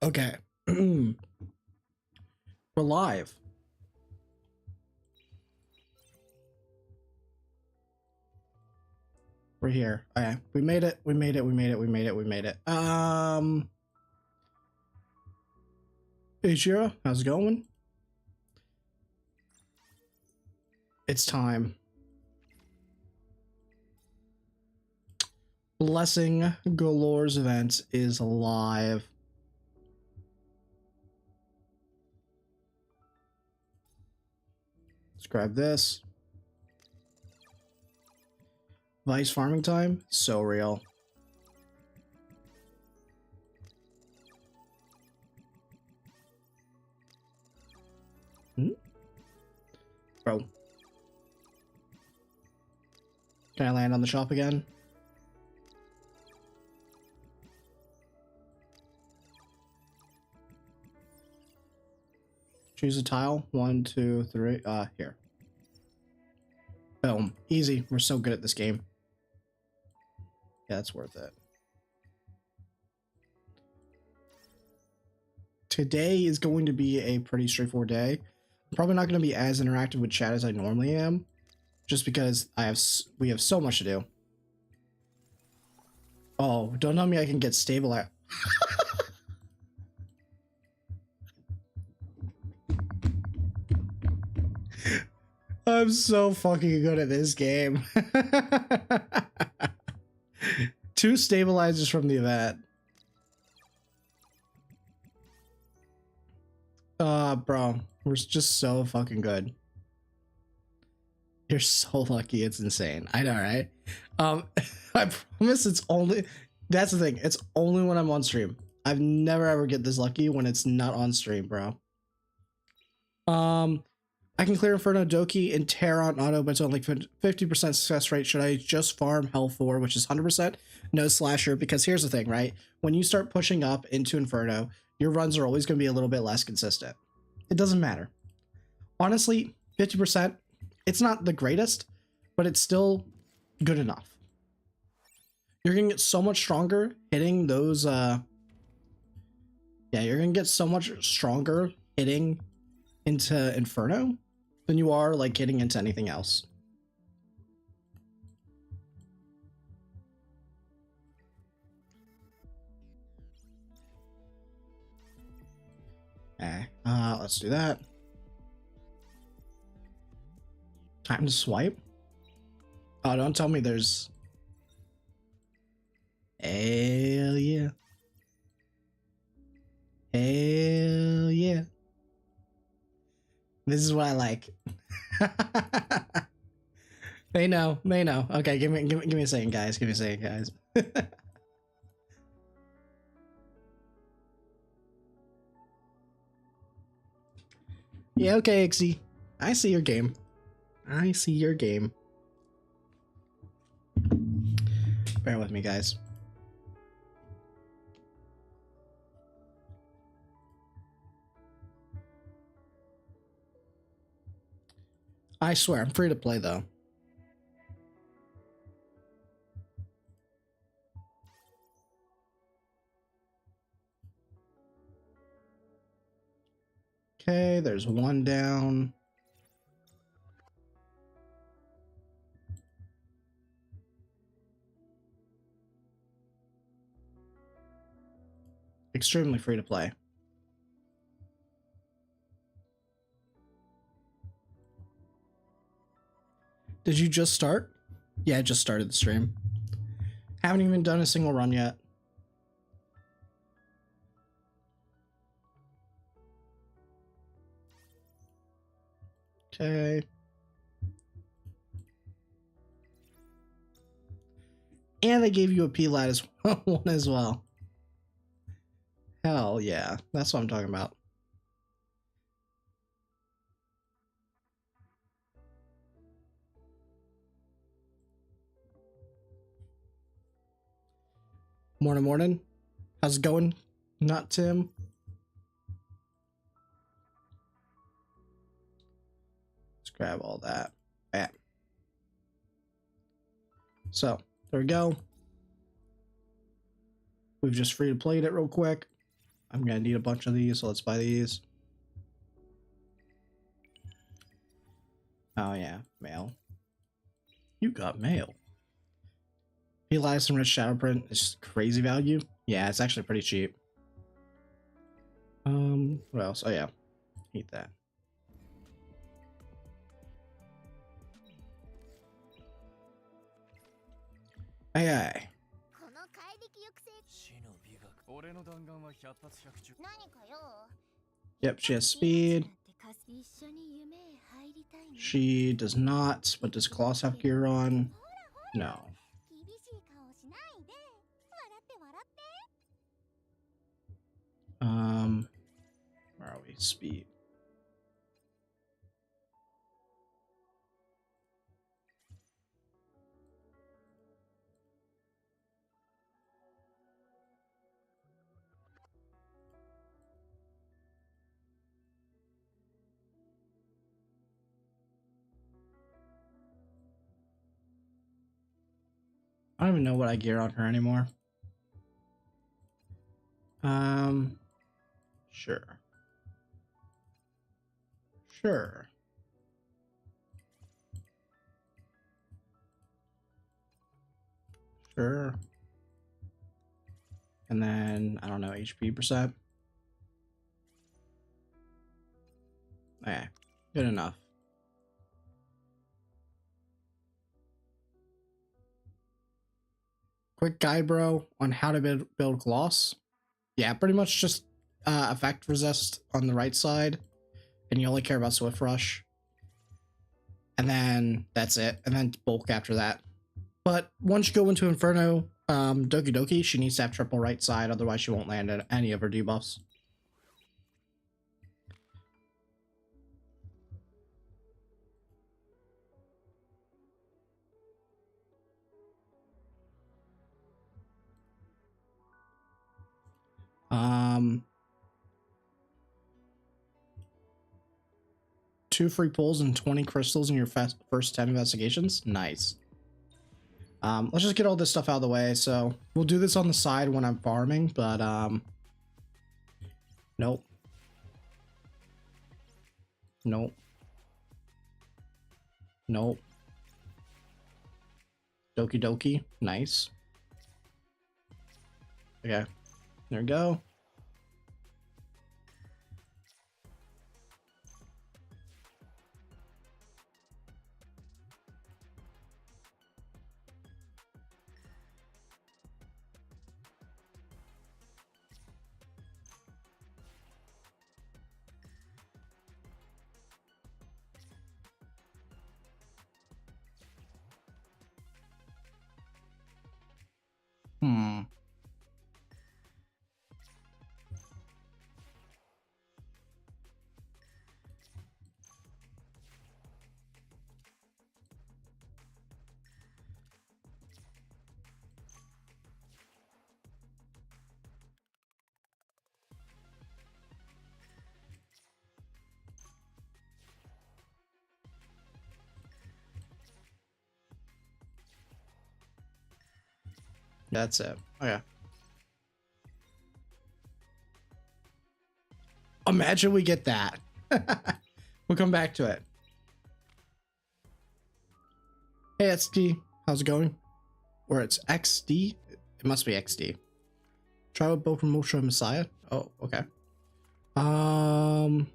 Okay. We're live. We're here. Okay. We made it. We made it. We made it. We made it. We made it. Hey, Shira. How's it going? It's time. Blessing Galore's event is live. Let's grab this. Vice farming time? So real. Bro. Can I land on the shop again? Choose a tile. 1, 2, 3. Here. Boom. Easy. We're so good at this game. Yeah, it's worth it. Today is going to be a pretty straightforward day. I'm probably not going to be as interactive with chat as I normally am, just because we have so much to do. Oh, don't tell me I can get stable at. I'm so fucking good at this game. 2 stabilizers from the event. Bro, we're just so fucking good. You're so lucky, it's insane. I know, right? I promise it's only, that's the thing, it's only when I'm on stream. I've never ever get this lucky when it's not on stream, bro. I can clear Inferno Doki and Terra on auto, but it's only 50% success rate. Should I just farm Hell 4, which is 100%? No slasher, because here's the thing, right? When you start pushing up into Inferno, your runs are always going to be a little bit less consistent. It doesn't matter. Honestly, 50%, it's not the greatest, but it's still good enough. You're going to get so much stronger hitting those, yeah, you're going to get so much stronger hitting into Inferno than you are like getting into anything else. Okay, let's do that. Time to swipe. Oh, don't tell me there's. Hell yeah. Hell yeah. This is what I like. They know. They know. Okay, give me a second, guys. Give me a second, guys. Yeah, okay, Ixie. I see your game. I see your game. Bear with me, guys. I swear, I'm free to play, though. Okay, there's one down. Extremely free to play. Did you just start? Yeah, I just started the stream. Haven't even done a single run yet. Okay. And they gave you a P-Lat as well, one as well. Hell yeah, that's what I'm talking about. Morning, morning. How's it going? Not Tim. Let's grab all that. Bam. So, there we go. We've just free to played it real quick. I'm gonna need a bunch of these, so let's buy these. Oh yeah, mail. You got mail. Elias and Red Shadowprint is crazy value. Yeah, it's actually pretty cheap. What else? Oh yeah, eat that. Aye. Yep, she has speed. She does not, but does Colossus have gear on? No. Where are we? Speed. I don't even know what I gear on her anymore. Sure. Sure. Sure. And then, I don't know, HP percent. Okay, good enough. Quick guide, bro, on how to build gloss. Yeah, pretty much just effect resist on the right side, and you only care about Swift Rush. And then that's it, and then bulk after that. But once you go into Inferno, Doki Doki, she needs to have triple right side, otherwise she won't land at any of her debuffs. Two free pulls and 20 crystals in your first 10 investigations. Nice. Let's just get all this stuff out of the way. So we'll do this on the side when I'm farming, but nope. Nope. Nope. Doki Doki. Nice. Okay. There we go. That's it. Okay. Imagine we get that. We'll come back to it. Hey, XD. How's it going? Or it's XD? It must be XD. Try with both Promotion and Messiah. Oh, okay. But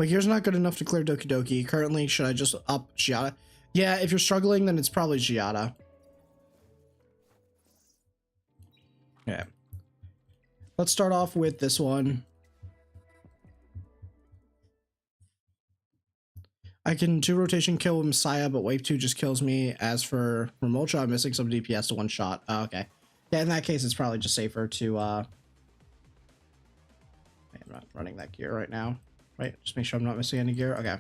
here's not good enough to clear Doki Doki. Currently, should I just up Giada? Yeah, if you're struggling, then it's probably Giada. Okay. Let's start off with this one. I can 2 rotation kill with Messiah, but wave 2 just kills me. As for Remocha, I'm missing some DPS to 1 shot. Oh, okay. Yeah, in that case, it's probably just safer to, I'm not running that gear right now. Right, just make sure I'm not missing any gear. Okay.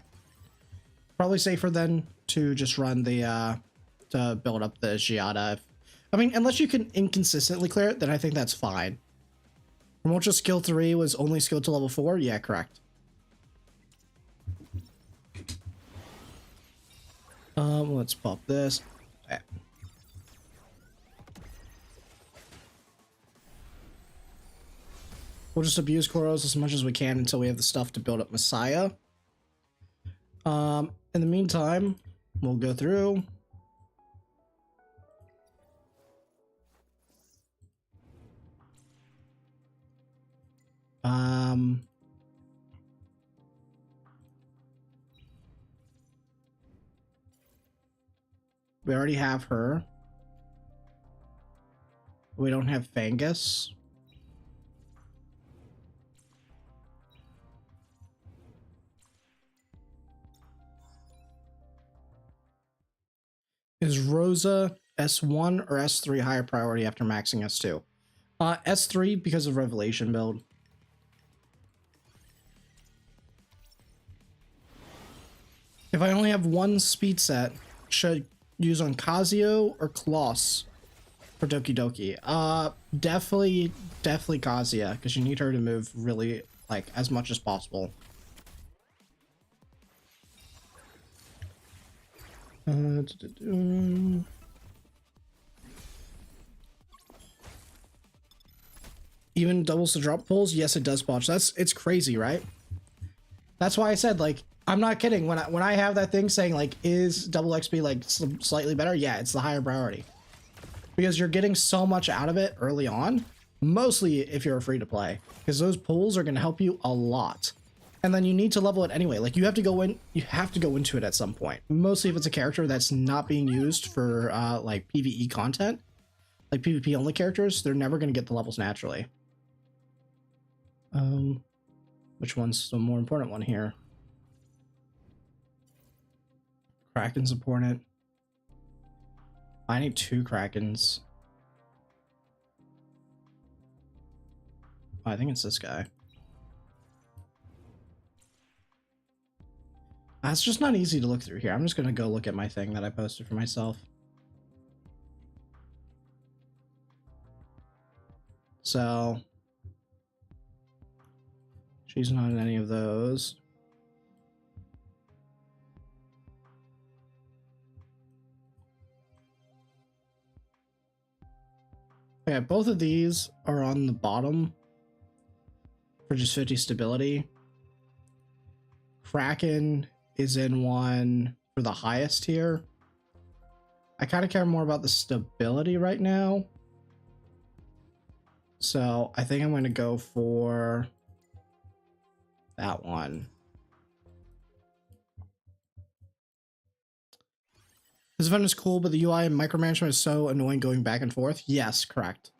Probably safer then to just run the, to build up the Giada. I mean, unless you can inconsistently clear it, then I think that's fine. Remocha skill 3 was only skilled to level 4? Yeah, correct. Let's pop this. Okay. We'll just abuse Koros as much as we can until we have the stuff to build up Messiah. In the meantime, we'll go through. We already have her. We don't have Fangus. Is Rosa S1 or S3 higher priority after maxing S2? S3 because of Revelation build. If I only have one speed set, should I use on Kazuo or Kloss for Doki Doki? Definitely Kazuya, because you need her to move really, like, as much as possible. Even doubles the drop pulls? Yes, it does botch. It's crazy, right? That's why I said, like, I'm not kidding. When I have that thing saying, like, is double XP, like, slightly better? Yeah, it's the higher priority. Because you're getting so much out of it early on. Mostly if you're free to play. Because those pulls are going to help you a lot. And then you need to level it anyway. Like, you have to go into it at some point. Mostly if it's a character that's not being used for, like, PvE content. Like, PvP only characters, they're never going to get the levels naturally. Which one's the more important one here? Kraken's important. I need 2 Krakens. Oh, I think it's this guy. It's just not easy to look through here. I'm just gonna go look at my thing that I posted for myself. So she's not in any of those. Yeah, both of these are on the bottom for just 50 stability. Kraken is in one for the highest here. I kind of care more about the stability right now. So I think I'm going to go for that one. This event is cool, but the UI and micromanagement is so annoying going back and forth. Yes, correct.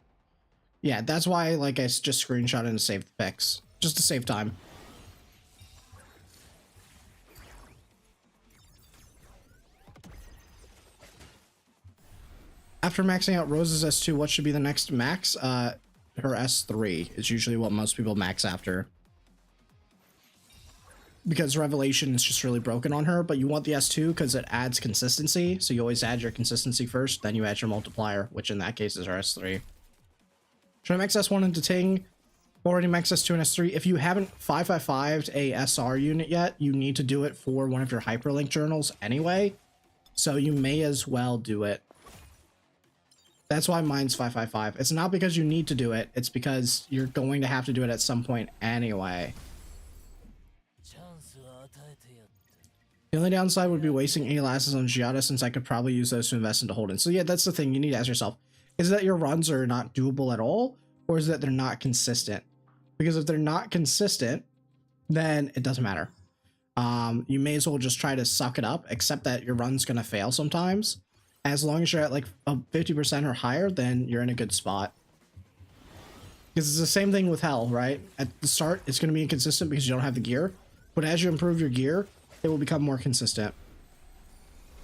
Yeah, that's why, like, I just screenshot and saved the pics. Just to save time. After maxing out Rose's S2, what should be the next max? Her S3 is usually what most people max after. Because Revelation is just really broken on her, but you want the S2 because it adds consistency. So you always add your consistency first, then you add your multiplier, which in that case is our S3. Should I max S1 into Ting? Already max S2 and S3. If you haven't 555'd a SR unit yet, you need to do it for one of your hyperlink journals anyway. So you may as well do it. That's why mine's 555. It's not because you need to do it, it's because you're going to have to do it at some point anyway. The only downside would be wasting 80 lasses on Giada, since I could probably use those to invest into Holden. So yeah, that's the thing you need to ask yourself. Is that your runs are not doable at all? Or is that they're not consistent? Because if they're not consistent, then it doesn't matter. You may as well just try to suck it up, except that your run's going to fail sometimes. As long as you're at like a 50% or higher, then you're in a good spot. Because it's the same thing with Hell, right? At the start, it's going to be inconsistent because you don't have the gear. But as you improve your gear, it will become more consistent.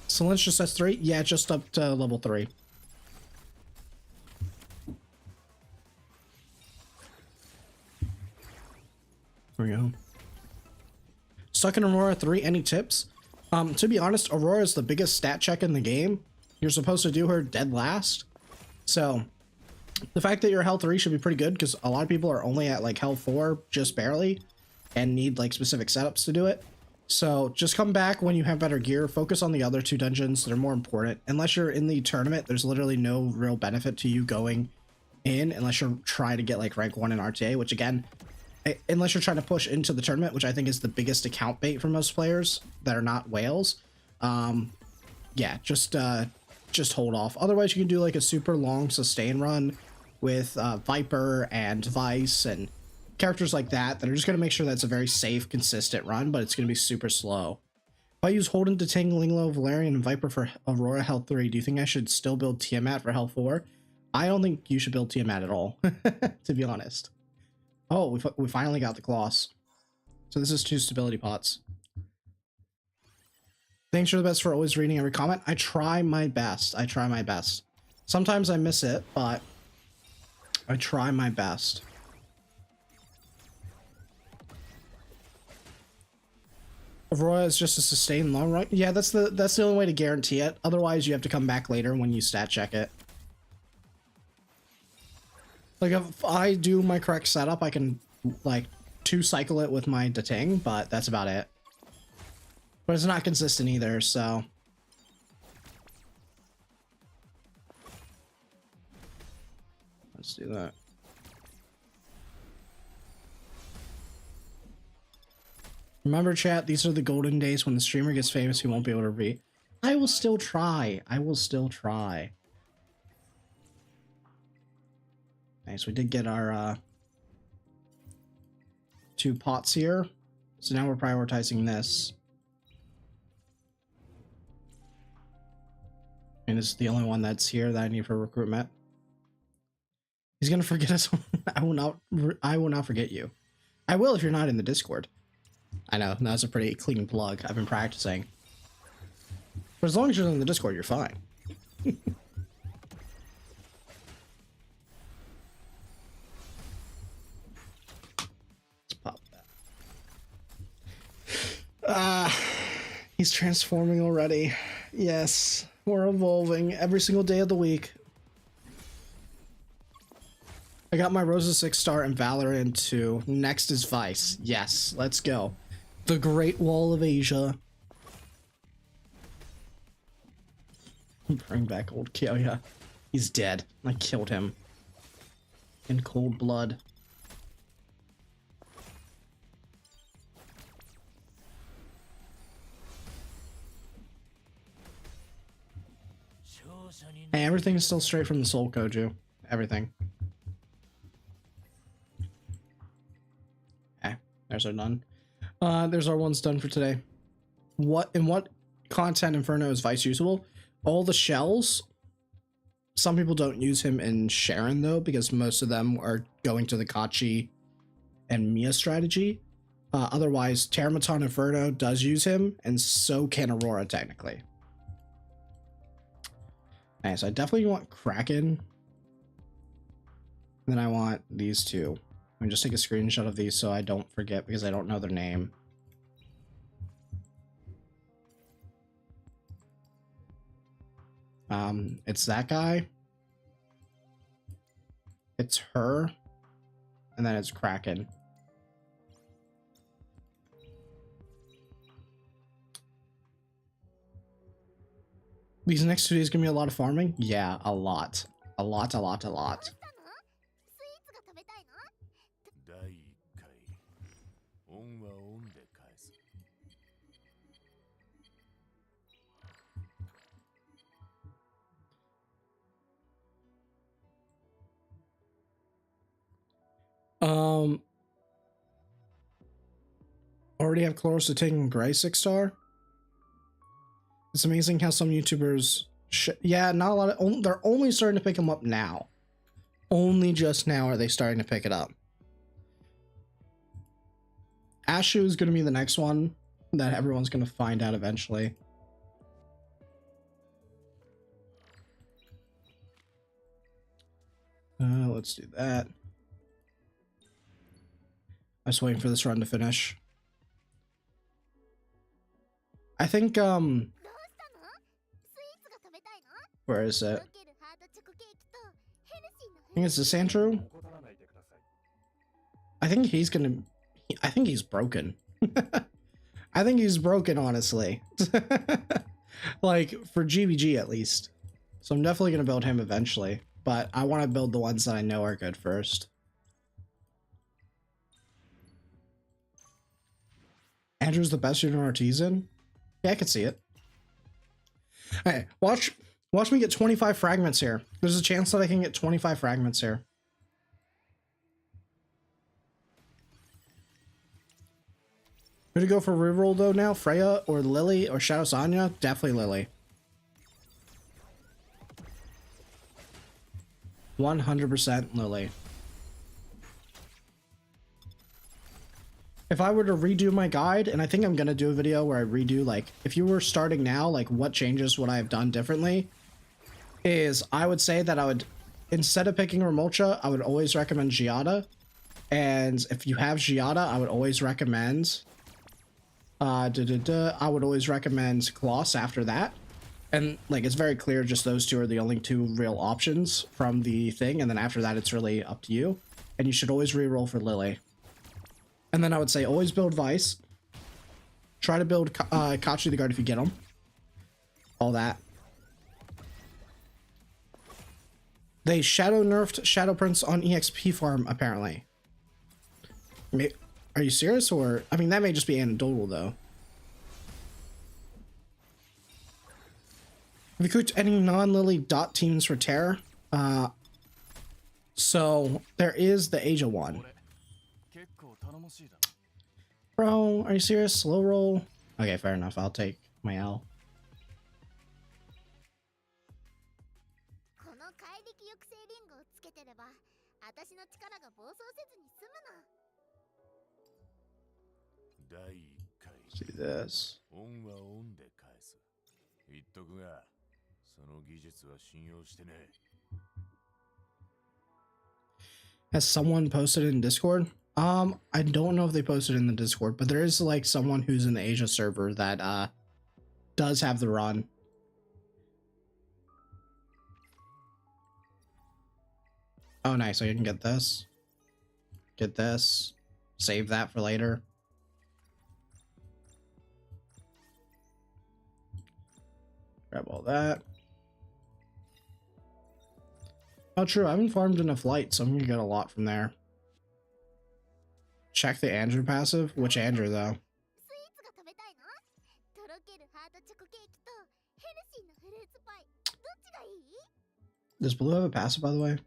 So Lynch just S3? Yeah, just up to level 3. There we go. Stuck in Aurora 3, any tips? To be honest, Aurora is the biggest stat check in the game. You're supposed to do her dead last. So the fact that you're Hell 3 should be pretty good, because a lot of people are only at like Hell 4 just barely and need like specific setups to do it. So just come back when you have better gear. Focus on the other 2 dungeons that are more important. Unless you're in the tournament, there's literally no real benefit to you going in unless you're trying to get like rank 1 in RTA, which again, unless you're trying to push into the tournament, which I think is the biggest account bait for most players that are not whales. Yeah, just hold off. Otherwise, you can do like a super long sustain run with Viper and Vice and characters like that that are just going to make sure that's a very safe, consistent run, but it's going to be super slow. If I use Holden, Detang, Linglo, Valerian, and Viper for Aurora Health 3, do you think I should still build Tiamat for Health 4? I don't think you should build Tiamat at all, to be honest. Oh, we finally got the Gloss. So this is 2 stability pots. Thanks, you're the best for always reading every comment. I try my best. I try my best. Sometimes I miss it, but I try my best. Aurora is just a sustained long run. Yeah, that's the only way to guarantee it. Otherwise, you have to come back later when you stat check it. Like if I do my correct setup, I can like 2 cycle it with my Detang, but that's about it. But it's not consistent either, so. Let's do that. Remember, chat, these are the golden days when the streamer gets famous, he won't be able to read. I will still try. I will still try. Nice, we did get our 2 pots here. So now we're prioritizing this. And it's the only one that's here that I need for recruitment. He's gonna forget us. I will not forget you. I will if you're not in the Discord. I know, that's a pretty clean plug. I've been practicing. But as long as you're in the Discord, you're fine. Let's pop that. He's transforming already. Yes, we're evolving every single day of the week. I got my Rosa 6-star and Valorant 2. Next is Vice. Yes, let's go. The Great Wall of Asia. Bring back old Kyoya. He's dead. I killed him. In cold blood. Hey, everything is still straight from the soul, Koju. Everything. Okay, there's our done. There's our ones done for today. In what content Inferno is Vice usable? All the shells. Some people don't use him in Sharon though, because most of them are going to the Kachi and Mia strategy. Otherwise, Terramaton Inferno does use him, and so can Aurora technically. Nice, I definitely want Kraken. And then I want these 2. Let me just take a screenshot of these so I don't forget because I don't know their name. It's that guy. It's her. And then it's Kraken. These next 2 days gonna be a lot of farming? Yeah, a lot. A lot. Already have Chloros to take Gray 6-star. It's amazing how some YouTubers, yeah, not a lot of, they're only starting to pick them up now. Only just now are they starting to pick it up. Ashu is going to be the next one that everyone's going to find out eventually. Let's do that. I'm just waiting for this run to finish. I think, where is it? I think it's the Sandrew. I think he's gonna, I think he's broken. I think he's broken, honestly. Like, for GBG at least. So I'm definitely gonna build him eventually. but I want to build the ones that I know are good first. Andrew's the best junior artisan? Yeah, I can see it. Hey, watch me get 25 fragments here. There's a chance that I can get 25 fragments here. Who to go for reroll though now? Freya or Lily or Shadow Sonya? Definitely Lily. 100% Lily. If I were to redo my guide, and I think I'm going to do a video where I redo, like, if you were starting now, like, what changes would I have done differently, is I would say that I would, instead of picking Remolcha, I would always recommend Giada. And if you have Giada, I would always recommend, I would always recommend Kloss after that. And, like, it's very clear just those two are the only two real options from the thing, and then after that, it's really up to you. And you should always reroll for Lily. And then I would say always build Vice. Try to build Kachi the Guard if you get him. All that. They shadow nerfed Shadow Prince on EXP farm, apparently. Are you serious? Or, I mean, that may just be anecdotal, though. Have you cooked any non-Lily dot teams for Terror? So, there is the Asia one. Bro, are you serious? Slow roll? Okay, fair enough. I'll take my L. See this. Has someone posted in Discord? I don't know if they posted in the Discord, but there is like someone who's in the Asia server that does have the run. Oh, nice. So you can get this. Get this. Save that for later. Grab all that. Oh, true. I haven't farmed enough light, so I'm gonna get a lot from there. Check the Andrew passive. Which Andrew, though? Does Blue have a passive, by the way?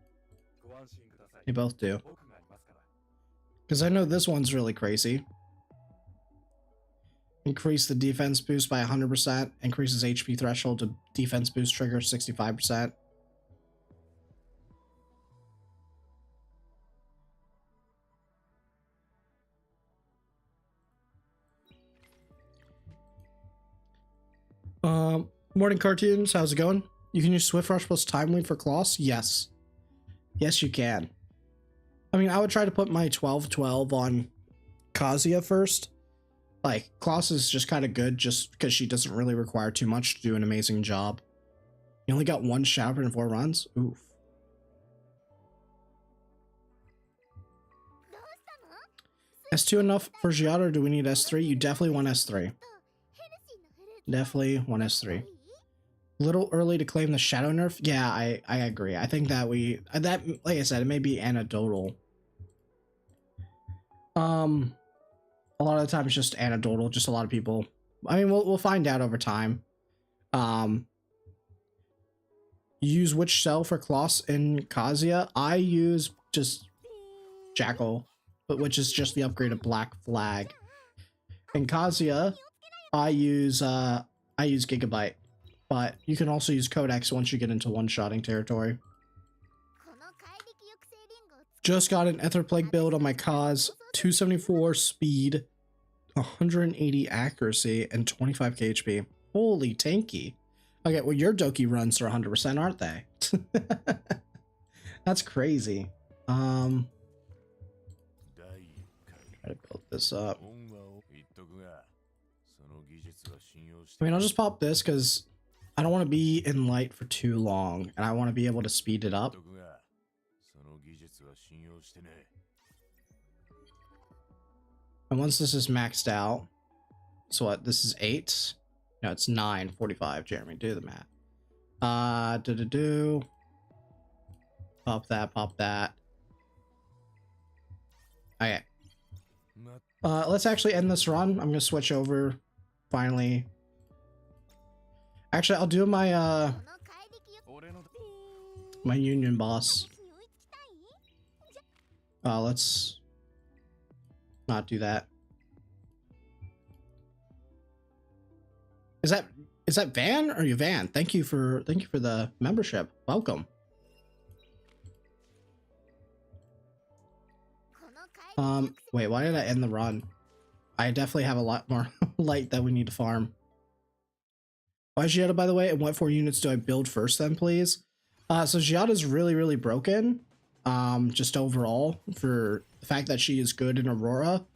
They both do. Because I know this one's really crazy. Increase the defense boost by 100%. Increases HP threshold to defense boost trigger 65%. Morning cartoons, how's it going? You can use Swift Rush plus Time Lead for Kloss? Yes. Yes, you can. I mean, I would try to put my 12-12 on Kazuya first. Like, Kloss is just kind of good just because she doesn't really require too much to do an amazing job. You only got one shower in 4 runs? Oof. S2 enough for Giada, or do we need S3? You definitely want S3. Definitely want S3. Little early to claim the shadow nerf. Yeah, I agree. I think that like I said, it may be anecdotal. A lot of the time it's just anecdotal. Just a lot of people. I mean, we'll find out over time. Use which cell for Kloss in Kazuya? I use just Jackal, but which is just the upgrade of Black Flag. In Kazuya, I use Gigabyte. But you can also use Codex once you get into one-shotting territory. Just got an Ether Plague build on my Kaz. 274 speed, 180 accuracy, and 25 HP. Holy tanky. Okay, well your Doki runs are 100%, aren't they? That's crazy. Try to build this up. I mean, I'll just pop this because I don't want to be in light for too long, and I want to be able to speed it up. And once this is maxed out, so what, this is 8? No, it's 9:45, Jeremy, do the math. Pop that, pop that. Okay. Let's actually end this run. I'm gonna switch over finally. Actually, I'll do my my union boss. Let's not do that. Is that Van or you Van? Thank you for the membership. Welcome. Wait, why did I end the run? I definitely have a lot more light that we need to farm. Why Giada, by the way, and what 4 units do I build first then, please? So Giada's really broken. Just overall, for the fact that she is good in Aurora.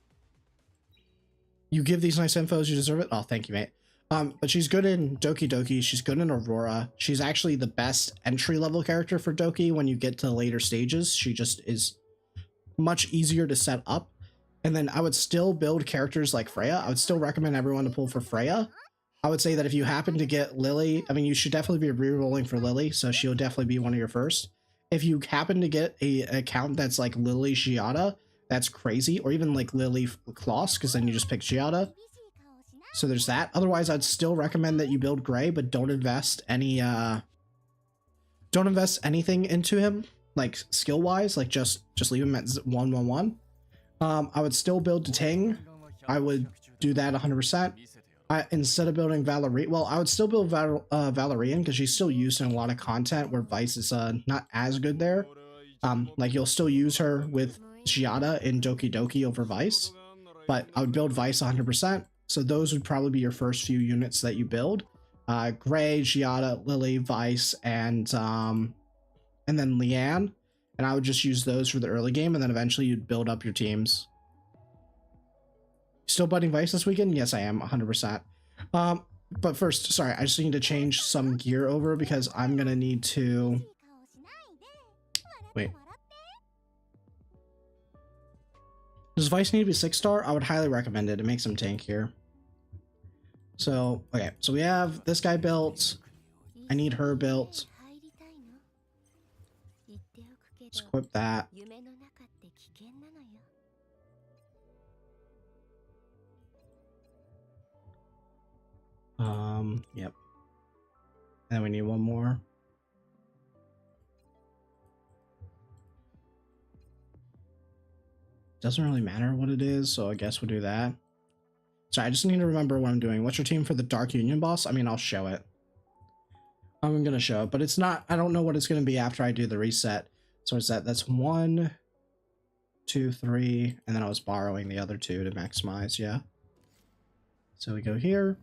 You give these nice infos, you deserve it. Oh, thank you, mate. But she's good in Doki Doki, she's good in Aurora. She's actually the best entry-level character for Doki when you get to later stages. She just is much easier to set up. And then I would still build characters like Freya. I would still recommend everyone to pull for Freya. I would say that if you happen to get Lily, I mean, you should definitely be re-rolling for Lily, so she'll definitely be one of your first. If you happen to get an account that's like Lily Giada, that's crazy, or even like Lily Kloss, because then you just pick Giada. So there's that. Otherwise, I'd still recommend that you build Gray, but don't invest any don't invest anything into him, like skill-wise, like just leave him at 1-1-1. I would still build Ting. I would do that 100%. Instead of building Valerie, well, I would still build Valerian because she's still used in a lot of content where Vice is not as good there. Like you'll still use her with Giada in Doki Doki over Vice, but I would build Vice 100%. So those would probably be your first few units that you build. Gray, Giada, Lily, Vice, and then Leanne. And I would just use those for the early game, and then eventually you'd build up your teams. Still budding Vice this weekend? Yes, I am, 100%. But first, sorry, I just need to change some gear over because I'm gonna need to... Wait. Does Vice need to be 6-star? I would highly recommend it. It makes him tankier. So, okay, so we have this guy built. I need her built. Let's equip that. Yep. And then we need one more. Doesn't really matter what it is, so I guess we'll do that. Sorry, I just need to remember what I'm doing. What's your team for the Dark Union boss? I mean, I'll show it. I'm gonna show it, but it's not, I don't know what it's gonna be after I do the reset. So it's that's 1, 2, 3, and then I was borrowing the other 2 to maximize, yeah. So we go here.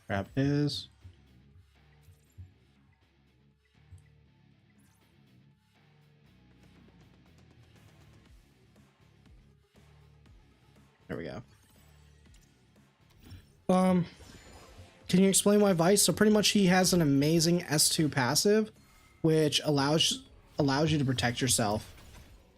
Grab his. There we go. Can you explain why Vice? So pretty much he has an amazing S2 passive, which allows you to protect yourself,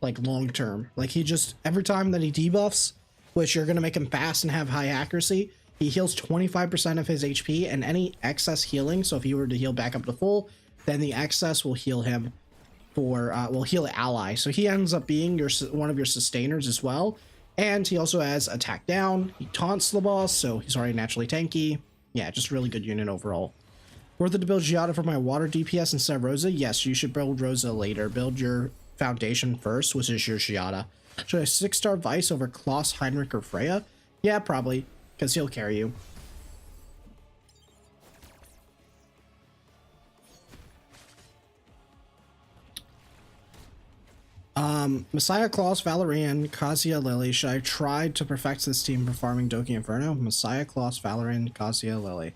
like long term. Like he just, every time that he debuffs, which you're gonna make him fast and have high accuracy, he heals 25% of his HP, and any excess healing, so if he were to heal back up to full, then the excess will heal him for, will heal the ally. So he ends up being one of your sustainers as well. And he also has attack down, he taunts the boss, so he's already naturally tanky. Yeah, just really good unit overall. Worth it to build Giada for my water DPS instead of Rosa? Yes, you should build Rosa later. Build your foundation first, which is your Giada. Should I 6-star Vice over Kloss, Heinrich, or Freya? Yeah, probably, because he'll carry you. Messiah, Kloss, Valerian, Kazuya, Lily. Should I try to perfect this team for farming Doki Inferno? Messiah, Kloss, Valerian, Kazuya, Lily.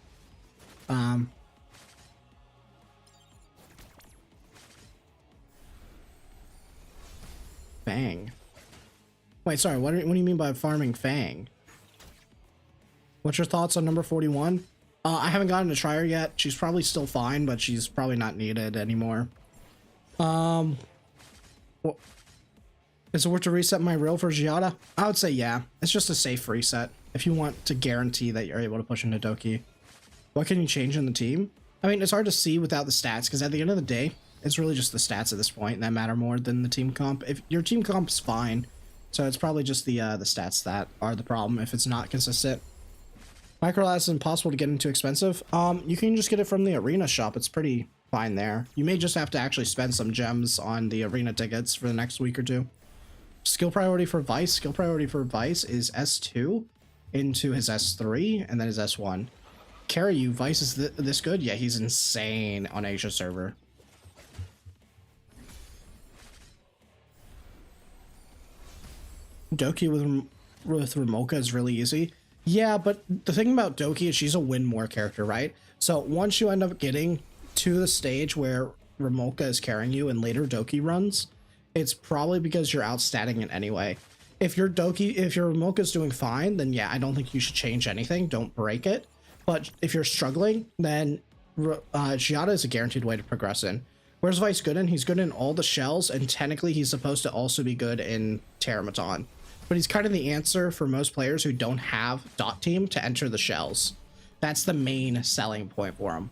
Fang. Wait, sorry, what do you mean by farming Fang? What's your thoughts on number 41? I haven't gotten to try her yet. She's probably still fine, but she's probably not needed anymore. Is it worth to reset my reel for Giada? I would say yeah. It's just a safe reset if you want to guarantee that you're able to push into Doki. What can you change in the team? I mean, it's hard to see without the stats, because at the end of the day, it's really just the stats at this point that matter more than the team comp. If your team comp's fine, so it's probably just the stats that are the problem if it's not consistent. Microlast is impossible to get into expensive. You can just get it from the arena shop. It's pretty fine there. You may just have to actually spend some gems on the arena tickets for the next week or two. Skill priority for Vice. Skill priority for Vice is S2 into his S3 and then his S1. Carry you, Vice is this good? Yeah, he's insane on Asia server. Doki with Ramoka is really easy. Yeah, but the thing about Doki is she's a win more character, right? So once you end up getting to the stage where Ramoka is carrying you in later Doki runs, it's probably because you're outstatting it anyway. If your Ramoka is doing fine, then yeah, I don't think you should change anything. Don't break it. But if you're struggling, then Giada is a guaranteed way to progress in. Where's Vice good in? He's good in all the shells, and technically he's supposed to also be good in Terramaton. But he's kind of the answer for most players who don't have dot team to enter the shells. That's the main selling point for him.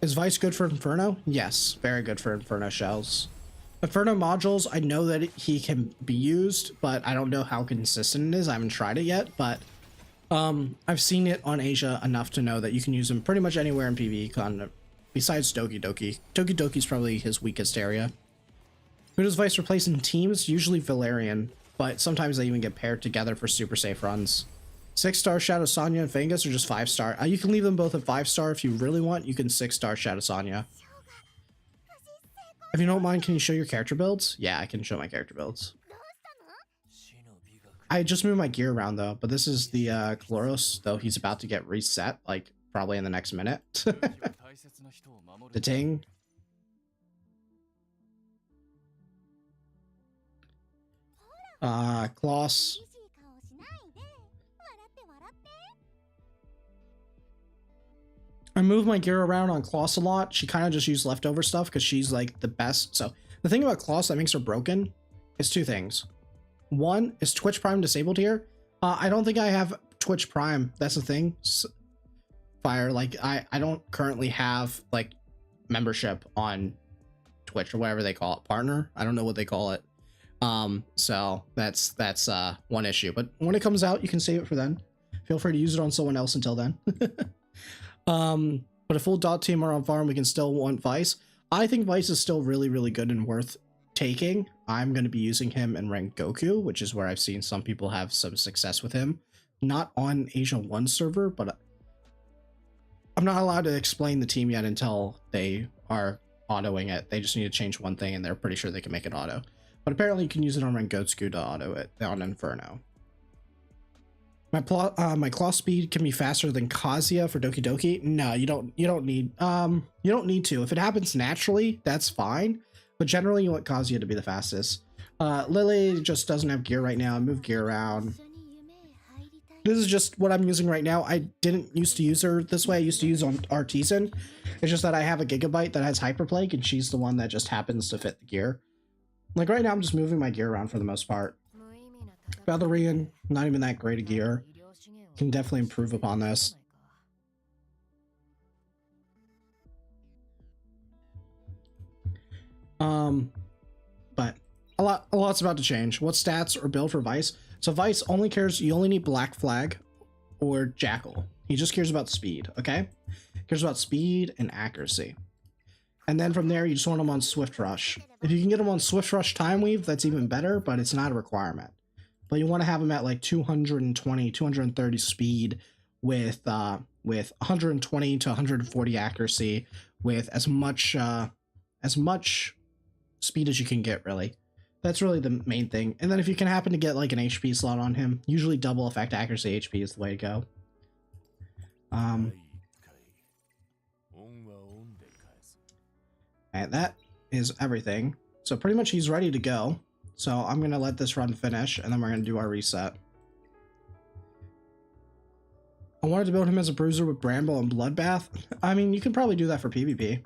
Is Vice good for Inferno? Yes, very good for Inferno shells. Inferno modules, I know that he can be used, but I don't know how consistent it is. I haven't tried it yet, but I've seen it on Asia enough to know that you can use him pretty much anywhere in PvE content, besides Doki Doki. Doki Doki is probably his weakest area. Who does Vice replace in teams? Usually Valerian, but sometimes they even get paired together for super safe runs. 6-star Shadow Sonya and Fangus, or just 5-star? You can leave them both at 5-star if you really want. You can 6-star Shadow Sonya. If you don't mind, can you show your character builds? Yeah, I can show my character builds. I just moved my gear around though, but this is the Chloros, though he's about to get reset, like probably in the next minute. The Ting. Kloss. I move my gear around on Kloss a lot. She kind of just used leftover stuff because she's like the best. So the thing about Kloss that makes her broken is two things. One is Twitch Prime disabled here. I don't think I have Twitch Prime. That's the thing. Fire, like I don't currently have like membership on Twitch or whatever they call it. Partner. I don't know what they call it. So that's one issue. But when it comes out, you can save it for then. Feel free to use it on someone else until then. But a full dot team or on farm, we can still want Vice. I think Vice is still really, really good and worth taking. I'm going to be using him in Rengoku, which is where I've seen some people have some success with him. Not on Asia 1 server, but I'm not allowed to explain the team yet until they are autoing it. They just need to change one thing and they're pretty sure they can make it auto. But apparently you can use it on Rengoku to auto it on Inferno. My claw speed can be faster than Kazuya for Doki Doki. No, you don't need to. If it happens naturally, that's fine. But generally you want Kazuya to be the fastest. Lily just doesn't have gear right now. I move gear around. This is just what I'm using right now. I didn't used to use her this way. I used to use on Artisan. It's just that I have a Gigabyte that has Hyperplague and she's the one that just happens to fit the gear. Like right now I'm just moving my gear around for the most part. Valerian, not even that great a gear. Can definitely improve upon this. But a lot's about to change. What stats or build for Vice? So Vice only cares, you only need Black Flag or Jackal. He just cares about speed, okay? Cares about speed and accuracy. And then from there, you just want him on Swift Rush. If you can get him on Swift Rush Time Weave, that's even better, but it's not a requirement. But you want to have him at like 220, 230 speed with 120 to 140 accuracy with as much speed as you can get, really. That's really the main thing. And then if you can happen to get like an HP slot on him, usually double effect accuracy HP is the way to go. And that is everything. So pretty much he's ready to go. So I'm going to let this run finish and then we're going to do our reset. I wanted to build him as a bruiser with Bramble and Bloodbath. I mean, you can probably do that for PvP.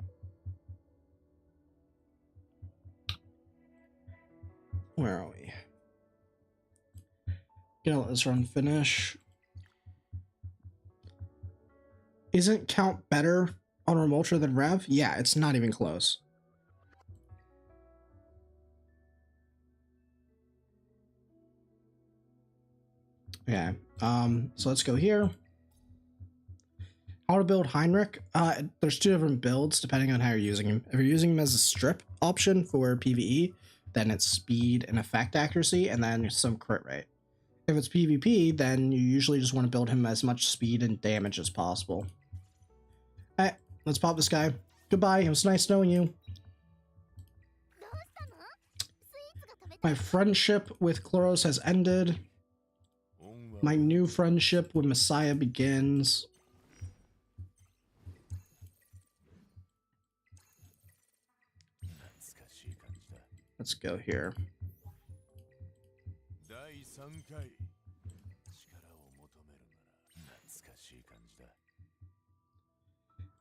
Where are we? Gonna let this run finish. Isn't Count better on Remultra than Rev? Yeah, it's not even close. Okay, so let's go here. How to build Heinrich? There's two different builds depending on how you're using him. If you're using him as a strip option for PvE, then it's speed and effect accuracy, and then some crit rate. If it's PvP, then you usually just want to build him as much speed and damage as possible. Alright, let's pop this guy. Goodbye, it was nice knowing you. My friendship with Chloros has ended. My new friendship with Messiah begins. Let's go here.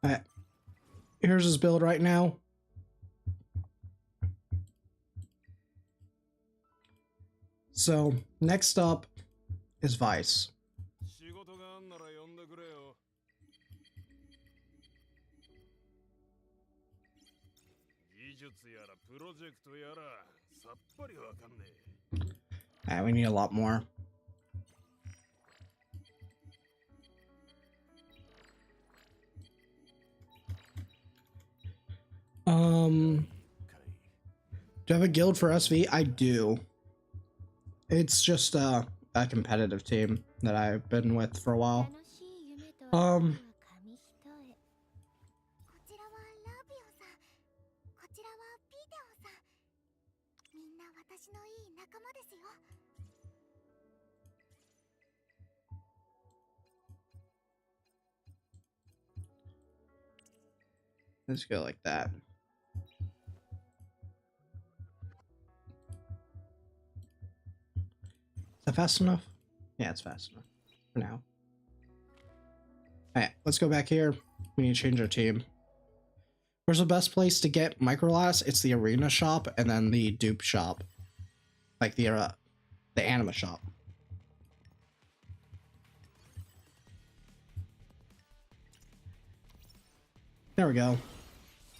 Alright. Here's his build right now. So, next up is Vice. We need a lot more. Do I have a guild for SV? I do. It's just a competitive team that I've been with for a while. Let's go like that. Is that fast enough? Yeah, it's fast enough for now. Alright, let's go back here. We need to change our team. Where's the best place to get Microlass? It's the Arena shop and then the dupe shop. Like the Anima shop. There we go.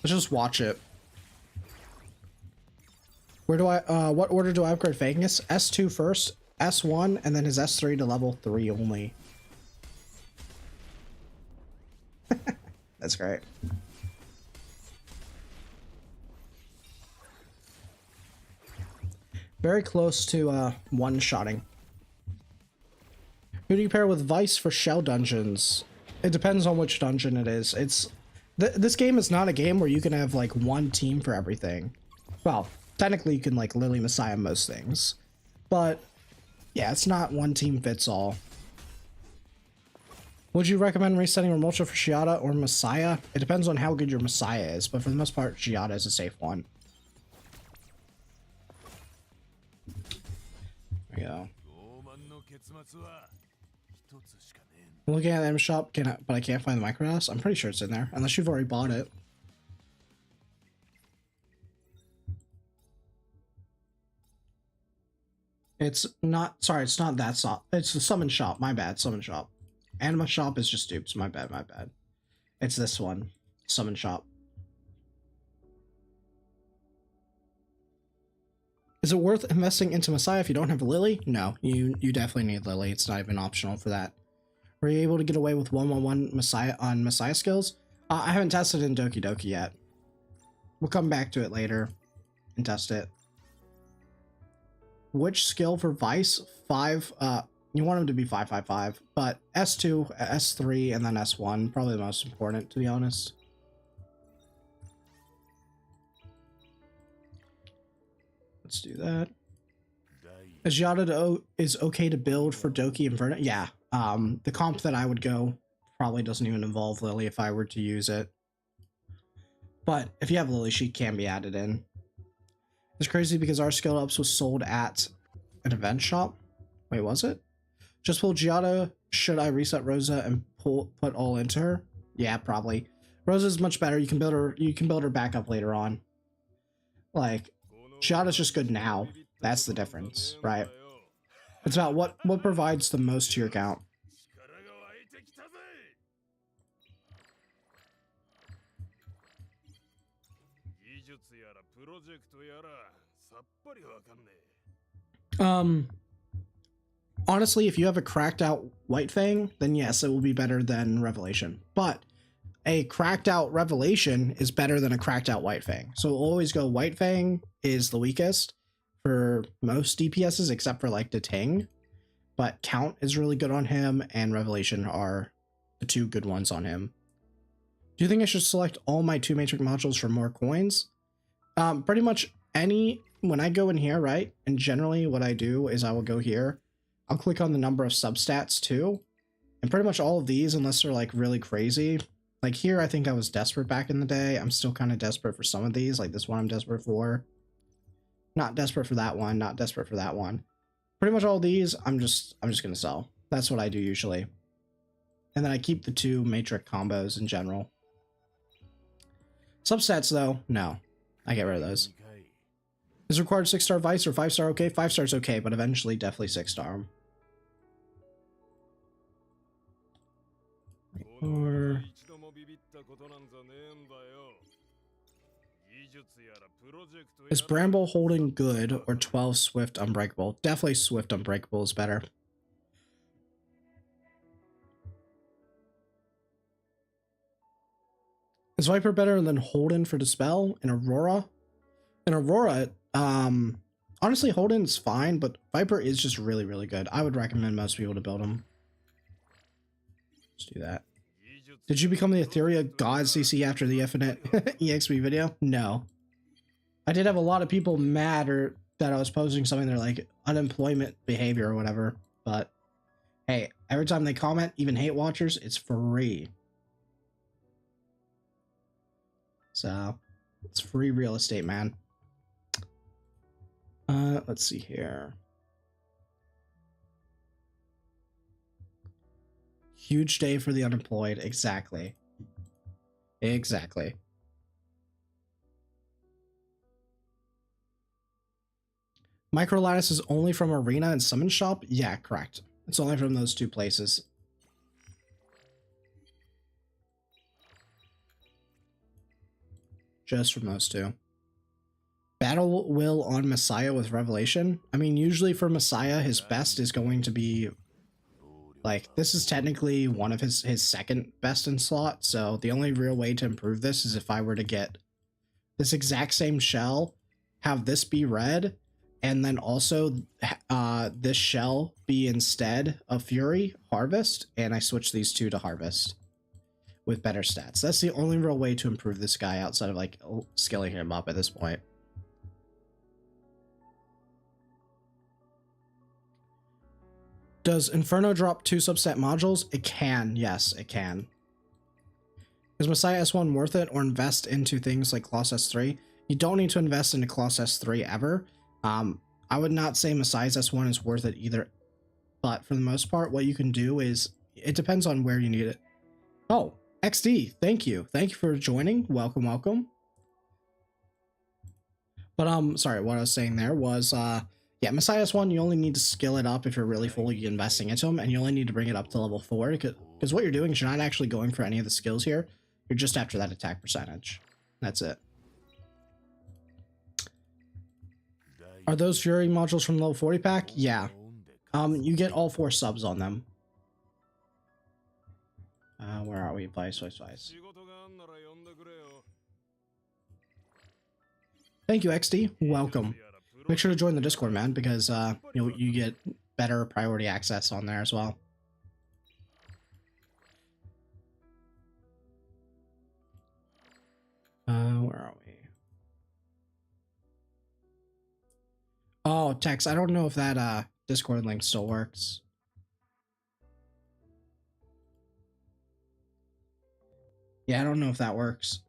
Let's just watch it. Where do I, what order do I upgrade Vagus? S2 first, S1, and then his S3 to level 3 only. That's great. Very close to one-shotting. Who do you pair with Vice for shell dungeons? It depends on which dungeon it is. This game is not a game where you can have like one team for everything. Well, technically you can like Lily Messiah most things, but yeah, it's not one team fits all. Would you recommend resetting Remultra for Giada or Messiah? It depends on how good your Messiah is, but for the most part, Giada is a safe one. There we go. I'm looking at the M shop, but I can't find the Microdas. I'm pretty sure it's in there, unless you've already bought it. It's not, sorry, it's not that shop. It's the Summon shop, my bad, Summon shop. Anima shop is just dupes, my bad, my bad. It's this one, Summon shop. Is it worth investing into Messiah if you don't have Lily? No, you definitely need Lily. It's not even optional for that. Were you able to get away with 1-1-1 Messiah on Messiah skills? I haven't tested in Doki Doki yet. We'll come back to it later and test it. Which skill for Vice? 5, you want him to be 5-5-5, but S2, S3, and then S1, probably the most important, to be honest. Let's do that. Is Giada is okay to build for Doki Inferno? Yeah. The comp that I would go probably doesn't even involve Lily if I were to use it. But if you have Lily, she can be added in. It's crazy because our skill ups was sold at an event shop. Wait, was it? Just pull Giada Should I reset Rosa and put all into her? Yeah, probably. Rosa's much better. You can build her back up later on. Like, Giada's just good now. That's the difference, right? It's about what provides the most to your account. Honestly, if you have a cracked out White Fang, then yes, it will be better than Revelation. But a cracked out Revelation is better than a cracked out White Fang. So we'll always go White Fang is the weakest for most DPSs except for like the Ting. But Count is really good on him, and Revelation are the two good ones on him. Do you think I should select all my 2 matrix modules for more coins? Pretty much when I go in here, right? And generally what I do is I will go here. I'll click on the number of substats too. And pretty much all of these, unless they're like really crazy. Like here, I think I was desperate back in the day. I'm still kind of desperate for some of these. Like this one I'm desperate for. Not desperate for that one. Not desperate for that one. Pretty much all these, I'm just gonna sell. That's what I do usually. And then I keep the 2 matrix combos in general. Substats though, no. I get rid of those. Is required 6-star Vice or 5-star okay? 5-star's okay, but eventually definitely 6-star. Or... Is Bramble holding good or 12 Swift Unbreakable? Definitely Swift Unbreakable is better. Is Viper better than Holden for Dispel and Aurora? In Aurora, honestly, Holden's fine, but Viper is just really, really good. I would recommend most people to build him. Let's do that. Did you become the Etheria God CC after the Infinite EXP video? No. I did have a lot of people mad or that I was posting something they're like unemployment behavior or whatever, but hey, every time they comment, even hate watchers, it's free. So it's free real estate, man. Let's see here. Huge day for the unemployed. Exactly. Exactly. Micro Lattice is only from Arena and Summon Shop? Yeah, correct. It's only from those 2 places. Just from those 2. Battle Will on Messiah with Revelation? I mean, usually for Messiah, his best is going to be... Like, this is technically one of his second best in slot, so the only real way to improve this is if I were to get this exact same shell, have this be red, and then also this shell be instead of Fury, Harvest, and I switch these 2 to Harvest with better stats. That's the only real way to improve this guy outside of, like, skilling him up at this point. Does Inferno drop 2 substat modules? It can, yes, it can. Is Messiah S1 worth it, or invest into things like Colossus S3? You don't need to invest into Colossus S3 ever. I would not say Messiah's S1 is worth it either, but for the most part, what you can do is, it depends on where you need it. Oh, XD, thank you. Thank you for joining. Welcome, welcome. But, sorry, what I was saying there was, yeah, Messiah's one, you only need to skill it up if you're really fully investing into him, and you only need to bring it up to level 4, because what you're doing is you're not actually going for any of the skills here. You're just after that attack percentage. That's it. Are those Fury modules from level 40 pack? Yeah. You get all 4 subs on them. Where are we? Vice. Thank you, XD. Welcome. Make sure to join the Discord, man, because you get better priority access on there as well. Where are we? Oh, Tex, I don't know if that Discord link still works. Yeah, I don't know if that works.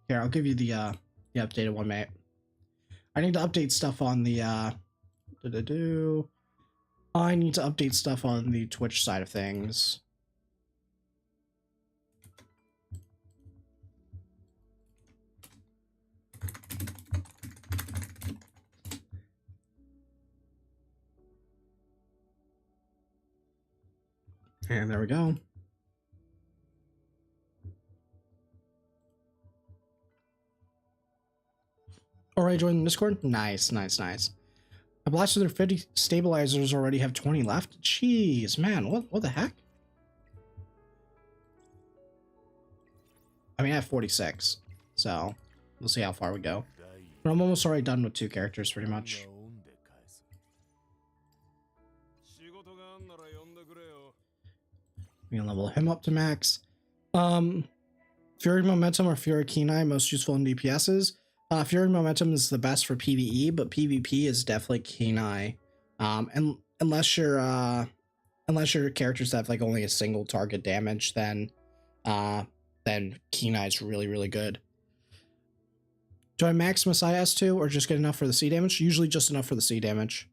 Here, I'll give you the updated one, mate. I need to update stuff on the I need to update stuff on the Twitch side of things. And there we go. Already joined the Discord? Nice, nice, nice. I blasted their 50 stabilizers, already have 20 left. Jeez, man, what the heck? I mean, I have 46, so we'll see how far we go. But I'm almost already done with 2 characters, pretty much. We can level him up to max. Fury Momentum or Fury Kenai, most useful in DPSs. Fury Momentum is the best for PvE, but PvP is definitely Kenai. And unless your characters have like only a single target damage, then Kenai is really, really good. Do I max Messiah S2 or just get enough for the C damage? Usually just enough for the C damage.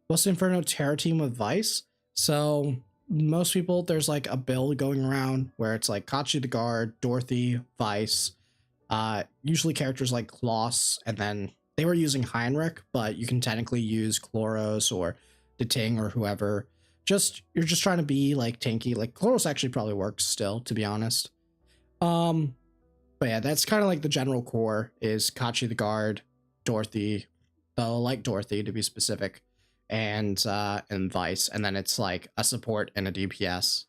What's the Inferno Terror team with Vice? So most people, there's like a build going around where it's like Kachi the Guard, Dorothy, Vice, usually characters like Kloss, and then they were using Heinrich, but you can technically use Chloros or the Ting or whoever. You're just trying to be like tanky. Like Chloros actually probably works still, to be honest. But yeah, that's kind of like the general core is Kachi the Guard, Dorothy, like Dorothy to be specific, and Vice, and then it's like a support and a DPS.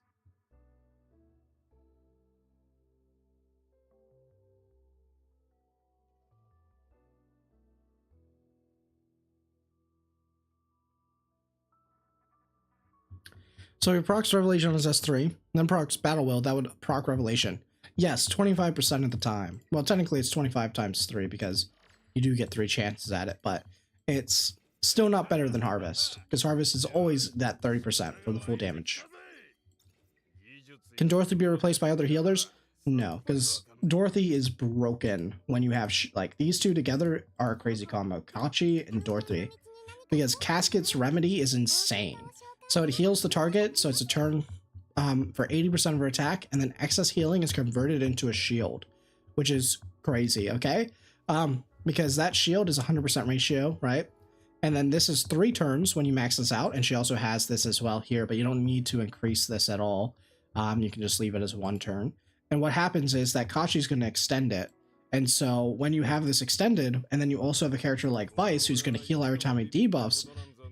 So your procs Revelation is S3, then procs Battle Will, that would proc Revelation. Yes, 25% of the time. Well, technically it's 25 times 3 because you do get 3 chances at it, but it's still not better than Harvest, because Harvest is always that 30% for the full damage. Can Dorothy be replaced by other healers? No, because Dorothy is broken when you have, like, these two together are a crazy combo, Kachi and Dorothy, because Casket's Remedy is insane. So it heals the target, so it's a turn for 80% of her attack, and then excess healing is converted into a shield, which is crazy, okay? Because that shield is 100% ratio, right? And then this is 3 turns when you max this out, and she also has this as well here, but you don't need to increase this at all. You can just leave it as 1 turn. And what happens is that Kachi's going to extend it, and so when you have this extended, and then you also have a character like Vice who's going to heal every time he debuffs,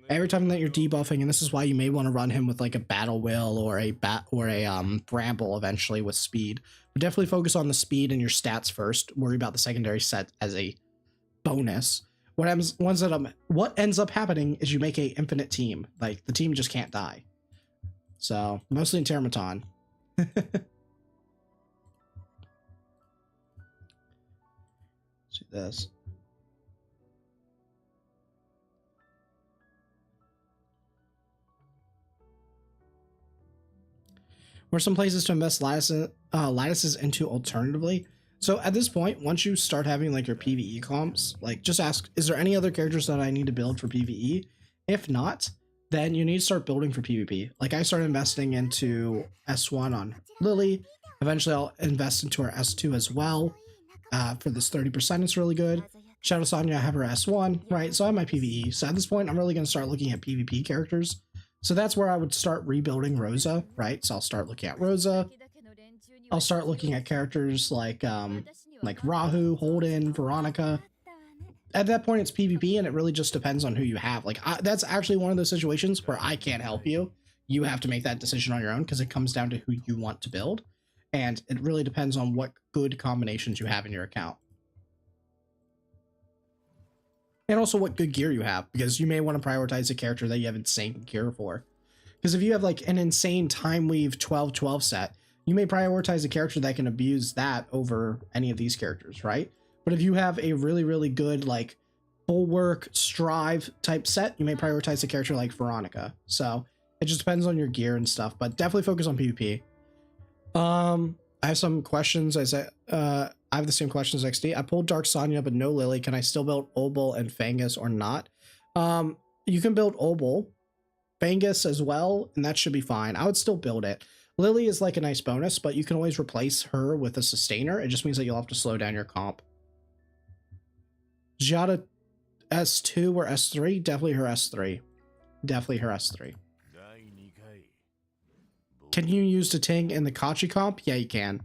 every time that you're debuffing, and this is why you may want to run him with like a Battle Will or a Bramble eventually with speed. But definitely focus on the speed and your stats first. Worry about the secondary set as a bonus. What ends up happening is you make a infinite team. Like the team just can't die. So mostly in Terramaton. See this. Where some places to invest lattices into alternatively. So at this point, once you start having like your PvE comps, like just ask, is there any other characters that I need to build for PvE? If not, then you need to start building for PvP. Like I started investing into S1 on Lily. Eventually I'll invest into her S2 as well. For this 30%, it's really good. Shadow Sonya, I have her S1, right? So I have my PvE. So at this point, I'm really going to start looking at PvP characters. So that's where I would start rebuilding Rosa, right? So I'll start looking at Rosa. I'll start looking at characters like Rahu, Holden, Veronica. At that point, it's PvP, and it really just depends on who you have. Like that's actually one of those situations where I can't help you. You have to make that decision on your own because it comes down to who you want to build, and it really depends on what good combinations you have in your account. And also what good gear you have, because you may want to prioritize a character that you have insane gear for. Because if you have like an insane Time Weave 12-12 set, you may prioritize a character that can abuse that over any of these characters, right? But if you have a really, really good like Bulwark, Strive type set, you may prioritize a character like Veronica. So it just depends on your gear and stuff, but definitely focus on PvP. I have some questions. I have the same questions as XD. I pulled Dark Sonya, but no Lily. Can I still build Obol and Fangus or not? You can build Obol. Fangus as well, and that should be fine. I would still build it. Lily is like a nice bonus, but you can always replace her with a sustainer. It just means that you'll have to slow down your comp. Giada S2 or S3? Definitely her S3. Definitely her S3. Can you use the Ting in the Kachi comp? Yeah, you can.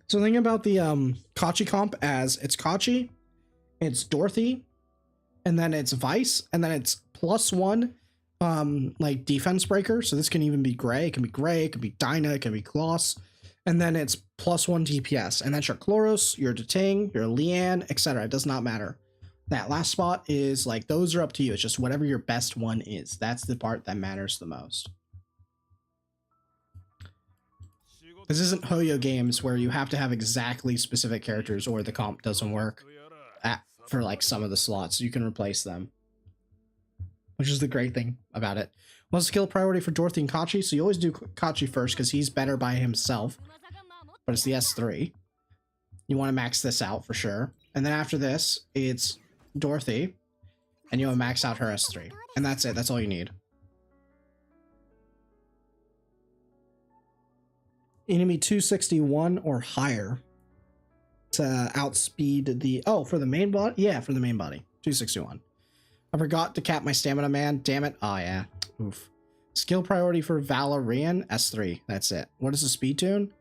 So think about the Kachi comp as it's Kachi, it's Dorothy, and then it's Vice, and then it's +1 like defense breaker. So this can even be gray, it can be gray, it can be Dyna, it can be Kloss, and then it's +1 DPS, and that's your Chloros, your Deting, your Leanne, etc. It does not matter. That last spot is like, those are up to you. It's just whatever your best one is. That's the part that matters the most. This isn't Hoyo games where you have to have exactly specific characters or the comp doesn't work for like some of the slots. You can replace them, which is the great thing about it. What's skill priority for Dorothy and Kachi? So you always do Kachi first because he's better by himself, but it's the S3. You want to max this out for sure. And then after this, it's Dorothy, and you want to max out her S3. And that's it. That's all you need. Enemy 261 or higher to outspeed the... Oh, for the main body? Yeah, for the main body. 261. I forgot to cap my stamina, man. Damn it. Oh, yeah. Oof. Skill priority for Valerian, S3. That's it. What is the speed tune?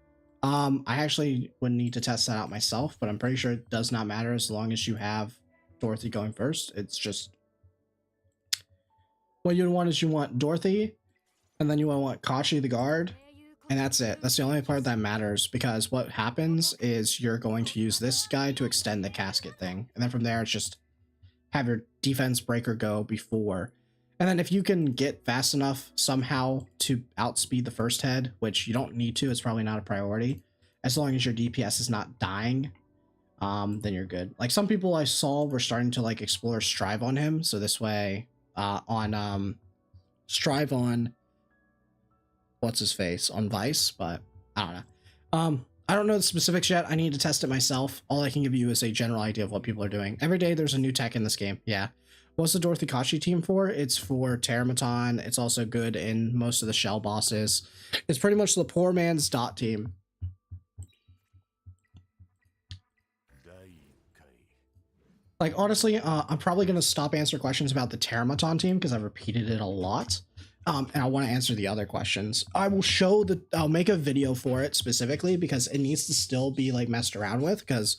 I actually would need to test that out myself, but I'm pretty sure it does not matter as long as you have Dorothy going first. It's just... What you want is you want Dorothy, and then you want Kachi the guard. And that's it. That's the only part that matters, because what happens is you're going to use this guy to extend the casket thing. And then from there, it's just have your defense breaker go before. And then if you can get fast enough somehow to outspeed the first head, which you don't need to, it's probably not a priority. As long as your DPS is not dying, then you're good. Like some people I saw were starting to like explore Strive on him. So this way Strive on... what's his face on Vice, but I don't know. I don't know the specifics yet. I need to test it myself. All I can give you is a general idea of what people are doing. Every day there's a new tech in this game. Yeah. What's the Dorothy Kachi team for? It's for Terramaton. It's also good in most of the shell bosses. It's pretty much the poor man's dot team. Like, honestly, I'm probably going to stop answering questions about the Terramaton team because I've repeated it a lot. And I want to answer the other questions. I'll make a video for it specifically because it needs to still be like messed around with, because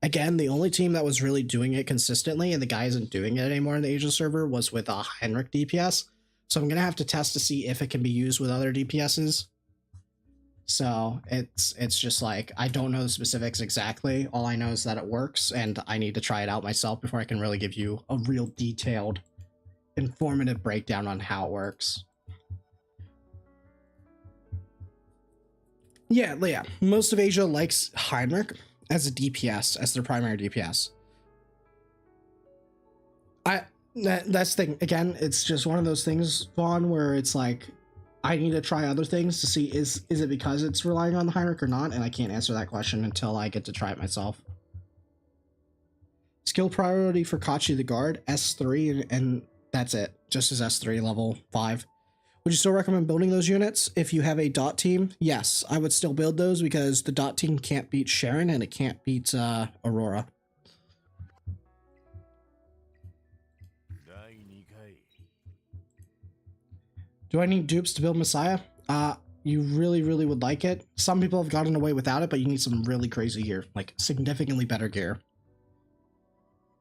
again, the only team that was really doing it consistently, and the guy isn't doing it anymore in the Asia server, was with a Heinrich DPS. So I'm going to have to test to see if it can be used with other DPSs. So it's just like, I don't know the specifics exactly. All I know is that it works, and I need to try it out myself before I can really give you a real detailed, informative breakdown on how it works. Yeah, most of Asia likes Heinrich as a DPS, as their primary DPS. That's the thing. Again, it's just one of those things, Vaughn, where it's like, I need to try other things to see is it because it's relying on the Heinrich or not, and I can't answer that question until I get to try it myself. Skill priority for Kachi the guard, S3, and that's it. Just as S3 level 5. Would you still recommend building those units if you have a dot team? Yes, I would still build those because the dot team can't beat Sharon and it can't beat Aurora. Do I need dupes to build Messiah? You really would like it. Some people have gotten away without it, but you need some really crazy gear, like significantly better gear.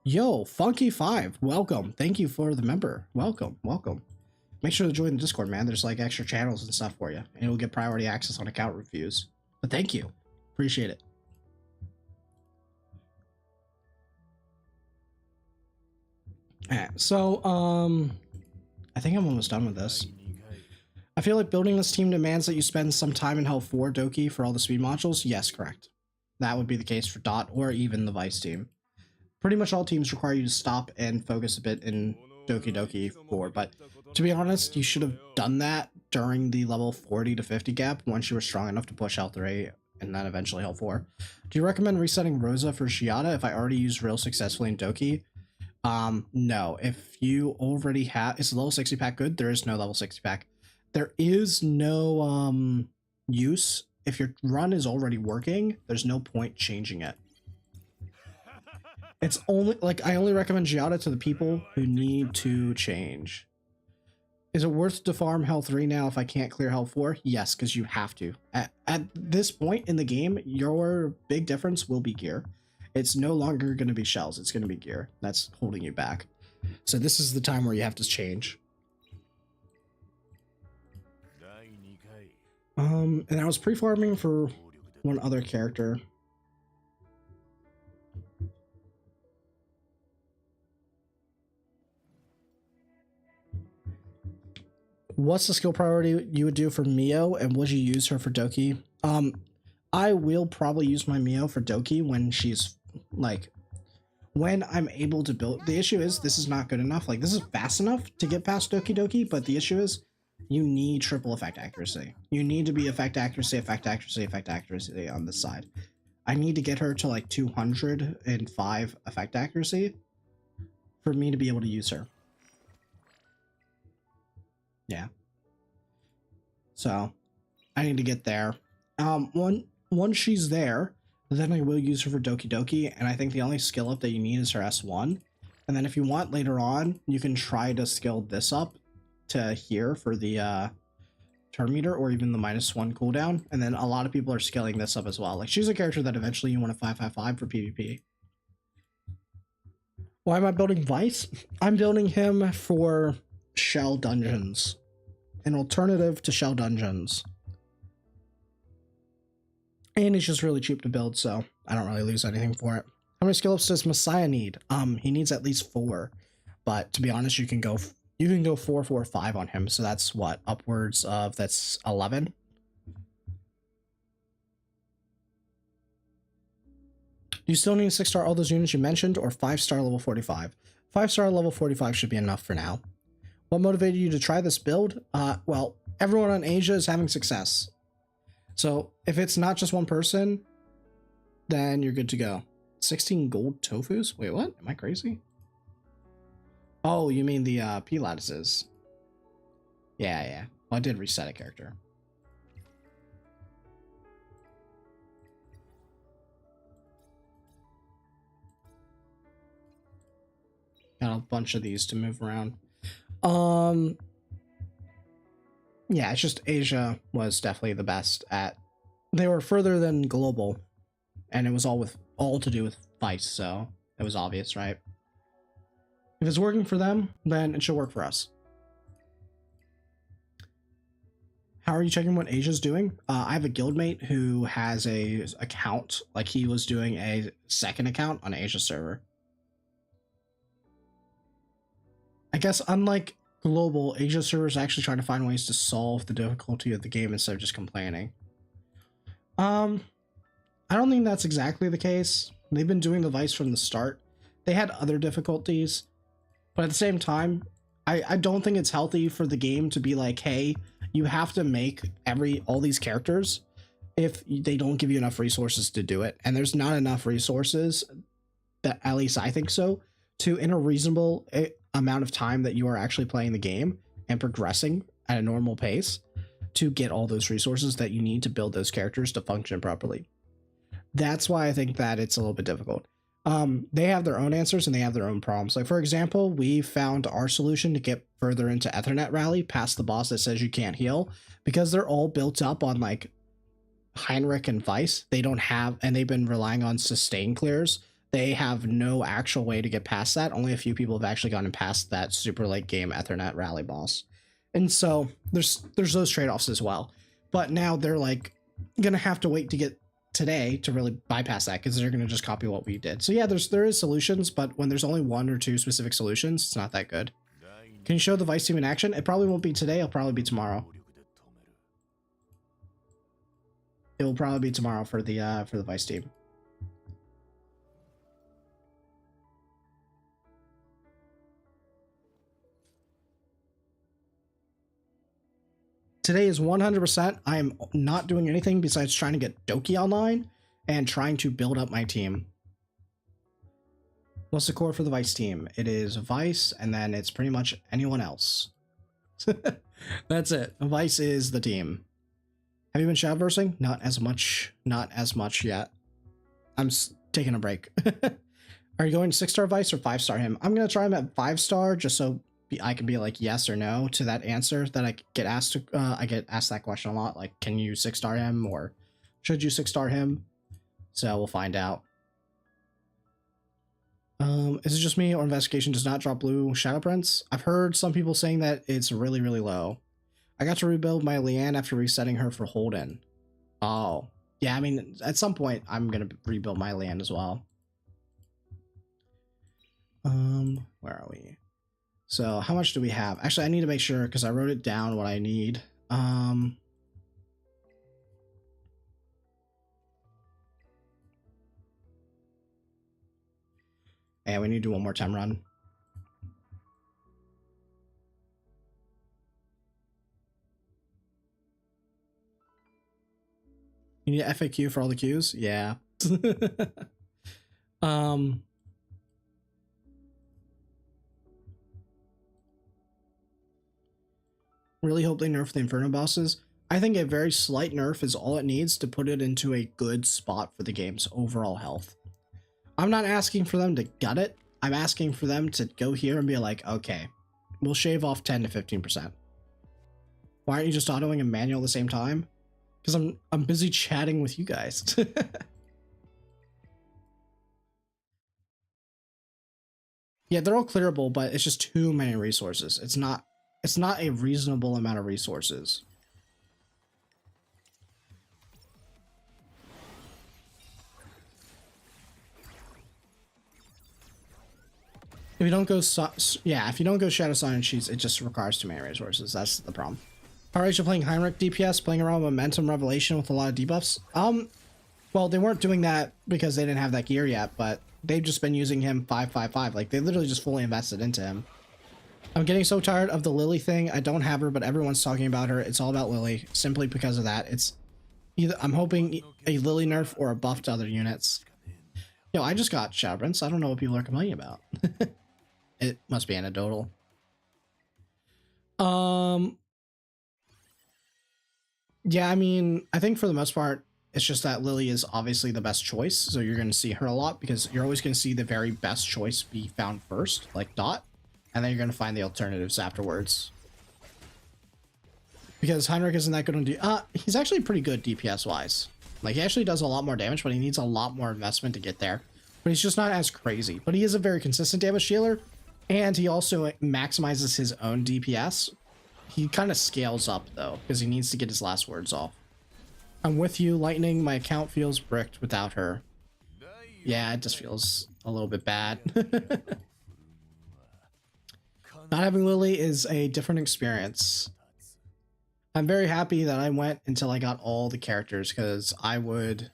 Yo, Funky5, welcome. Thank you for the member. Welcome. Make sure to join the Discord, man. There's like extra channels and stuff for you, and you'll get priority access on account reviews. But thank you. Appreciate it. Alright, so, I think I'm almost done with this. I feel like building this team demands that you spend some time in Hell 4 Doki for all the speed modules. Yes, correct. That would be the case for Dot or even the Vice team. Pretty much all teams require you to stop and focus a bit in Doki 4, but To be honest, you should have done that during the level 40 to 50 gap once you were strong enough to push L3 and then eventually L4. Do you recommend resetting Rosa for Shiata if I already used Real successfully in Doki? No. If you already have, is the level 60 pack good? There is no level 60 pack. There is no use. If your run is already working, there's no point changing it. It's only, like, I only recommend Giada to the people who need to change. Is it worth to farm health 3 now if I can't clear health 4? Yes, because you have to. At this point in the game, your big difference will be gear. It's no longer going to be shells. It's going to be gear. That's holding you back. So this is the time where you have to change. And I was pre-farming for one other character. What's the skill priority you would do for Mio, and would you use her for Doki? I will probably use my Mio for Doki when she's, like, when I'm able to build. The issue is, this is not good enough. Like, this is fast enough to get past Doki Doki, but the issue is, you need triple effect accuracy. You need to be effect accuracy, effect accuracy, effect accuracy on this side. I need to get her to, like, 205 effect accuracy for me to be able to use her. Yeah. So I need to get there. Once she's there, then I will use her for Doki Doki, and I think the only skill up that you need is her S1. And then if you want later on, you can try to skill this up to here for the turn meter, or even the -1 cooldown. And then a lot of people are scaling this up as well. Like, she's a character that eventually you want to 555 for PvP. Why am I building Vice? I'm building him for Shell Dungeons. An alternative to Shell Dungeons. And he's just really cheap to build, so I don't really lose anything for it. How many skill ups does Messiah need? He needs at least 4. But to be honest, you can go 4, 4, 5 on him. So that's what? Upwards of, that's 11. Do you still need 6-star all those units you mentioned, or 5-star level 45? 5-star level 45 should be enough for now. What motivated you to try this build? Well, everyone on Asia is having success. So if it's not just one person, then you're good to go. 16 gold tofus? Wait, what? Am I crazy? Oh, you mean the P lattices. Yeah. Well, I did reset a character. Got a bunch of these to move around. Yeah, it's just Asia was definitely the best at. They were further than global, and it was all to do with Vice, so it was obvious, right? If it's working for them, then it should work for us. How are you checking what Asia's doing? I have a guildmate who has a account, like he was doing a second account on Asia server. I guess unlike global, Asia servers actually trying to find ways to solve the difficulty of the game instead of just complaining. I don't think that's exactly the case. They've been doing the Vice from the start. They had other difficulties, but at the same time, I don't think it's healthy for the game to be like, hey, you have to make all these characters if they don't give you enough resources to do it. And there's not enough resources, that at least I think so, to in a reasonable amount of time that you are actually playing the game and progressing at a normal pace to get all those resources that you need to build those characters to function properly. That's why I think that it's a little bit difficult. They have their own answers and they have their own problems. Like, for example, we found our solution to get further into Ethernet Rally past the boss that says you can't heal, because they're all built up on like Heinrich and Vice. They don't have, and they've been relying on sustain clears. They have no actual way to get past that. Only a few people have actually gotten past that super late game Ethernet Rally boss. And so there's those trade-offs as well. But now they're like gonna have to wait to get today to really bypass that, because they're gonna just copy what we did. So yeah, there is solutions, but when there's only 1 or 2 specific solutions, it's not that good. Can you show the Vice team in action? It probably won't be today, it'll probably be tomorrow. It will probably be tomorrow for the Vice team. Today is 100%. I am not doing anything besides trying to get Doki online and trying to build up my team. What's the core for the Vice team? It is Vice, and then it's pretty much anyone else. That's it. Vice is the team. Have you been Shadowversing? Not as much. Not as much yet. I'm taking a break. Are you going 6-star Vice or 5-star him? I'm going to try him at 5-star just so I can be like yes or no to that answer that I get asked to, I get asked that question a lot. Like, can you 6-star him or should you 6-star him? So we'll find out. Is it just me or investigation does not drop blue shadow prints? I've heard some people saying that it's really, really low. I got to rebuild my Leanne after resetting her for Holden. Oh, yeah. I mean, at some point I'm going to rebuild my Leanne as well. Where are we? So how much do we have? Actually, I need to make sure because I wrote it down what I need. And we need to do one more time run. You need an FAQ for all the queues? Yeah. Really hope they nerf the Inferno bosses. I think a very slight nerf is all it needs to put it into a good spot for the game's overall health. I'm not asking for them to gut it. I'm asking for them to go here and be like, okay, we'll shave off 10 to 15%. Why aren't you just autoing and manual at the same time? Because I'm busy chatting with you guys. Yeah, they're all clearable, but it's just too many resources. It's not a reasonable amount of resources. If you don't go, if you don't go Shadow Sign and Sheets, it just requires too many resources. That's the problem. Alright, you're playing Heinrich DPS, playing around with Momentum Revelation with a lot of debuffs. Well, they weren't doing that because they didn't have that gear yet, but they've just been using him 555. Like, they literally just fully invested into him. I'm getting so tired of the Lily thing. I don't have her, but everyone's talking about her. It's all about Lily, simply because of that. It's either I'm hoping a Lily nerf or a buff to other units. Yo, I just got Shadow Prince. I don't know what people are complaining about. It must be anecdotal. Yeah, I mean, I think for the most part, it's just that Lily is obviously the best choice. So you're going to see her a lot because you're always going to see the very best choice be found first, like Dot. And then you're going to find the alternatives afterwards. Because Heinrich isn't that good on he's actually pretty good DPS wise. Like, he actually does a lot more damage, but he needs a lot more investment to get there. But he's just not as crazy. But he is a very consistent damage dealer. And he also maximizes his own DPS. He kind of scales up, though, because he needs to get his last words off. I'm with you, Lightning. My account feels bricked without her. Yeah, it just feels a little bit bad. Not having Lily is a different experience. I'm very happy that I went until I got all the characters, because I would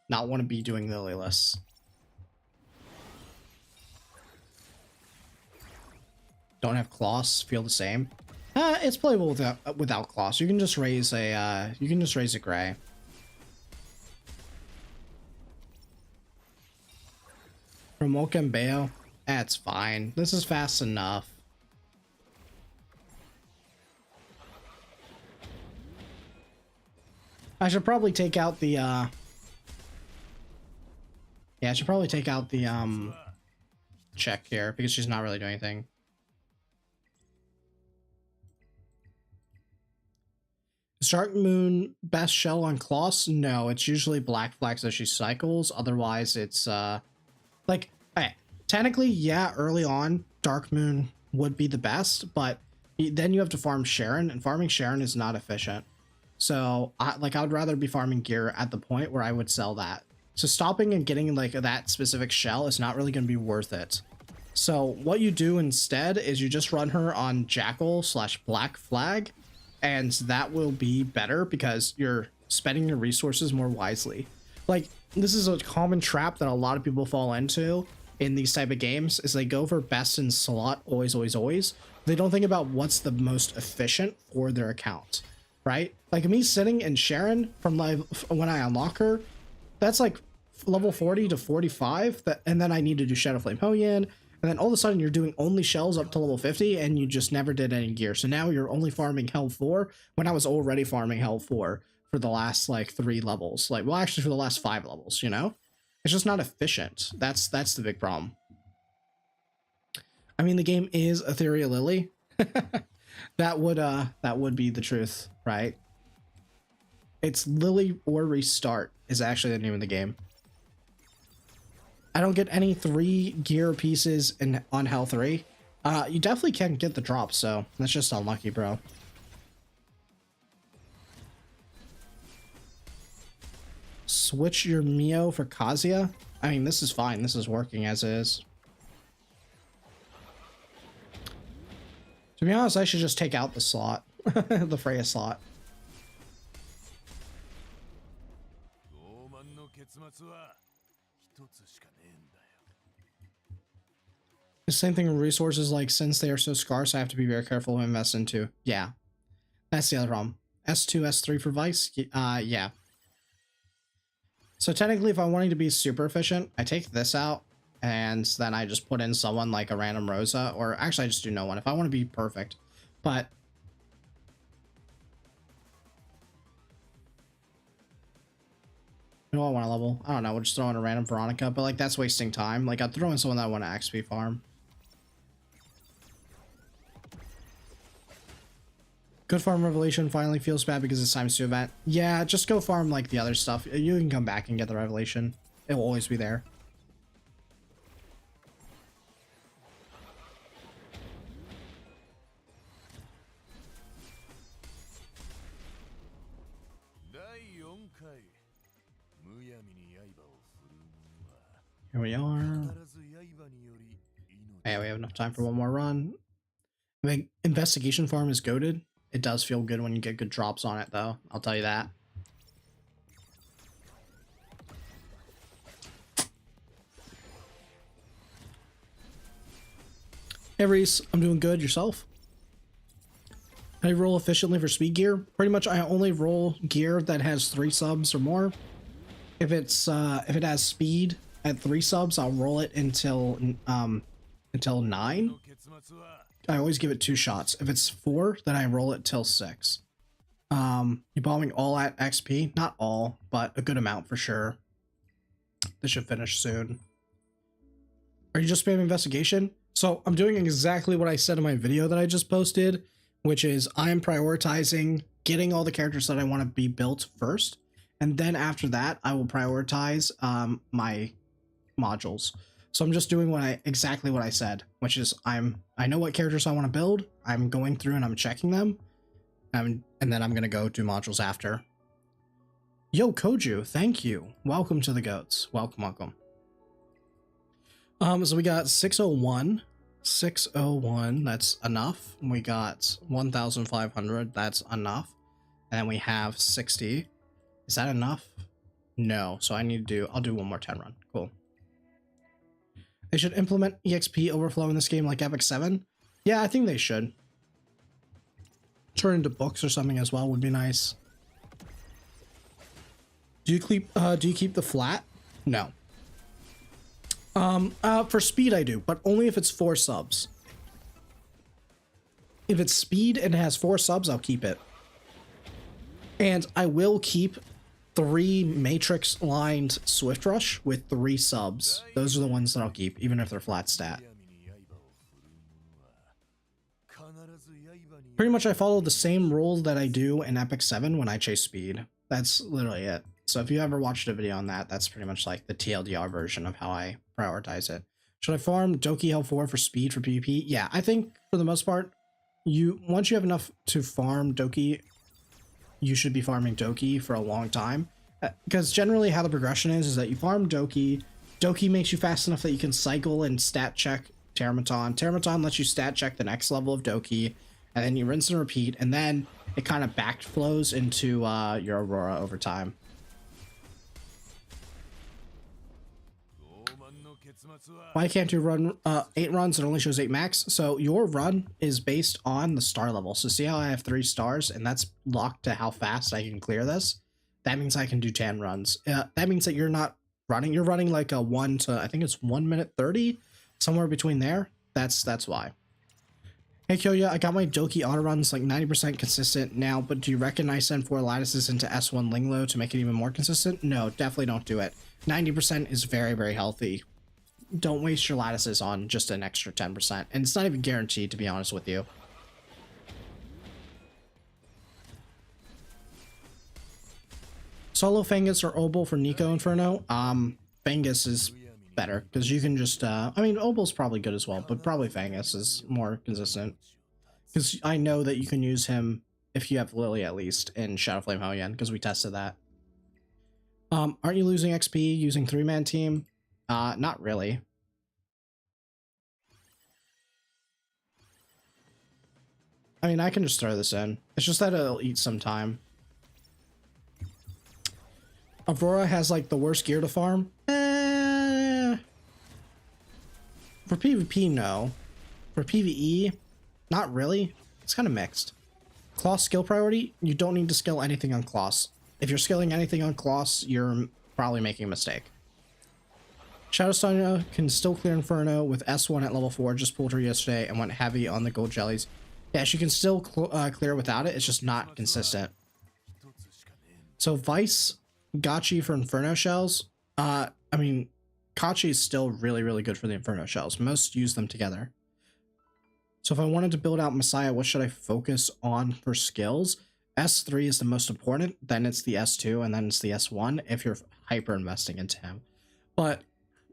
not want to be doing Lilyless. Don't have Kloss, feel the same. It's playable without Kloss. You can just raise a gray. From Mokambeo, that's fine. This is fast enough. I should probably take out the yeah, I should probably take out the check here because she's not really doing anything. Is Dark Moon best shell on Kloss? No, it's usually Black Flag so she cycles. Otherwise, it's like, hey, technically, yeah, early on, Dark Moon would be the best, but then you have to farm Sharon, and farming Sharon is not efficient. So, I would rather be farming gear at the point where I would sell that. So stopping and getting like that specific shell is not really going to be worth it. So what you do instead is you just run her on Jackal / Black Flag, and that will be better because you're spending your resources more wisely. Like, this is a common trap that a lot of people fall into in these type of games, is they go for best in slot always. They don't think about what's the most efficient for their account. right? Like me sitting in Sharon from like when I unlock her, that's like level 40 to 45, and then I need to do Shadow Flame Hoyan, and then all of a sudden you're doing only shells up to level 50 and you just never did any gear. So now you're only farming Hell 4 when I was already farming Hell 4 for the last like 3 levels. Like, well, actually for the last 5 levels, you know? It's just not efficient. That's the big problem. I mean, the game is Etheria Lily. that would be the truth, right? It's Lily or Restart is actually the name of the game. I don't get any 3 gear pieces on Hell 3. You definitely can get the drop, so that's just unlucky, bro. Switch your Mio for Kazuya? I mean, this is fine. This is working as is. To be honest, I should just take out the slot. The Freya slot. The same thing with resources, like since they are so scarce, I have to be very careful to invest into. Yeah. That's the other problem. S2, S3 for Vice? Yeah. So technically, if I'm wanting to be super efficient, I take this out, and then I just put in someone like a random Rosa, or actually I just do no one if I want to be perfect. But you know, I want to level. I don't know. We'll just throw in a random Veronica, but like that's wasting time. Like I'll throw in someone that I want to XP farm. Good farm revelation finally feels bad because it's times 2 event. Yeah, just go farm like the other stuff. You can come back and get the revelation. It will always be there. Here we are. Yeah, we have enough time for one more run. I mean, investigation farm is goated. It does feel good when you get good drops on it, though. I'll tell you that. Hey, Reese. I'm doing good. Yourself? I roll efficiently for speed gear. Pretty much, I only roll gear that has 3 subs or more. If it has speed at 3 subs, I'll roll it until 9. I always give it 2 shots. If it's 4, then I roll it till 6. You bombing all at XP? Not all, but a good amount for sure. This should finish soon. Are you just spamming investigation? So I'm doing exactly what I said in my video that I just posted, which is I am prioritizing getting all the characters that I want to be built first. And then after that, I will prioritize my modules. So I'm just doing exactly what I said, which is I know what characters I want to build. I'm going through and I'm checking them. And then I'm going to go do modules after. Yo, Koju, thank you. Welcome to the goats. Welcome, welcome. So we got 601. 601, that's enough. We got 1,500, that's enough. And then we have 60. Is that enough? No, so I'll do one more 10 run. Cool. They should implement EXP overflow in this game like Epic 7. Yeah, I think they should. Turn into books or something as well would be nice. Do you keep the flat? No. For speed I do, but only if it's 4 subs. If it's speed and it has 4 subs, I'll keep it. And I will keep 3 matrix lined Swift Rush with 3 subs. Those are the ones that I'll keep, even if they're flat stat. Pretty much I follow the same rules that I do in Epic 7 when I chase speed. That's literally it. So if you ever watched a video on that, that's pretty much like the TLDR version of how I prioritize it. Should I farm Doki L4 for speed for PvP? Yeah, I think for the most part, once you have enough to farm Doki, you should be farming Doki for a long time. Because generally how the progression is that you farm Doki. Doki makes you fast enough that you can cycle and stat check Termaton. Termaton lets you stat check the next level of Doki. And then you rinse and repeat. And then it kind of backflows into your Aurora over time. Why can't you run 8 runs? It only shows 8 max. So your run is based on the star level. So see how I have 3 stars and that's locked to how fast I can clear this? That means I can do 10 runs. That means that you're not running. You're running like a 1 to, I think it's 1 minute 30, somewhere between there. That's why. Hey Kyoya, I got my Doki auto runs like 90% consistent now, but do you reckon I send 4 lattices into S1 Linglo to make it even more consistent? No, definitely don't do it. 90% is very, very healthy. Don't waste your lattices on just an extra 10%. And it's not even guaranteed, to be honest with you. Solo Fangus or Obol for Nico Inferno? Fangus is better, because you can just, I mean, Obol's probably good as well, but probably Fangus is more consistent. Because I know that you can use him, if you have Lily at least, in Shadowflame Hellion, because we tested that. Aren't you losing XP using 3-man team? Not really. I mean, I can just throw this in. It's just that it'll eat some time. Aurora has like the worst gear to farm. For PvP, no. For PvE, not really. It's kind of mixed. Kloss skill priority, you don't need to skill anything on Kloss. If you're skilling anything on Kloss, you're probably making a mistake. Shadowstone can still clear Inferno with S1 at level 4. Just pulled her yesterday and went heavy on the gold jellies. Yeah, she can still clear without it. It's just not consistent. So Vice, Gotchi for Inferno shells. I mean, Kachi is still really, really good for the Inferno shells. Most use them together. So if I wanted to build out Messiah, what should I focus on for skills? S3 is the most important, then it's the S2, and then it's the S1 if you're hyper investing into him. But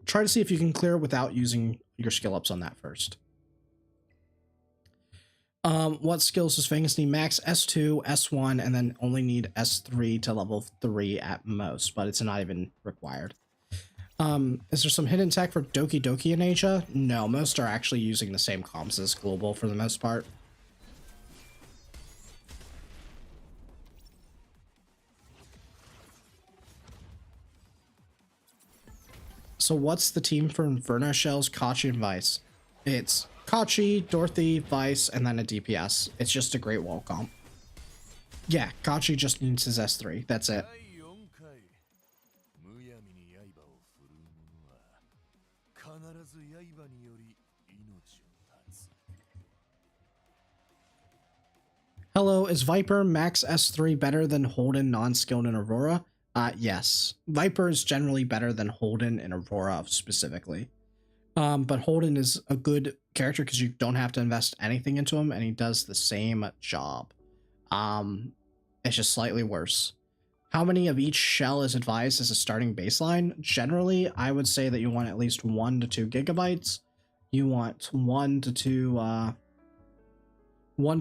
try to see if you can clear without using your skill ups on that first. What skills does Fangus need? Max S2, S1, and then only need S3 to level 3 at most, but it's not even required. Is there some hidden tech for Doki Doki in Asia? No, most are actually using the same comps as global for the most part. So what's the team for Inferno Shells, Kachi, and Vice? It's Kachi, Dorothy, Vice, and then a DPS. It's just a great wall comp. Yeah, Kachi just needs his S3. That's it. Hello, is Viper max S3 better than Holden non-skilled in Aurora? Yes. Viper is generally better than Holden in Aurora specifically. But Holden is a good character because you don't have to invest anything into him and he does the same job. It's just slightly worse. How many of each shell is advised as a starting baseline? Generally, I would say that you want at least 1 to 2 gigabytes. You want 1 to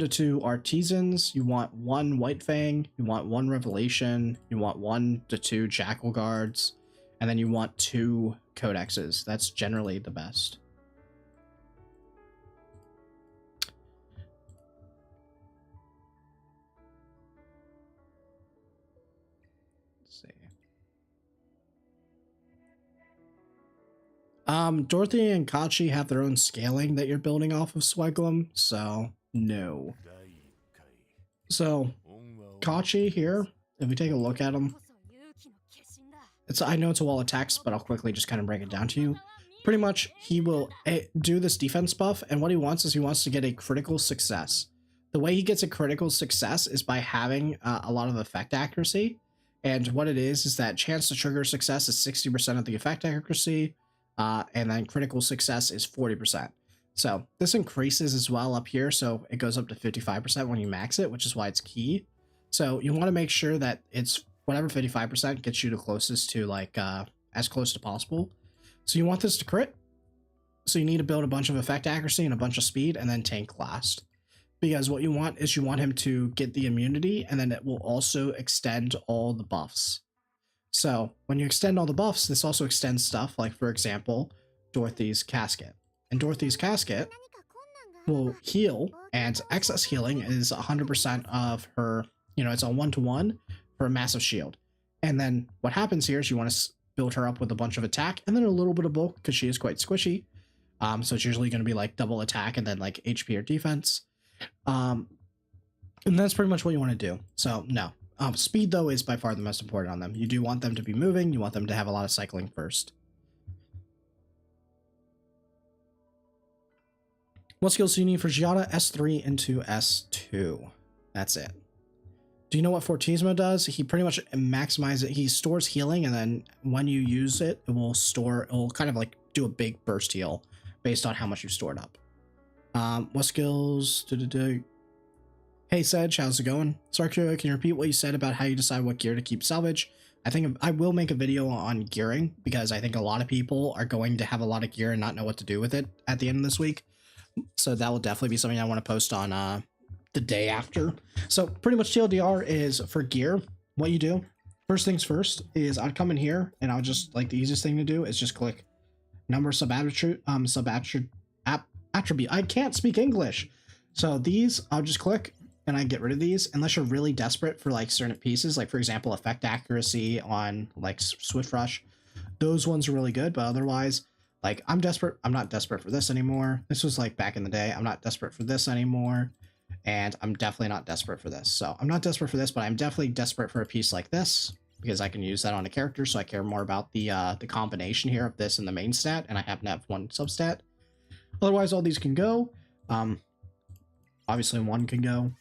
2 artisans, you want 1 white fang, you want 1 revelation, you want 1 to 2 jackal guards, and then you want 2 codexes. That's generally the best. Let's see. Dorothy and Kachi have their own scaling that you're building off of Swaglum, so no. So Kachi here, if we take a look at him, I know it's a wall of text, but I'll quickly just kind of break it down to you. Pretty much he will do this defense buff, and what he wants is he wants to get a critical success. The way he gets a critical success is by having a lot of effect accuracy, and what it is that chance to trigger success is 60% of the effect accuracy, and then critical success is 40%. So this increases as well up here, so it goes up to 55% when you max it, which is why it's key. So you want to make sure that it's whatever 55% gets you the closest to, like, as close to possible. So you want this to crit, so you need to build a bunch of effect accuracy and a bunch of speed, and then tank last. Because what you want is you want him to get the immunity, and then it will also extend all the buffs. So when you extend all the buffs, this also extends stuff like, for example, Dorothy's Casket. And Dorothy's Casket will heal, and excess healing is 100% of her, you know, it's a 1-to-1 for a massive shield. And then what happens here is you want to build her up with a bunch of attack and then a little bit of bulk because she is quite squishy. So it's usually going to be like double attack and then like HP or defense. And that's pretty much what you want to do. So no, speed though is by far the most important on them. You do want them to be moving. You want them to have a lot of cycling first. What skills do you need for Giada? S3 into S2. That's it. Do you know what Fortismo does? He pretty much maximizes it. He stores healing, and then when you use it, it will kind of like do a big burst heal based on how much you've stored up. What skills? Hey Sedge, how's it going? Sarkio, can you repeat what you said about how you decide what gear to keep salvage? I think I will make a video on gearing because I think a lot of people are going to have a lot of gear and not know what to do with it at the end of this week. So that will definitely be something I want to post on the day after. So pretty much TLDR is for gear. What you do, first things first, is I'd come in here and I'll just, like, the easiest thing to do is just click number attribute. I can't speak English. So these, I'll just click and I get rid of these unless you're really desperate for like certain pieces, like for example, effect accuracy on like Swift Rush. Those ones are really good, but otherwise, like, I'm not desperate for this anymore. This was like back in the day. I'm not desperate for this anymore. And I'm definitely not desperate for this. So I'm not desperate for this, but I'm definitely desperate for a piece like this because I can use that on a character. So I care more about the combination here of this and the main stat. And I happen to have one substat. Otherwise, all these can go. Obviously one can go.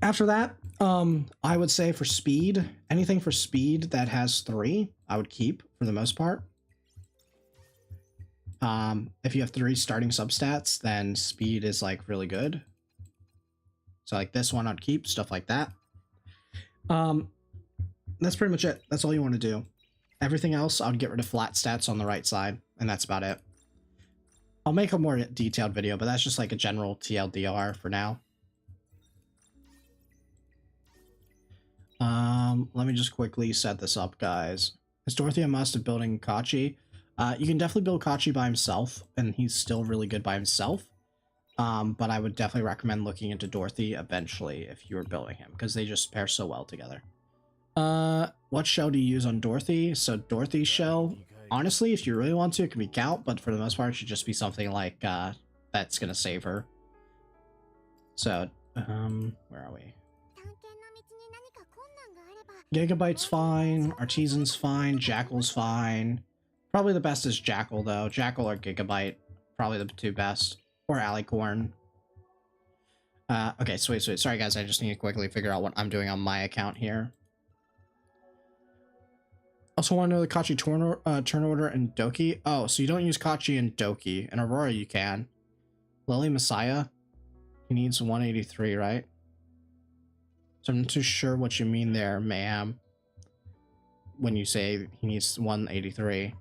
After that, I would say for speed, anything for speed that has 3, I would keep for the most part. If you have 3 starting substats, then speed is like really good. So like this one I'd keep, stuff like that. That's pretty much it. That's all you want to do. Everything else, I would get rid of flat stats on the right side, and that's about it. I'll make a more detailed video, but that's just like a general TLDR for now. Let me just quickly set this up, guys. Is Dorothy a must of building Kachi? You can definitely build Kachi by himself, and he's still really good by himself. But I would definitely recommend looking into Dorothy eventually if you were building him, because they just pair so well together. What shell do you use on Dorothy? So Dorothy's shell, honestly, if you really want to, it can be Gout, but for the most part, it should just be something like, that's gonna save her. So, where are we? Gigabyte's fine, Artisan's fine, Jackal's fine. Probably the best is Jackal, though. Jackal or Gigabyte, probably the 2 best. Or Alicorn. Okay, sweet. Sorry, guys, I just need to quickly figure out what I'm doing on my account here. Also want to know the Kachi turn order and Doki. Oh, so you don't use Kachi and Doki. And Aurora you can. Lily Messiah? He needs 183, right? So I'm not too sure what you mean there, ma'am. When you say he needs 183.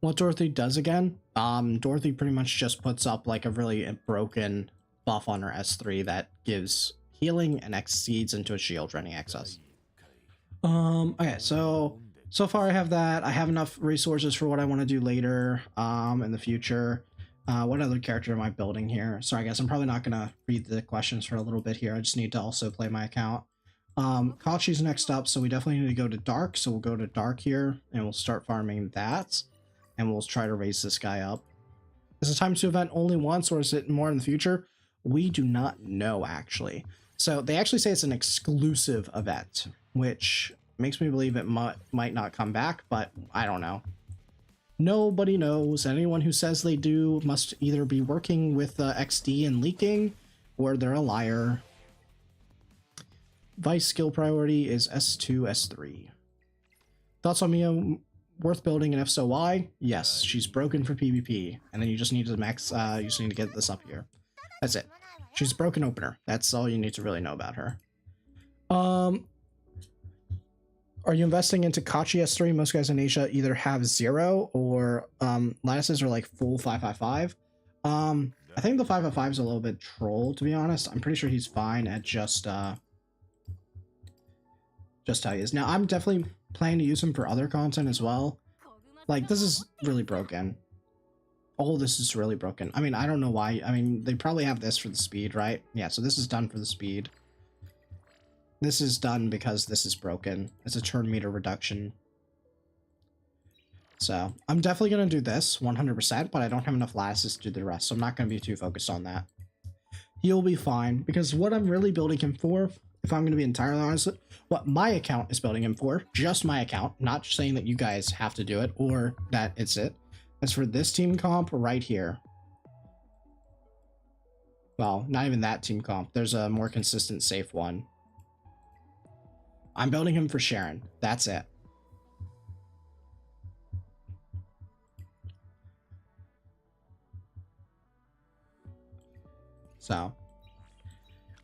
What Dorothy does again? Dorothy pretty much just puts up like a really broken buff on her S3 that gives healing and exceeds into a shield running excess. Okay, so far I have that. I have enough resources for what I want to do later in the future. What other character am I building here? Sorry guys, I'm probably not gonna read the questions for a little bit here. I just need to also play my account. Kachi's next up, so we definitely need to go to Dark, so we'll go to Dark here and we'll start farming that. And we'll try to raise this guy up. Is the time to event only once, or is it more in the future? We do not know, actually. So they actually say it's an exclusive event, which makes me believe it might not come back, but I don't know. Nobody knows. Anyone who says they do must either be working with XD and leaking, or they're a liar. Vice skill priority is S2, S3. Thoughts on Mio? Worth building, and if so, why? Yes, she's broken for PvP, and then you just need to you just need to get this up here. That's it. She's a broken opener. That's all you need to really know about her. Are you investing into Kachi S3? Most guys in Asia either have 0 or lattices are like full 555. I think the 555 is a little bit troll, to be honest. I'm pretty sure he's fine at just how he is. Now, I'm definitely planning to use him for other content as well. Like, this is really broken. All this is really broken. I mean, I don't know why. I mean, they probably have this for the speed, right? Yeah, so this is done for the speed. This is done because this is broken. It's a turn meter reduction. So I'm definitely going to do this 100%, but I don't have enough lattices to do the rest, so I'm not going to be too focused on that. He'll be fine, because what I'm really building him for, if I'm going to be entirely honest, what my account is building him for, just my account, not saying that you guys have to do it or that it's it. As for this team comp right here. Well, not even that team comp. There's a more consistent, safe one. I'm building him for Sharon. That's it. So,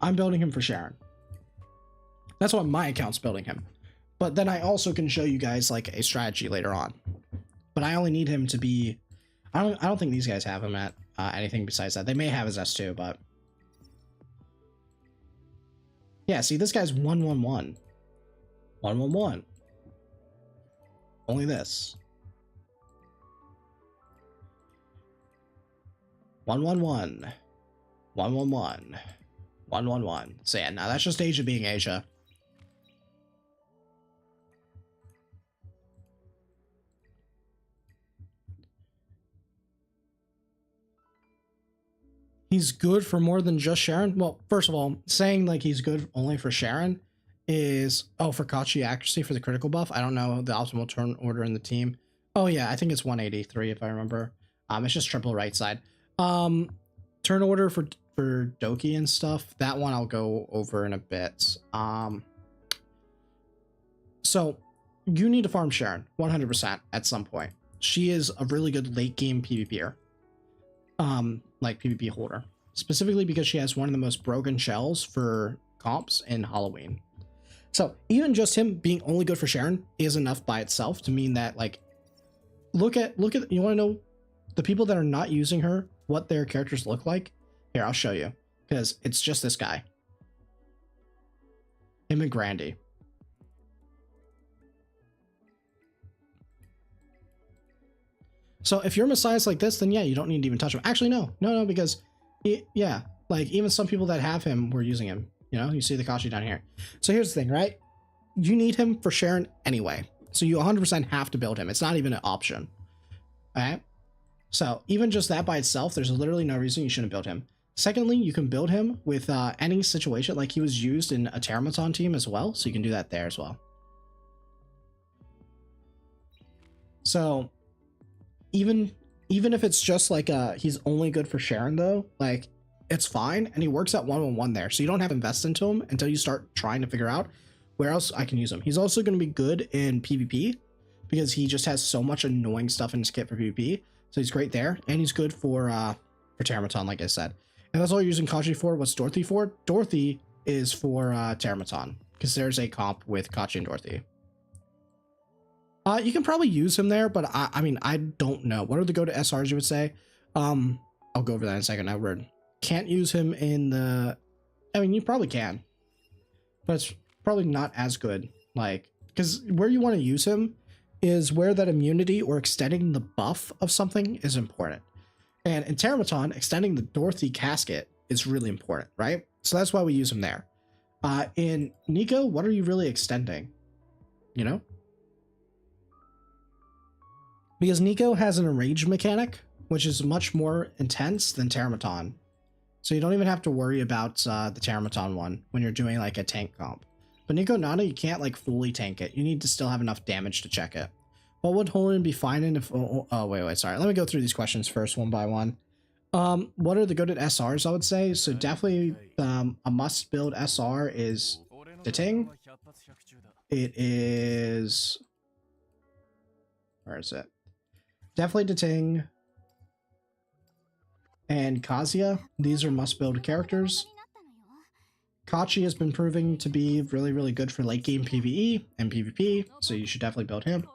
I'm building him for Sharon. That's what my account's building him. But then I also can show you guys like a strategy later on. But I only need him to be... I don't think these guys have him at anything besides that. They may have his S2, but... Yeah, see, this guy's 111. 111. Only this. 111. 111. 111. So yeah, now that's just Asia being Asia. He's good for more than just Sharon. Well, first of all, saying like he's good only for Sharon is... Oh, for Kachi accuracy for the critical buff. I don't know the optimal turn order in the team. Oh yeah, I think it's 183 if I remember. It's just triple right side. Turn order for Doki and stuff. That one I'll go over in a bit. So you need to farm Sharon 100% at some point. She is a really good late game PvPer. Like PvP holder, specifically because she has one of the most broken shells for comps in Halloween. So even just him being only good for Sharon is enough by itself to mean that, like, look at you want to know the people that are not using her, what their characters look like? Here, I'll show you, because it's just this guy, him and Grandy. So if you're Messiahs like this, then yeah, you don't need to even touch him. Actually, no, because yeah, like even some people that have him were using him. You know, you see the Kashi down here. So here's the thing, right? You need him for Sharon anyway. So you 100% have to build him. It's not even an option. All right. So even just that by itself, there's literally no reason you shouldn't build him. Secondly, you can build him with any situation, like he was used in a Teramaton team as well. So you can do that there as well. So even if it's just like he's only good for Sharon though, like it's fine, and he works at 111 there, so you don't have to invest into him until you start trying to figure out where else I can use him. He's also going to be good in PvP because he just has so much annoying stuff in his kit for PvP, so he's great there, and he's good for Teramaton, like I said. And that's all you're using Kachi for. What's Dorothy for? Dorothy is for Teramaton, because there's a comp with Kachi and Dorothy. You can probably use him there, but I mean, I don't know. What are the go to SRs you would say? I'll go over that in a second. I can't use him in the... I mean, you probably can, but it's probably not as good. Like, because where you want to use him is where that immunity or extending the buff of something is important. And in Teramaton, extending the Dorothy casket is really important, right? So that's why we use him there. In Nico, what are you really extending? You know? Because Nico has an enraged mechanic, which is much more intense than Teramaton. So you don't even have to worry about the Teramaton one when you're doing like a tank comp. But Nico Nana, you can't like fully tank it. You need to still have enough damage to check it. What would Horan be fine in if... Oh, wait, sorry. Let me go through these questions first, one by one. What are the good at SRs, I would say? So definitely a must build SR is the Ting. It is... Where is it? Definitely the Ting and Kazuya. These are must build characters. Kachi has been proving to be really, really good for late game PvE and PvP, so you should definitely build him.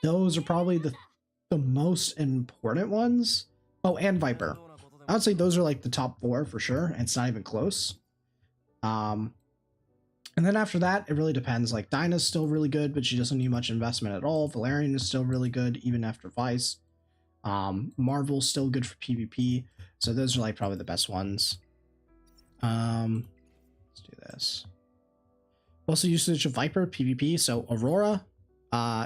Those are probably the most important ones. Oh, and Viper. I would say those are like the top 4 for sure, and it's not even close. And then after that, it really depends. Like, Dinah's still really good, but she doesn't need much investment at all. Valerian is still really good, even after Vice. Marvel's still good for PvP. So those are like probably the best ones. Let's do this. Also usage of Viper, PvP. So Aurora,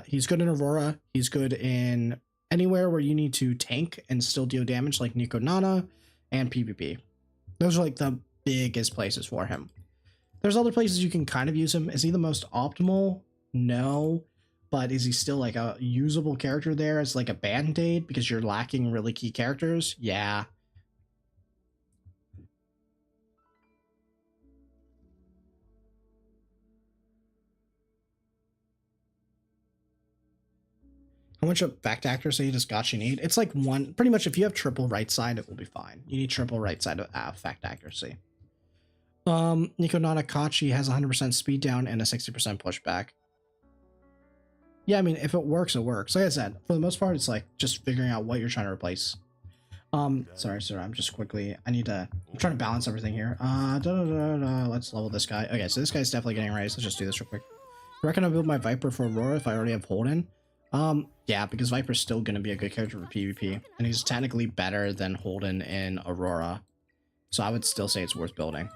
he's good in Aurora. He's good in anywhere where you need to tank and still deal damage, like Nico Nana and PvP. Those are like the biggest places for him. There's other places you can kind of use him. Is he the most optimal? No. But is he still like a usable character there as like a band-aid because you're lacking really key characters? Yeah. How much of fact accuracy does Gotcha need? It's like one, pretty much if you have triple right side, it will be fine. You need triple right side of fact accuracy. Nico Nanakachi has 100% speed down and a 60% pushback. Yeah, I mean, if it works, it works. Like I said, for the most part, it's like just figuring out what you're trying to replace. Sorry, sir, I'm trying to balance everything here. Let's level this guy. Okay, so this guy's definitely getting raised. Let's just do this real quick. I reckon I'll build my Viper for Aurora if I already have Holden. Yeah, because Viper's still going to be a good character for PvP, and he's technically better than Holden in Aurora, so I would still say it's worth building.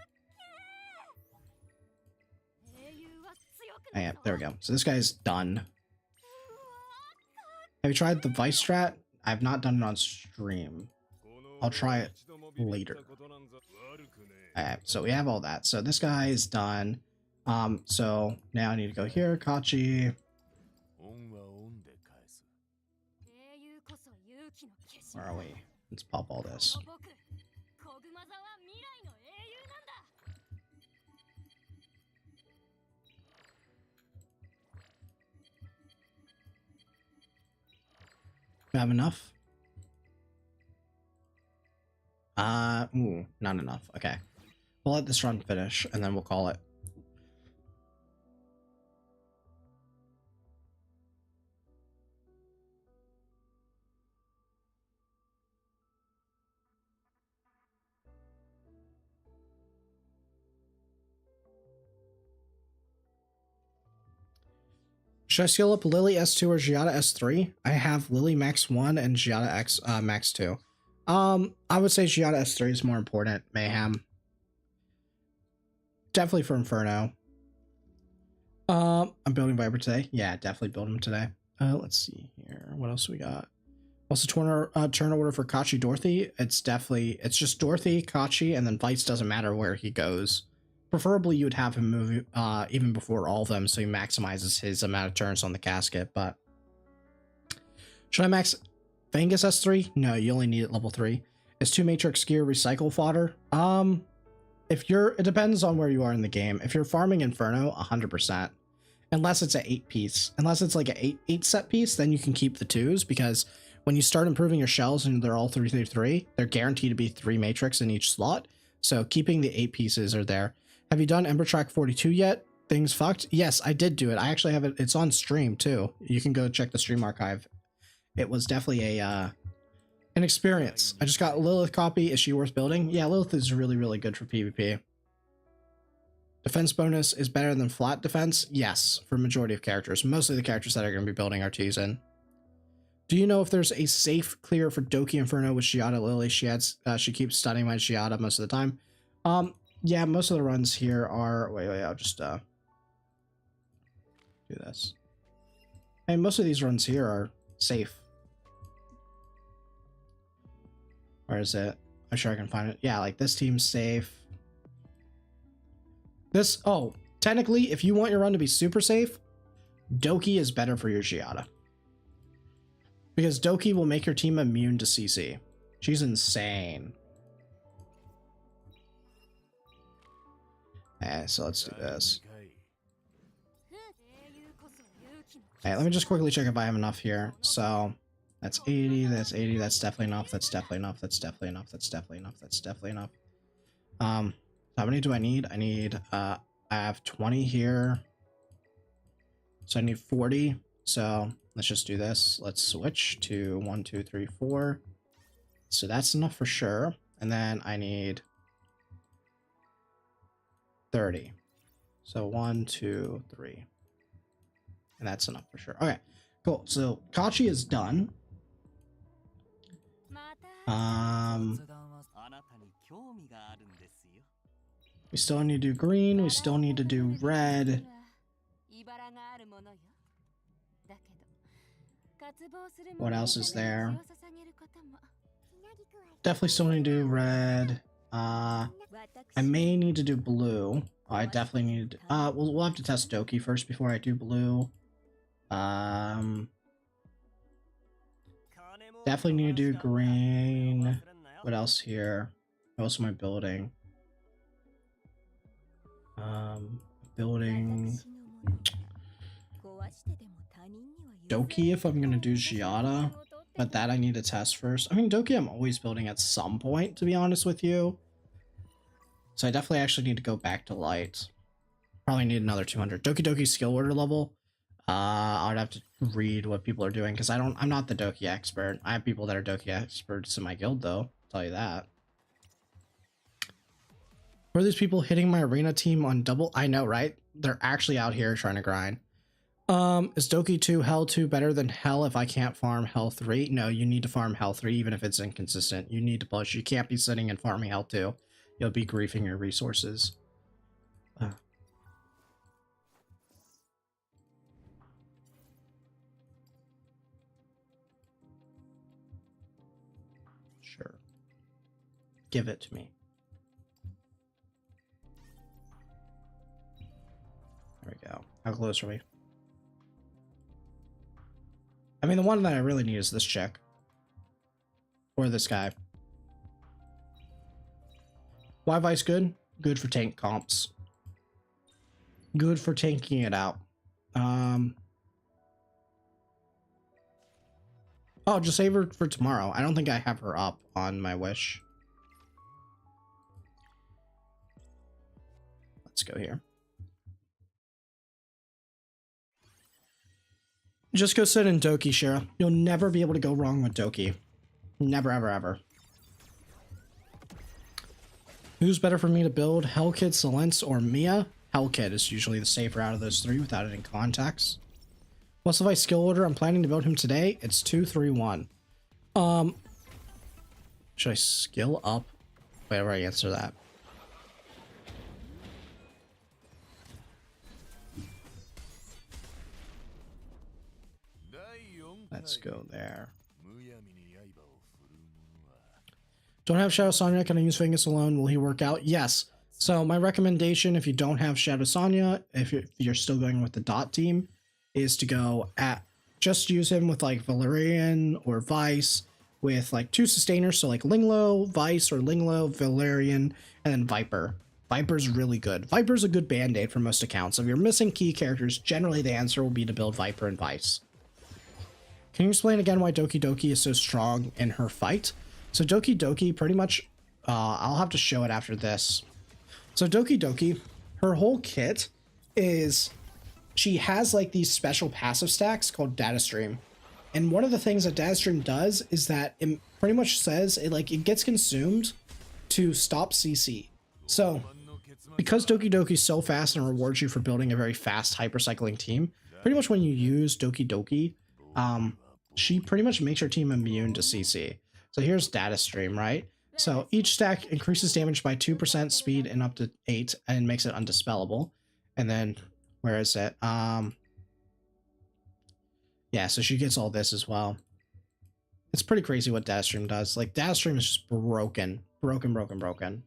Oh, yeah, there we go. So this guy's done. Have you tried the Vice strat? I've not done it on stream. I'll try it later. Alright, so we have all that. So this guy is done. So now I need to go here, Kachi. Where are we? Let's pop all this. We have enough? Not enough. Okay. We'll let this run finish and then we'll call it. Should I skill up Lily S2 or Giada S3? I have Lily Max 1 and Giada X Max 2. I would say Giada S3 is more important. Mayhem. Definitely for Inferno. I'm building Viper today. Yeah, definitely build him today. Let's see here. What else we got? Also, turn order for Kachi Dorothy. It's just Dorothy, Kachi, and then Vice doesn't matter where he goes. Preferably, you would have him move even before all of them, so he maximizes his amount of turns on the casket. But should I max Fangus S3? No, you only need it level 3. Is 2 Matrix Gear recycle fodder? It depends on where you are in the game. If you're farming Inferno, 100%. Unless it's an 8-piece. Unless it's like an 8 set piece, then you can keep the 2s, because when you start improving your shells and they're all 333, they're guaranteed to be 3 Matrix in each slot. So keeping the 8 pieces are there. Have you done Ember Track 42 yet? Things fucked? Yes, I did do it. I actually have it. It's on stream too. You can go check the stream archive. It was definitely an experience. I just got Lilith copy. Is she worth building? Yeah, Lilith is really, really good for PvP. Defense bonus is better than flat defense? Yes, for majority of characters. Most of the characters that are going to be building are T's-in. Do you know if there's a safe clear for Doki Inferno with Giada Lily? She keeps stunning my Giada most of the time. Yeah, most of the runs here are... Wait, I'll just do this. And most of these runs here are safe. Where is it? I'm sure I can find it. Yeah, like this team's safe. Technically, if you want your run to be super safe, Doki is better for your Giada. Because Doki will make your team immune to CC. She's insane. So let's do this. Hey, let me just quickly check if I have enough here. So that's 80, that's 80, that's definitely enough, that's definitely enough, that's definitely enough, that's definitely enough, that's definitely enough. How many do I need? I have 20 here. So I need 40. So let's just do this. Let's switch to 1, 2, 3, 4. So that's enough for sure. And then I need 30. So 1, 2, 3. And that's enough for sure. Okay, cool. So Kachi is done. We still need to do green. We still need to do red. What else is there? Definitely still need to do red. I may need to do blue. I definitely need to, we'll have to test Doki first before I do blue. Definitely need to do green. What else here? What else am I building? Building Doki if I'm gonna do Giada, but that I need to test first. I mean, Doki I'm always building at some point, to be honest with you. So I definitely actually need to go back to light. Probably need another 200. Doki Doki skill order level. I would have to read what people are doing because I'm not the Doki expert. I have people that are Doki experts in my guild though, I'll tell you that. Who are these people hitting my arena team on double? I know, right? They're actually out here trying to grind. Is Doki 2 Hell 2 better than Hell if I can't farm Hell 3? No, you need to farm Hell 3 even if it's inconsistent. You need to push. You can't be sitting and farming Hell 2. You'll be griefing your resources. Sure. Give it to me. There we go. How close are we? I mean, the one that I really need is this chick. Or this guy. Why Vice good? Good for tank comps. Good for tanking it out. Oh, just save her for tomorrow. I don't think I have her up on my wish. Let's go here. Just go sit in Doki, Shira. You'll never be able to go wrong with Doki. Never, ever, ever. Who's better for me to build? Hellkid, Silence, or Mia? Hellkid is usually the safer out of those three without any contacts. What's the Vice skill order? I'm planning to build him today. It's 2, 3, 1. Should I skill up? Wait, where I answer that. Let's go there. Don't have Shadow Sonya. Can I use Fingus alone? Will he work out? Yes. So my recommendation, if you don't have Shadow Sonya, if you're still going with the dot team, is to go at just use him with like Valerian or Vice with like 2 sustainers. So like Linglo, Vice, or Linglo, Valerian, and then Viper. Viper's really good. Viper's a good band-aid for most accounts. If you're missing key characters, generally the answer will be to build Viper and Vice. Can you explain again why Doki Doki is so strong in her fight? So Doki Doki pretty much, I'll have to show it after this. So Doki Doki, her whole kit is, she has like these special passive stacks called Data Stream. And one of the things that Data Stream does is that it pretty much says it gets consumed to stop CC. So because Doki Doki is so fast and rewards you for building a very fast hypercycling team, pretty much when you use Doki Doki, she pretty much makes your team immune to CC. So here's Data Stream, right? So each stack increases damage by 2%, speed, and up to 8, and makes it undispellable. And then, where is it? Yeah, so she gets all this as well. It's pretty crazy what Data Stream does. Like, Data Stream is just broken. Broken.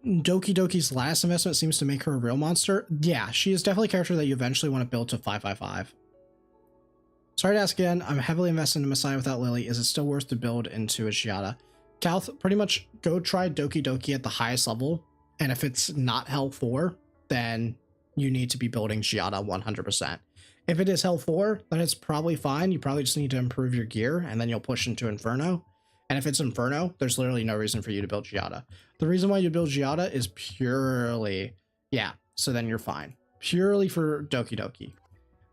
Doki Doki's last investment seems to make her a real monster. Yeah, she is definitely a character that you eventually want to build to 555. Sorry to ask again, I'm heavily invested in Messiah without Lily. Is it still worth to build into a Giada? Calth, pretty much go try Doki Doki at the highest level, and if it's not Hell 4, then you need to be building Giada 100%. If it is Hell 4, then it's probably fine. You probably just need to improve your gear, and then you'll push into Inferno. And if it's Inferno, there's literally no reason for you to build Giada. The reason why you build Giada is purely, yeah, so then you're fine. Purely for Doki Doki.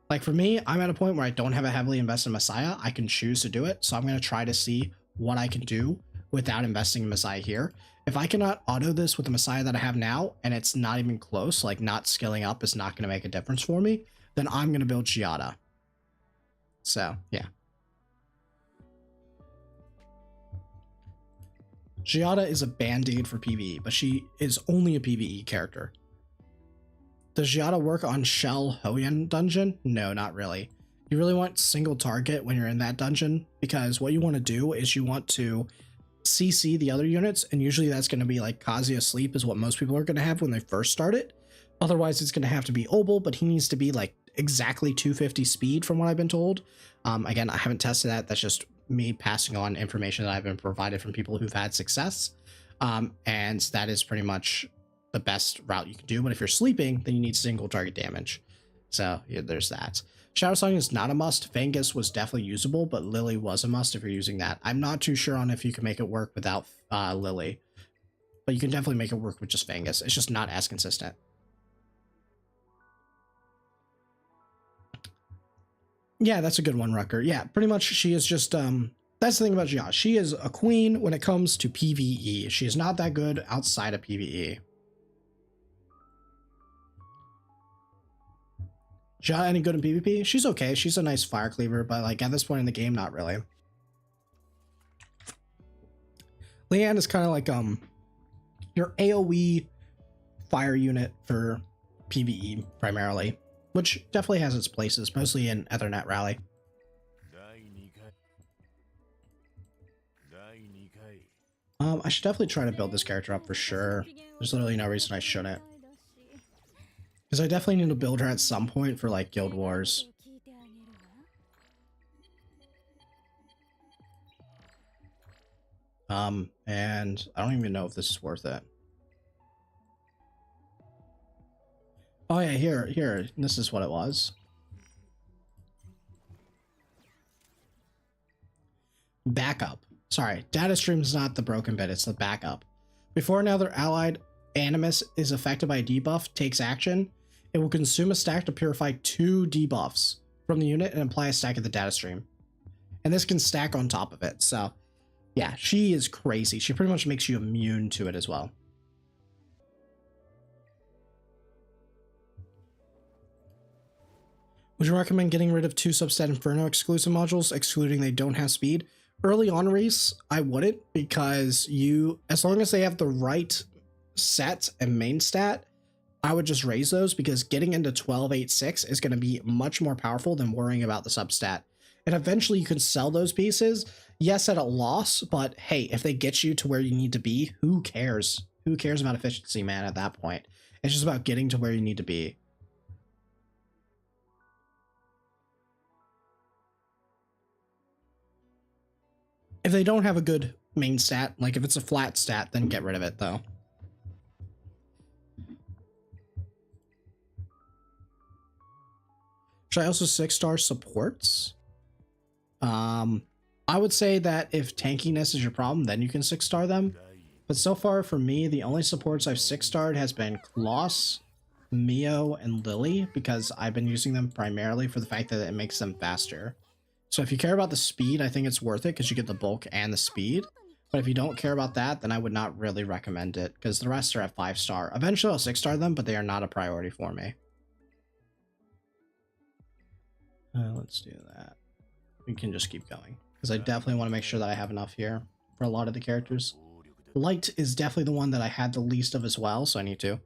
Like for me, I'm at a point where I don't have a heavily invested Messiah. I can choose to do it, so I'm going to try to see what I can do without investing in Messiah here. If I cannot auto this with the Messiah that I have now, and it's not even close, like not skilling up is not going to make a difference for me, then I'm going to build Giada. So, yeah. Giada is a band-aid for PvE, but she is only a PvE character. Does Giada work on Shell Hoyan dungeon? No, not really. You really want single target when you're in that dungeon, because what you want to do is you want to CC the other units, and usually that's going to be like Kazuya Sleep is what most people are going to have when they first start it. Otherwise, it's going to have to be Obel, but he needs to be like exactly 250 speed from what I've been told. Again, I haven't tested that. That's just me passing on information that I've been provided from people who've had success. And that is pretty much the best route you can do. But if you're sleeping, then you need single target damage. So yeah, there's that. Shadow Song is not a must. Fangus was definitely usable, but Lily was a must if you're using that. I'm not too sure on if you can make it work without Lily, but you can definitely make it work with just Fangus. It's just not as consistent. Yeah, that's a good one, Rucker. Yeah, pretty much she is just, that's the thing about Giada. She is a queen when it comes to PvE. She is not that good outside of PvE. Giada any good in PvP? She's okay. She's a nice fire cleaver, but like at this point in the game, not really. Leanne is kind of like your AoE fire unit for PvE primarily, which definitely has its places, mostly in Ethernet Rally. I should definitely try to build this character up for sure. There's literally no reason I shouldn't. Because I definitely need to build her at some point for like Guild Wars. And I don't even know if this is worth it. Oh yeah, here, this is what it was. Backup. Sorry, data stream is not the broken bit, it's the backup. Before another allied animus is affected by a debuff takes action, it will consume a stack to purify 2 debuffs from the unit and apply a stack at the data stream. And this can stack on top of it, so yeah, she is crazy. She pretty much makes you immune to it as well. Would you recommend getting rid of 2 Substat Inferno exclusive modules, excluding they don't have speed? Early on race, I wouldn't, because as long as they have the right set and main stat, I would just raise those, because getting into 12.8.6 is going to be much more powerful than worrying about the substat. And eventually you can sell those pieces, yes, at a loss, but hey, if they get you to where you need to be, who cares? Who cares about efficiency, man, at that point? It's just about getting to where you need to be. If they don't have a good main stat, like if it's a flat stat, then get rid of it, though. Should I also 6-star supports? I would say that if tankiness is your problem, then you can 6-star them. But so far, for me, the only supports I've 6-starred has been Kloss, Mio, and Lily, because I've been using them primarily for the fact that it makes them faster. So if you care about the speed, I think it's worth it because you get the bulk and the speed. But if you don't care about that, then I would not really recommend it because the rest are at 5-star. Eventually I'll 6-star them, but they are not a priority for me. Let's do that. We can just keep going because I definitely want to make sure that I have enough here for a lot of the characters. Light is definitely the one that I had the least of as well, so I need to.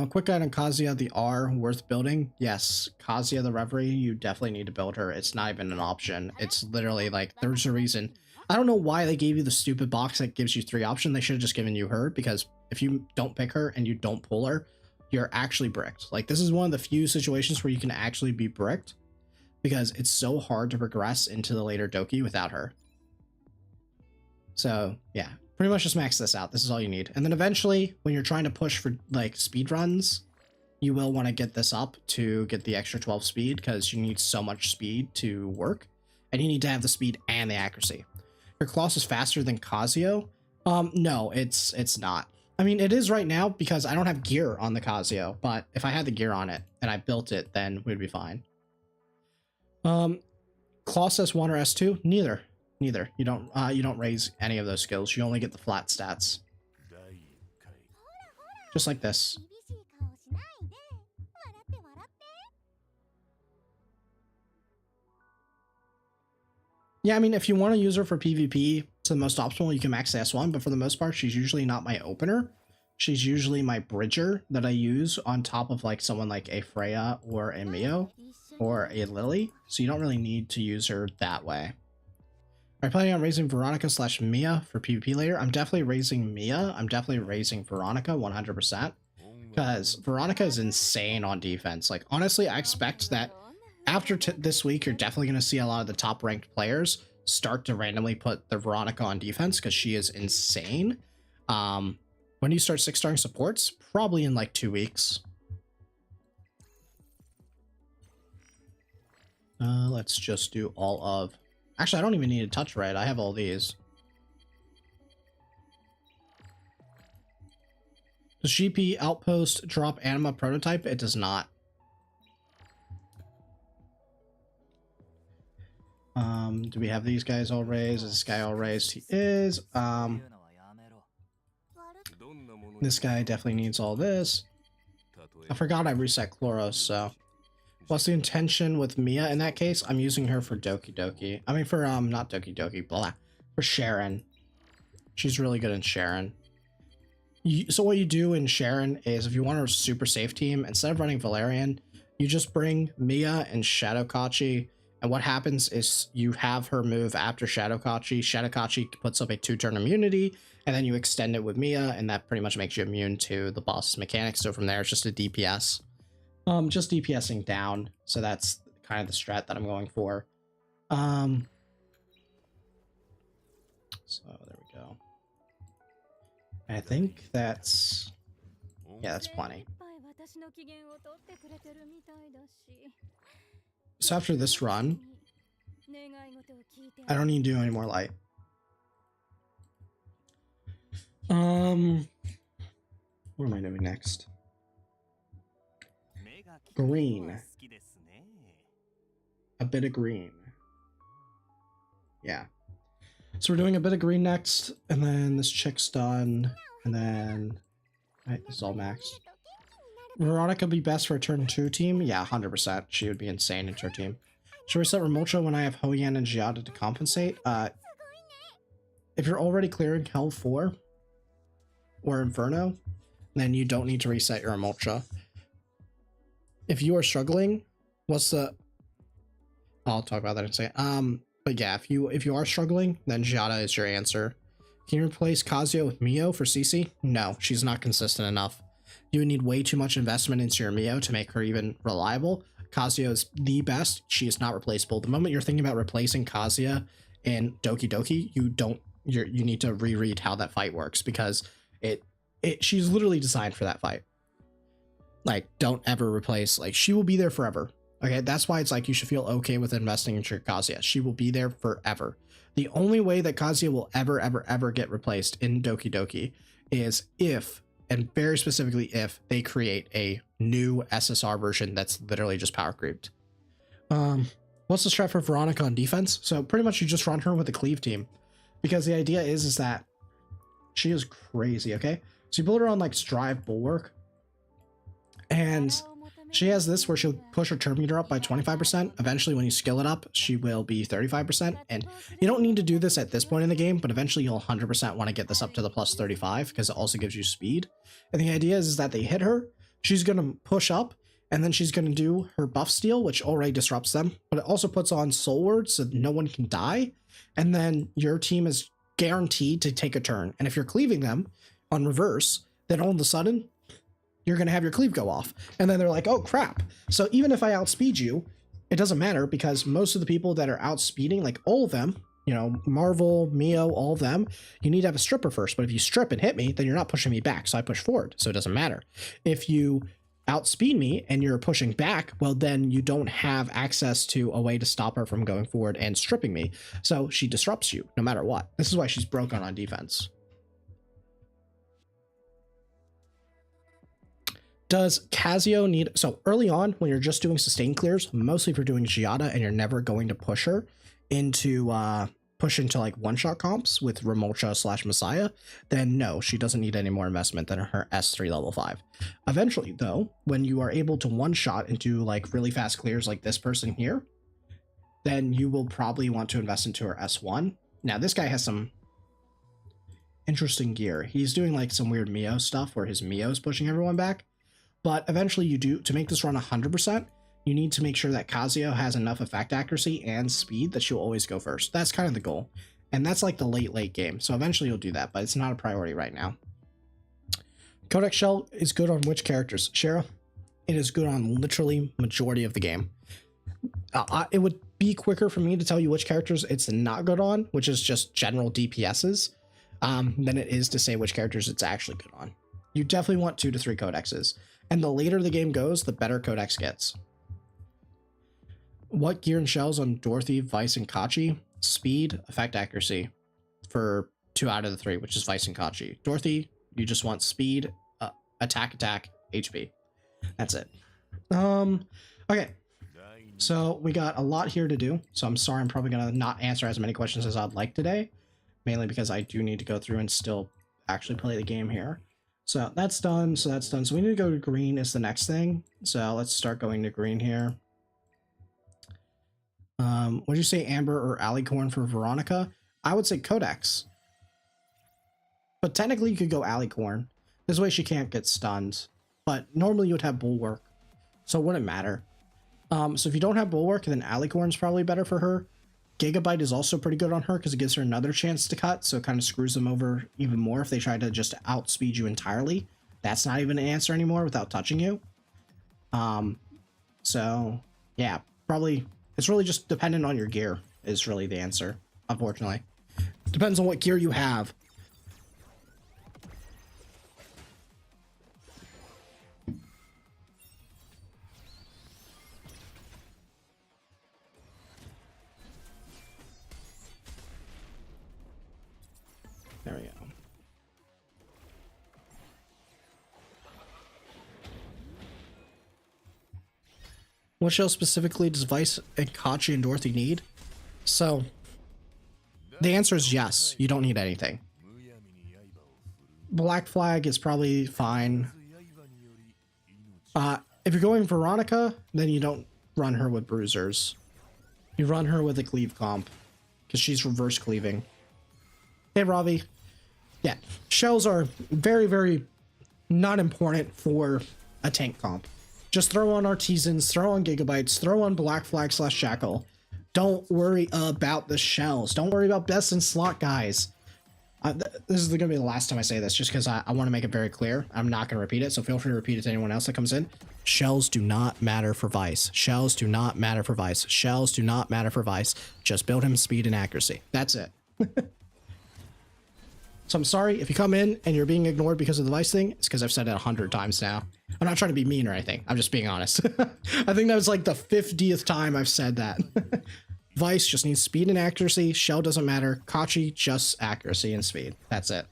Quick guide on Kazuya the R, worth building. Yes, Kazuya the Reverie, you definitely need to build her. It's not even an option. It's literally like, there's a reason. I don't know why they gave you the stupid box that gives you 3 options. They should have just given you her, because if you don't pick her and you don't pull her, you're actually bricked. Like, this is one of the few situations where you can actually be bricked, because it's so hard to progress into the later Doki without her. So, yeah. Pretty much just max this out. This is all you need. And then eventually, when you're trying to push for like speed runs, you will want to get this up to get the extra 12 speed, because you need so much speed to work. And you need to have the speed and the accuracy. Your Kloss is faster than Kazuya? No, it's not. I mean, it is right now because I don't have gear on the Kazuya, but if I had the gear on it and I built it, then we'd be fine. Kloss S1 or S2? Neither. Neither. You don't raise any of those skills. You only get the flat stats. Just like this. Yeah, I mean, if you want to use her for PvP, So the most optimal, you can max the S1, but for the most part, she's usually not my opener. She's usually my bridger that I use on top of like someone like a Freya or a Mio or a Lily. So you don't really need to use her that way. Are you planning on raising Veronica / Mia for PvP later? I'm definitely raising Mia. I'm definitely raising Veronica 100%. Because Veronica is insane on defense. Like, honestly, I expect that after this week, you're definitely going to see a lot of the top ranked players start to randomly put the Veronica on defense because she is insane. When you start 6-starring supports, probably in like 2 weeks. Let's just do all of... Actually, I don't even need to touch red. I have all these. Does GP Outpost drop Anima prototype? It does not. Do we have these guys all raised? Is this guy all raised? He is. This guy definitely needs all this. I forgot I reset Chloros, so. What's the intention with Mia in that case? I'm using her for Doki Doki. I mean for, not Doki Doki, blah. For Sharon. She's really good in Sharon. So what you do in Sharon is if you want a super safe team, instead of running Valerian, you just bring Mia and Shadowkachi, and what happens is you have her move after Shadowkachi. Shadowkachi puts up a 2-turn immunity, and then you extend it with Mia, and that pretty much makes you immune to the boss's mechanics. So from there, it's just a DPS. Just DPSing down. So that's kind of the strat that I'm going for. So there we go. I think that's... yeah, that's plenty. So after this run, I don't need to do any more light. What am I doing next? Green. A bit of green. Yeah. So we're doing a bit of green next, and then this chick's done, and then... right, this is all maxed. Veronica be best for a turn 2 team? Yeah, 100%. She would be insane in her team. Should we set Remocha when I have Hoyan and Giada to compensate? If you're already clearing Hell 4 or Inferno, then you don't need to reset your Remocha. If you are struggling, what's the... I'll talk about that in a second. But yeah, if you are struggling, then Giada is your answer. Can you replace Kazuya with Mio for CC? No, she's not consistent enough. You would need way too much investment into your Mio to make her even reliable. Kazuya is the best. She is not replaceable. The moment you're thinking about replacing Kazuya in Doki Doki, you need to reread how that fight works, because she's literally designed for that fight. Like, don't ever replace, like, she will be there forever. Okay, that's why it's like you should feel okay with investing in your Kazuya. She will be there forever. The only way that Kazuya will ever get replaced in Doki Doki is if, and very specifically if, they create a new SSR version that's literally just power creeped. What's the strat for Veronica on defense? So pretty much you just run her with the cleave team, because the idea is that she is crazy, okay? So you build her on like Strive Bulwark, and she has this where she'll push her turn meter up by 25%. Eventually, when you skill it up, she will be 35%. And you don't need to do this at this point in the game, but eventually you'll 100% want to get this up to the plus 35 because it also gives you speed. And the idea is that they hit her, she's going to push up, and then she's going to do her buff steal, which already disrupts them, but it also puts on soul word so no one can die. And then your team is guaranteed to take a turn. And if you're cleaving them on reverse, then all of a sudden, you're going to have your cleave go off. And then they're like, oh crap. So even if I outspeed you, it doesn't matter, because most of the people that are outspeeding, like all of them, you know, Marvel, Mio, all of them, you need to have a stripper first. But if you strip and hit me, then you're not pushing me back. So I push forward. So it doesn't matter. If you outspeed me and you're pushing back, well, then you don't have access to a way to stop her from going forward and stripping me. So she disrupts you no matter what. This is why she's broken on defense. Does Kazuya need... So early on, when you're just doing sustain clears, mostly if you're doing Giada and you're never going to push her into like one-shot comps with Remolcha / Messiah, then no, she doesn't need any more investment than her S3 level 5. Eventually, though, when you are able to one-shot into like really fast clears like this person here, then you will probably want to invest into her S1. Now, this guy has some interesting gear. He's doing like some weird Mio stuff where his Mio is pushing everyone back. But eventually you do, to make this run 100%, you need to make sure that Kazuyo has enough effect accuracy and speed that she'll always go first. That's kind of the goal. And that's like the late game. So eventually you'll do that, but it's not a priority right now. Codex Shell is good on which characters? Shara? It is good on literally majority of the game. It would be quicker for me to tell you which characters it's not good on, which is just general DPSs, than it is to say which characters it's actually good on. You definitely want 2 to 3 codexes. And the later the game goes, the better codex gets. What gear and shells on Dorothy, Vice, and Kachi? Speed, effect accuracy for 2 out of the 3, which is Vice and Kachi. Dorothy, you just want speed, attack, HP. That's it. Okay. So we got a lot here to do. So I'm sorry, I'm probably gonna not answer as many questions as I'd like today, mainly because I do need to go through and still actually play the game here. So that's done. So that's done. So we need to go to green is the next thing. So let's start going to green here. Would you say Amber or Alicorn for Veronica? I would say Codex. But technically you could go Alicorn. This way she can't get stunned. But normally you would have Bulwark. So it wouldn't matter. So if you don't have Bulwark, then Alicorn's probably better for her. Gigabyte is also pretty good on her because it gives her another chance to cut. So it kind of screws them over even more if they try to just outspeed you entirely. That's not even an answer anymore without touching you. So yeah, probably it's really just dependent on your gear is really the answer, unfortunately. Depends on what gear you have. There we go. What shell specifically does Vice and Kachi and Dorothy need? So, the answer is yes. You don't need anything. Black Flag is probably fine. If you're going Veronica, then you don't run her with Bruisers. You run her with a Cleave comp, because she's reverse cleaving. Hey, Robbie. Yeah, shells are very, very not important for a tank comp. Just throw on Artisans, throw on Gigabytes, throw on Black Flag / Shackle. Don't worry about the shells. Don't worry about best in slot guys. This is going to be the last time I say this, just because I want to make it very clear. I'm not going to repeat it, so feel free to repeat it to anyone else that comes in. Shells do not matter for Vice. Shells do not matter for Vice. Shells do not matter for Vice. Just build him speed and accuracy. That's it. So I'm sorry if you come in and you're being ignored because of the Vice thing. It's because I've said it 100 times now. I'm not trying to be mean or anything. I'm just being honest. I think that was like the 50th time I've said that. Vice just needs speed and accuracy. Shell doesn't matter. Kachi, just accuracy and speed. That's it.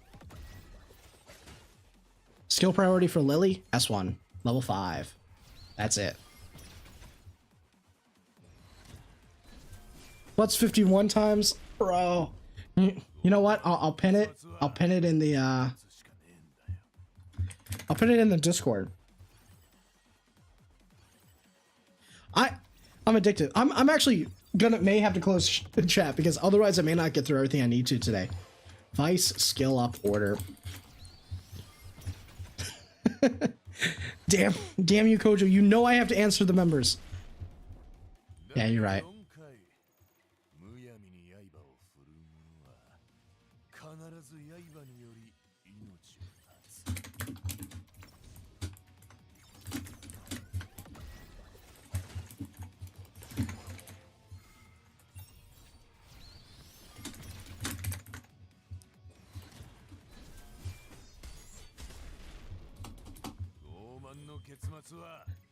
Skill priority for Lily, S1, level 5. That's it. What's 51 times? Bro. You know what? I'll pin it. I'll pin it in the I'll put it in the Discord. I'm addicted. I'm actually may have to close the chat because otherwise I may not get through everything I need to today. Vice skill up order. damn you, Kojo. You know I have to answer the members. Yeah, you're right.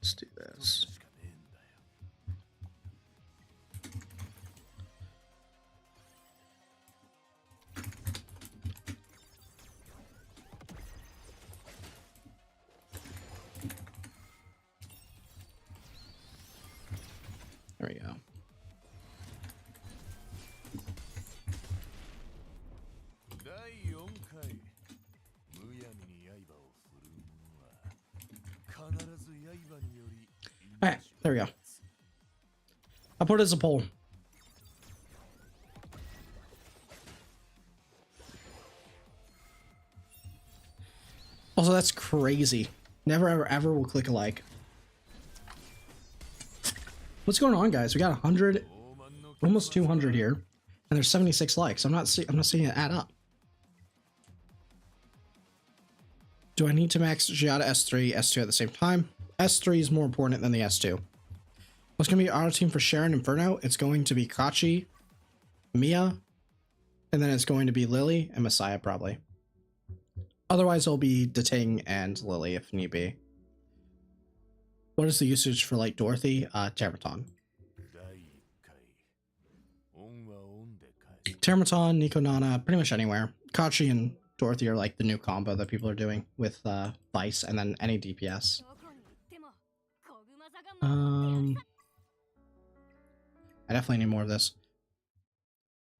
Let's do this. There we go. All right, there we go. I'll put it as a poll. that's crazy. Never, ever, ever will click a like. What's going on, guys? We got 100, almost 200 here, and there's 76 likes. I'm not seeing it add up. Do I need to max Giada S3, S2 at the same time? S3 is more important than the S2. What's going to be auto team for Sharon Inferno? It's going to be Kachi, Mia, and then it's going to be Lily and Messiah probably. Otherwise, it'll be Dating and Lily if need be. What is the usage for like Dorothy? Termaton. Termaton, Nico Nana, pretty much anywhere. Kachi and Dorothy are like the new combo that people are doing with Vice and then any DPS. I definitely need more of this.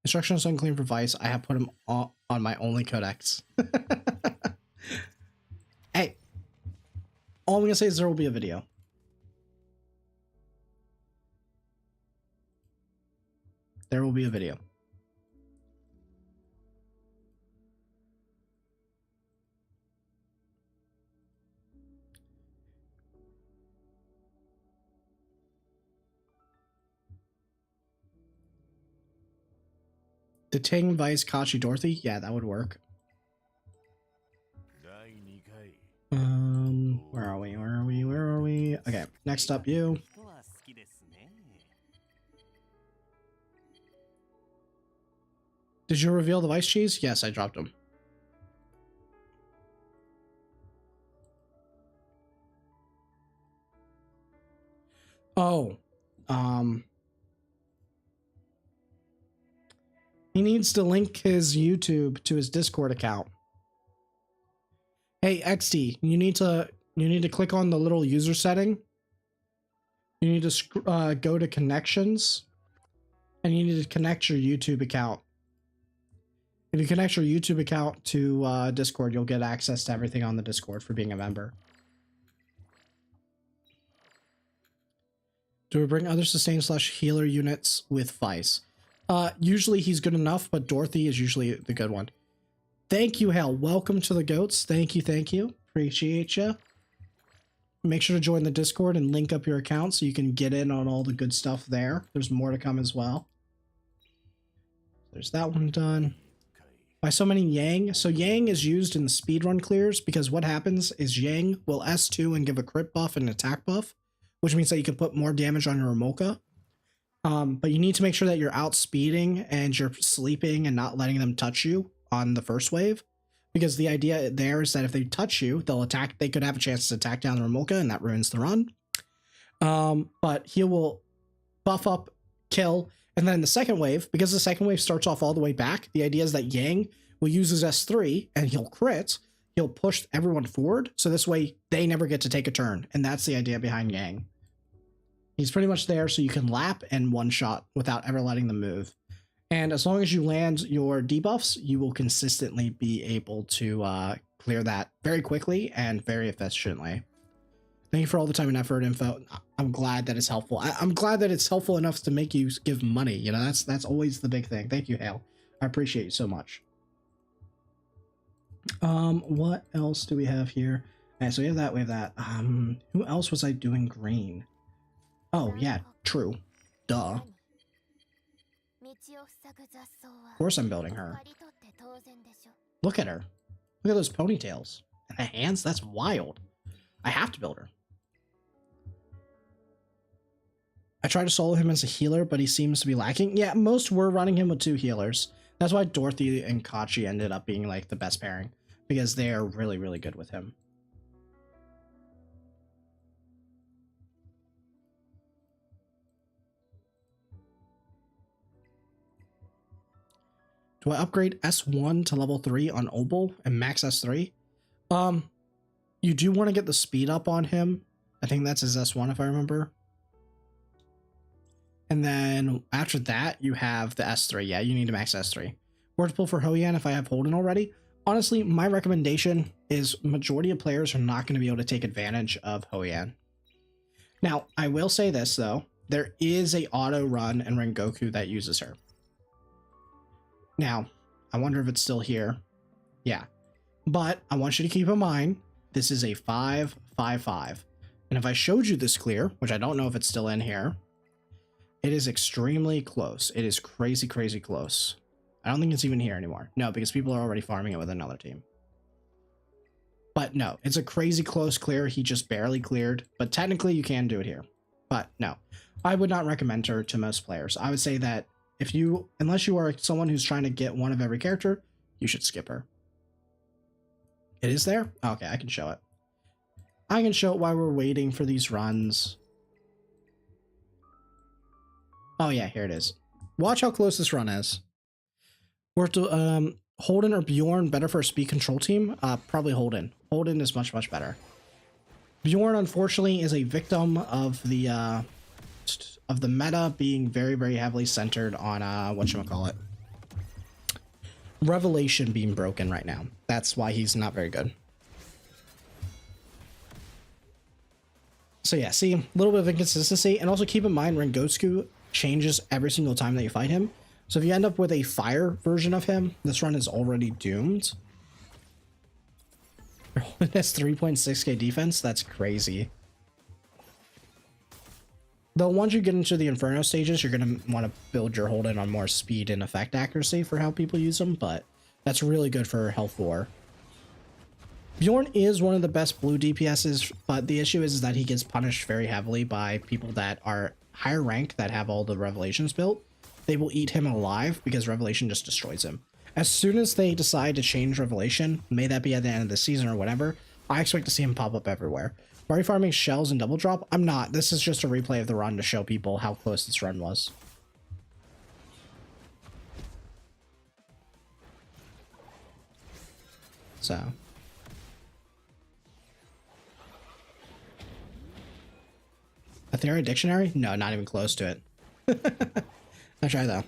Instructions unclean for Vice. I have put him on my only codex. Hey, all I'm gonna say is there will be a video. There will be a video. Dating, Vice, Kachi, Dorothy? Yeah, that would work. Where are we? Where are we? Where are we? Okay, next up, you. Did you reveal the Vice cheese? Yes, I dropped them. Oh, he needs to link his YouTube to his Discord account. Hey, XD, you need to click on the little user setting. You need to go to connections, and you need to connect your YouTube account. If you connect your YouTube account to Discord, you'll get access to everything on the Discord for being a member. Do we bring other sustain / healer units with Vice? Usually he's good enough, but Dorothy is usually the good one. Thank you, Hal. Welcome to the goats. Thank you, thank you. Appreciate you. Make sure to join the Discord and link up your account so you can get in on all the good stuff there. There's more to come as well. There's that one done. By so many Yang. So Yang is used in the speedrun clears because what happens is Yang will S2 and give a crit buff and attack buff, which means that you can put more damage on your Omolka. But you need to make sure that you're out speeding and you're sleeping and not letting them touch you on the first wave. Because the idea there is that if they touch you, they'll attack. They could have a chance to attack down the Remolka and that ruins the run. But he will buff up, kill, and then in the second wave, because the second wave starts off all the way back, the idea is that Yang will use his S3 and he'll crit. He'll push everyone forward. So this way they never get to take a turn. And that's the idea behind Yang. He's pretty much there so you can lap and one shot without ever letting them move. And as long as you land your debuffs, you will consistently be able to clear that very quickly and very efficiently. Thank you for all the time and effort info. I'm glad that it's helpful. I'm glad that it's helpful enough to make you give money. You know, that's always the big thing. Thank you, Hale. I appreciate you so much. What else do we have here? Okay, so we have that, we have that. Who else was I doing green? Oh, yeah, true. Duh. Of course I'm building her. Look at her. Look at those ponytails. And the hands? That's wild. I have to build her. I tried to solo him as a healer, but he seems to be lacking. Yeah, most were running him with 2 healers. That's why Dorothy and Kachi ended up being like the best pairing. Because they are really, really good with him. Do I upgrade S1 to level 3 on Obel and max S3? You do want to get the speed up on him. I think that's his S1 if I remember. And then after that, you have the S3. Yeah, you need to max S3. Word pull for Hoyan if I have Holden already. Honestly, my recommendation is majority of players are not going to be able to take advantage of Hoyan. Now, I will say this though. There is a auto run in Rengoku that uses her. Now, I wonder if it's still here. Yeah. But I want you to keep in mind this is a 5-5-5. And if I showed you this clear, which I don't know if it's still in here, it is extremely close. It is crazy, crazy close. I don't think it's even here anymore. No, because people are already farming it with another team. But no, it's a crazy close clear. He just barely cleared, but technically you can do it here. But no, I would not recommend her to most players. I would say that if you, unless you are someone who's trying to get one of every character, you should skip her. It is there? Okay, I can show it. I can show it while we're waiting for these runs. Oh yeah, here it is. Watch how close this run is. We're to, Holden or Bjorn better for a speed control team? Probably Holden. Holden is much, much better. Bjorn, unfortunately, is a victim of the meta being very, very heavily centered on, whatchamacallit, Revelation being broken right now. That's why he's not very good. So yeah, see, a little bit of inconsistency, and also keep in mind Rengotsuku changes every single time that you fight him. So if you end up with a fire version of him, this run is already doomed. That's 3.6k defense. That's crazy. Though once you get into the Inferno stages, you're going to want to build your Holden on more speed and effect accuracy for how people use them, but that's really good for health 4. Bjorn is one of the best blue DPSs, but the issue is that he gets punished very heavily by people that are higher rank that have all the revelations built. They will eat him alive because Revelation just destroys him. As soon as they decide to change Revelation, may that be at the end of the season or whatever, I expect to see him pop up everywhere. Are you farming shells and double drop? I'm not. This is just a replay of the run to show people how close this run was. So. Etheria dictionary? No, not even close to it. I'll try though.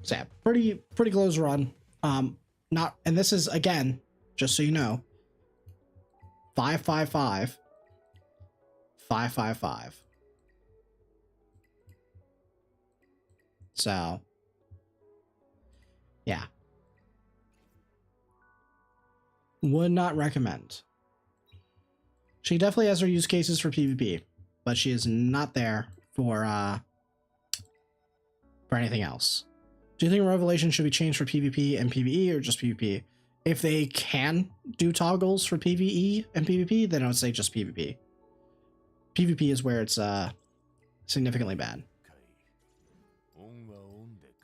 So yeah, pretty close run. And this is, again, just so you know, 5-5-5, 5-5-5. So yeah, would not recommend. She definitely has her use cases for PvP, but she is not there for anything else. Do you think Revelation should be changed for PvP and PvE or just PvP? If they can do toggles for PvE and PvP, then I would say just PvP. PvP is where it's significantly bad.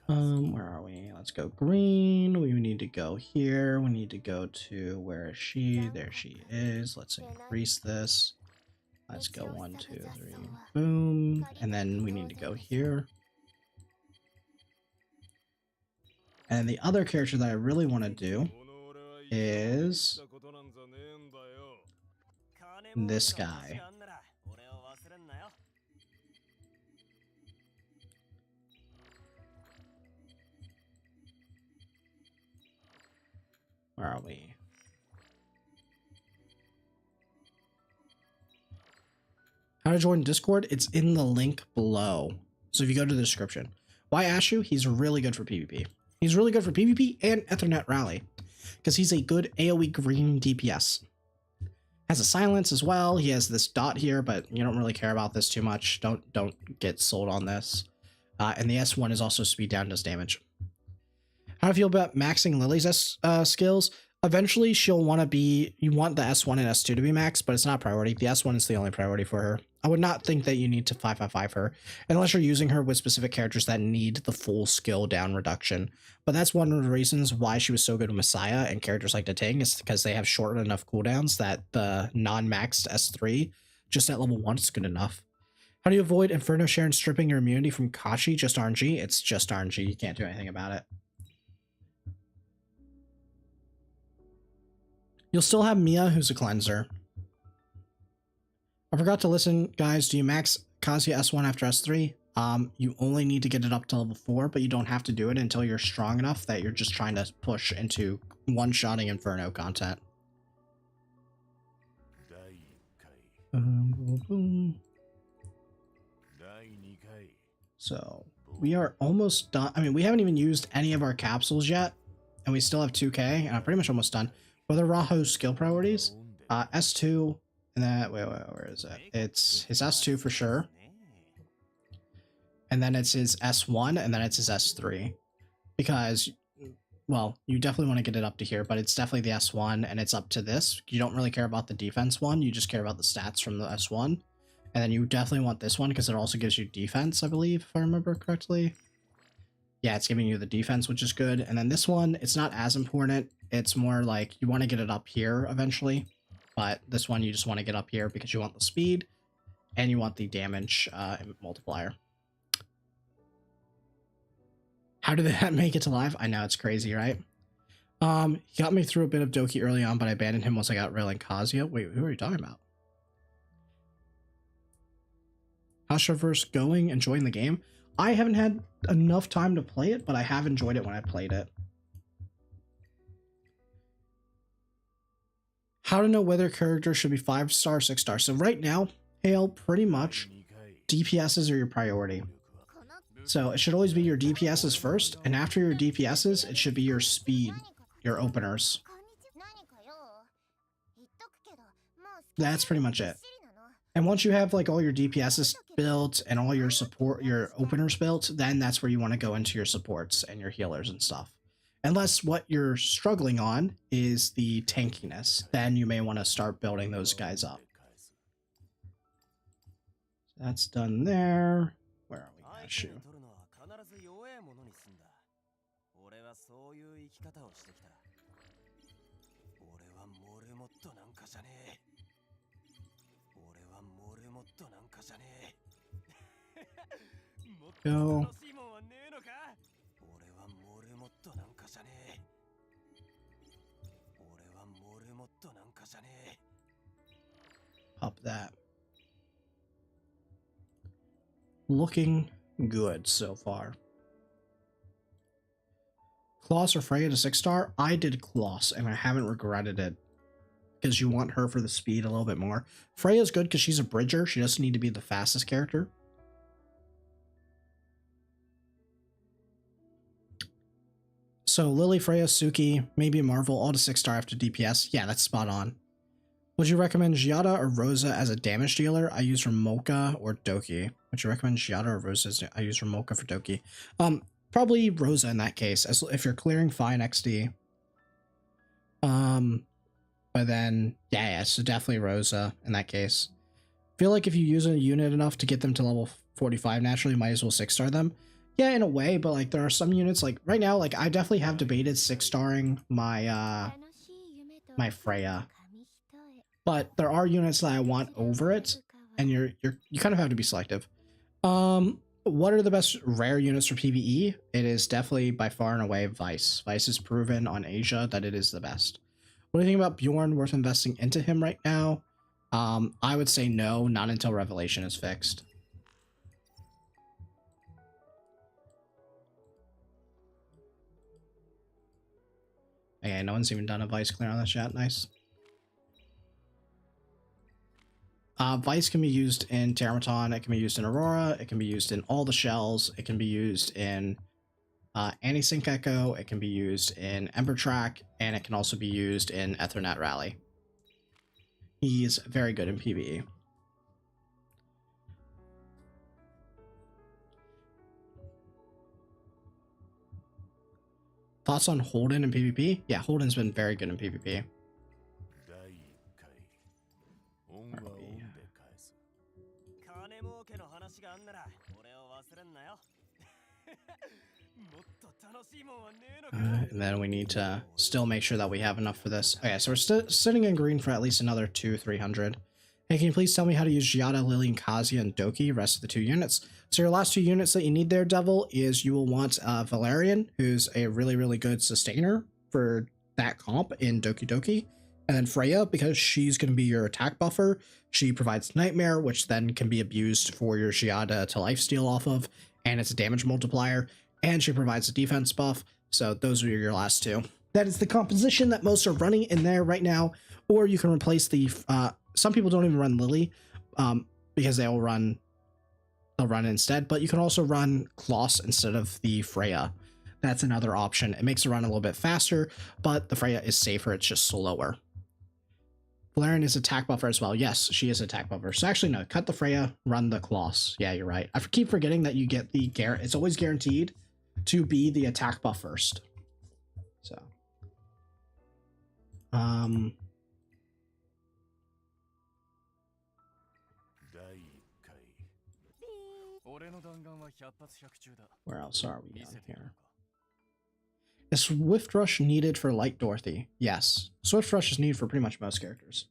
Where are we? Let's go green. We need to go here. We need to go to, where is she? There she is. Let's increase this. Let's go 1, 2, 3, boom. And then we need to go here. And the other character that I really want to do is this guy. Where are we? How to join Discord? It's in the link below. So if you go to the description. Why Ashu? He's really good for PvP. He's really good for PvP and Ethernet Rally. Because he's a good AoE green DPS. Has a silence as well. He has this dot here, but you don't really care about this too much. Don't get sold on this. And the S1 is also speed down, does damage. How do you feel about maxing Lily's skills? Eventually, she'll want to be... You want the S1 and S2 to be maxed, but it's not a priority. The S1 is the only priority for her. I would not think that you need to 5-5-5 her, unless you're using her with specific characters that need the full skill down reduction. But that's one of the reasons why she was so good with Messiah and characters like the Ting, is because they have short enough cooldowns that the non-maxed S3, just at level 1, is good enough. How do you avoid Inferno Sharon stripping your immunity from Kashi? Just RNG? It's just RNG. You can't do anything about it. You'll still have Mia, who's a cleanser. I forgot to listen, guys. Do you max Kazuya S1 after S3? You only need to get it up to level 4, but you don't have to do it until you're strong enough that you're just trying to push into one-shotting Inferno content. Boom, boom. So, we are almost done. I mean, we haven't even used any of our capsules yet, and we still have 2k, and I'm pretty much almost done. What are Raho's skill priorities? S2, and then, wait, where is it? It's his S2 for sure. And then it's his S1, and then it's his S3. Because, well, you definitely want to get it up to here, but it's definitely the S1, and it's up to this. You don't really care about the defense one, you just care about the stats from the S1. And then you definitely want this one, because it also gives you defense, I believe, if I remember correctly. Yeah, it's giving you the defense, which is good. And then this one, it's not as important. It's more like you want to get it up here eventually. But this one, you just want to get up here because you want the speed and you want the damage multiplier. How did that make it to live? I know, it's crazy, right? He got me through a bit of Doki early on, but I abandoned him once I got Rail and Kazuya. Wait, who are you talking about? How's Traverse going? Enjoying the game? I haven't had enough time to play it, but I have enjoyed it when I played it. How to know whether characters should be 5-star, 6-star. So right now, Hale, pretty much DPSs are your priority. So it should always be your DPSs first, and after your DPSs, it should be your speed, your openers. That's pretty much it. And once you have like all your DPSs built and all your support, your openers built, then that's where you want to go into your supports and your healers and stuff. Unless what you're struggling on is the tankiness, then you may want to start building those guys up. That's done there. Where are we gonna shoot? Go. Up that. Looking good so far. Kloss or Freya to 6-star? I did Kloss and I haven't regretted it. Because you want her for the speed a little bit more. Freya's good because she's a bridger. She doesn't need to be the fastest character. So Lily, Freya, Suki, maybe Marvel, all to 6-star after DPS. Yeah, that's spot on. Would you recommend Giada or Rosa as a damage dealer? I use Ramoka or Doki. Would you recommend Giada or Rosa as I use Ramoka for Doki? Probably Rosa in that case, as if you're clearing fine XD. But then, yeah, so definitely Rosa in that case. Feel like if you use a unit enough to get them to level 45 naturally, you might as well 6-star them. Yeah, in a way, but like there are some units, like right now, like I definitely have debated 6-starring my my Freya. But there are units that I want over it, and you kind of have to be selective. What are the best rare units for PvE? It is definitely by far and away Vice. Vice is proven on Asia that it is the best. What do you think about Bjorn? Worth investing into him right now? I would say no, not until Revelation is fixed. Okay, no one's even done a Vice clear on the chat. Nice. Vice can be used in Terraton, it can be used in Aurora, it can be used in all the shells, it can be used in Anti-Sync Echo, it can be used in Ember Track, and it can also be used in Ethernet Rally. He's very good in PvE. Thoughts on Holden in PvP? Yeah, Holden's been very good in PvP. And then we need to still make sure that we have enough for this. Okay, so we're sitting in green for at least another 200-300. Hey, can you please tell me how to use Giada, Lily, and Kazuya, and Doki, rest of the 2 units? So your last 2 units that you need there, Devil, is you will want Valerian, who's a really, really good sustainer for that comp in Doki Doki. And then Freya, because she's going to be your attack buffer. She provides Nightmare, which then can be abused for your Giada to lifesteal off of, and it's a damage multiplier. And she provides a defense buff. So those are your last 2. That is the composition that most are running in there right now. Or you can replace the... some people don't even run Lily because they'll run instead. But you can also run Kloss instead of the Freya. that's another option. It makes the run a little bit faster, but the Freya is safer. It's just slower. Valerian is attack buffer as well. Yes, she is attack buffer. So actually, no, cut the Freya, run the Colossus. Yeah, you're right. I keep forgetting that you get the it's always guaranteed to be the attack buff first. So, where else are we on here? Is Swift Rush needed for Light Dorothy? Yes. Swift Rush is needed for pretty much most characters.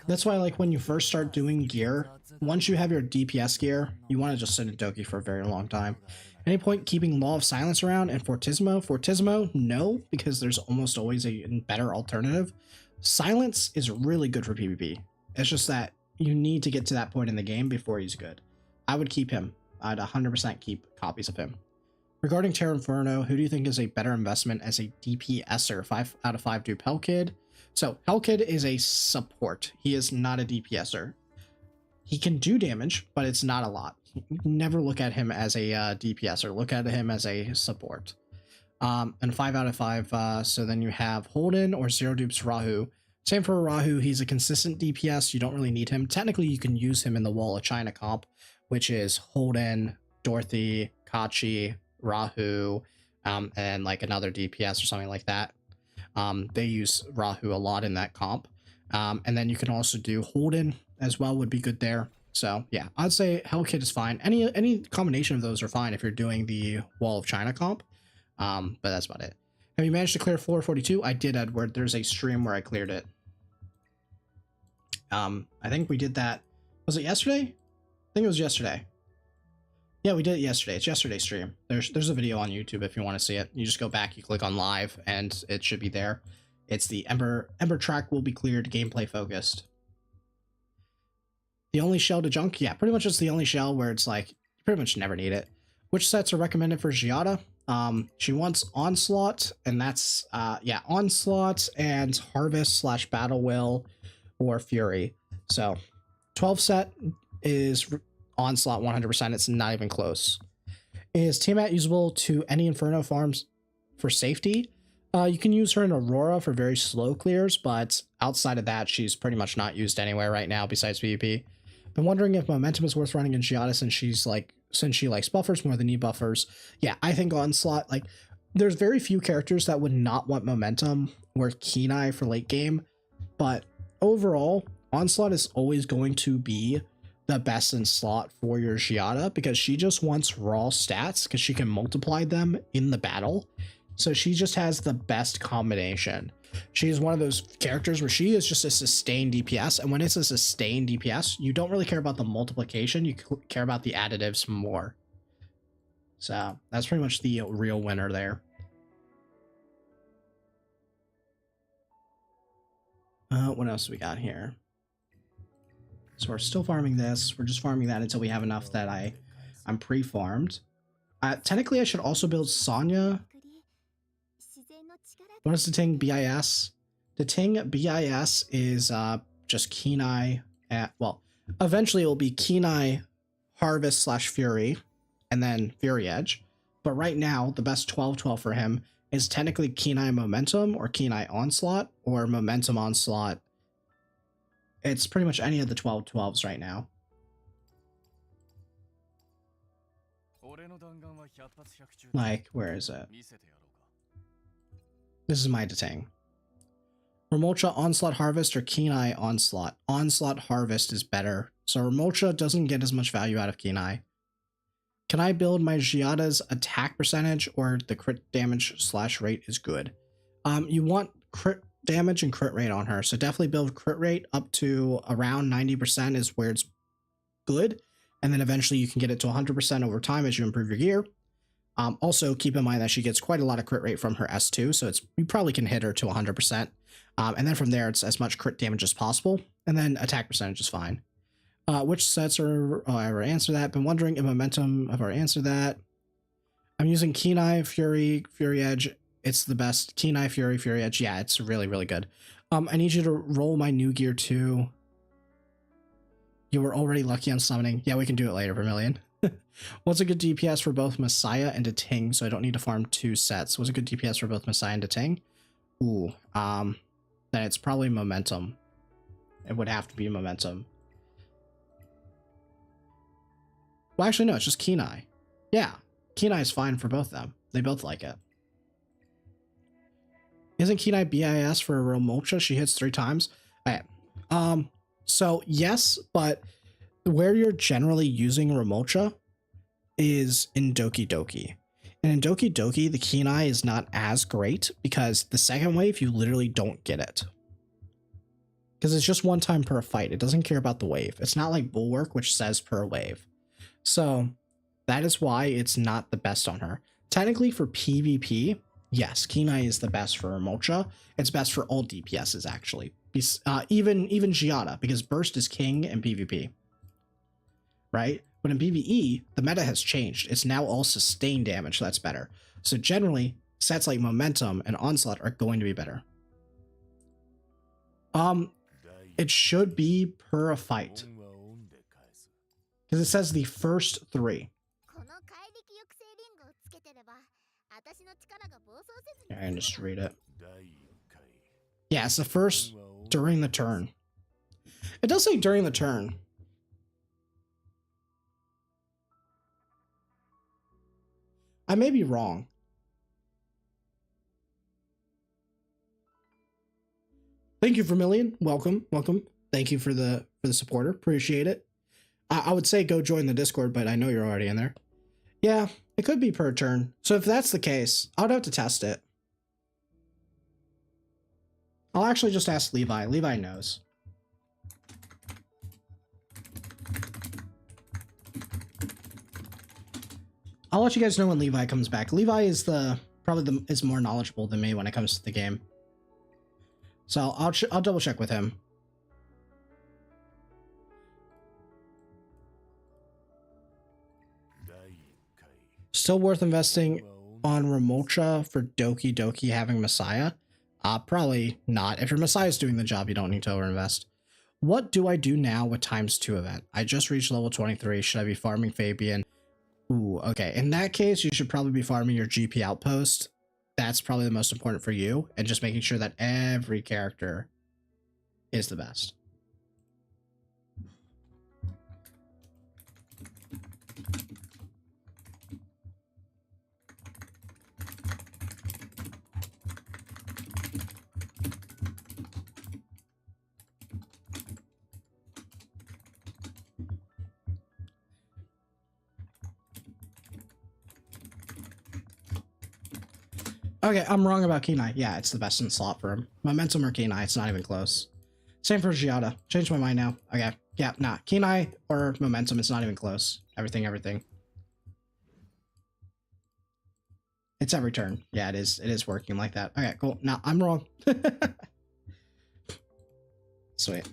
That's why, like, when you first start doing gear, once you have your DPS gear, you want to just sit in Doki for a very long time. Any point keeping Law of Silence around and Fortissimo? Fortissimo, no, because there's almost always a better alternative. Silence is really good for PvP. It's just that you need to get to that point in the game before he's good. I would keep him. I'd 100% keep copies of him. Regarding Terra Inferno, who do you think is a better investment as a DPSer? 5 out of 5 dupe Hellkid. So Hellkid is a support. He is not a DPSer. He can do damage, but it's not a lot. Never look at him as a DPSer. Look at him as a support. And 5 out of 5. So then you have Holden or Zero Dupes Rahu. Same for Rahu. He's a consistent DPS. You don't really need him. Technically, you can use him in the Wall of China comp, which is Holden, Dorothy, Kachi, Rahu, and like another DPS or something like that. They use Rahu a lot in that comp. And then you can also do Holden as well, would be good there. So yeah, I'd say Hellkid is fine. Any combination of those are fine if you're doing the Wall of China comp. But that's about it. Have you managed to clear floor 42? I did, Edward. There's a stream where I cleared it. I think we did that. Was it yesterday? I think it was yesterday. Yeah, we did it yesterday. It's yesterday's stream. There's a video on YouTube if you want to see it. You just go back, you click on live, and it should be there. It's the Ember track will be cleared, gameplay focused. The only shell to junk? Yeah, pretty much it's the only shell where it's like, you pretty much never need it. Which sets are recommended for Giada? She wants Onslaught, and that's, yeah, Onslaught and Harvest / Battle Will or Fury. So, 12 set is Onslaught 100%. It's not even close. Is Tiamat usable to any Inferno farms for safety? You can use her in Aurora for very slow clears, but outside of that, she's pretty much not used anywhere right now besides PvP. Been wondering if Momentum is worth running in Giada since she likes buffers more than buffers. Yeah, I think Onslaught, like, there's very few characters that would not want Momentum or Kenai for late game, but overall, Onslaught is always going to be the best in slot for your Giada because she just wants raw stats because she can multiply them in the battle. So she just has the best combination. She is one of those characters where she is just a sustained DPS, and when it's a sustained DPS, you don't really care about the multiplication, you care about the additives more. So that's pretty much the real winner there. What else do we got here? So we're still farming this. We're just farming that until we have enough that I'm pre-farmed. Technically, I should also build Sonya. What is the Ting BIS? The Ting BIS is just Kenai. Well, eventually it will be Kenai, Harvest / Fury, and then Fury Edge. But right now, the best 12-12 for him is technically Kenai Momentum or Kenai Onslaught or Momentum Onslaught. It's pretty much any of the 12-12s right now. Like, where is it? This is my Detang. Remolcha Onslaught Harvest or Kenai Onslaught? Onslaught Harvest is better. So Remolcha doesn't get as much value out of Kenai. Can I build my Giada's attack percentage or the crit damage / rate is good? You want crit damage and crit rate on her. So definitely build crit rate up to around 90% is where it's good. And then eventually you can get it to 100% over time as you improve your gear. Also keep in mind that she gets quite a lot of crit rate from her S2. So you probably can hit her to 100%. And then from there, it's as much crit damage as possible. And then attack percentage is fine. Which sets are, oh, I already answered that. Been wondering if Momentum, I've already answered that. I'm using Kenai, Fury Edge. It's the best. Kenai, Fury Edge. Yeah, it's really, really good. I need you to roll my new gear too. You were already lucky on summoning. Yeah, we can do it later, Vermilion. What's a good DPS for both Messiah and a Ting, so I don't need to farm 2 sets? What's a good DPS for both Messiah and a Ting? Ooh, then it's probably Momentum. It would have to be Momentum. Well, actually, no, it's just Kenai. Yeah, Kenai is fine for both of them. They both like it. Isn't Kenai BIS for a Remolcha? She hits 3 times. Okay. So yes, but where you're generally using Remolcha is in Doki Doki. And in Doki Doki, the Kenai is not as great because the second wave, you literally don't get it. Because it's just 1 time per fight. It doesn't care about the wave. It's not like Bulwark, which says per wave. So that is why it's not the best on her. Technically for PvP, yes, Kenai is the best for Remolcha. It's best for all DPSs actually. Even Giada, because Burst is king in PvP. Right? But in PvE, the meta has changed. It's now all sustained damage, so that's better. So generally, sets like Momentum and Onslaught are going to be better. It should be per a fight. Because it says the first 3. I can just read it. Yeah, it's the first during the turn. It does say during the turn. I may be wrong. Thank you, Vermilion. Welcome, welcome. Thank you for the supporter. Appreciate it. I would say go join the Discord, but I know you're already in there. Yeah, it could be per turn. So if that's the case, I would have to test it. I'll actually just ask Levi. Levi knows. I'll let you guys know when Levi comes back. Levi is is more knowledgeable than me when it comes to the game. So I'll double check with him. Still worth investing on Remolcha for Doki Doki having Messiah? Probably not. If your Messiah is doing the job, you don't need to overinvest. What do I do now with ×2 event? I just reached level 23. Should I be farming Fabian? Ooh, okay. In that case, you should probably be farming your GP outpost. That's probably the most important for you, and just making sure that every character is the best. Okay, I'm wrong about Kenai. Yeah, it's the best in slot for him. Momentum or Kenai, it's not even close. Same for Giada. Changed my mind now. Okay, yeah, nah. Kenai or Momentum, it's not even close. Everything. It's every turn. Yeah, it is. It is working like that. Okay, cool. Now, I'm wrong. Sweet.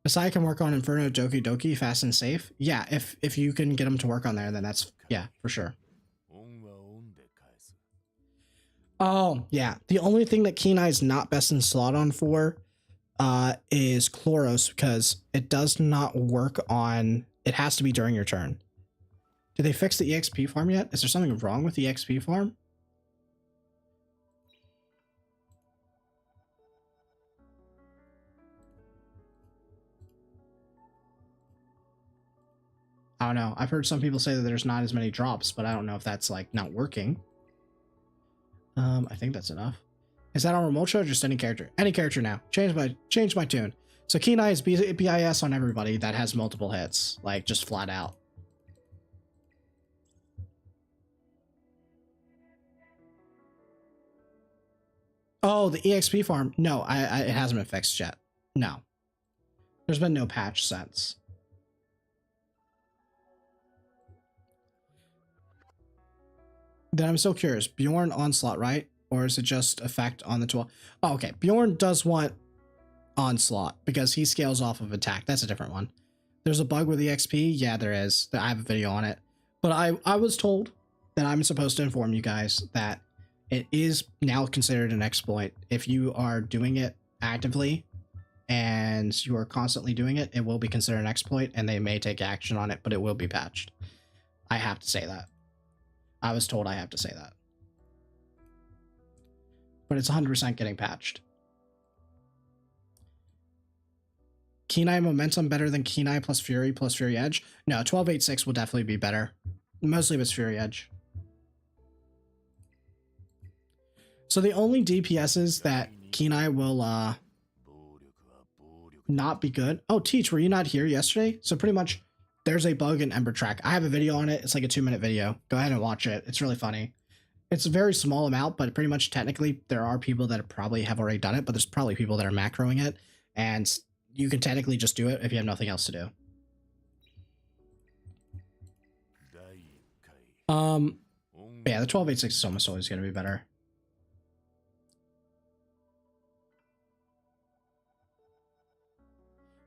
Messiah can work on Inferno Doki Doki fast and safe. Yeah, if you can get him to work on there, then that's, yeah, for sure. Oh, yeah. The only thing that Kenai is not best in slot on for is Chloros, because it does not work on, it has to be during your turn. Did they fix the EXP farm yet? Is there something wrong with the EXP farm? I don't know. I've heard some people say that there's not as many drops, but I don't know if that's like not working. I think that's enough. Is that on Remolcha or just any character? Any character now. Change my tune. So Kenai is BIS on everybody that has multiple hits, like just flat out. Oh, the EXP farm. No, it hasn't been fixed yet. No. There's been no patch since. Then I'm so curious. Bjorn Onslaught, right? Or is it just effect on the 12? Oh, okay. Bjorn does want Onslaught because he scales off of attack. That's a different one. There's a bug with the XP. Yeah, there is. I have a video on it. But I was told that I'm supposed to inform you guys that it is now considered an exploit if you are doing it actively and you are constantly doing it, it will be considered an exploit and they may take action on it, but it will be patched. I have to say that. I was told I have to say that. But it's 100% getting patched. Kenai Momentum better than Kenai plus Fury Edge? No, 1286 will definitely be better. Mostly if it's Fury Edge. So the only DPSs that Kenai will not be good. Oh, Teach, were you not here yesterday? So pretty much there's a bug in Ember Track. I have a video on it. It's like a 2-minute video. Go ahead and watch it. It's really funny. It's a very small amount, but pretty much technically there are people that probably have already done it, but there's probably people that are macroing it, and you can technically just do it if you have nothing else to do. Yeah, the 1286 is almost always going to be better.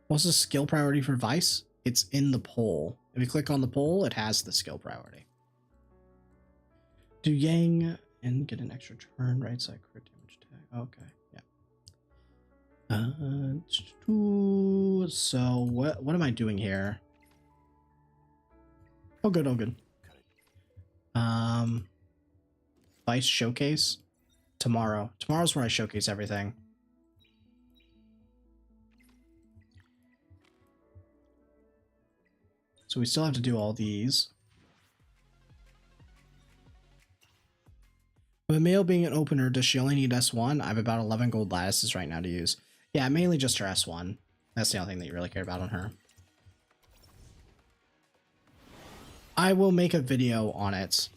What's the skill priority for Vice? It's in the poll. If you click on the poll, it has the skill priority. Do Yang and get an extra turn, right side crit damage tag. Okay, yeah. So what am I doing here? Oh good, oh good. Vice showcase tomorrow. Tomorrow's where I showcase everything. So we still have to do all these. With Mayo being an opener, does she only need S1? I have about 11 gold lattices right now to use. Yeah, mainly just her S1. That's the only thing that you really care about on her. I will make a video on it.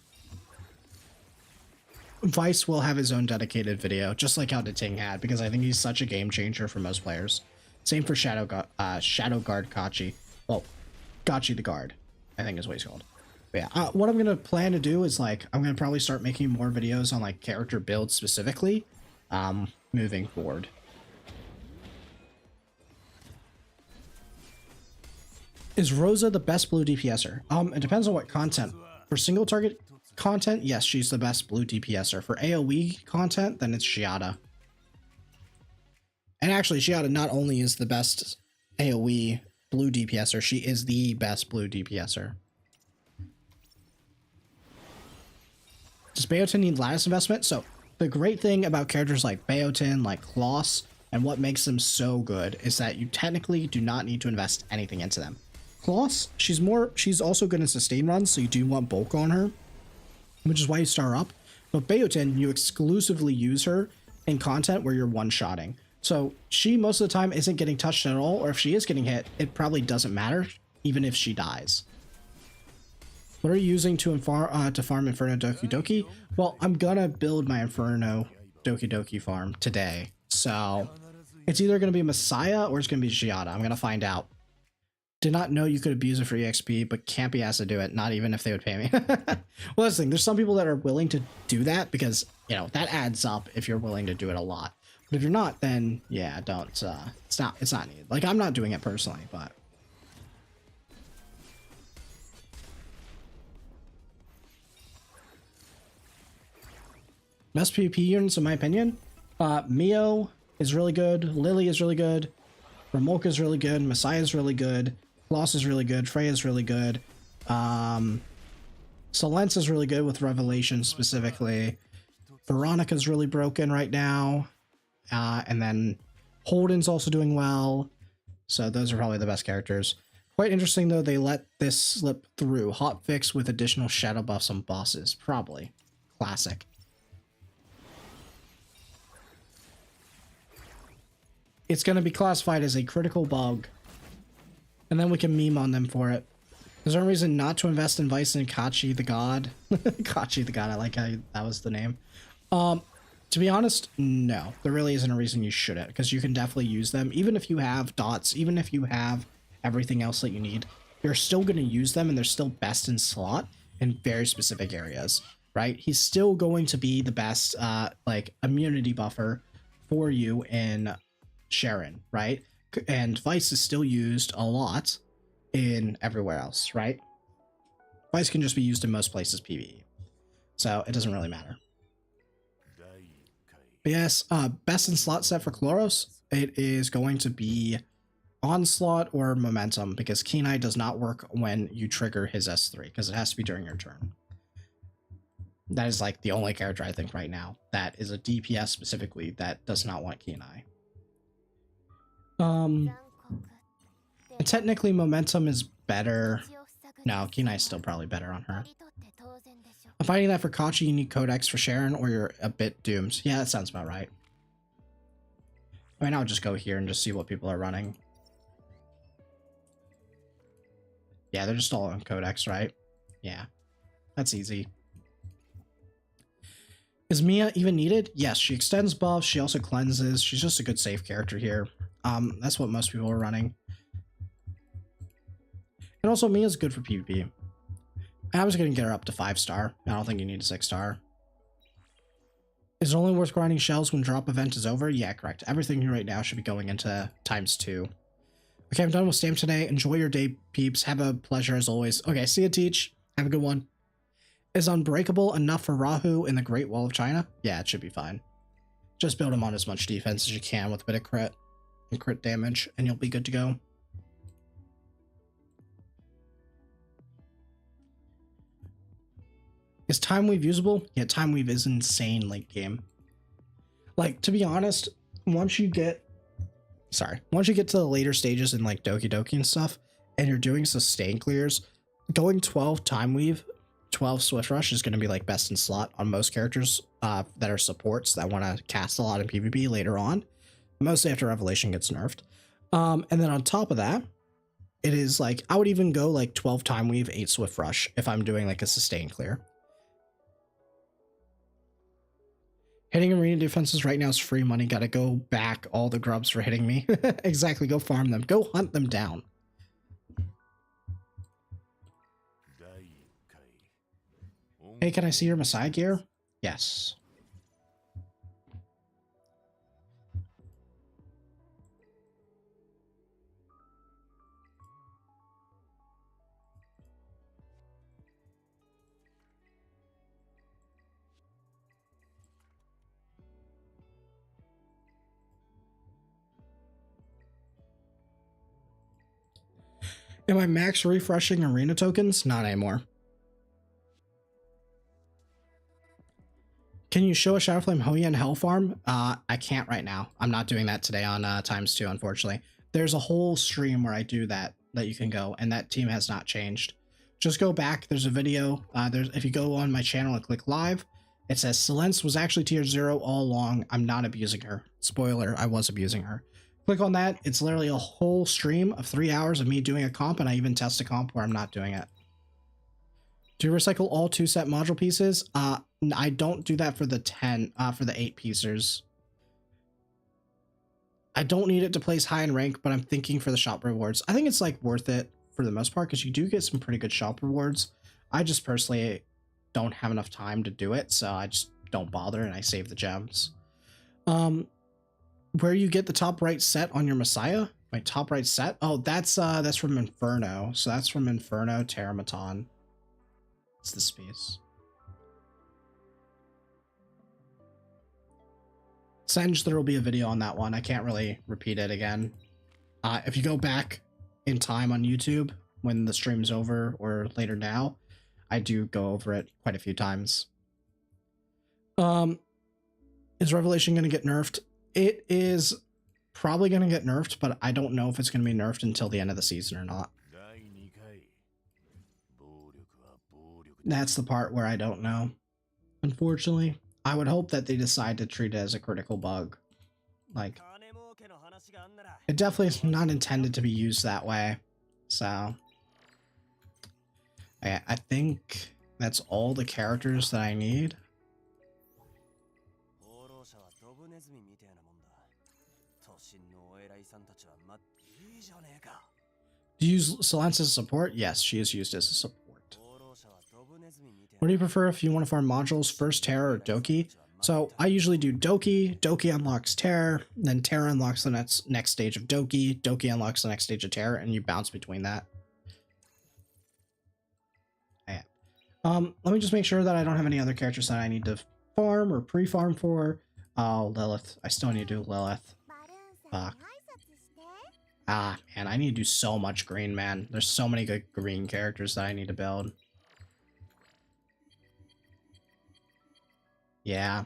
Vice will have his own dedicated video, just like how Ting had, because I think he's such a game changer for most players. Same for Shadow Guard Kachi. Well, Kachi the Guard, I think is what he's called. But yeah, what I'm going to plan to do is, like, I'm going to probably start making more videos on, like, character builds specifically, moving forward. Is Rosa the best blue DPSer? It depends on what content. For single target content, yes, she's the best blue DPSer. For AoE content, then it's Giada. And actually, Giada not only is the best AoE blue DPSer, she is the best blue DPSer. Does Bayotin need lattice investment? So the great thing about characters like Bayotin, like Kloss, and what makes them so good is that you technically do not need to invest anything into them. Kloss, she's also good in sustain runs, so you do want bulk on her, which is why you star up. But Bayotin, you exclusively use her in content where you're one-shotting. So she most of the time isn't getting touched at all, or if she is getting hit, it probably doesn't matter, even if she dies. What are you using to farm Inferno Doki Doki? Well, I'm gonna build my Inferno Doki Doki farm today. So it's either gonna be Messiah or it's gonna be Giada. I'm gonna find out. Did not know you could abuse it for EXP, but can't be asked to do it, not even if they would pay me. Well, that's the thing. There's some people that are willing to do that because, you know, that adds up if you're willing to do it a lot. But if you're not, then yeah, don't. It's not needed. Like, I'm not doing it personally, but. Best PvP units, in my opinion, Mio is really good. Lily is really good. Ramolka is really good. Messiah is really good. Kloss is really good. Freya is really good. Solence is really good with Revelation specifically. Veronica's really broken right now. And then Holden's also doing well. So those are probably the best characters. Quite interesting though, they let this slip through. Hotfix with additional shadow buffs on bosses. Probably. Classic. It's going to be classified as a critical bug. And then we can meme on them for it. Is there a reason not to invest in Vice and Kachi the God? Kachi the God, I like how that was the name. To be honest, no. There really isn't a reason you shouldn't, because you can definitely use them. Even if you have dots, even if you have everything else that you need, you're still going to use them, and they're still best in slot in very specific areas, right? He's still going to be the best, like, immunity buffer for you in Sharon, right? And Vice is still used a lot in everywhere else, right? Vice can just be used in most places PvE, so it doesn't really matter. But yes, best in slot set for Chloros. it is going to be Onslaught or Momentum, because Kenai does not work when you trigger his S3, because it has to be during your turn. That is like the only character I think right now that is a DPS specifically that does not want Kenai. And technically Momentum is better. No, Kenai is still probably better on her. I'm finding that for Kachi you need Codex, for Sharon or you're a bit doomed. Yeah, that sounds about right. I mean, I'll just go here and just see what people are running. Yeah, they're just all on Codex, right? Yeah, that's easy. Is Mia even needed? Yes, she extends buffs, she also cleanses. She's just a good safe character here. That's what most people are running. And also Mia's good for PvP. I was going to get her up to 5-star. I don't think you need a 6-star. Is it only worth grinding shells when drop event is over? Yeah, correct. Everything right now should be going into ×2. Okay, I'm done with Stam today. Enjoy your day, peeps. Have a pleasure as always. Okay, see you, Teach. Have a good one. Is Unbreakable enough for Rahu in the Great Wall of China? Yeah, it should be fine. Just build him on as much defense as you can with a bit of crit and crit damage, and you'll be good to go. Is Time Weave usable? Yeah, Time Weave is insane late game. Like, to be honest, once you get to the later stages in like Doki Doki and stuff, and you're doing sustain clears, going 12 Time Weave, 12 Swift Rush is going to be like best in slot on most characters that are supports that want to cast a lot in PvP later on, mostly after Revelation gets nerfed. And then on top of that, it is like, I would even go like 12 Time Weave, 8 Swift Rush if I'm doing like a sustain clear. Hitting arena defenses right now is free money. Gotta go back all the grubs for hitting me. Exactly, go farm them. Go hunt them down. Hey, can I see your Messiah gear? Yes. Am I max refreshing arena tokens? Not anymore. Can you show a Shadowflame Hoya and Hell farm? I can't right now. I'm not doing that today on ×2, unfortunately. There's a whole stream where I do that you can go, and that team has not changed. Just go back. There's a video. If you go on my channel and click live, it says Silence was actually tier 0 all along. I'm not abusing her. Spoiler, I was abusing her. Click on that. It's literally a whole stream of 3 hours of me doing a comp, and I even test a comp where I'm not doing it. Do you recycle all 2-set module pieces? I don't do that for the 8 piecers. I don't need it to place high in rank, but I'm thinking for the shop rewards. I think it's like worth it for the most part because you do get some pretty good shop rewards. I just personally don't have enough time to do it, so I just don't bother and I save the gems. Where you get the top right set on your Messiah? My top right set? Oh, that's from Inferno. So that's from Inferno Terramaton. It's this piece. Senge, there will be a video on that one. I can't really repeat it again. If you go back in time on YouTube when the stream's over or later now, I do go over it quite a few times. Is Revelation going to get nerfed? It is probably going to get nerfed, but I don't know if it's going to be nerfed until the end of the season or not. That's the part where I don't know. Unfortunately, I would hope that they decide to treat it as a critical bug. Like, it definitely is not intended to be used that way. So, I think that's all the characters that I need. Do you use Silence as a support? Yes, she is used as a support. What do you prefer if you want to farm modules, first Terra or Doki? So I usually do Doki. Doki unlocks Terra, then Terra unlocks the next stage of Doki. Doki unlocks the next stage of Terra, and you bounce between that. Yeah. Let me just make sure that I don't have any other characters that I need to farm or pre-farm for. Oh, Lilith. I still need to do Lilith. Fuck. Ah, man, I need to do so much green, man. There's so many good green characters that I need to build. Yeah.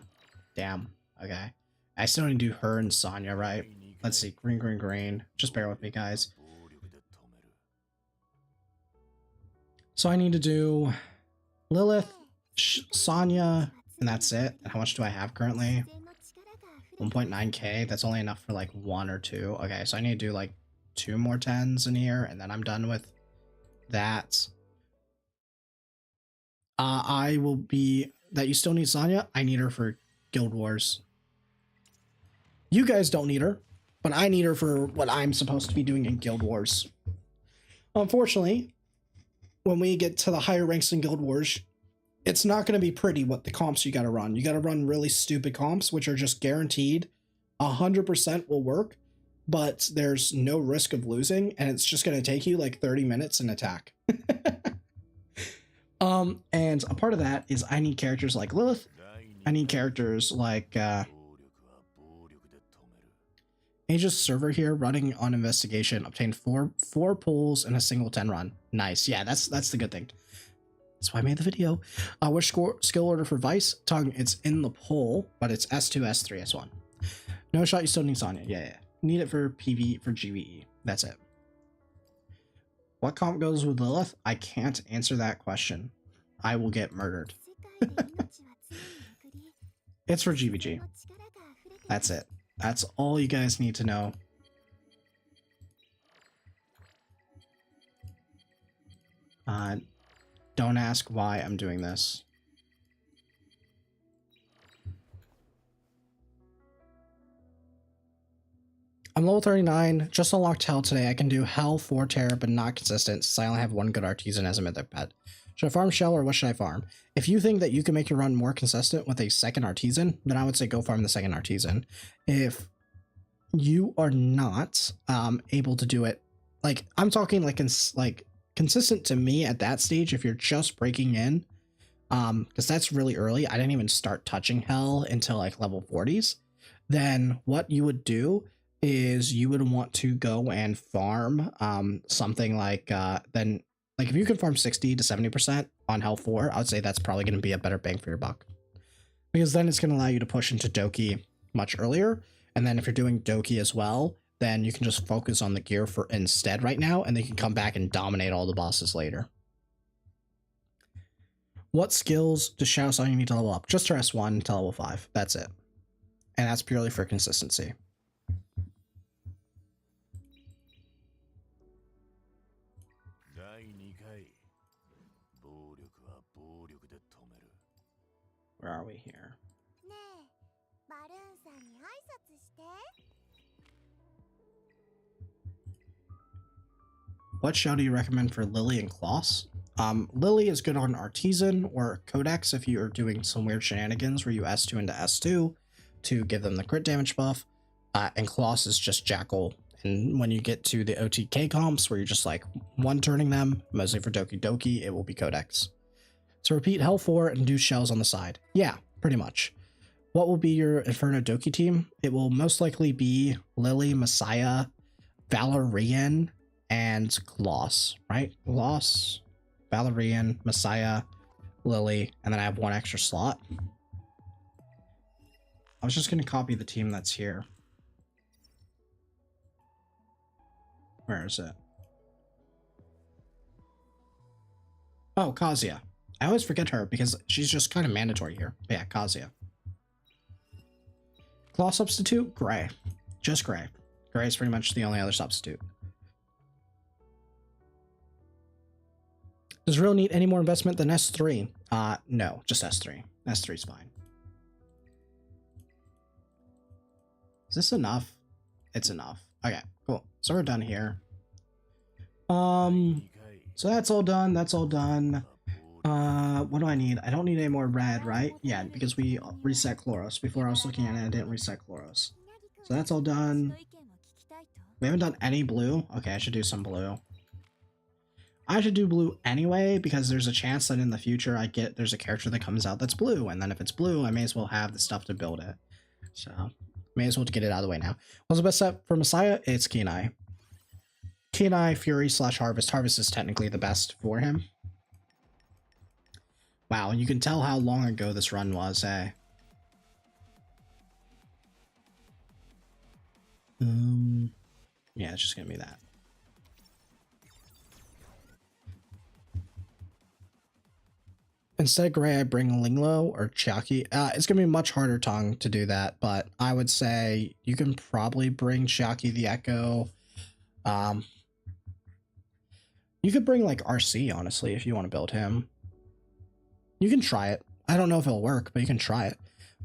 Damn. Okay. I still need to do her and Sonya, right? Let's see. Green, green, green. Just bear with me, guys. So I need to do Lilith, Sonya, and that's it. And how much do I have currently? 1.9k. That's only enough for like 1 or 2. Okay, so I need to do like 2 more 10s in here, and then I'm done with that. I will be... That you still need Sonya? I need her for Guild Wars. You guys don't need her, but I need her for what I'm supposed to be doing in Guild Wars. Unfortunately, when we get to the higher ranks in Guild Wars, it's not going to be pretty what the comps you got to run. You got to run really stupid comps, which are just guaranteed 100% will work, but there's no risk of losing, and it's just going to take you like 30 minutes in attack. And a part of that is I need characters like Lilith. I need characters like Aegis server here running on investigation obtained four pulls in a single 10 run. Nice. Yeah, that's the good thing. That's why I made the video. Which skill order for Vice? Tongue, it's in the poll, but it's S2, S3, S1. No shot, you still need Sonya. Yeah. Need it for PV, for GVE. That's it. What comp goes with Lilith? I can't answer that question. I will get murdered. It's for GVG. That's it. That's all you guys need to know. Don't ask why I'm doing this. I'm level 39, just unlocked Hell today. I can do Hell 4 Terror, but not consistent, since I only have 1 good Artisan as a mythic pet. Should I farm Shell, or what should I farm? If you think that you can make your run more consistent with a second Artisan, then I would say go farm the second Artisan. If you are not able to do it, like, I'm talking like consistent to me at that stage, if you're just breaking in, because that's really early. I didn't even start touching Hell until like level 40s. Then what you would do is you would want to go and farm something like like if you can farm 60 to 70% on Hell 4, I would say that's probably going to be a better bang for your buck, because then it's going to allow you to push into Doki much earlier. And then if you're doing Doki as well, then you can just focus on the gear for instead right now, and then you can come back and dominate all the bosses later. What skills does Shadow Sonya need to level up? Just her S1 to level 5. That's it. And that's purely for consistency. Where are we here? What show do you recommend for Lily and Kloss? Lily is good on Artisan or Codex if you are doing some weird shenanigans where you S2 into S2 to give them the crit damage buff. And Kloss is just Jackal. And when you get to the OTK comps where you're just like one-turning them, mostly for Doki Doki, it will be Codex. So repeat Hell 4 and do shells on the side. Yeah, pretty much. What will be your Inferno Doki team? It will most likely be Lily, Messiah, Valerian, and Kloss, right? Kloss, Valerian, Messiah, Lily, and then I have 1 extra slot. I was just going to copy the team that's here. Where is it? Oh, Kazuya. I always forget her because she's just kind of mandatory here. But yeah, Kazuya. Claw substitute? Gray. Just Gray. Gray is pretty much the only other substitute. Does Real need any more investment than S3? No, just S3. S3 is fine. Is this enough? It's enough. Okay, cool. So we're done here. So that's all done. That's all done. What do I need? I don't need any more red, right? Yeah, because we reset Chloros. Before I was looking at it, I didn't reset Chloros. So that's all done. We haven't done any blue. Okay, I should do some blue. I should do blue anyway, because there's a chance that in the future there's a character that comes out that's blue, and then if it's blue, I may as well have the stuff to build it. So May as well get it out of the way now. What's the best set for Messiah? It's Kenai. Kenai, Fury / Harvest. Harvest is technically the best for him. Wow, you can tell how long ago this run was, eh? Yeah, it's just gonna be that. Instead of Gray, I bring Linglo or Chiaki. It's gonna be a much harder tongue to do that, but I would say you can probably bring Chiaki the Echo. You could bring like RC, honestly, if you want to build him. You can try it. I don't know if it'll work, but you can try it.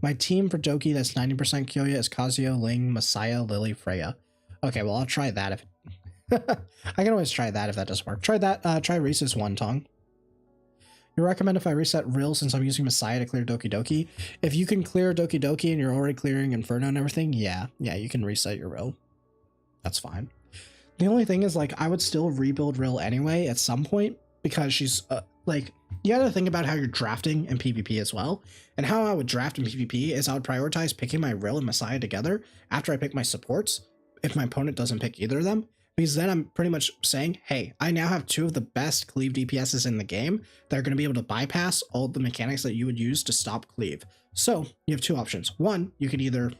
My team for Doki that's 90% Kyoya is Kazuyo, Ling, Messiah, Lily, Freya. Okay, well, I'll try that if... I can always try that if that doesn't work. Try that. Try Reese's one tongue. You recommend if I reset Rill since I'm using Messiah to clear Doki Doki? If you can clear Doki Doki and you're already clearing Inferno and everything, yeah, you can reset your Rill. That's fine. The only thing is, like, I would still rebuild Rill anyway at some point because she's, like... You gotta think about how you're drafting in PvP as well. And how I would draft in PvP is I would prioritize picking my Rill and Messiah together after I pick my supports, if my opponent doesn't pick either of them. Because then I'm pretty much saying, hey, I now have two of the best cleave DPSs in the game that are going to be able to bypass all the mechanics that you would use to stop cleave. So you have two options. One, you could either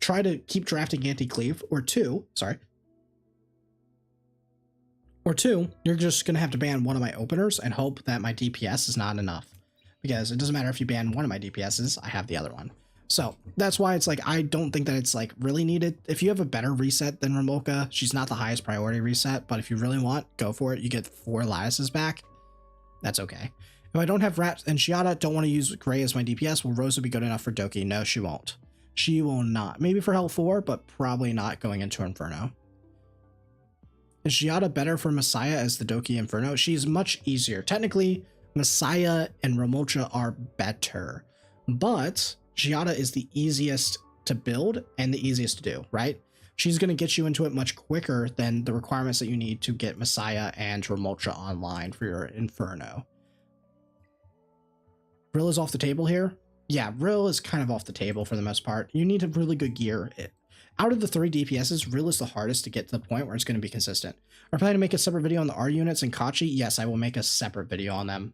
try to keep drafting anti-cleave, or two, you're just going to have to ban one of my openers and hope that my DPS is not enough. Because it doesn't matter if you ban one of my DPSs, I have the other one. So that's why it's like, I don't think that it's like really needed. If you have a better reset than Ramolka, she's not the highest priority reset, but if you really want, go for it. You get 4 lattices back. That's okay. If I don't have Rat and Shiata, don't want to use Gray as my DPS, will Rosa be good enough for Doki? No, she won't. She will not. Maybe for Hell 4, but probably not going into Inferno. Is Giada better for Messiah as the Doki Inferno? She's much easier. Technically, Messiah and Ramolcha are better, but Giada is the easiest to build and the easiest to do, right? She's going to get you into it much quicker than the requirements that you need to get Messiah and Ramolcha online for your Inferno. Rill is off the table here? Yeah, Rill is kind of off the table for the most part. You need a really good gear. Out of the 3 DPSs, Rill is the hardest to get to the point where it's going to be consistent. Are planning to make a separate video on the R units and Kachi? Yes, I will make a separate video on them.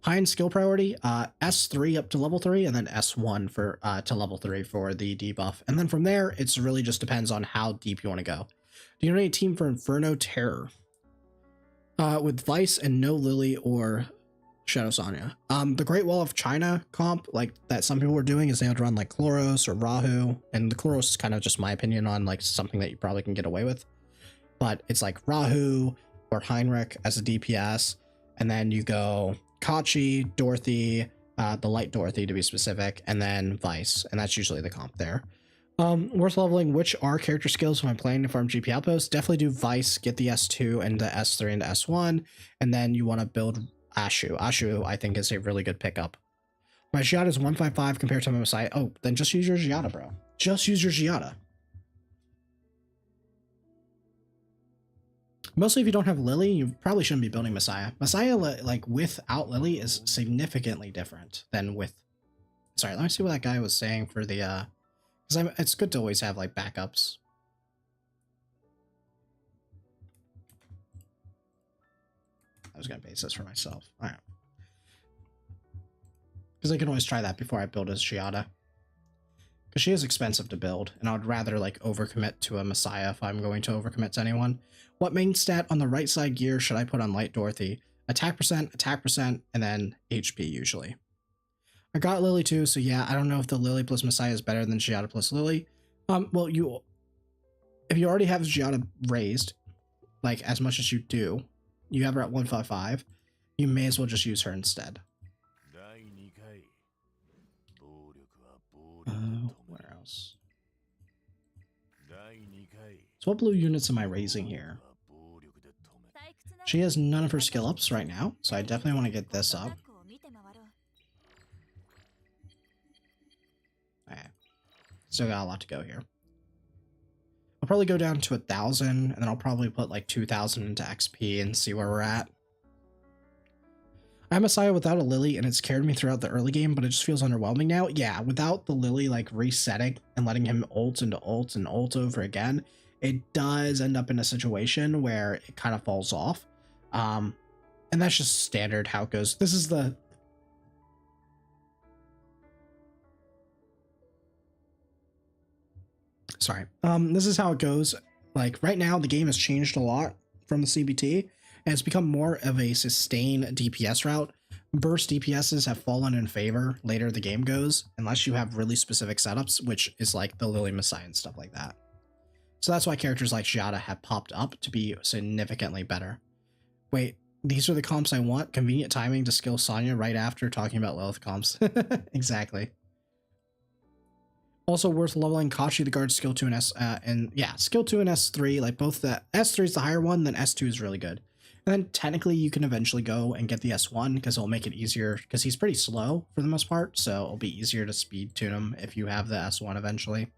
High in skill priority, S3 up to level 3, and then S1 for to level 3 for the debuff. And then from there, it's really just depends on how deep you want to go. Do you know any team for Inferno Terror? With Vice and no Lily or Shadow Sonya. The Great Wall of China comp, like that some people were doing, is they would run like Chloros or Rahu, and the Chloros is kind of just my opinion on like something that you probably can get away with. But it's like Rahu or Heinrich as a DPS, and then you go Kachi, Dorothy, the Light Dorothy to be specific, and then Vice, and that's usually the comp there. Worth leveling which are character skills when I'm playing to farm GP outposts? Definitely do Vice, get the S2 and the S3 and the S1, and then you want to build Ashu. Ashu, I think, is a really good pickup. My Giada is 155 compared to my Messiah. Oh, then just use your Giada, bro. Just use your Giada. Mostly if you don't have Lily, you probably shouldn't be building Messiah. Messiah, like, without Lily is significantly different than with... Sorry, let me see what that guy was saying for the, because it's good to always have, like, backups. I was going to base this for myself. All right. Because I can always try that before I build as Giada. Because she is expensive to build, and I would rather, like, overcommit to a Messiah if I'm going to overcommit to anyone. What main stat on the right side gear should I put on Light Dorothy? Attack percent, and then HP usually. I got Lily too, so yeah, I don't know if the Lily plus Messiah is better than Giada plus Lily. Well, if you already have Giada raised, like, as much as you do, you have her at 155, you may as well just use her instead. Where else? So what blue units am I raising here? She has none of her skill ups right now, so I definitely want to get this up. Okay. Still got a lot to go here. I'll probably go down to 1,000, and then I'll probably put like 2,000 into XP and see where we're at. I'm Messiah without a Lily, and it's carried me throughout the early game, but it just feels underwhelming now. Yeah, without the Lily like resetting and letting him ult into ult and ult over again, it does end up in a situation where it kind of falls off. And that's just standard how it goes. This is the this is how it goes. Like right now, the game has changed a lot from the CBT, and it's become more of a sustain DPS route. Burst DPSs have fallen in favor later the game goes, unless you have really specific setups, which is like the Lily Messiah and stuff like that. So that's why characters like Giada have popped up to be significantly better. Wait, these are the comps I want? Convenient timing to skill Sonya right after talking about Lilith comps. Exactly. Also worth leveling Kachi the guard skill 2 and and yeah, skill 2 and S3, like both the S3 is the higher one, then S2 is really good. And then technically you can eventually go and get the S1 because it'll make it easier because he's pretty slow for the most part, so it'll be easier to speed tune him if you have the S1 eventually.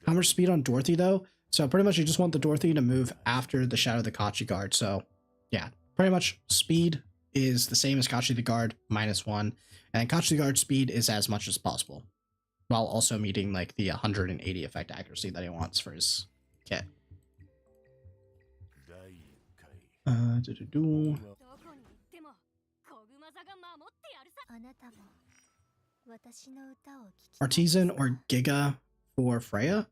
How much speed on Dorothy though? So pretty much you just want the Dorothy to move after the Shadow the Kachi guard. So yeah, pretty much speed is the same as Kachi the guard -1, and Kachi the guard speed is as much as possible, while also meeting like the 180 effect accuracy that he wants for his kit. Artisan or Giga for Freya?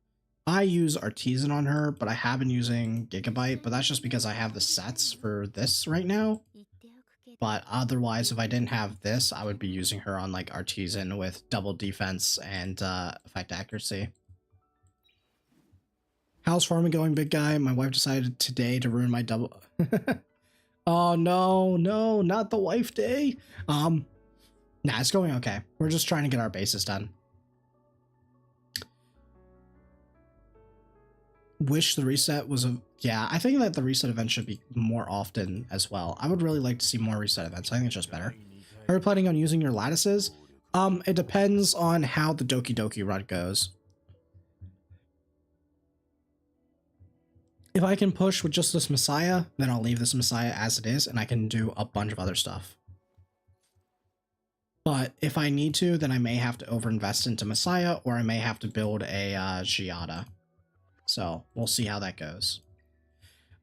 I use Artisan on her, but I have been using Gigabyte, but that's just because I have the sets for this right now. But otherwise, if I didn't have this, I would be using her on like Artisan with double defense and effect accuracy. How's farming going, big guy? My wife decided today to ruin my double. Oh no, no, not the wife day. Nah, it's going okay. We're just trying to get our bases done. Wish the reset was a yeah, I think that the reset event should be more often as well. I would really like to see more reset events. I think it's just better. Are you planning on using your lattices? It depends on how the Doki Doki run goes. If I can push with just this Messiah, then I'll leave this Messiah as it is, and I can do a bunch of other stuff. But if I need to, then I may have to overinvest into Messiah, or I may have to build a Giada. So we'll see how that goes.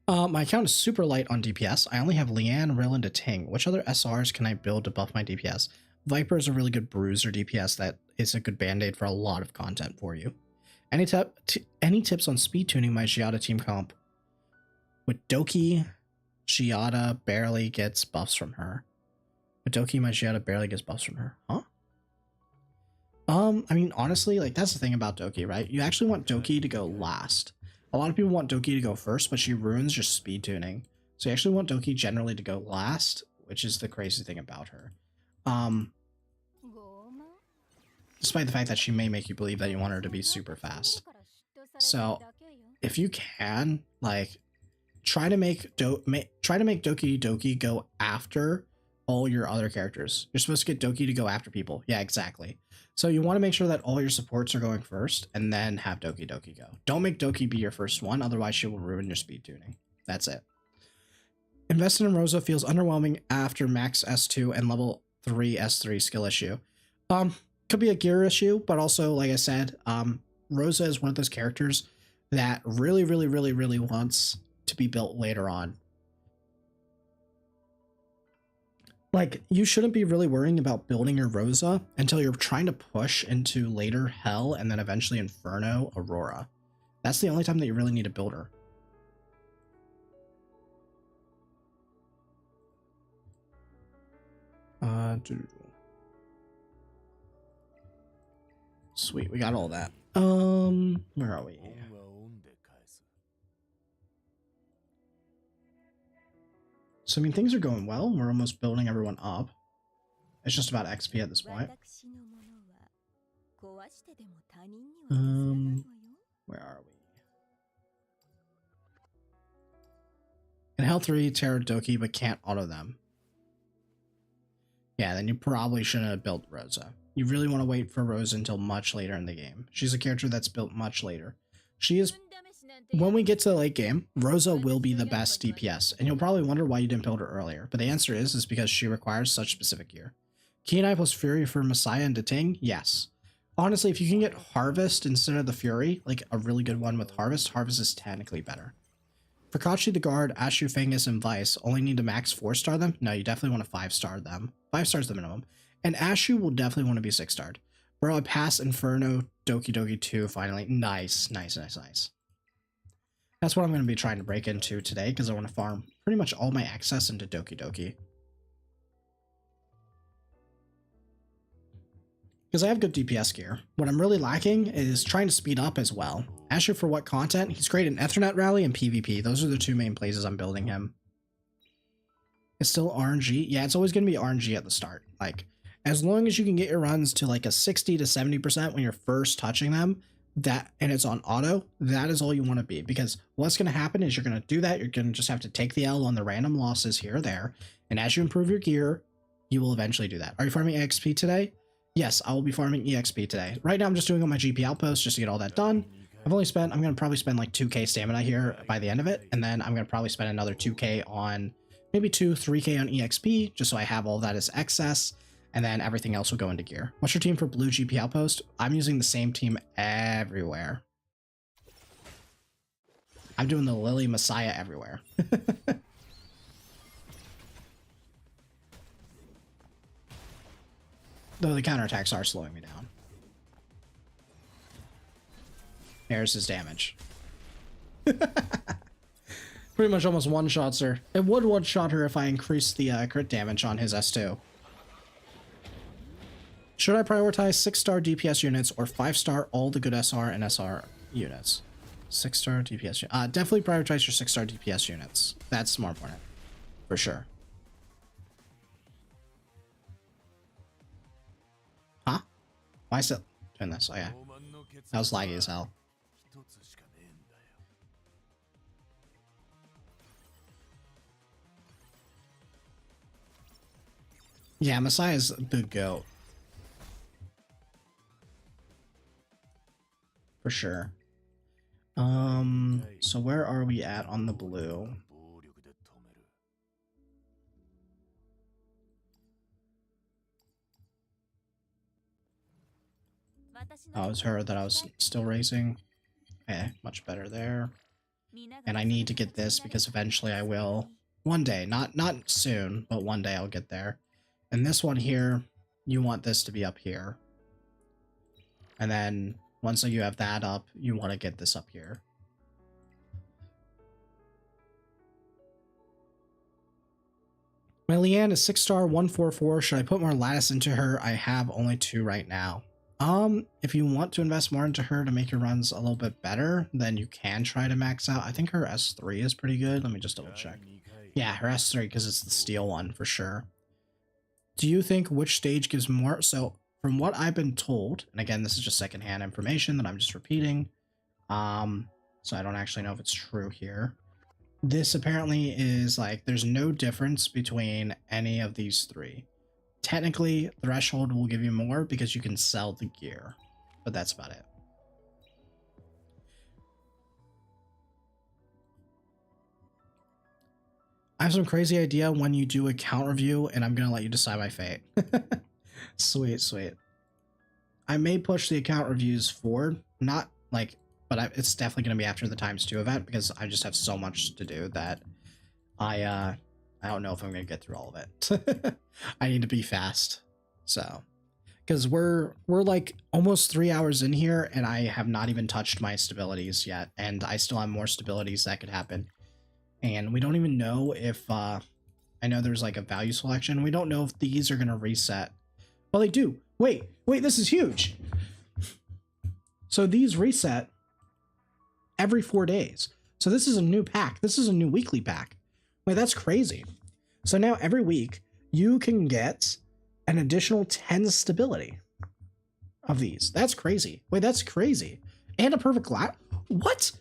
My account is super light on DPS. I only have Leanne, Rilland, and Ting. Which other SRs can I build to buff my DPS? Viper is a really good bruiser DPS that is a good band-aid for a lot of content for you. Any tips on speed tuning my Giada team comp? With Doki, Giada barely gets buffs from her. With Doki, my Giada barely gets buffs from her. Huh? I mean, honestly, like, that's the thing about Doki, right? You actually want Doki to go last. A lot of people want Doki to go first, but she ruins just speed tuning. So you actually want Doki generally to go last, which is the crazy thing about her. Despite the fact that she may make you believe that you want her to be super fast. So, if you can, like, try to make Doki Doki go after all your other characters. You're supposed to get Doki to go after people. Yeah, exactly. So you want to make sure that all your supports are going first, and then have Doki Doki go. Don't make Doki be your first one, otherwise she will ruin your speed tuning. That's it. Investing in Rosa feels underwhelming after max S2 and level 3 S3 skill issue. Could be a gear issue, but also, like I said, Rosa is one of those characters that really wants to be built later on. Like, you shouldn't be really worrying about building your Rosa until you're trying to push into later Hell and then eventually Inferno, Aurora. That's the only time that you really need to build her. Sweet, we got all that. Where are we? So, I mean, things are going well. We're almost building everyone up. It's just about XP at this point. Where are we? In Hell 3, Terra Doki, but can't auto them. Yeah, then you probably shouldn't have built Rosa. You really want to wait for Rosa until much later in the game. She's a character that's built much later. She is When we get to the late game, Rosa will be the best DPS, and you'll probably wonder why you didn't build her earlier, but the answer is because she requires such specific gear. Keen Eye plus Fury for Messiah and Deting? Yes. Honestly, if you can get Harvest instead of the Fury, like a really good one with Harvest, Harvest is technically better. For Kachi the Guard, Ashu, Fangus, and Vice, only need to max 4-star them? No, you definitely want to 5-star them. 5 stars the minimum. And Ashu will definitely want to be 6-starred. Bro, I passed Inferno, Doki Doki 2 finally. Nice, nice, nice, nice. That's what I'm going to be trying to break into today, because I want to farm pretty much all my access into Doki Doki. Because I have good DPS gear. What I'm really lacking is trying to speed up as well. Asher for what content? He's great in Ethernet Rally and PvP. Those are the 2 main places I'm building him. It's still RNG? Yeah, it's always going to be RNG at the start. Like, as long as you can get your runs to like a 60 to 70% when you're first touching them, and it's on auto, that is all you want to be. Because what's going to happen is you're going to do that. You're going to just have to take the L on the random losses here or there. And as you improve your gear, you will eventually do that. Are you farming EXP today? Yes, I will be farming EXP today. Right now, I'm just doing all my GP outposts just to get all that done. I'm going to probably spend like 2k stamina here by the end of it. And then I'm going to probably spend another 2k on, maybe 3k on EXP, just so I have all that as excess. And then everything else will go into gear. What's your team for blue GP outpost? I'm using the same team everywhere. I'm doing the Lily Messiah everywhere. Though the counterattacks are slowing me down. There's his damage. Pretty much almost one-shots her. It would one-shot her if I increased the crit damage on his S2. Should I prioritize 6-star DPS units or 5-star all the good SR and SR units? 6-star DPS. Definitely prioritize your 6-star DPS units. That's more important. For sure. Huh? Why is it doing this? Oh yeah. That was laggy as hell. Yeah, Messiah's the GOAT. For sure. So where are we at on the blue? Oh, it was her that I was still racing. Okay, much better there. And I need to get this because eventually I will. One day, not soon, but one day I'll get there. And this one here, you want this to be up here. And then once you have that up, you want to get this up here. My Leanne is 6-star 144. Should I put more lattice into her? I have only 2 right now. If you want to invest more into her to make your runs a little bit better, then you can try to max out. I think her S3 is pretty good. Let me just double check. Yeah, her S3 because it's the steel one for sure. Do you think which stage gives more? So from what I've been told, and again, this is just secondhand information that I'm just repeating. So I don't actually know if it's true here. This apparently is like, there's no difference between any of these 3. Technically, Threshold will give you more because you can sell the gear, but that's about it. I have some crazy idea when you do a count review, and I'm going to let you decide my fate. Sweet, sweet. I may push the account reviews forward, not like, but it's definitely going to be after the ×2 event because I just have so much to do that I don't know if I'm going to get through all of it. I need to be fast. So, because we're like almost 3 hours in here and I have not even touched my stabilities yet. And I still have more stabilities that could happen. And we don't even know if, I know there's like a value selection. We don't know if these are going to reset. Well, they do. Wait, this is huge. So these reset every 4 days. So this is a new pack. This is a new weekly pack. Wait, that's crazy. So now every week you can get an additional 10 stability of these. That's crazy. Wait, that's crazy. And a perfect lat. What?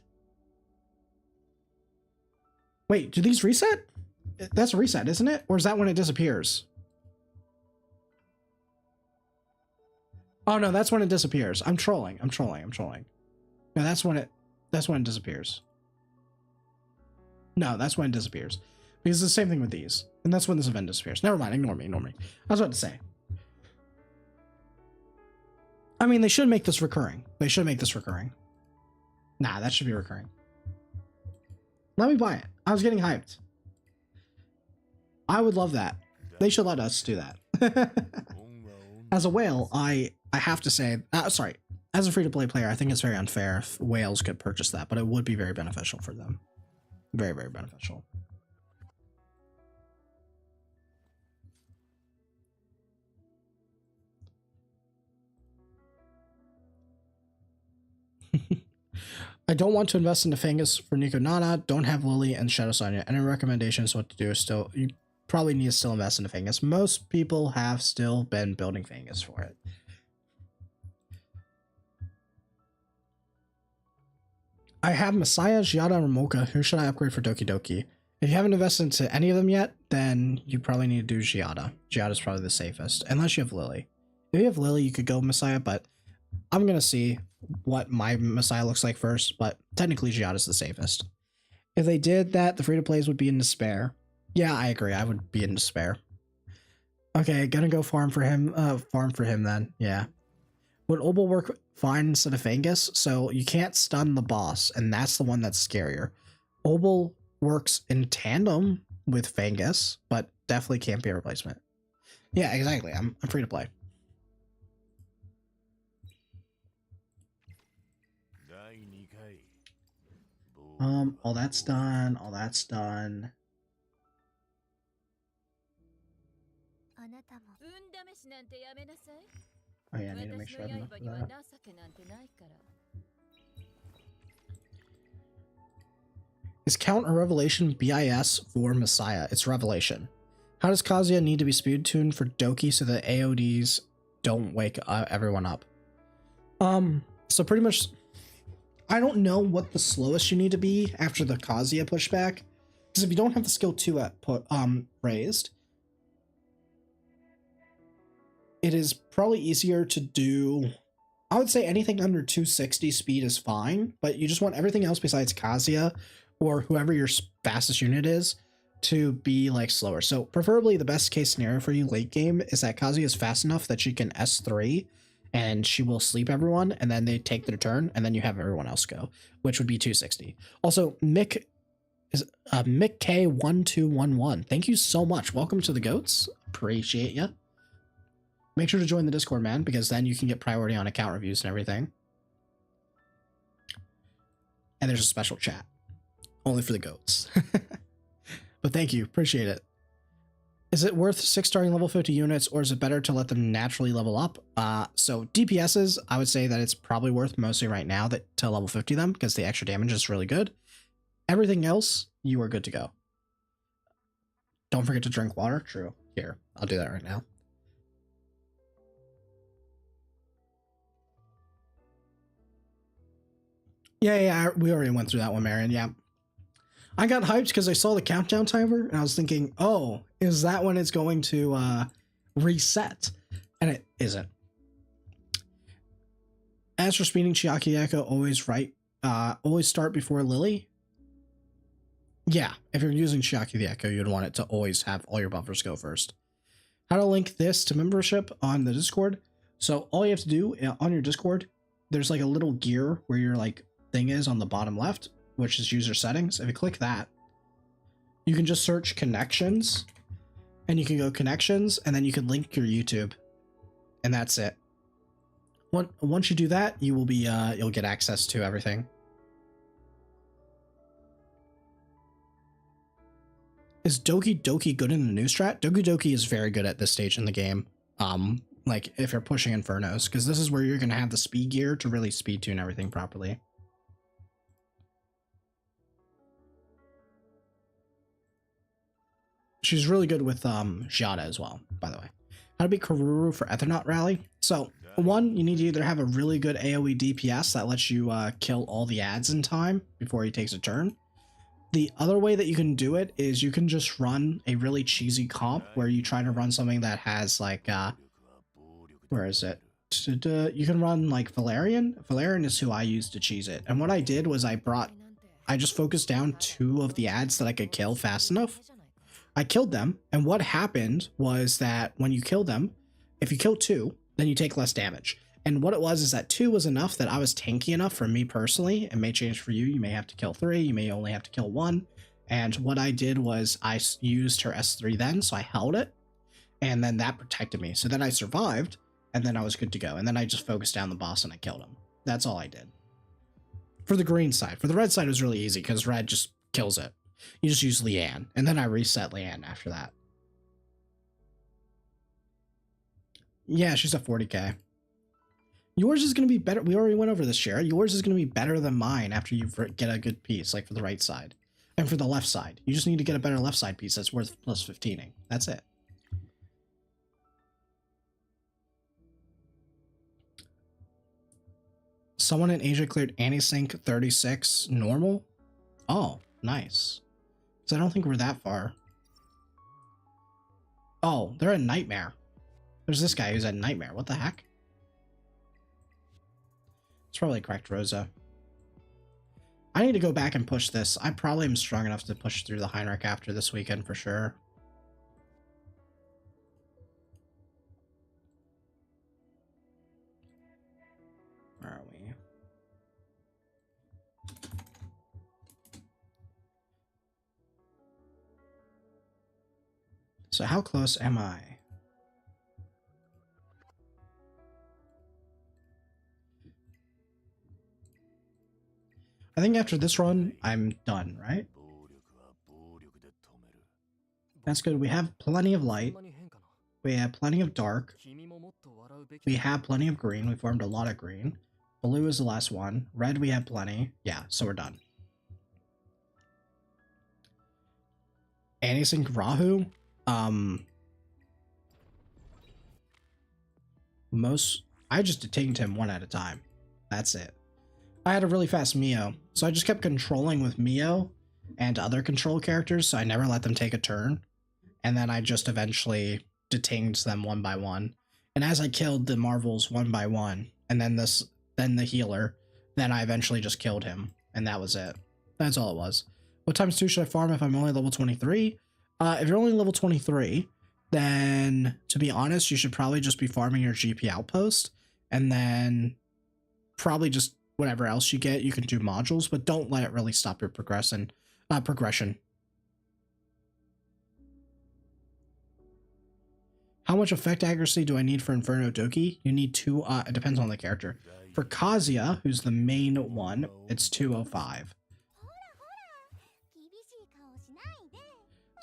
Wait, do these reset? That's a reset, isn't it? Or is that when it disappears? Oh no, that's when it disappears. I'm trolling. No, that's when That's when it disappears. No, that's when it disappears. Because it's the same thing with these. And that's when this event disappears. Never mind, ignore me. I was about to say. I mean, they should make this recurring. Nah, that should be recurring. Let me buy it. I was getting hyped. I would love that. They should let us do that. As a whale, I have to say, sorry, as a free-to-play player, I think it's very unfair if whales could purchase that, but it would be very beneficial for them. Very, very beneficial. I don't want to invest into Fangus for Nico Nana. Don't have Lily and Shadow Sonya. Any recommendations what to do? Still, you probably need to still invest into Fangus. Most people have still been building Fangus for it. I have Messiah, Giada, and Ramoka. Who should I upgrade for Doki Doki? If you haven't invested into any of them yet, then you probably need to do Giada. Giada's probably the safest, unless you have Lily. If you have Lily, you could go Messiah, but I'm going to see what my Messiah looks like first, but technically Giada's the safest. If they did that, the free-to-plays would be in despair. Yeah, I agree. I would be in despair. Okay, gonna go farm for him then. Yeah. Would Obel work fine instead of Fangus? So you can't stun the boss, and that's the one that's scarier. Obel works in tandem with Fangus, but definitely can't be a replacement. Yeah, exactly. I'm free to play. All that's done. Oh yeah, I need to make sure I have enough for that. Is Count a Revelation BIS for Messiah? It's Revelation. How does Kazuya need to be speed tuned for Doki so that AODs don't wake everyone up? So pretty much, I don't know what the slowest you need to be after the Kazuya pushback, because if you don't have the skill 2 at raised, it is probably easier to do. I would say anything under 260 speed is fine, but you just want everything else besides Kazuya or whoever your fastest unit is to be like slower. So preferably the best case scenario for you late game is that Kazuya is fast enough that she can S3 and she will sleep everyone, and then they take their turn, and then you have everyone else go, which would be 260. Also, Mick K1211. Thank you so much. Welcome to the goats. Appreciate ya. Make sure to join the Discord, man, because then you can get priority on account reviews and everything. And there's a special chat. Only for the goats. But thank you. Appreciate it. Is it worth 6 starting level 50 units, or is it better to let them naturally level up? So DPSs, I would say that it's probably worth mostly right now to level 50 them, because the extra damage is really good. Everything else, you are good to go. Don't forget to drink water. True. Here, I'll do that right now. Yeah, we already went through that one, Marion. Yeah. I got hyped because I saw the countdown timer, and I was thinking, oh, is that when it's going to reset? And it isn't. As for speeding Chiaki Echo, always start before Lily. Yeah, if you're using Chiaki the Echo, you'd want it to always have all your buffers go first. How to link this to membership on the Discord? So all you have to do on your Discord, there's like a little gear where your like thing is on the bottom left, which is user settings. If you click that, you can just search connections, and you can go connections, and then you can link your YouTube, and that's it. Once you do that, you will be you'll get access to everything. Is Doki Doki good in the new strat? Doki Doki is very good at this stage in the game. Like if you're pushing Infernos, because this is where you're gonna have the speed gear to really speed tune everything properly. She's really good with Giada as well, by the way. How to beat Karuru for Ethernaut Rally? So, one, you need to either have a really good AoE DPS that lets you kill all the ads in time before he takes a turn. The other way that you can do it is you can just run a really cheesy comp where you try to run something that has like, where is it? You can run like Valerian. Valerian is who I used to cheese it. And what I did was I just focused down 2 of the ads that I could kill fast enough. I killed them, and what happened was that when you kill them, if you kill 2, then you take less damage. And what it was is that 2 was enough that I was tanky enough for me personally. It may change for you. You may have to kill 3. You may only have to kill 1. And what I did was I used her S3 then, so I held it, and then that protected me. So then I survived, and then I was good to go. And then I just focused down the boss and I killed him. That's all I did. For the green side. For the red side, it was really easy because red just kills it. You just use Leanne, and then I reset Leanne after that. Yeah, she's at 40k. Yours is going to be better. We already went over this, Shara. Yours is going to be better than mine after you get a good piece, like for the right side. And for the left side. You just need to get a better left side piece that's worth plus 15ing. That's it. Someone in Asia cleared anti-sync 36 normal. Oh, nice. Because I don't think we're that far. Oh, they're at Nightmare. There's this guy who's at Nightmare. What the heck? It's probably correct, Rosa. I need to go back and push this. I probably am strong enough to push through the Heinrich after this weekend for sure. Where are we? So how close am I? I think after this run, I'm done, right? That's good. We have plenty of light. We have plenty of dark. We have plenty of green. We formed a lot of green. Blue is the last one. Red, we have plenty. Yeah, so we're done. Anti-sync Rahu. I just detained him one at a time. That's it. I had a really fast Mio, so I just kept controlling with Mio and other control characters, so I never let them take a turn. And then I just eventually detained them one by one. And as I killed the Marvels one by one, and then the healer, then I eventually just killed him, and that was it. That's all it was. What times 2 should I farm if I'm only level 23? If you're only level 23, then to be honest, you should probably just be farming your GP outpost, and then probably just whatever else you get, you can do modules, but don't let it really stop your progression. How much effect accuracy do I need for Inferno Doki? You need 2, it depends on the character. For Kazuya, who's the main one, it's 205.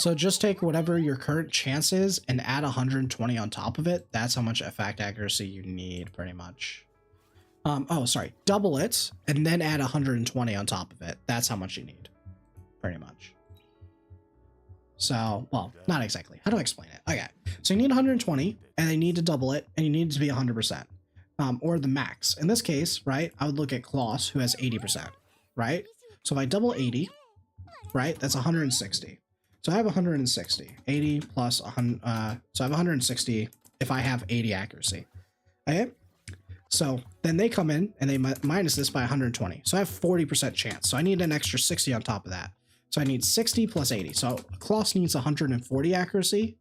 So just take whatever your current chance is and add 120 on top of it. That's how much effect accuracy you need, pretty much. Oh, sorry. Double it, and then add 120 on top of it. That's how much you need, pretty much. So, well, not exactly. How do I explain it? Okay, so you need 120, and they need to double it, and you need it to be 100%, or the max. In this case, right, I would look at Kloss, who has 80%, right? So if I double 80, right, that's 160. So I have 160. 80 plus 100, so I have 160 if I have 80 accuracy. Okay? So then they come in, and they minus this by 120. So I have 40% chance. So I need an extra 60 on top of that. So I need 60 plus 80. So Kloss needs 140 accuracy.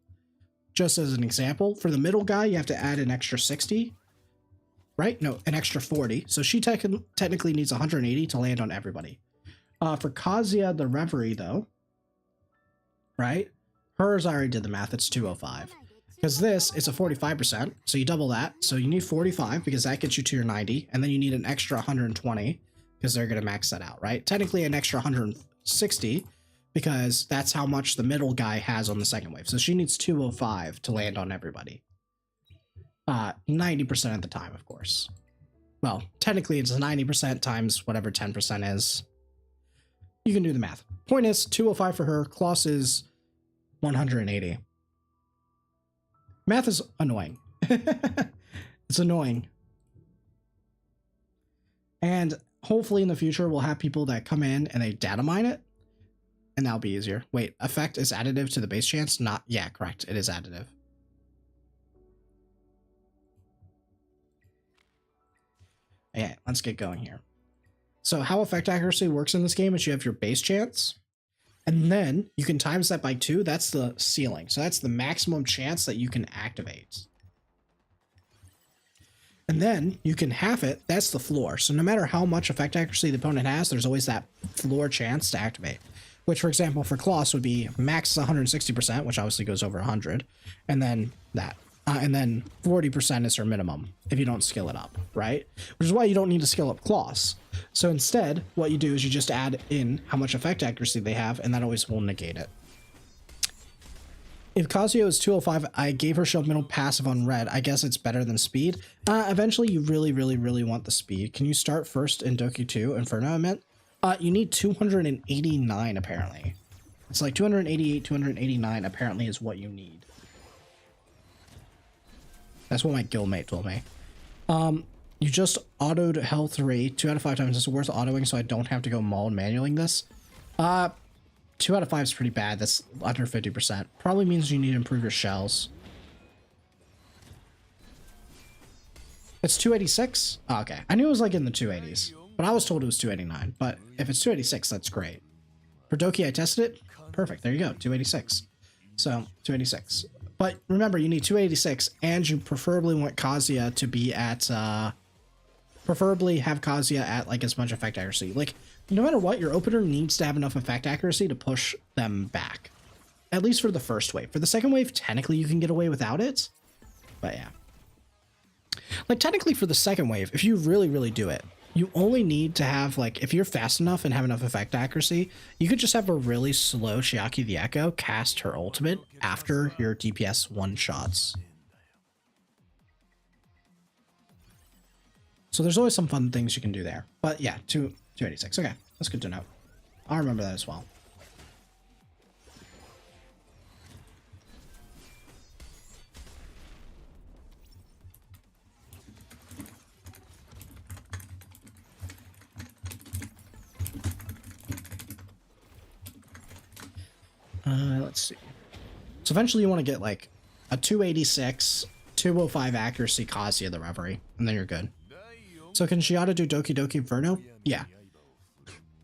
Just as an example, for the middle guy, you have to add an extra 60, right? No, an extra 40. So she technically needs 180 to land on everybody. For Kazuya the Reverie, though, right? Hers, I already did the math. It's 205. Because this is a 45%, so you double that. So you need 45 because that gets you to your 90, and then you need an extra 120 because they're going to max that out, right? Technically an extra 160 because that's how much the middle guy has on the second wave. So she needs 205 to land on everybody. 90% of the time, of course. Well, technically it's 90% times whatever 10% is. You can do the math. Point is, 205 for her. Kloss is 180. Math is annoying. It's annoying. And hopefully in the future, we'll have people that come in and they data mine it. And that'll be easier. Wait, effect is additive to the base chance? Not, yeah, correct. It is additive. yeah, let's get going here. So how effect accuracy works in this game is you have your base chance, and then you can times that by 2. That's the ceiling. So that's the maximum chance that you can activate. And then you can half it. That's the floor. So no matter how much effect accuracy the opponent has, there's always that floor chance to activate. Which, for example, for Kloss would be max 160%, which obviously goes over 100. And then that. And then 40% is her minimum if you don't skill it up, right? Which is why you don't need to skill up Kloss. So instead, what you do is you just add in how much effect accuracy they have, and that always will negate it. If Kazuya is 205, I gave her shield middle passive on red. I guess it's better than speed. Eventually, you really want the speed. Can you start first in Doki 2 Inferno, I meant? You need 289, apparently. It's like 288, 289, apparently, is what you need. That's what my guildmate told me. You just autoed Hell 3 2 out of 5 times. It's worth autoing so I don't have to go maul and manualing this. 2 out of 5 is pretty bad. That's under 50%. Probably means you need to improve your shells. It's 286? Oh, okay. I knew it was like in the 280s, but I was told it was 289. But if it's 286, that's great. For Doki, I tested it. Perfect. There you go. 286. So, 286. But remember, you need 286, and you preferably want Kazuya to be at, preferably have Kazuya at, like, as much effect accuracy. Like, no matter what, your opener needs to have enough effect accuracy to push them back. At least for the first wave. For the second wave, technically you can get away without it. But yeah. Like, technically for the second wave, if you really do it, you only need to have, like, if you're fast enough and have enough effect accuracy, you could just have a really slow Chiaki the Echo cast her ultimate after your DPS one-shots. So there's always some fun things you can do there. But yeah, 286. Okay, that's good to know. I'll remember that as well. Let's see. So eventually you want to get like a 286, 205 accuracy Kazuya the Reverie, and then you're good. So can Giada do Doki Doki Inferno? Yeah.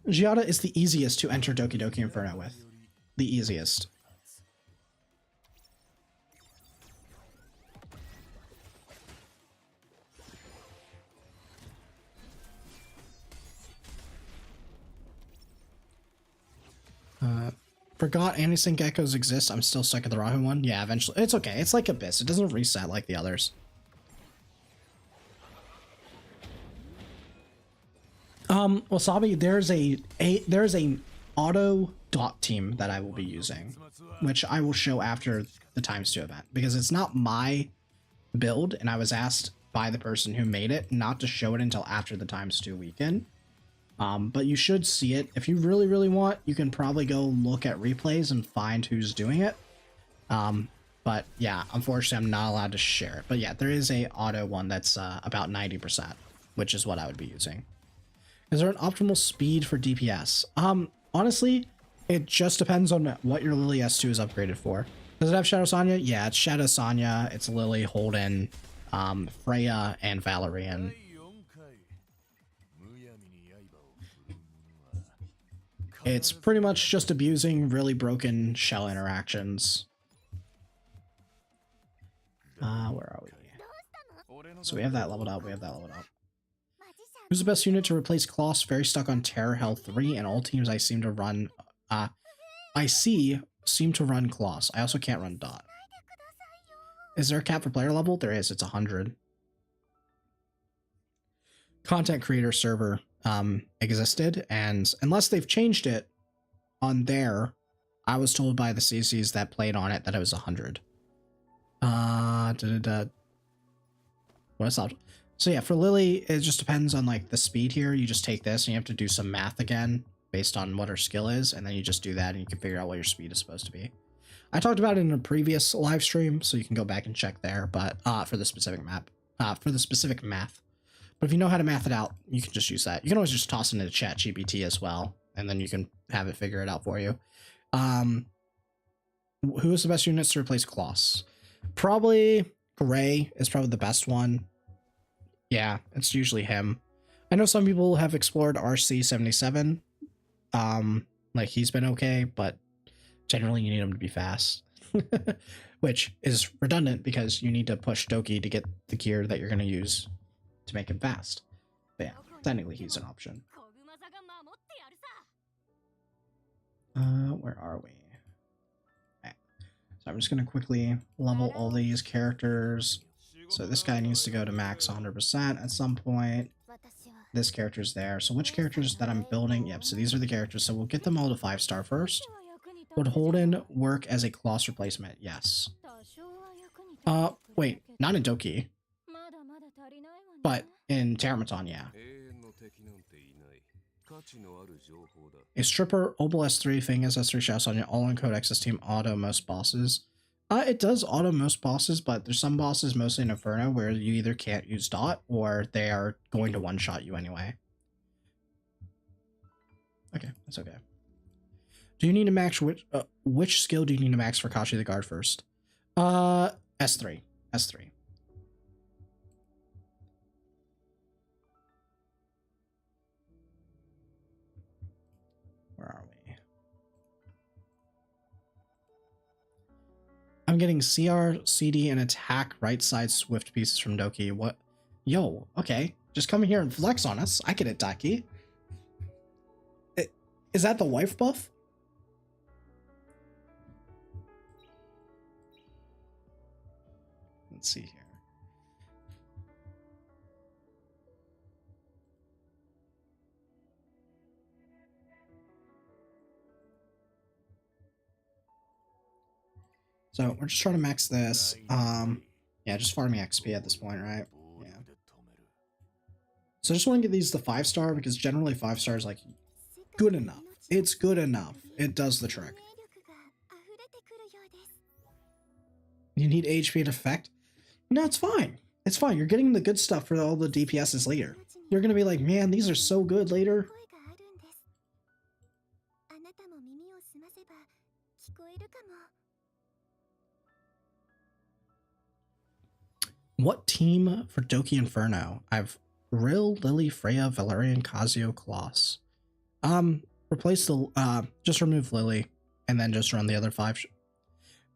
Giada is the easiest to enter Doki Doki Inferno with. The easiest. Forgot anti-sync echoes exist. I'm still stuck at the Rahu one. Yeah, eventually. It's okay. It's like Abyss. It doesn't reset like the others. Wasabi, there's a auto dot team that I will be using, which I will show after the ×2 event, because it's not my build, and I was asked by the person who made it not to show it until after the ×2 weekend. But you should see it. If you really want, you can probably go look at replays and find who's doing it. But yeah, unfortunately, I'm not allowed to share it. But yeah, there is a auto one that's about 90%, which is what I would be using. Is there an optimal speed for DPS? Honestly, it just depends on what your Lily S2 is upgraded for. Does it have Shadow Sonya? Yeah, it's Shadow Sonya, it's Lily, Holden, Freya, and Valerian. It's pretty much just abusing really broken shell interactions. Where are we? So we have that leveled up, Who's the best unit to replace Kloss? Very stuck on Terror Hell 3, and all teams I seem to run, seem to run Kloss. I also can't run Dot. Is there a cap for player level? There is, it's 100. Content creator server existed, and unless they've changed it on there, I was told by the CCs that played on it that it was 100. What's up? So yeah, for Lily, it just depends on like the speed here. You just take this and you have to do some math again based on what her skill is, and then you just do that and you can figure out what your speed is supposed to be. I talked about it in a previous live stream, so you can go back and check there, but for the specific map, for the specific math. But if you know how to math it out, you can just use that. You can always just toss it into ChatGPT as well, and then you can have it figure it out for you. Who is the best units to replace Kloss? Probably Gray is probably the best one. Yeah, it's usually him. I know some people have explored RC77. Like he's been okay, but generally you need him to be fast. Which is redundant because you need to push Doki to get the gear that you're going to use to make him fast. But yeah, technically he's an option. Where are we? Okay. So I'm just going to quickly level all these characters. So this guy needs to go to max 100% at some point. This character's there. So which characters that I'm building? Yep, so these are the characters. So we'll get them all to 5-star first. Would Holden work as a Kloss replacement? Yes. Wait, not in Doki. But in Terramaton, yeah. A Stripper, Obel S3, Fingers S3, Shadow Sonya, all in Codex's team auto most bosses. It does auto most bosses, but there's some bosses, mostly in Inferno, where you either can't use dot or they are going to one-shot you anyway. Okay, that's okay. Do you need to max which skill do you need to max for Kashi the Guard first? S3. S3. Where are we? I'm getting CR, CD, and attack right side swift pieces from Doki. What? Yo, okay. Just come here and flex on us. I get it, Daki. Is that the wife buff? Let's see here. So we're just trying to max this. Yeah, just farming XP at this point, right? Yeah. So I just want to get these to 5-star because generally 5-star is like good enough. It's good enough. It does the trick. You need HP and effect? No, it's fine. It's fine. You're getting the good stuff for all the DPSs later. You're gonna be like, man, these are so good later. What team for Doki Inferno? I've Rill, Lily, Freya, Valerian, Kazuo, Kloss. Replace the just remove Lily and then just run the other 5.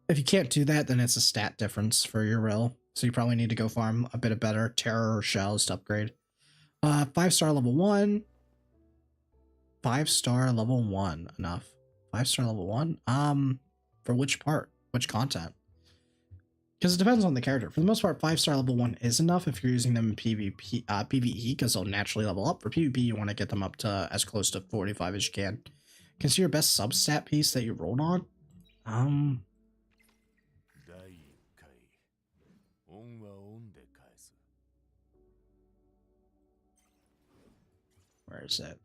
If you can't do that, then it's a stat difference for your Rill. So you probably need to go farm a bit of better Terror or Shells to upgrade. 5-star level 1. 5-star level 1. Enough. 5-star level 1? For which part? Which content? Because it depends on the character. For the most part, 5-star level 1 is enough if you're using them in PvP, PvE, because they'll naturally level up. For PvP, you want to get them up to as close to 45 as you can. Consider your best substat piece that you rolled on? Where is it?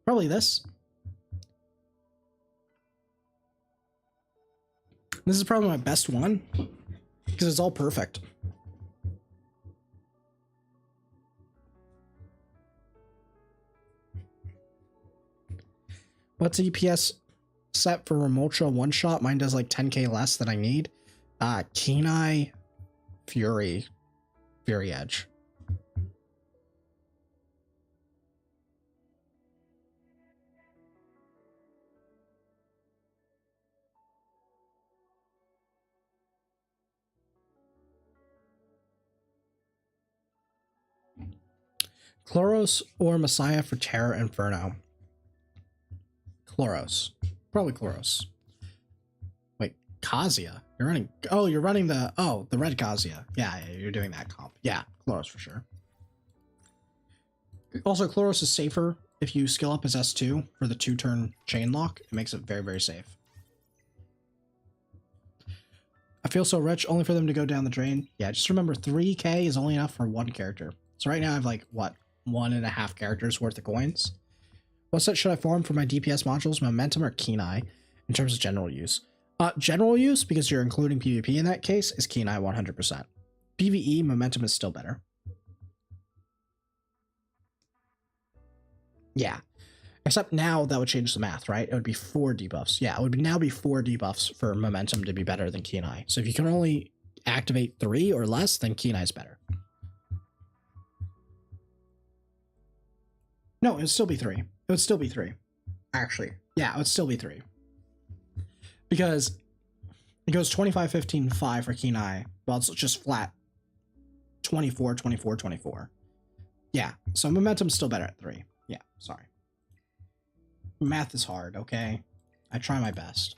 Probably this. This is probably my best one because it's all perfect. What's EPS set for Remultra one shot? Mine does like 10k less than I need. Kenai Fury Edge. Chloros or Messiah for Terror Inferno? Chloros. Probably Chloros. Wait, Kazuya? You're running... Oh, you're running the... Oh, the red Kazuya. Yeah, you're doing that comp. Yeah, Chloros for sure. Also, Chloros is safer if you skill up as S2 for the 2-turn chain lock. It makes it very, very safe. I feel so rich, only for them to go down the drain. Yeah, just remember 3k is only enough for one character. So right now I have like, what, 1.5 characters worth of coins. What set should I farm for my DPS modules, Momentum or Kenai, in terms of general use? General use, because you're including PvP in that case, is Kenai 100%. PvE, Momentum is still better. Yeah. Except now that would change the math, right? It would be 4 debuffs. Yeah, it would now be 4 debuffs for Momentum to be better than Kenai. So if you can only activate 3 or less, then Kenai's better. No, it would still be 3. It would still be 3. Actually. Yeah, it would still be 3. Because it goes 25, 15, 5 for Kenai. Well, it's just flat 24, 24, 24. Yeah, so momentum's still better at 3. Yeah, sorry. Math is hard, okay? I try my best.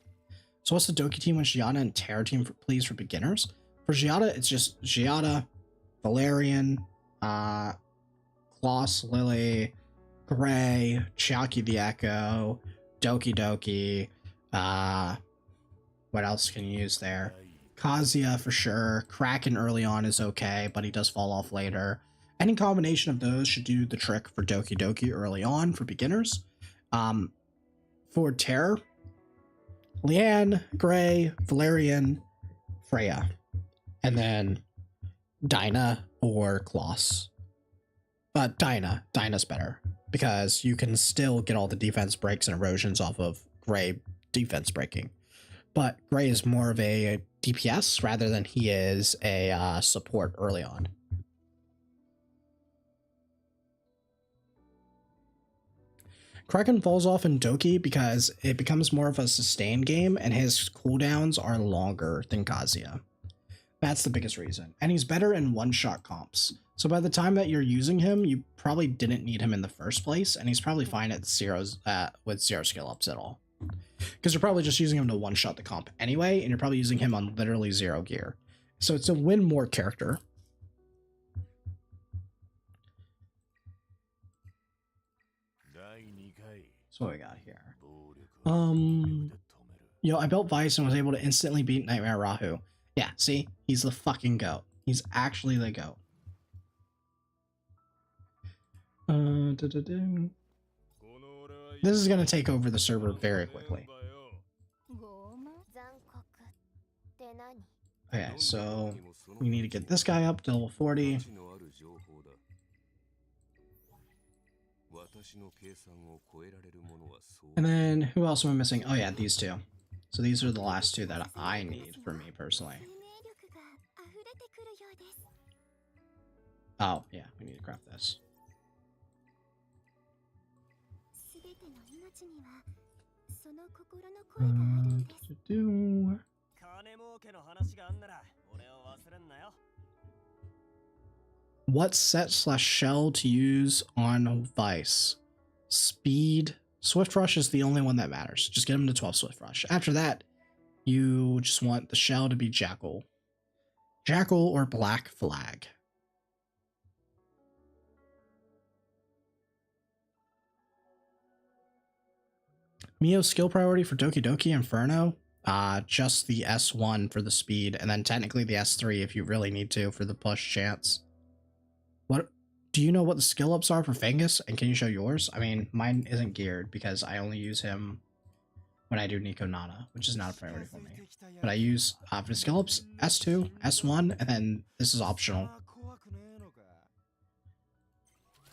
So what's the Doki team with Giada and Terra team, please, for beginners? For Giada, it's just Giada, Valerian, Kloss, Lily, Gray, Chiaki the Echo, Doki Doki, what else can you use there? Kazuya for sure. Kraken early on is okay, but he does fall off later. Any combination of those should do the trick for Doki Doki early on for beginners. For Terror, Leanne, Gray, Valerian, Freya, and then Dinah or Kloss. But Dinah's better because you can still get all the defense breaks and erosions off of Gray defense breaking. But Gray is more of a DPS rather than he is a support early on. Kraken falls off in Doki because it becomes more of a sustained game and his cooldowns are longer than Kazuya. That's the biggest reason. And he's better in one-shot comps. So by the time that you're using him, you probably didn't need him in the first place, and he's probably fine at zeros with 0 skill ups at all. Because you're probably just using him to one-shot the comp anyway, and you're probably using him on literally 0 gear. So it's a win more character. So what we got here? Yo, I built Vice and was able to instantly beat Nightmare Rahu. Yeah, see? He's the fucking GOAT. He's actually the GOAT. This is going to take over the server very quickly. Okay, so we need to get this guy up to level 40. And then who else am I missing? Oh yeah, these two. So these are the last two that I need for me personally. Oh yeah, we need to craft this. What set/shell to use on Vice? Speed. Swift Rush is the only one that matters. Just get him to 12 Swift Rush. After that, you just want the shell to be Jackal. Jackal or Black Flag. Mio's skill priority for Doki Doki Inferno. Just the S1 for the speed, and then technically the S3 if you really need to for the push chance. What do you know what the skill ups are for Fangus, and can you show yours? I mean, mine isn't geared because I only use him when I do Nico Nana, which is not a priority for me. But I use for the skill ups S2, S1, and then this is optional.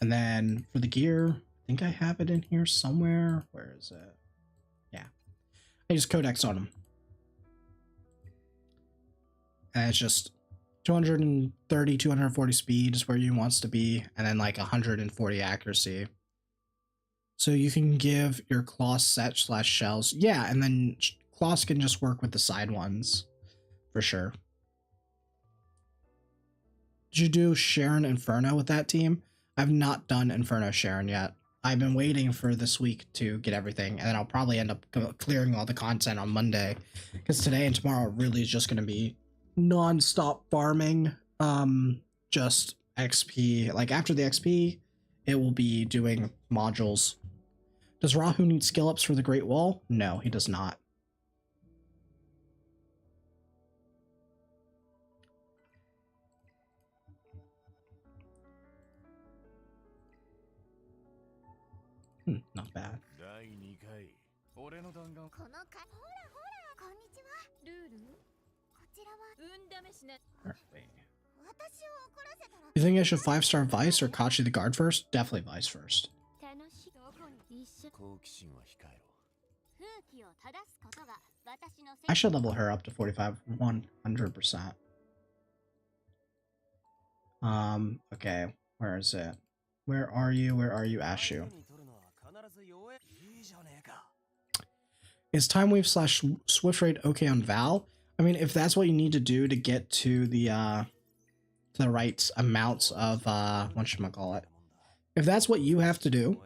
And then for the gear, I think I have it in here somewhere. Where is it? Yeah, I use Codex on him. And it's just 230, 240 speed is where you wants to be, and then like 140 accuracy. So you can give your Kloss set/shells. Yeah, and then Kloss can just work with the side ones for sure. Did you do Sharon Inferno with that team? I've not done Inferno Sharon yet. I've been waiting for this week to get everything, and then I'll probably end up clearing all the content on Monday, because today and tomorrow really is just going to be non-stop farming. Just XP. Like after the XP, it will be doing modules. Does Rahu need skill ups for the Great Wall? No, he does not. Not bad. You think I should 5-star Vice or Kachi the Guard first? Definitely Vice first. I should level her up to 45 100%. Okay, where is it? Where are you? Where are you, Ashu? Is Time Wave / Swift Raid okay on Val? I mean, if that's what you need to do to get to the right amounts of whatchamacallit. If that's what you have to do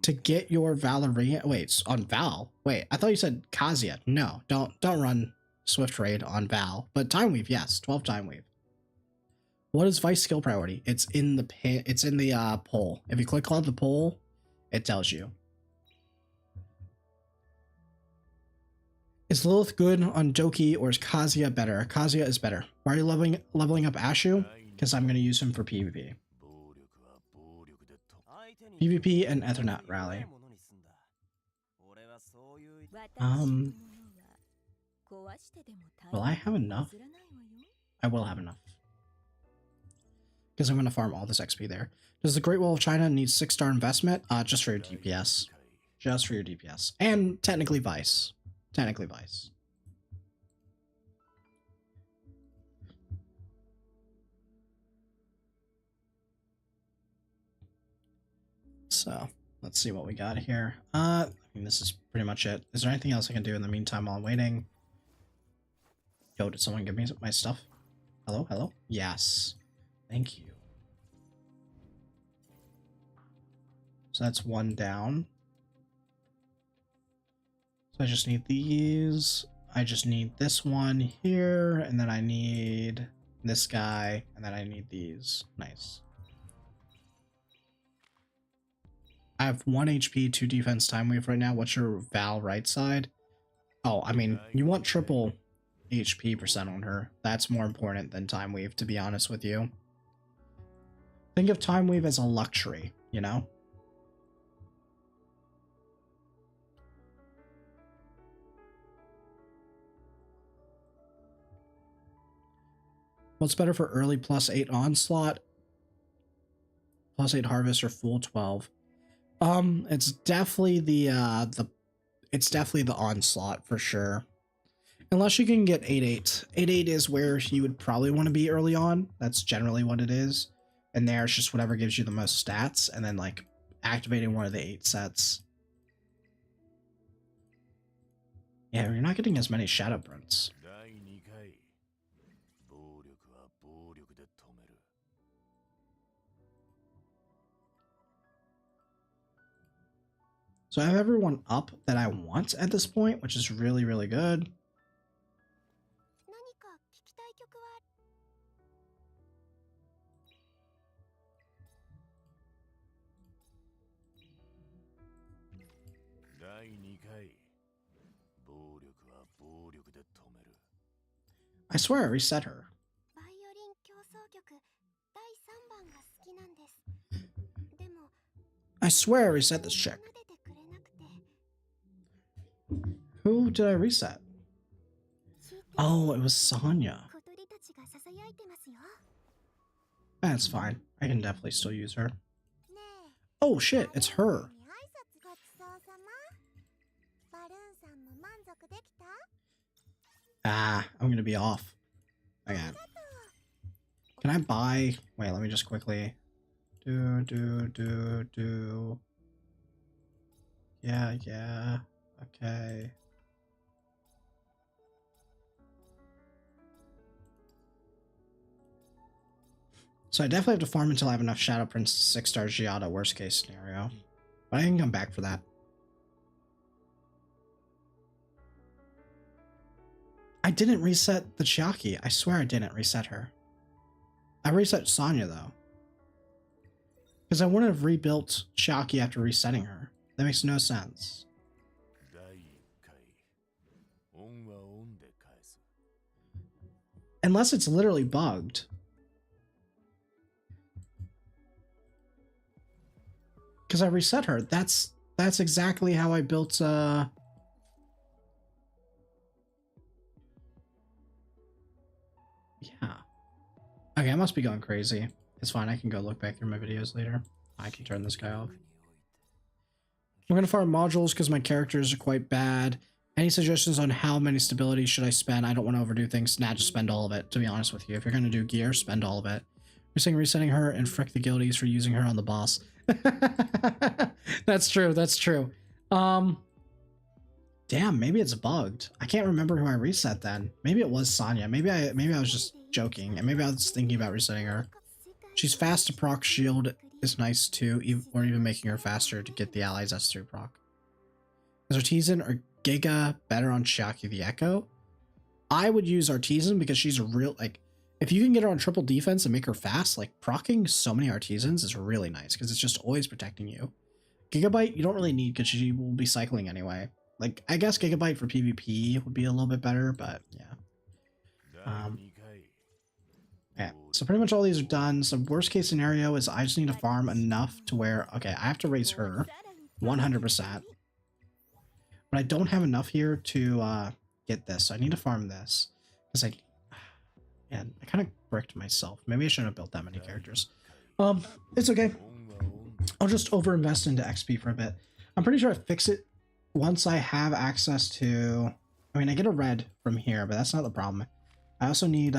to get your Valorant, wait, on Val. Wait, I thought you said Kazuya. No, don't run Swift Raid on Val. But Time Weave, yes, 12 Time Weave. What is Vice skill priority? It's in the it's in the poll. If you click on the poll, it tells you. Is Lilith good on Doki or is Kazuya better? Kazuya is better. Why are you leveling up Ashu? Because I'm going to use him for PvP. PvP and Ethernet rally. Will I have enough? I will have enough. Because I'm going to farm all this XP there. Does the Great Wall of China need 6-star investment? Just for your DPS. Just for your DPS. And technically Vice. Technically Vice. So, let's see what we got here. I mean, this is pretty much it. Is there anything else I can do in the meantime while I'm waiting? Yo, did someone give me my stuff? Hello? Hello? Yes. Thank you. So that's one down. So I just need these. I just need this one here, and then I need this guy, and then I need these. Nice. I have 1 HP, 2 defense, Time Wave right now. What's your Val right side? Oh, I mean, you want triple HP percent on her. That's more important than Time Wave, to be honest with you. Think of Time Wave as a luxury, you know? What's better for early +8 onslaught? +8 harvest or full 12? It's definitely the onslaught for sure. Unless you can get 8-8. 8-8 is where you would probably want to be early on. That's generally what it is. And there it's just whatever gives you the most stats, and then like activating one of the 8 sets. Yeah, you're not getting as many shadow prints. So I have everyone up that I want at this point, which is really, really good. I swear I reset her. I swear I reset this chick. Who did I reset? Oh, it was Sonya. That's fine. I can definitely still use her. Oh shit, it's her. Ah, I'm gonna be off. Okay. Can I buy? Wait, let me just quickly. Do. Yeah. Okay. So I definitely have to farm until I have enough Shadow Prince to 6-star Giada, worst case scenario. But I can come back for that. I didn't reset the Chiaki. I swear I didn't reset her. I reset Sonya though. Because I wouldn't have rebuilt Chiaki after resetting her. That makes no sense. Unless it's literally bugged. Because I reset her. That's exactly how I built yeah. Okay, I must be going crazy. It's fine, I can go look back through my videos later. I can turn this guy off. We're gonna farm modules because my characters are quite bad. Any suggestions on how many stabilities should I spend? I don't want to overdo things. Nah, just spend all of it, to be honest with you. If you're gonna do gear, spend all of it. You're saying resetting her and frick the guildies for using her on the boss. That's true. That's true. Damn, maybe it's bugged. I can't remember who I reset then. Maybe it was Sonya. Maybe I was just joking, and maybe I was thinking about resetting her. She's fast to proc shield is nice too, or even making her faster to get the allies S3 proc. Is Artisan or Giga better on Chiaki the Echo? I would use Artisan because she's a real, like, if you can get her on triple defense and make her fast, like proccing so many Artisans is really nice because it's just always protecting you. Gigabyte, you don't really need because she will be cycling anyway. Like, I guess Gigabyte for PvP would be a little bit better, but yeah. Yeah, so pretty much all these are done. So worst case scenario is I just need to farm enough to where, okay, I have to raise her 100%. But I don't have enough here to get this, so I need to farm this. Because I kind of bricked myself. Maybe I shouldn't have built that many characters. It's okay. I'll just overinvest into XP for a bit. I'm pretty sure I fix it once I have access to... I mean, I get a red from here, but that's not the problem. I also need,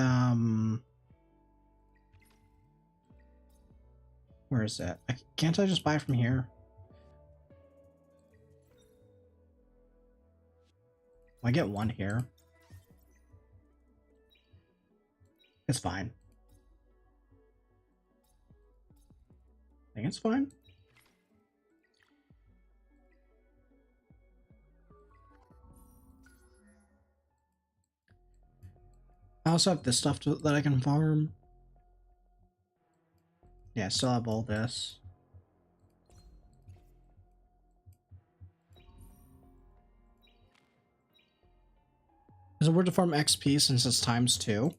where is it? Can't I just buy from here? I get one here. It's fine. I think it's fine. I also have this stuff that I can farm. Yeah, I still have all this. Is it worth to farm XP since it's ×2?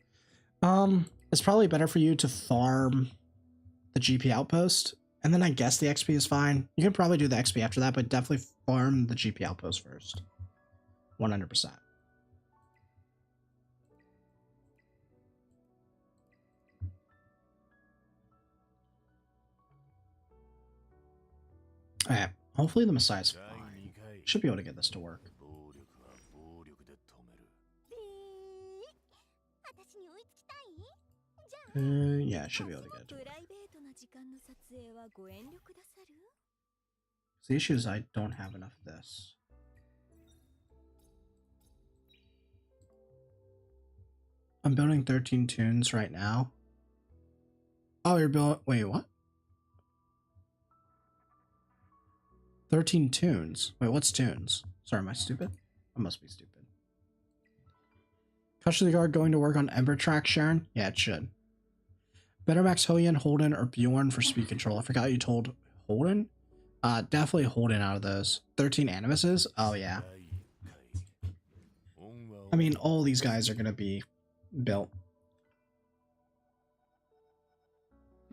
It's probably better for you to farm the GP outpost, and then I guess the XP is fine. You can probably do the XP after that, but definitely farm the GP outpost first. 100%. Alright, hopefully the Messiah's fine. Should be able to get this to work. Yeah, I should be able to get it to work. The issue is I don't have enough of this. I'm building 13 tunes right now. Oh, you're building... Wait, what? 13 tunes. Wait, what's tunes? Sorry, am I stupid? I must be stupid. Custody Guard going to work on Ember Track, Sharon? Yeah, it should. Better max Hoyen, Holden, or Bjorn for speed control. I forgot you told Holden. Definitely Holden out of those. 13 Animuses? Oh, yeah. I mean, all these guys are going to be built.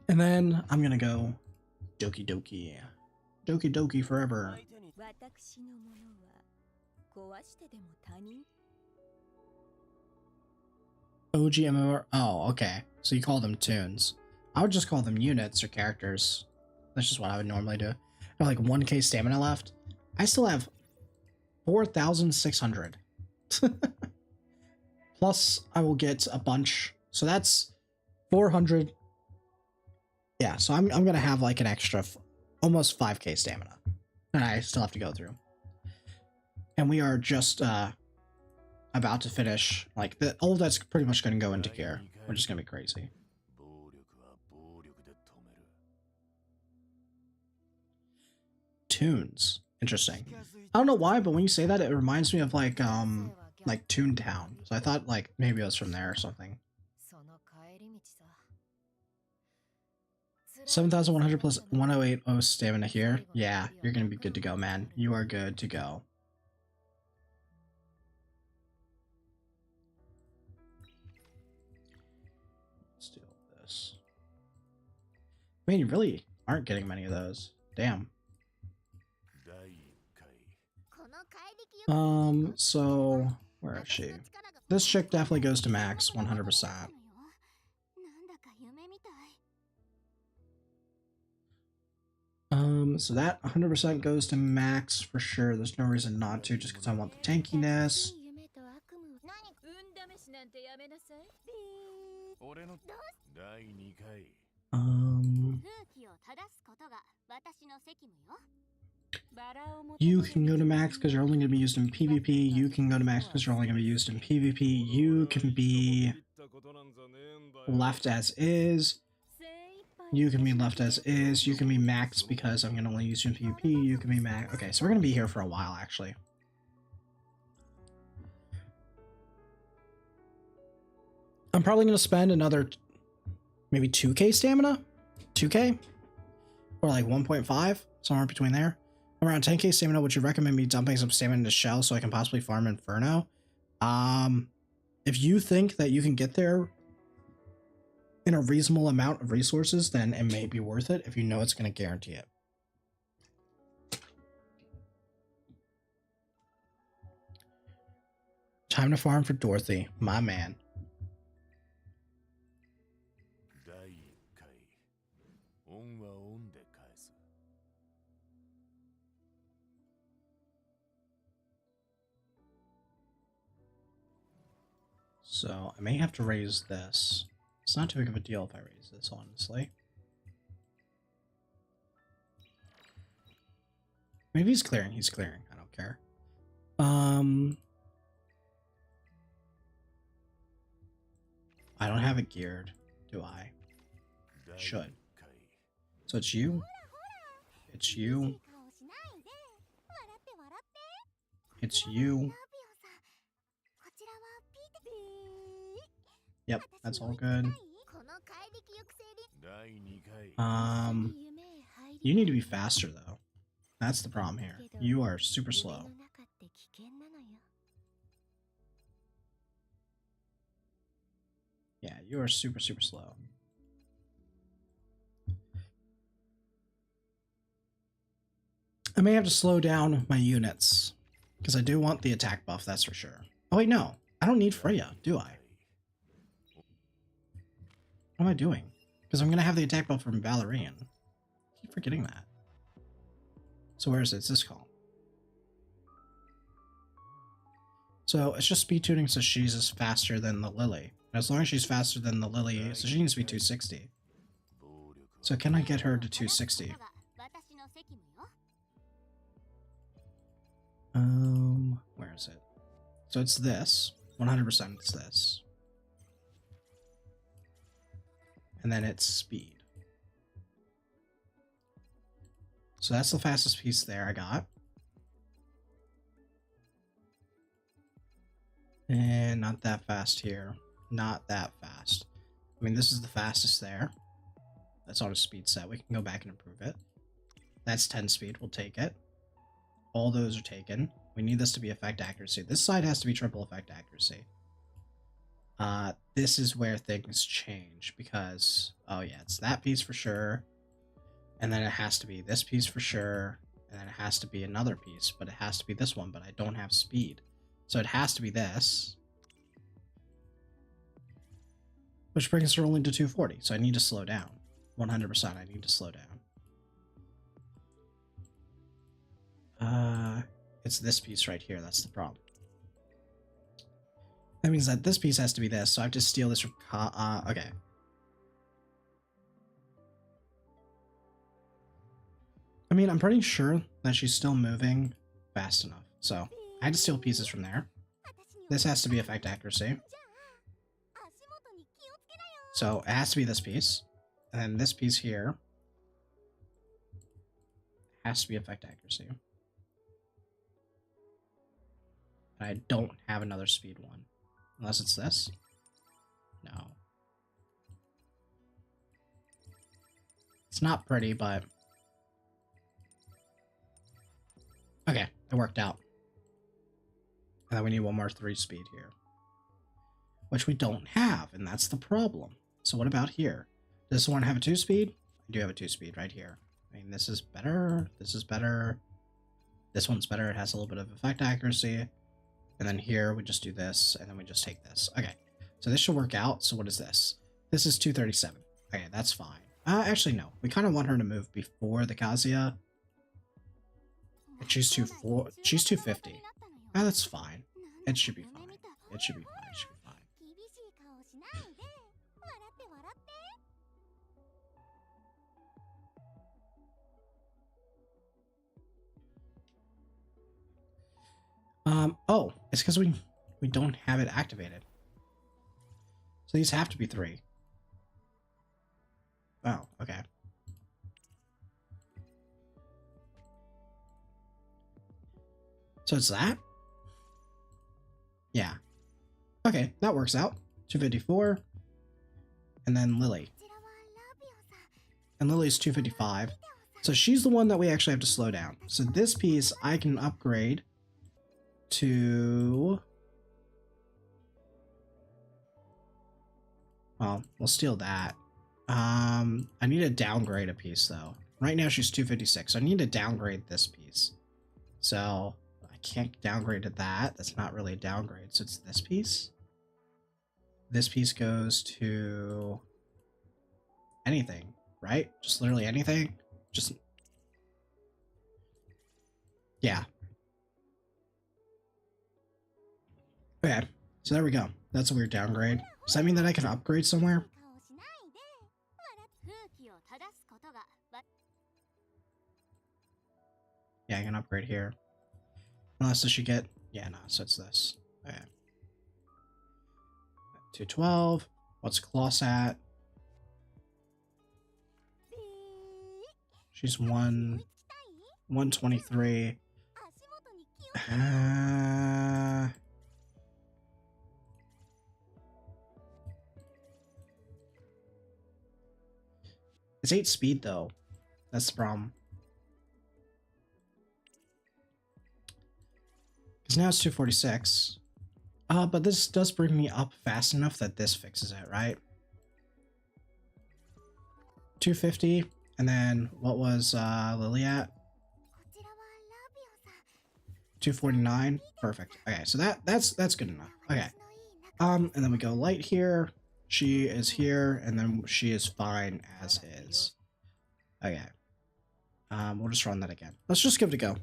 And then I'm going to go Doki Doki. Doki Doki forever. OG MMR. Oh, okay. So you call them tunes. I would just call them units or characters. That's just what I would normally do. I have like 1k stamina left. I still have 4,600. Plus, I will get a bunch. So that's 400. Yeah, so I'm going to have like an extra almost 5k stamina. And I still have to go through. And we are just about to finish. Like, all of that's pretty much going to go into gear. We're just going to be crazy. Tunes. Interesting. I don't know why, but when you say that, it reminds me of like Toontown. So I thought like maybe it was from there or something. 7,100 plus 1,080 stamina here. Yeah, you're gonna be good to go, man. You are good to go. Let's do this. Man, you really aren't getting many of those. Damn. So where is she? This chick definitely goes to max 100%. So that 100% goes to max for sure. There's no reason not to, just because I want the tankiness. You can go to max because you're only going to be used in PvP. You can go to max because you're only going to be used in PvP. You can be left as is. You can be left as is. You can be max because I'm going to only use you in PvP. You can be max. Okay, so we're going to be here for a while, actually. I'm probably going to spend another maybe 2k stamina? 2k? Or like 1.5? Somewhere between there. Around 10k stamina. Would you recommend me dumping some stamina into Shell so I can possibly farm Inferno? If you think that you can get there in a reasonable amount of resources, then it may be worth it if you know it's going to guarantee it. Time to farm for Dorothy, my man. So I may have to raise this. It's not too big of a deal if I raise this, honestly. Maybe he's clearing. He's clearing. I don't care. I don't have it geared, do I? Should. So it's you. It's you. It's you. Yep, that's all good. You need to be faster though. That's the problem here. You are super slow. Yeah, you are super slow. I may have to slow down my units because I do want the attack buff, that's for sure. Oh wait, no. I don't need Freya, do I? What am I doing? Because I'm going to have the attack buff from Valerian. I keep forgetting that. So where is it? It's this column. So it's just speed tuning so she's just faster than the Lily. And as long as she's faster than the Lily, so she needs to be 260. So can I get her to 260? Where is it? So it's this. 100% it's this. And then it's speed. So that's the fastest piece there I got. And not that fast here. Not that fast. I mean, this is the fastest there. That's on a speed set. We can go back and improve it. That's 10 speed. We'll take it. All those are taken. We need this to be effect accuracy. This side has to be triple effect accuracy. This is where things change because, oh yeah, it's that piece for sure. And then it has to be this piece for sure. And then it has to be another piece, but it has to be this one, but I don't have speed. So it has to be this. Which brings her only to 240, so I need to slow down. 100% I need to slow down. It's this piece right here, that's the problem. That means that this piece has to be this, so I have to steal this from okay. I mean, I'm pretty sure that she's still moving fast enough, so I had to steal pieces from there. This has to be effect accuracy. So it has to be this piece. And then this piece here has to be effect accuracy. And I don't have another speed one. Unless it's this. No. It's not pretty, but... okay, it worked out. And then we need one more 3 speed here. Which we don't have, and that's the problem. So what about here? Does this one have a 2 speed? I do have a 2 speed right here. I mean, this is better. This is better. This one's better. It has a little bit of effect accuracy. And then here we just do this, and then we just take this. Okay, so this should work out. So what is this? This is 237. Okay, that's fine. Actually, no. We kind of want her to move before the Kazuya. She's 250. Ah, that's fine. It should be fine. It should be fine. It should be fine. Oh, it's because we don't have it activated. So these have to be 3. Oh, okay. So it's that? Yeah. Okay, that works out. 254. And then Lily. And Lily's 255. So she's the one that we actually have to slow down. So this piece I can upgrade to... Well, we'll steal that. I need to downgrade a piece though. Right now she's 256. So I need to downgrade this piece. So I can't downgrade to that. That's not really a downgrade. So it's this piece. This piece goes to anything, right? Just literally anything. Just, yeah. Okay, so there we go. That's a weird downgrade. Does that mean that I can upgrade somewhere? Yeah, I can upgrade here. Unless does she get... Yeah, no, so it's this. Okay. 212. What's Kloss at? She's 123. It's 8 speed though. That's the problem. Because now it's 246. But this does bring me up fast enough that this fixes it, right? 250. And then what was Lily at? 249. Perfect. Okay, so that's good enough. Okay. And then we go light here. She is here, and then she is fine as is. Okay. We'll just run that again. Let's just give it a go.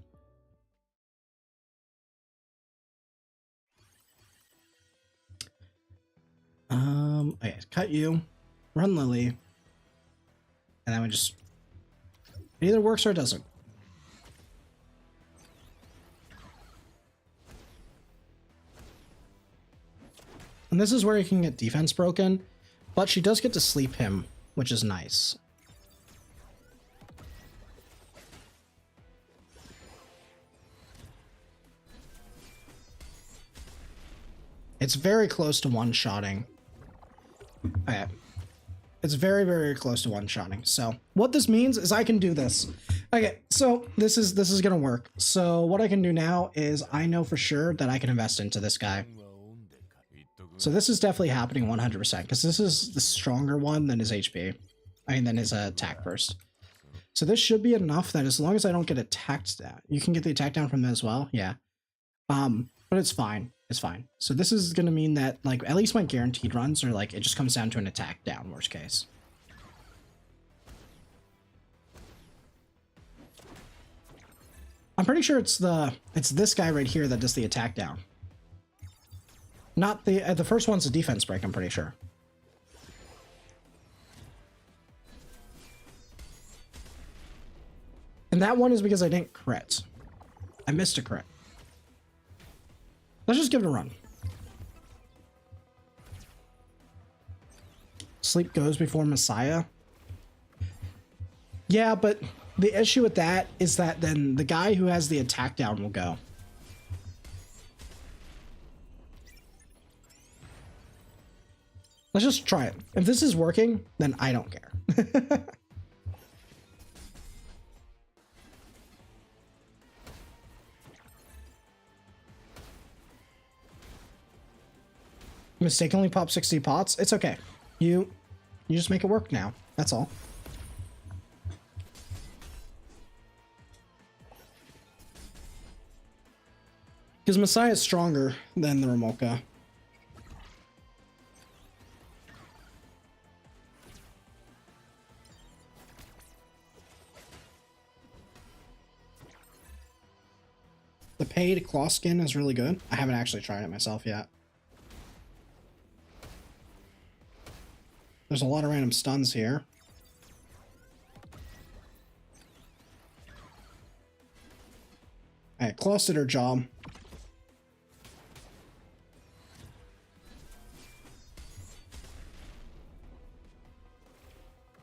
Okay, cut you, run Lily, and then we just, it either works or it doesn't. And this is where you can get defense broken, but she does get to sleep him, which is nice. It's very close to one-shotting. Okay. It's very, very close to one-shotting. So what this means is I can do this. Okay, so this is gonna work. So what I can do now is I know for sure that I can invest into this guy. So this is definitely happening 100% because this is the stronger one than his HP. I mean, than his attack burst. So this should be enough that as long as I don't get attacked down, you can get the attack down from that as well. Yeah. But it's fine. It's fine. So this is going to mean that, like, at least my guaranteed runs are, like, it just comes down to an attack down, worst case. I'm pretty sure it's this guy right here that does the attack down. Not the first one's a defense break, I'm pretty sure. And that one is because I didn't crit. I missed a crit. Let's just give it a run. Sleep goes before Messiah. Yeah, but the issue with that is that then the guy who has the attack down will go. Let's just try it. If this is working, then I don't care. Mistakenly pop 60 pots. It's okay. You just make it work now. That's all. Because Messiah is stronger than the Remolka. The paid claw skin is really good. I haven't actually tried it myself yet. There's a lot of random stuns here. Alright, Claws did her job.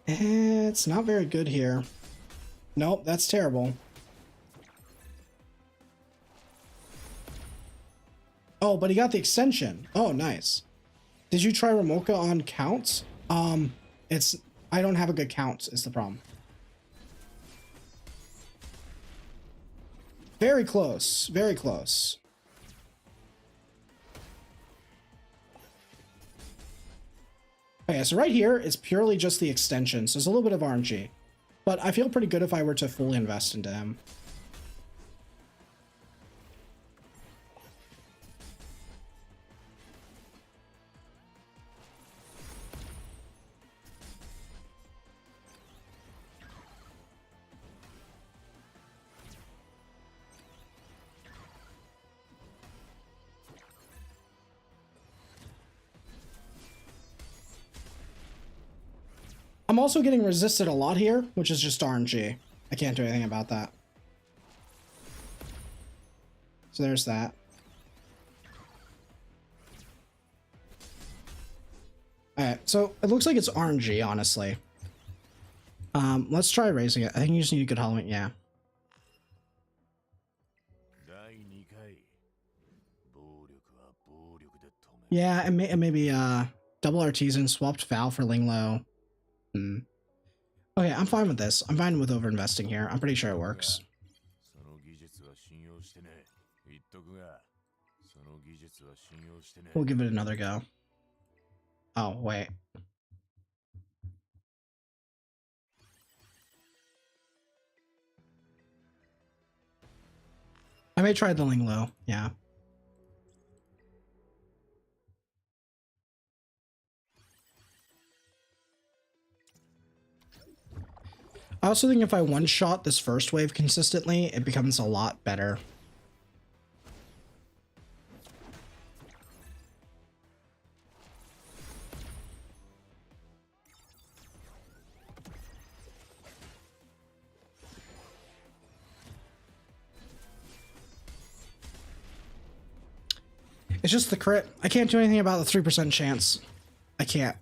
It's not very good here. Nope, that's terrible. Oh, but he got the extension. Oh, nice. Did you try Ramoka on counts? I don't have a good count is the problem. Very close. Very close. Okay, so right here is purely just the extension, so it's a little bit of RNG. But I feel pretty good if I were to fully invest into him. I'm also getting resisted a lot here, which is just RNG. I can't do anything about that. So there's that. Alright, so it looks like it's RNG, honestly. Let's try raising it. I think you just need a good element, yeah. Yeah, and maybe double Artisan, swapped Foul for Linglo. Okay, I'm fine with this. I'm fine with overinvesting here. I'm pretty sure it works. We'll give it another go. Oh, wait. I may try the Linglo, yeah. I also think if I one-shot this first wave consistently, it becomes a lot better. It's just the crit. I can't do anything about the 3% chance. I can't.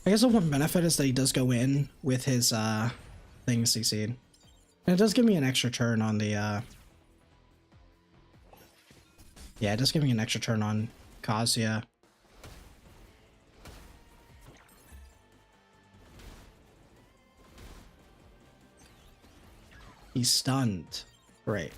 I guess the one benefit is that he does go in with his thing CC'd. And it does give me an extra turn on the yeah, it does give me an extra turn on Kazuya. He's stunned. Great.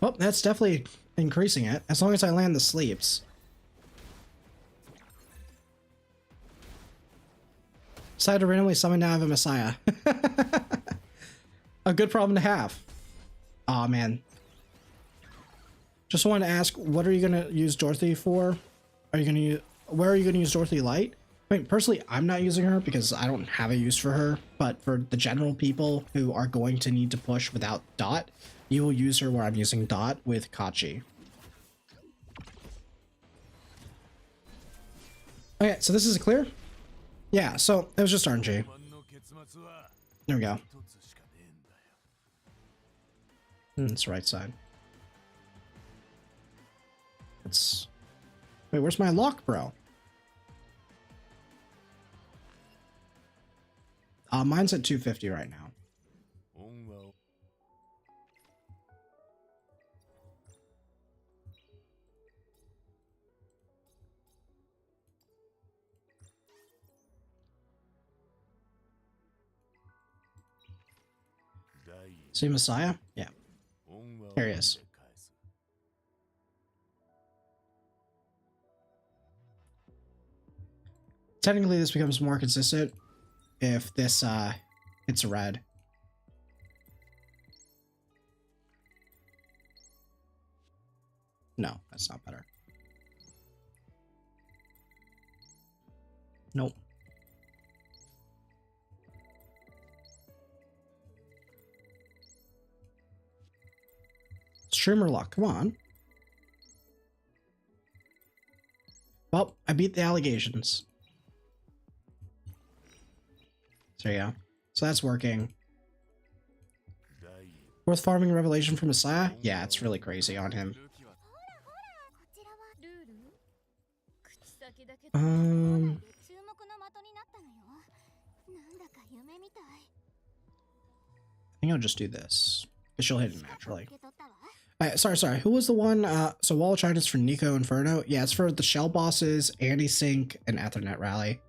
Well, that's definitely increasing it, as long as I land the sleeps. Decided to randomly summon now I have a Messiah. A good problem to have. Aw, man. Just wanted to ask, what are you going to use Dorothy for? Are you going to use... Where are you going to use Dorothy Light? I mean, personally, I'm not using her because I don't have a use for her, but for the general people who are going to need to push without Dot, you will use her where I'm using Dot with Kachi. Okay, so this is clear? Yeah, so it was just RNG. There we go. It's right side. It's... Wait, where's my lock, bro? Mine's at 250 right now. See Messiah? Yeah. Here he is. Technically, this becomes more consistent if this hits red. No, that's not better. Nope. Streamer luck, come on. Well, I beat the allegations. So yeah, so that's working. Worth farming Revelation for Messiah? Yeah, it's really crazy on him. I think I'll just do this. She'll hit it naturally. Sorry. Who was the one? So Wall of China is for Nico Inferno. Yeah, it's for the Shell bosses, Anti-Sync, and Ethernet Rally.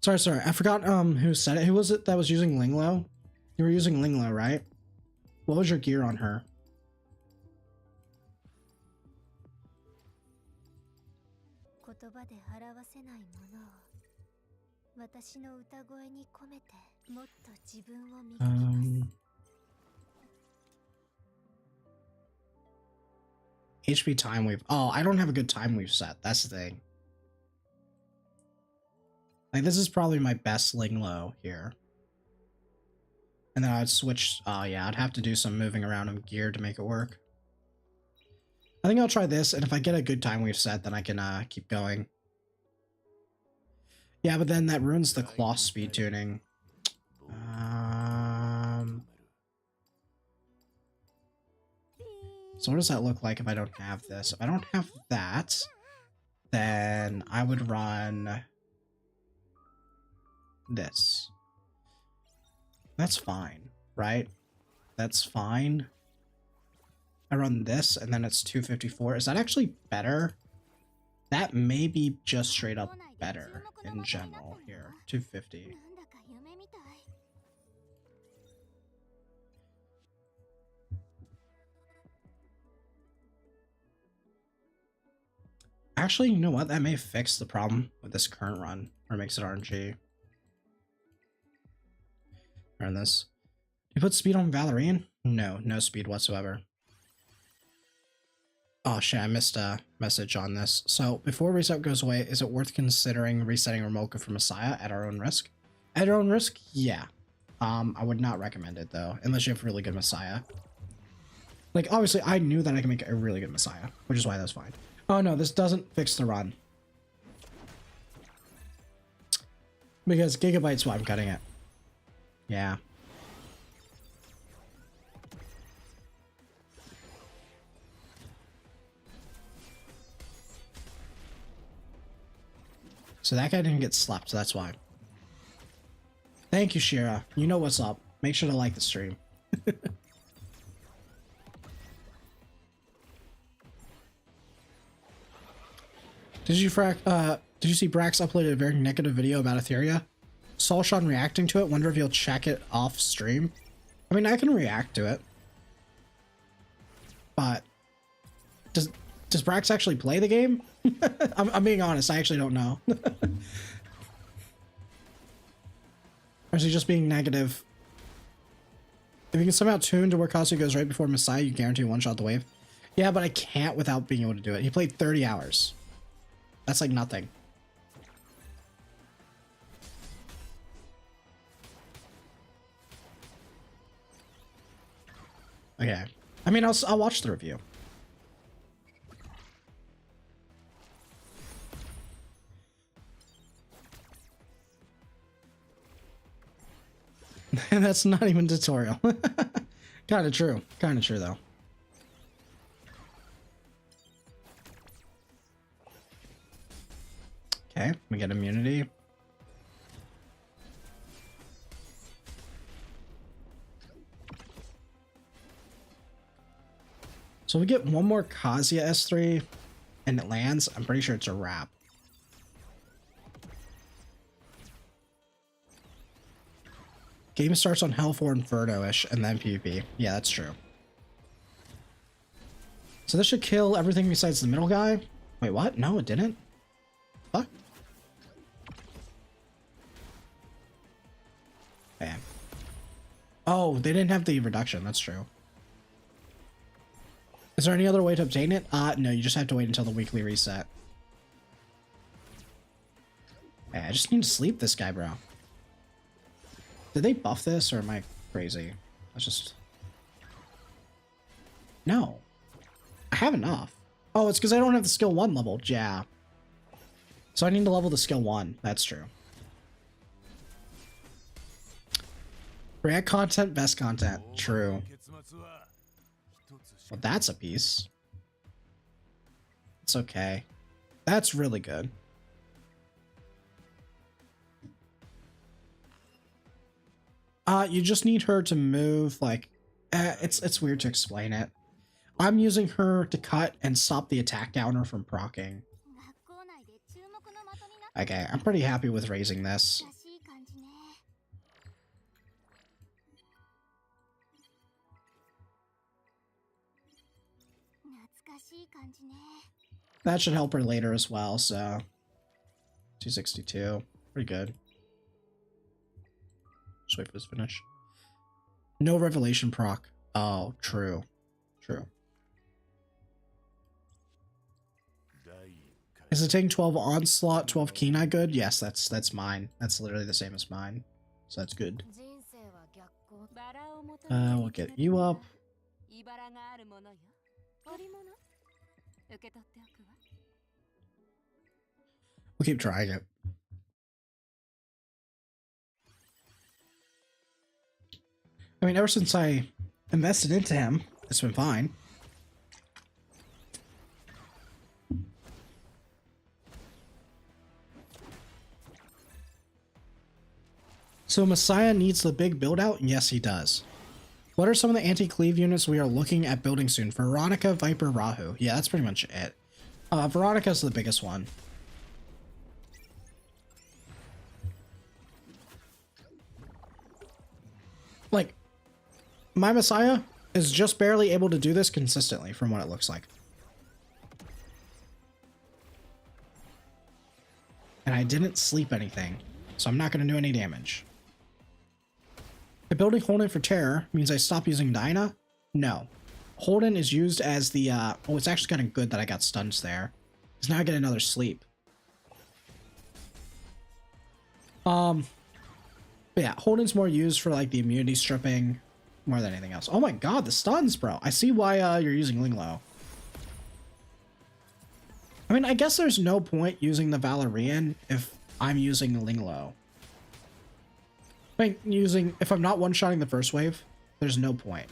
Sorry. I forgot who said it. Who was it that was using Linglo? You were using Linglo, right? What was your gear on her? HP time weave. Oh, I don't have a good time weave set. That's the thing. Like, this is probably my best Linglo here. And then I'd switch. Oh, yeah, I'd have to do some moving around of gear to make it work. I think I'll try this, and if I get a good time weave set, then I can keep going. Yeah, but then that ruins the cloth speed tuning. So what does that look like if I don't have this? If I don't have that, then I would run this. That's fine, right? That's fine. I run this, and then it's 254. Is that actually better? That may be just straight up better in general here. 250. Actually, you know what? That may fix the problem with this current run, or makes it RNG. Run this. You put speed on Valerian? No speed whatsoever. Oh shit, I missed a message on this. So, before reset goes away, is it worth considering resetting Remolka for Messiah at our own risk? At our own risk? Yeah. I would not recommend it though, unless you have really good Messiah. Like, obviously, I knew that I can make a really good Messiah, which is why that's fine. Oh no, this doesn't fix the run. Because Gigabyte's why I'm cutting it. Yeah. So that guy didn't get slapped, so that's why. Thank you, Shira. You know what's up. Make sure to like the stream. Did you see Brax uploaded a very negative video about Etheria? Saw Sean reacting to it. Wonder if he'll check it off stream. I mean, I can react to it, but does Brax actually play the game? I'm being honest. I actually don't know. Or is he just being negative? If you can somehow tune to where Kazu goes right before Messiah, you guarantee one-shot the wave. Yeah, but I can't without being able to do it. He played 30 hours. That's like nothing. Okay. I mean, I'll watch the review. And that's not even tutorial. Kind of true though. Okay, we get immunity. So we get one more Kazuya S3 and it lands. I'm pretty sure it's a wrap. Game starts on Hell 4 Inferno-ish and then PvP. Yeah, that's true. So this should kill everything besides the middle guy. Wait, what? No, it didn't. Fuck. Bam. Oh, they didn't have the reduction. That's true. Is there any other way to obtain it? No, you just have to wait until the weekly reset. Yeah, I just need to sleep this guy, bro. Did they buff this, or am I crazy? Let's just... No. I have enough. Oh, it's because I don't have the skill 1 leveled. Yeah. So I need to level the skill 1. That's true. React content, best content. True. Well, that's a piece. It's okay. That's really good. You just need her to move, like, it's weird to explain it. I'm using her to cut and stop the attack downer from proccing. Okay, I'm pretty happy with raising this. That should help her later as well, so... 262. Pretty good. Just wait for this finish. No revelation proc. Oh, true. True. Is it taking 12 onslaught, 12 Kenai good? Yes, that's mine. That's literally the same as mine. So that's good. We'll get you up. We'll keep trying it. I mean, ever since I invested into him, it's been fine. So Messiah needs the big build out? Yes, he does. What are some of the anti-cleave units we are looking at building soon? Veronica, Viper, Rahu. Yeah, that's pretty much it. Veronica's the biggest one. Like, my Messiah is just barely able to do this consistently from what it looks like. And I didn't sleep anything, so I'm not going to do any damage. The building Holden for terror means I stop using Dinah? No. Holden is used as the, oh, it's actually kind of good that I got stuns there. Because now I get another sleep. But yeah, Holden's more used for like the immunity stripping more than anything else. Oh my god, the stuns, bro. I see why you're using Linglo. I mean, I guess there's no point using the Valerian if I'm using Linglo. I mean, if I'm not one-shotting the first wave, there's no point.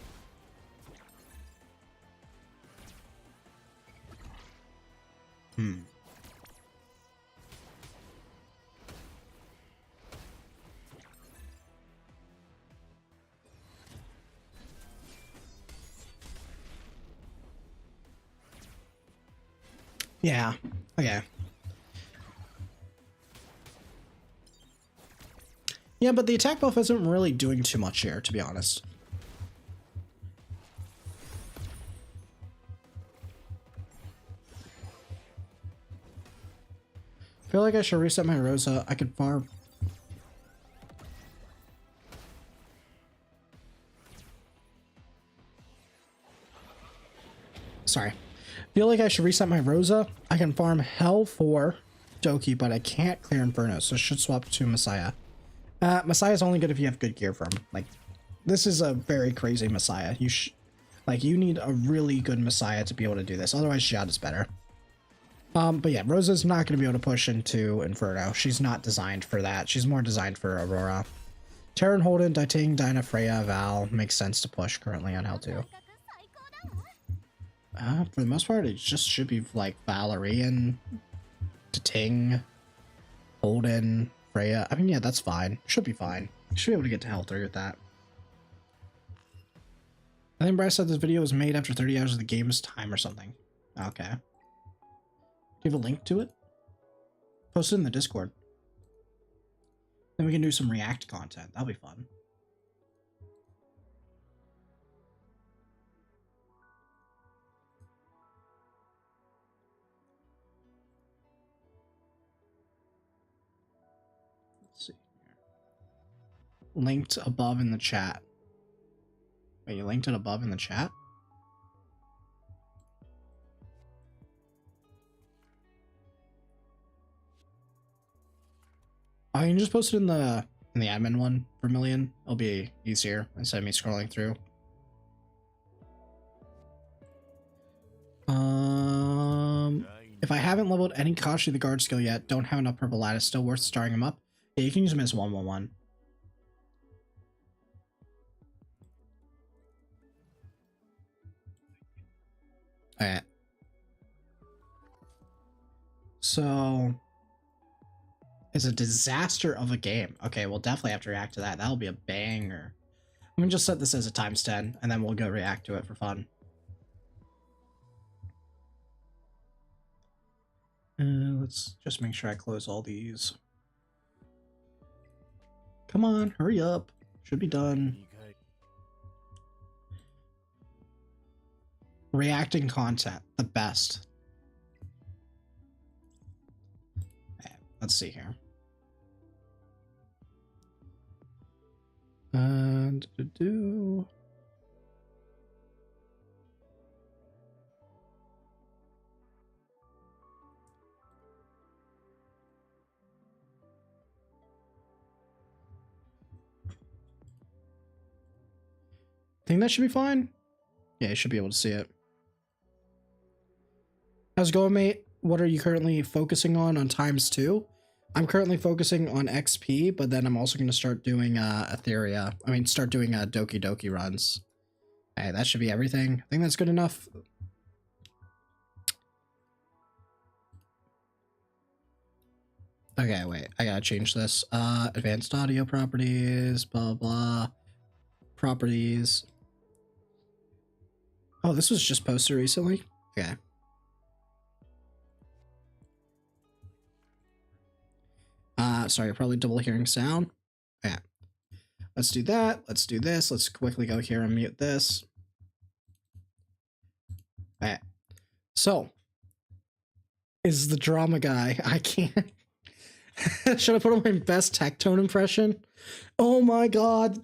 Yeah, okay. Yeah, but the attack buff isn't really doing too much here, to be honest. I feel like I should reset my Rosa. I could farm. Sorry. Feel like I should reset my Rosa. I can farm Hell for Doki, but I can't clear Inferno, so I should swap to Messiah. Messiah's only good if you have good gear for him. Like, this is a very crazy Messiah. You need a really good Messiah to be able to do this. Otherwise, Jad is better. But yeah, Rosa's not going to be able to push into Inferno. She's not designed for that. She's more designed for Aurora. Terran, Holden, Daiting, Dinah, Freya, Val makes sense to push currently on Hell 2. For the most part, it just should be like Valerian, Ting, Holden, Freya. I mean, yeah, that's fine. Should be fine. Should be able to get to Hell 3 with that. I think Bryce said this video was made after 30 hours of the game's time or something. Okay. Do you have a link to it? Post it in the Discord. Then we can do some React content. That'll be fun. Let's see here. Linked above in the chat. Wait, you linked it above in the chat? Oh, you can just post it in the admin one for million. It'll be easier instead of me scrolling through. If I haven't leveled any Kashi the guard skill yet, don't have enough purple lattice, still worth starting him up. Yeah, you can use him as 111. Alright. So it's a disaster of a game. Okay, we'll definitely have to react to that. That'll be a banger. I'm gonna just set this as a times 10 and then we'll go react to it for fun. Let's just make sure I close all these. Come on, hurry up. Should be done. Reacting content, the best. Okay, let's see here. And think that should be fine. Yeah, you should be able to see it. How's it going, mate? What are you currently focusing on times 2? I'm currently focusing on XP, but then I'm also going to start doing Etheria. I mean, start doing Doki Doki runs. Hey, that should be everything. I think that's good enough. Okay, wait. I gotta change this. Advanced audio properties, blah, blah. Properties. Oh, this was just posted recently? Okay. Sorry, probably double hearing sound. Yeah. Let's do that. Let's do this. Let's quickly go here and mute this. Alright. So, is the drama guy. I can't. Should I put on my best tech tone impression? Oh my god.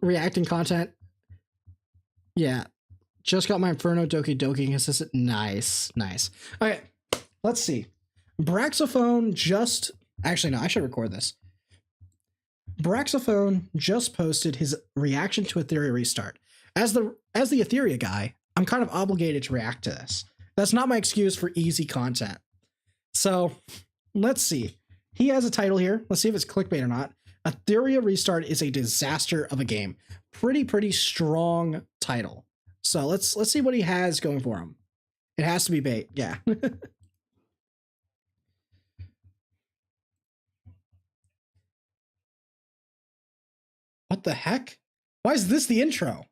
Reacting content. Yeah. Just got my Inferno Doki Doki assistant. Nice. Nice. Okay. Let's see. Braxophone just... Actually, no, I should record this. Braxophone just posted his reaction to Etheria restart. As the Etheria guy, I'm kind of obligated to react to this. That's not my excuse for easy content. So, let's see. He has a title here. Let's see if it's clickbait or not. Etheria restart is a disaster of a game. Pretty strong title. So let's see what he has going for him. It has to be bait. Yeah. What the heck? Why is this the intro?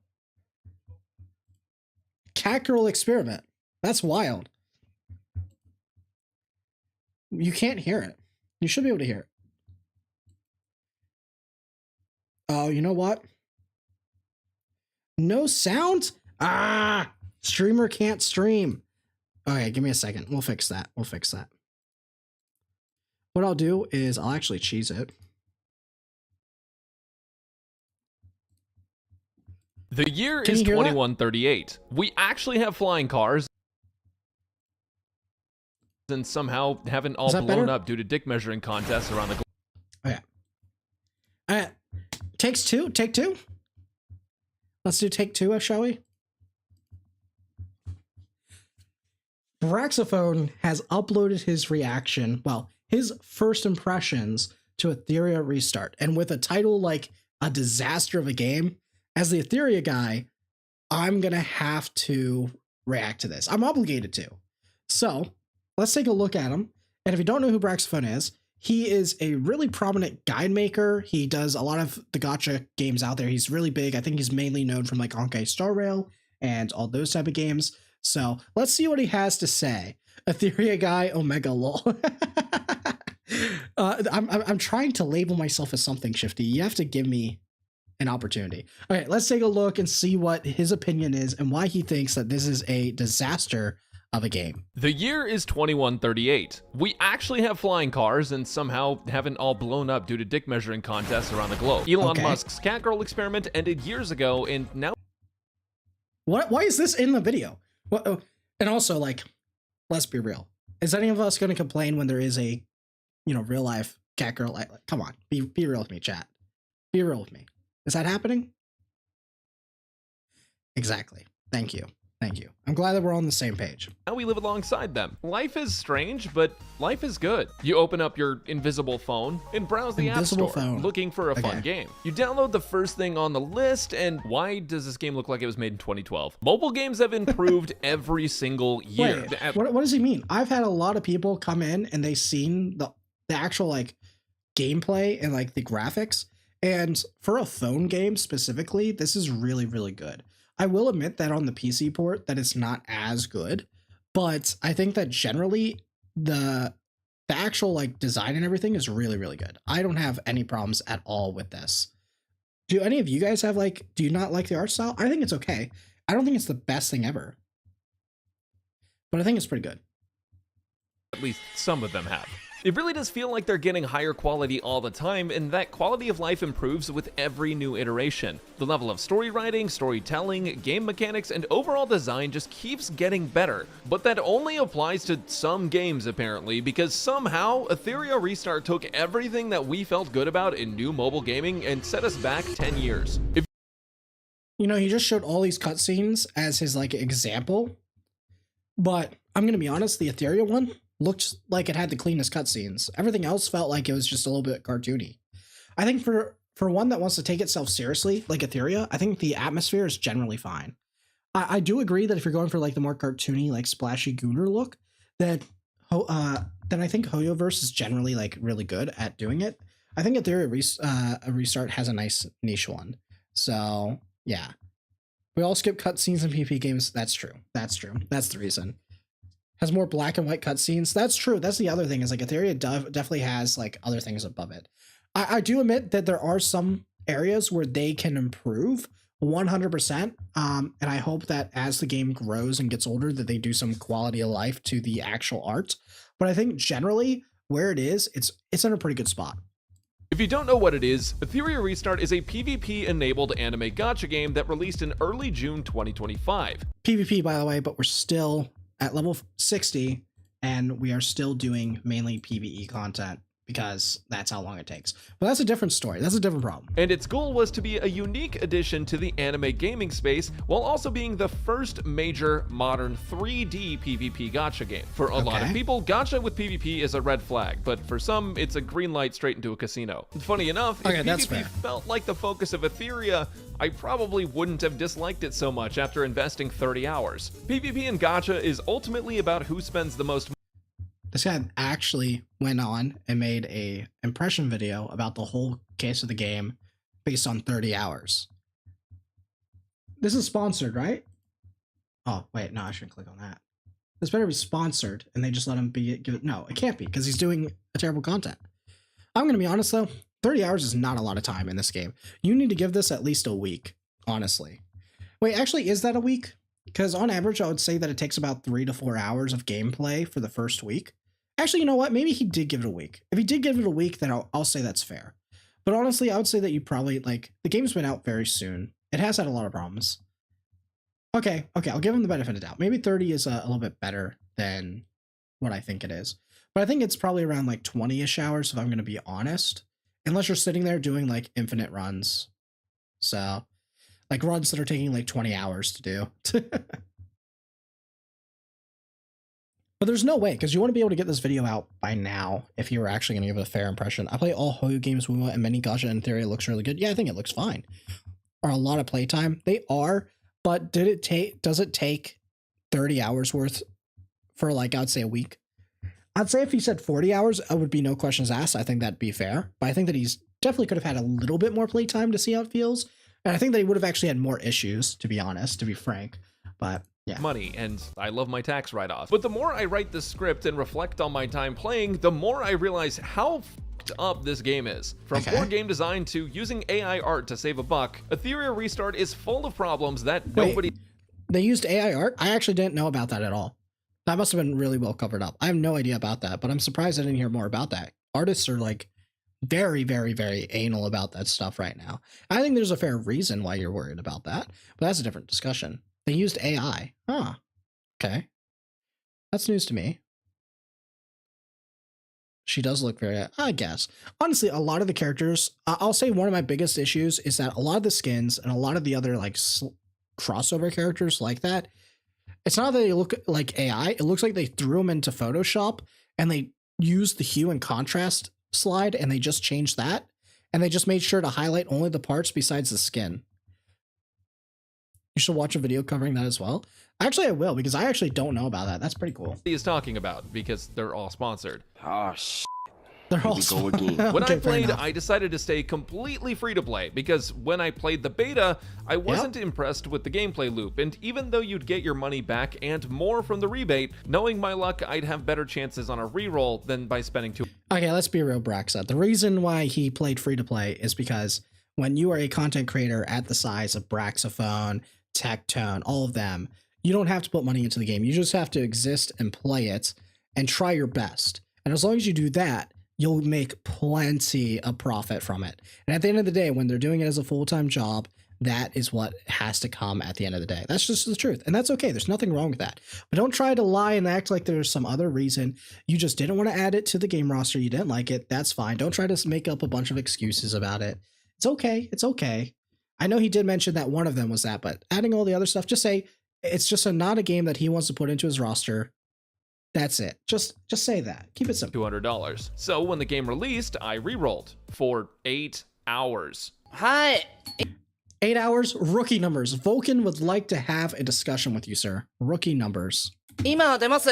Cat girl experiment. That's wild. You can't hear it. You should be able to hear it. Oh, you know what? No sound? Ah! Streamer can't stream. Okay, give me a second. We'll fix that. We'll fix that. What I'll do is I'll actually cheese it. The year is 2138. We actually have flying cars and somehow haven't all blown up due to dick measuring contests around the globe. Okay. Alright. Takes two. Take two. Let's do take two, shall we? Braxophone has uploaded his reaction, well, his first impressions to Etheria Restart. And with a title like A Disaster of a Game, as the Etheria guy, I'm going to have to react to this. I'm obligated to. So, let's take a look at him. And if you don't know who Braxophone is, he is a really prominent guide maker. He does a lot of the gacha games out there. He's really big. I think he's mainly known from like Honkai Star Rail and all those type of games. So let's see what he has to say. Etheria guy, Omega lol. I'm trying to label myself as something, Shifty. You have to give me an opportunity. Okay, let's take a look and see what his opinion is and why he thinks that this is a disaster of a game. The year is 2138. We actually have flying cars and somehow haven't all blown up due to dick measuring contests around the globe. Elon Musk's Catgirl experiment ended years ago and now... What? Why is this in the video? What? And also, like, let's be real. Is any of us going to complain when there is a, you know, real life cat girl. Come on, be real with me, chat. Be real with me. Is that happening? Exactly. Thank you. Thank you. I'm glad that we're on the same page. Now we live alongside them. Life is strange, but life is good. You open up your invisible phone and browse the App Store, looking for a fun game. You download the first thing on the list, and why does this game look like it was made in 2012? Mobile games have improved every single year. Wait, what does he mean? I've had a lot of people come in and they've seen the actual like gameplay and like the graphics, and for a phone game specifically, this is really, really good. I will admit that on the PC port that it's not as good, but I think that generally the actual like design and everything is really, really good. I don't have any problems at all with this. Do any of you guys have do you not like the art style? I think it's okay. I don't think it's the best thing ever, but I think it's pretty good. At least some of them have. It really does feel like they're getting higher quality all the time, and that quality of life improves with every new iteration. The level of story writing, storytelling, game mechanics, and overall design just keeps getting better. But that only applies to some games apparently, because somehow Etheria Restart took everything that we felt good about in new mobile gaming and set us back 10 years. You know, he just showed all these cutscenes as his like example, but I'm gonna be honest, the Etheria one looked like it had the cleanest cutscenes. Everything else felt like it was just a little bit cartoony. I think for one that wants to take itself seriously, like Etheria, I think the atmosphere is generally fine. I do agree that if you're going for like the more cartoony, like splashy Gunner look, then I think Hoyoverse is generally like really good at doing it. I think Etheria Restart has a nice niche one. So yeah, we all skip cutscenes in PvP games. That's true. That's true. That's the reason. Has more black and white cutscenes. That's true. That's the other thing is like Etheria definitely has like other things above it. I do admit that there are some areas where they can improve 100%. And I hope that as the game grows and gets older that they do some quality of life to the actual art. But I think generally where it is, it's in a pretty good spot. If you don't know what it is, Etheria Restart is a PvP-enabled anime gacha game that released in early June 2025. PvP, by the way, but we're still at level 60, and we are still doing mainly PvE content because that's how long it takes. But that's a different story. That's a different problem. And its goal was to be a unique addition to the anime gaming space, while also being the first major modern 3D PvP gacha game. For a lot of people, gacha with PvP is a red flag, but for some, it's a green light straight into a casino. Funny enough, if PvP felt like the focus of Etheria, I probably wouldn't have disliked it so much after investing 30 hours. PvP in gacha is ultimately about who spends the most. This guy actually went on and made a impression video about the whole case of the game based on 30 hours. This is sponsored, right? Oh, wait, no, I shouldn't click on that. This better be sponsored, and they just let him give it. No, it can't be, because he's doing a terrible content. I'm going to be honest, though. 30 hours is not a lot of time in this game. You need to give this at least a week, honestly. Wait, actually, is that a week? Because on average, I would say that it takes about 3 to 4 hours of gameplay for the first week. Actually, you know what? Maybe he did give it a week. If he did give it a week, then I'll say that's fair. But honestly, I would say that you probably, like, the game's been out very soon. It has had a lot of problems. Okay, I'll give him the benefit of the doubt. Maybe 30 is a little bit better than what I think it is. But I think it's probably around, like, 20-ish hours, if I'm going to be honest. Unless you're sitting there doing, like, infinite runs. So, like, runs that are taking, like, 20 hours to do. But there's no way, because you want to be able to get this video out by now if you were actually going to give it a fair impression. I play all Hoyo games, Wuma, and many gacha, and Etheria looks really good. Yeah, I think it looks fine. Are a lot of playtime? They are, but does it take 30 hours worth for, like, I would say a week? I'd say if he said 40 hours, I would be no questions asked. I think that'd be fair. But I think that he's definitely could have had a little bit more playtime to see how it feels. And I think that he would have actually had more issues, to be honest, to be frank. But yeah. Money, and I love my tax write-off. But the more I write this script and reflect on my time playing, the more I realize how f***ed up this game is. From poor game design to using AI art to save a buck, Etheria Restart is full of problems that nobody... They used AI art? I actually didn't know about that at all. That must have been really well covered up. I have no idea about that, but I'm surprised I didn't hear more about that. Artists are like very, very, very anal about that stuff right now. I think there's a fair reason why you're worried about that, but that's a different discussion. They used AI. Huh. Okay. That's news to me. She does look very, I guess. Honestly, a lot of the characters, I'll say one of my biggest issues is that a lot of the skins and a lot of the other like crossover characters like that, it's not that they look like AI. It looks like they threw them into Photoshop and they used the hue and contrast slide and they just changed that. And they just made sure to highlight only the parts besides the skin. You should watch a video covering that as well. Actually, I will, because I actually don't know about that. That's pretty cool. He is talking about, because they're all sponsored. Oh, shit. They're Here all we go again. When Okay, I fair played, enough. I decided to stay completely free to play, because when I played the beta, I wasn't impressed with the gameplay loop, and even though you'd get your money back and more from the rebate, knowing my luck, I'd have better chances on a reroll than by spending two. Okay, let's be real, Braxa. The reason why he played free to play is because when you are a content creator at the size of Braxophone, Tectone, all of them, you don't have to put money into the game. You just have to exist and play it and try your best. And as long as you do that, you'll make plenty of profit from it. And at the end of the day, when they're doing it as a full-time job, that is what has to come at the end of the day. That's just the truth. And that's okay. There's nothing wrong with that. But don't try to lie and act like there's some other reason. You just didn't want to add it to the game roster. You didn't like it. That's fine. Don't try to make up a bunch of excuses about it. It's okay. It's okay. I know he did mention that one of them was that, but adding all the other stuff, just say it's just not a game that he wants to put into his roster. That's it. Just say that. Keep it simple. $200. So when the game released, I re-rolled for 8 hours. はい。 8 hours, rookie numbers. Vulcan would like to have a discussion with you, sir. Rookie numbers. 今出ます。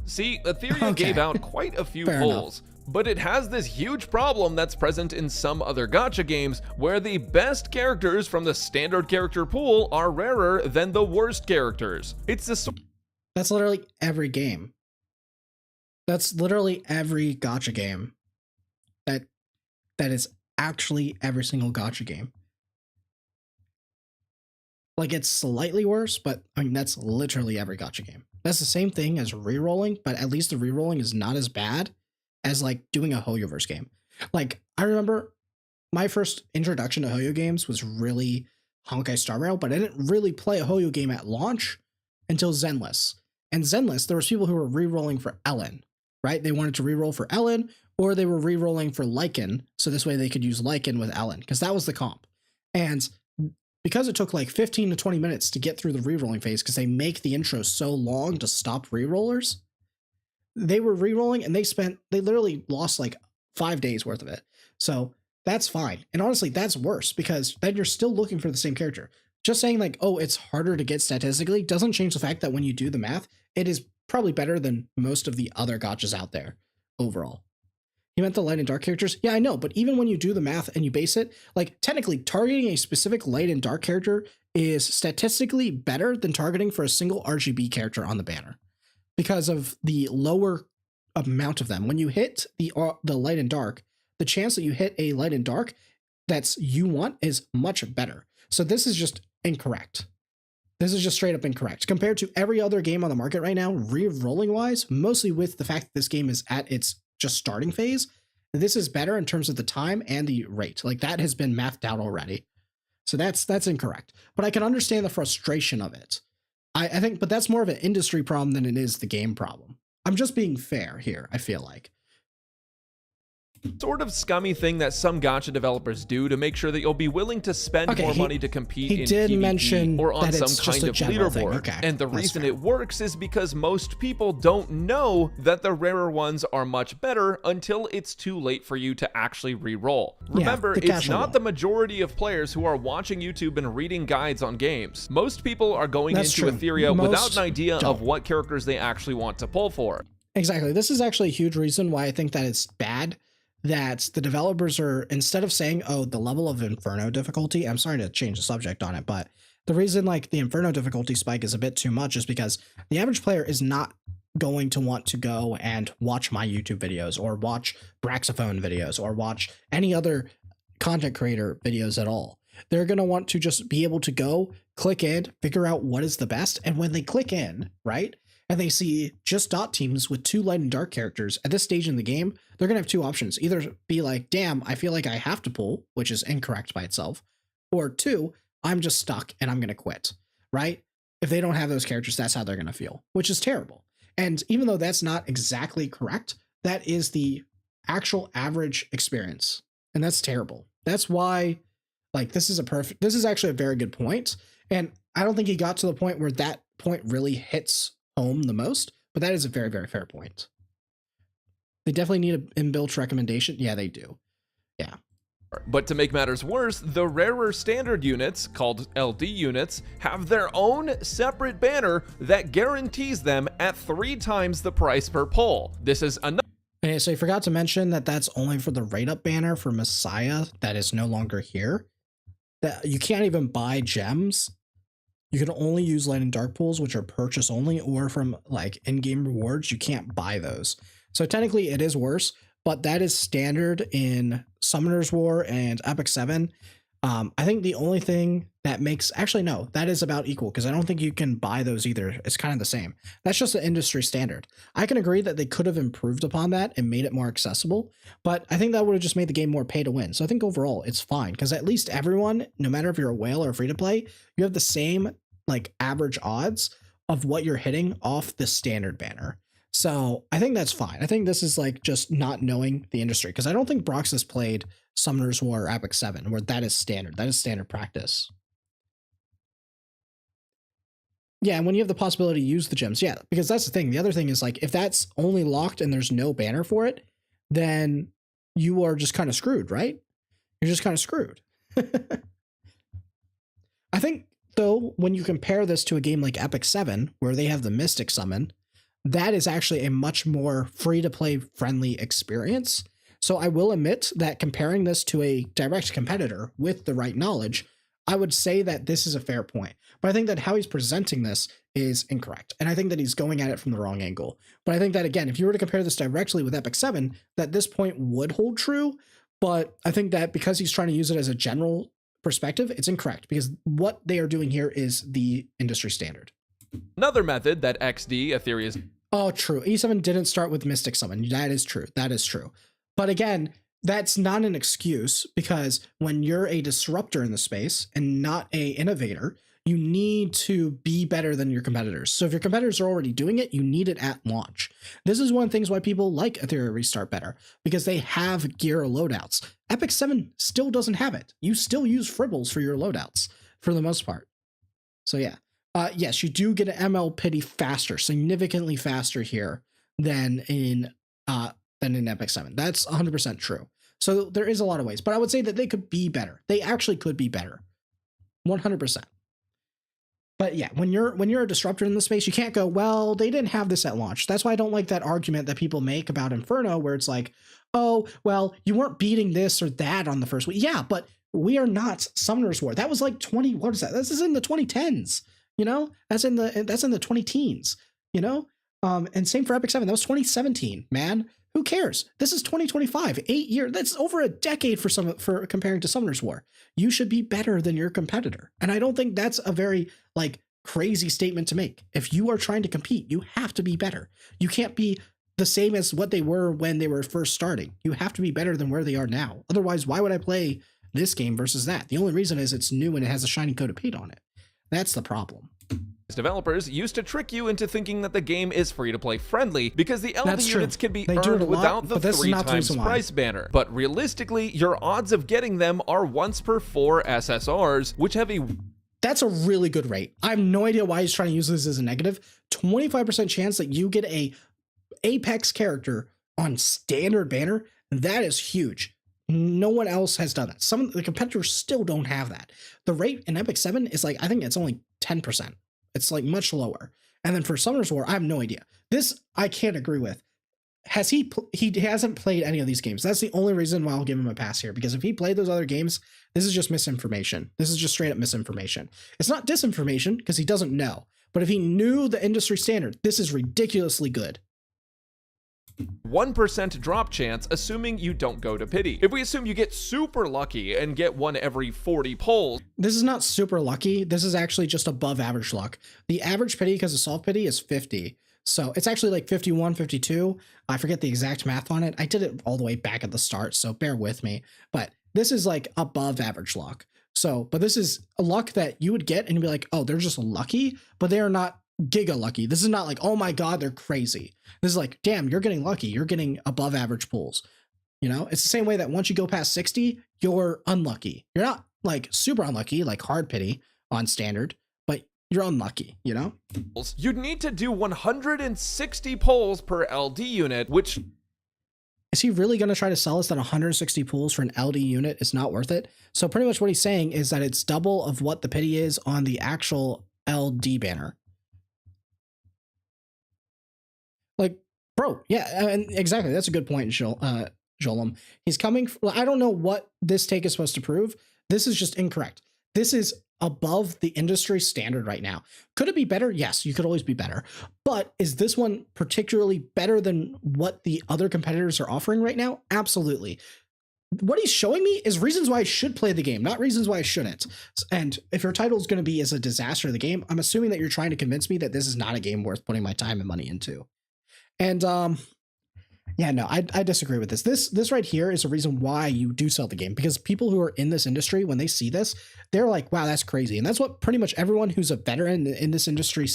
See, Etheria Okay. gave out quite a few Fair enough. pulls, but it has this huge problem that's present in some other gacha games where the best characters from the standard character pool are rarer than the worst characters. It's the sort That's literally every game. That's literally every gacha game. That is actually every single gacha game. Like, it's slightly worse, but I mean, that's literally every gacha game. That's the same thing as rerolling, but at least the rerolling is not as bad as like doing a Hoyoverse game. Like, I remember my first introduction to Hoyo games was really Honkai Star Rail, but I didn't really play a Hoyo game at launch until Zenless. And Zenless, there was people who were rerolling for Ellen, right? They wanted to reroll for Ellen, or they were rerolling for Lycan, so this way they could use Lycan with Ellen, because that was the comp. And because it took like 15 to 20 minutes to get through the rerolling phase, because they make the intro so long to stop rerollers, they were rerolling and they literally lost like 5 days worth of it. So that's fine. And honestly, that's worse because then you're still looking for the same character. Just saying like, oh, it's harder to get statistically doesn't change the fact that when you do the math, it is probably better than most of the other gachas out there overall. He meant the light and dark characters? Yeah, I know, but even when you do the math and you base it, like technically targeting a specific light and dark character is statistically better than targeting for a single RGB character on the banner because of the lower amount of them. When you hit the light and dark, the chance that you hit a light and dark that's you want is much better. So this is just incorrect. This is just straight up incorrect. Compared to every other game on the market right now, re-rolling wise, mostly with the fact that this game is at its just starting phase, this is better in terms of the time and the rate. Like that has been mathed out already. So that's incorrect. But I can understand the frustration of it. I think, but that's more of an industry problem than it is the game problem. I'm just being fair here, I feel like. sort of scummy thing that some gacha developers do to make sure that you'll be willing to spend more money to compete in PvP or on some kind of leaderboard. Okay, and the reason it works is because most people don't know that the rarer ones are much better until it's too late for you to actually re-roll. Remember, it's not the majority of players who are watching YouTube and reading guides on games. Most people are going into Etheria without an idea of what characters they actually want to pull for. Exactly. This is actually a huge reason why I think that it's bad that the developers are, instead of saying, oh, the level of Inferno difficulty, I'm sorry to change the subject on it, but the reason like the Inferno difficulty spike is a bit too much is because the average player is not going to want to go and watch my YouTube videos or watch Braxophone videos or watch any other content creator videos at all. They're going to want to just be able to go, click in, figure out what is the best. And when they click in, right, and they see just dot teams with 2 light and dark characters at this stage in the game, they're going to have 2 options. Either be like, damn, I feel like I have to pull, which is incorrect by itself. Or 2, I'm just stuck and I'm going to quit, right? if they don't have those characters, that's how they're going to feel, which is terrible. And even though that's not exactly correct, that is the actual average experience. And that's terrible. That's why, like, this is actually a very good point. And I don't think he got to the point where that point really hits home the most, but that is a very, very fair point. They definitely need an inbuilt recommendation. Yeah, they do. Yeah. But to make matters worse, the rarer standard units, called LD units, have their own separate banner that guarantees them at 3 times the price per pull. This is another. Okay, so I forgot to mention that that's only for the rate-up banner for Messiah that is no longer here. That you can't even buy gems. You can only use light and dark pools, which are purchase only, or from like in-game rewards. You can't buy those. So technically it is worse, but that is standard in Summoner's War and Epic 7. I think the only thing that makes, actually no, that is about equal, because I don't think you can buy those either. It's kind of the same. That's just the industry standard. I can agree that they could have improved upon that and made it more accessible, but I think that would have just made the game more pay to win. So I think overall it's fine, because at least everyone, no matter if you're a whale or free to play, you have the same like average odds of what you're hitting off the standard banner. So I think that's fine. I think this is like just not knowing the industry, because I don't think Brox has played Summoner's War or Epic 7 where that is standard. That is standard practice. Yeah, and when you have the possibility to use the gems, yeah, because that's the thing. The other thing is like if that's only locked and there's no banner for it, then you are just kind of screwed, right? You're just kind of screwed. I think though, when you compare this to a game like Epic 7, where they have the Mystic Summon, that is actually a much more free-to-play friendly experience. So I will admit that comparing this to a direct competitor with the right knowledge, I would say that this is a fair point. But I think that how he's presenting this is incorrect. And I think that he's going at it from the wrong angle. But I think that, again, if you were to compare this directly with Epic 7, that this point would hold true. But I think that because he's trying to use it as a general perspective, it's incorrect, because what they are doing here is the industry standard. Another method that XD, Etheria's... Oh, true. E7 didn't start with Mystic Summon. That is true. That is true. But again, that's not an excuse, because when you're a disruptor in the space and not a innovator, you need to be better than your competitors. So if your competitors are already doing it, you need it at launch. This is one of the things why people like Etheria Restart better, because they have gear loadouts. Epic 7 still doesn't have it. You still use Fribbles for your loadouts for the most part. So yeah. Yes, you do get an ML pity faster, significantly faster here than in Epic 7. That's 100% true. So there is a lot of ways, but I would say that they could be better. They actually could be better, 100%. But yeah, when you're a disruptor in the space, you can't go, well, they didn't have this at launch. That's why I don't like that argument that people make about Inferno, where it's like, oh, well, you weren't beating this or that on the first week. Yeah, but we are not Summoner's War. That was like what is that? This is in the 2010s. You know, that's in the 20 teens, you know? And same for Epic 7. That was 2017, man. Who cares? This is 2025, 8 years. That's over a decade for comparing to Summoner's War. You should be better than your competitor. And I don't think that's a very like crazy statement to make. If you are trying to compete, you have to be better. You can't be the same as what they were when they were first starting. You have to be better than where they are now. Otherwise, why would I play this game versus that? The only reason is it's new and it has a shiny coat of paint on it. That's the problem. Developers used to trick you into thinking that the game is free-to-play friendly because the LD units can be earned without the 3 times price banner. But realistically, your odds of getting them are once per 4 SSRs, which have a... That's a really good rate. I have no idea why he's trying to use this as a negative. 25% chance that you get a Apex character on standard banner. That is huge. No one else has done that. Some of the competitors still don't have that. The rate in Epic 7 is like, I think it's only 10%. It's like much lower. And then for Summoner's War, I have no idea. This I can't agree with. He hasn't played any of these games. That's the only reason why I'll give him a pass here, because if he played those other games, this is just misinformation. This is just straight up misinformation. It's not disinformation because he doesn't know. But if he knew the industry standard, this is ridiculously good. 1% drop chance, assuming you don't go to pity. If we assume you get super lucky and get one every 40 pulls. This is not super lucky. This is actually just above average luck. The average pity because of soft pity is 50. So it's actually like 51, 52. I forget the exact math on it. I did it all the way back at the start, so bear with me. But this is like above average luck. So, but this is a luck that you would get and you'd be like, oh, they're just lucky, but they are not giga lucky. This is not like, oh my God, they're crazy. This is like, damn, you're getting lucky. You're getting above average pulls. You know, it's the same way that once you go past 60, you're unlucky. You're not like super unlucky, like hard pity on standard, but you're unlucky, you know? You'd need to do 160 pulls per LD unit, which... Is he really going to try to sell us that 160 pulls for an LD unit is not worth it? So pretty much what he's saying is that it's double of what the pity is on the actual LD banner. Like, bro, yeah, and exactly. That's a good point, Jolum. He's coming. I don't know what this take is supposed to prove. This is just incorrect. This is above the industry standard right now. Could it be better? Yes, you could always be better. But is this one particularly better than what the other competitors are offering right now? Absolutely. What he's showing me is reasons why I should play the game, not reasons why I shouldn't. And if your title is going to be as a disaster of the game, I'm assuming that you're trying to convince me that this is not a game worth putting my time and money into. And yeah, no, I disagree with this. This right here is a reason why you do sell the game, because people who are in this industry, when they see this, they're like, wow, that's crazy. And that's what pretty much everyone who's a veteran in this industry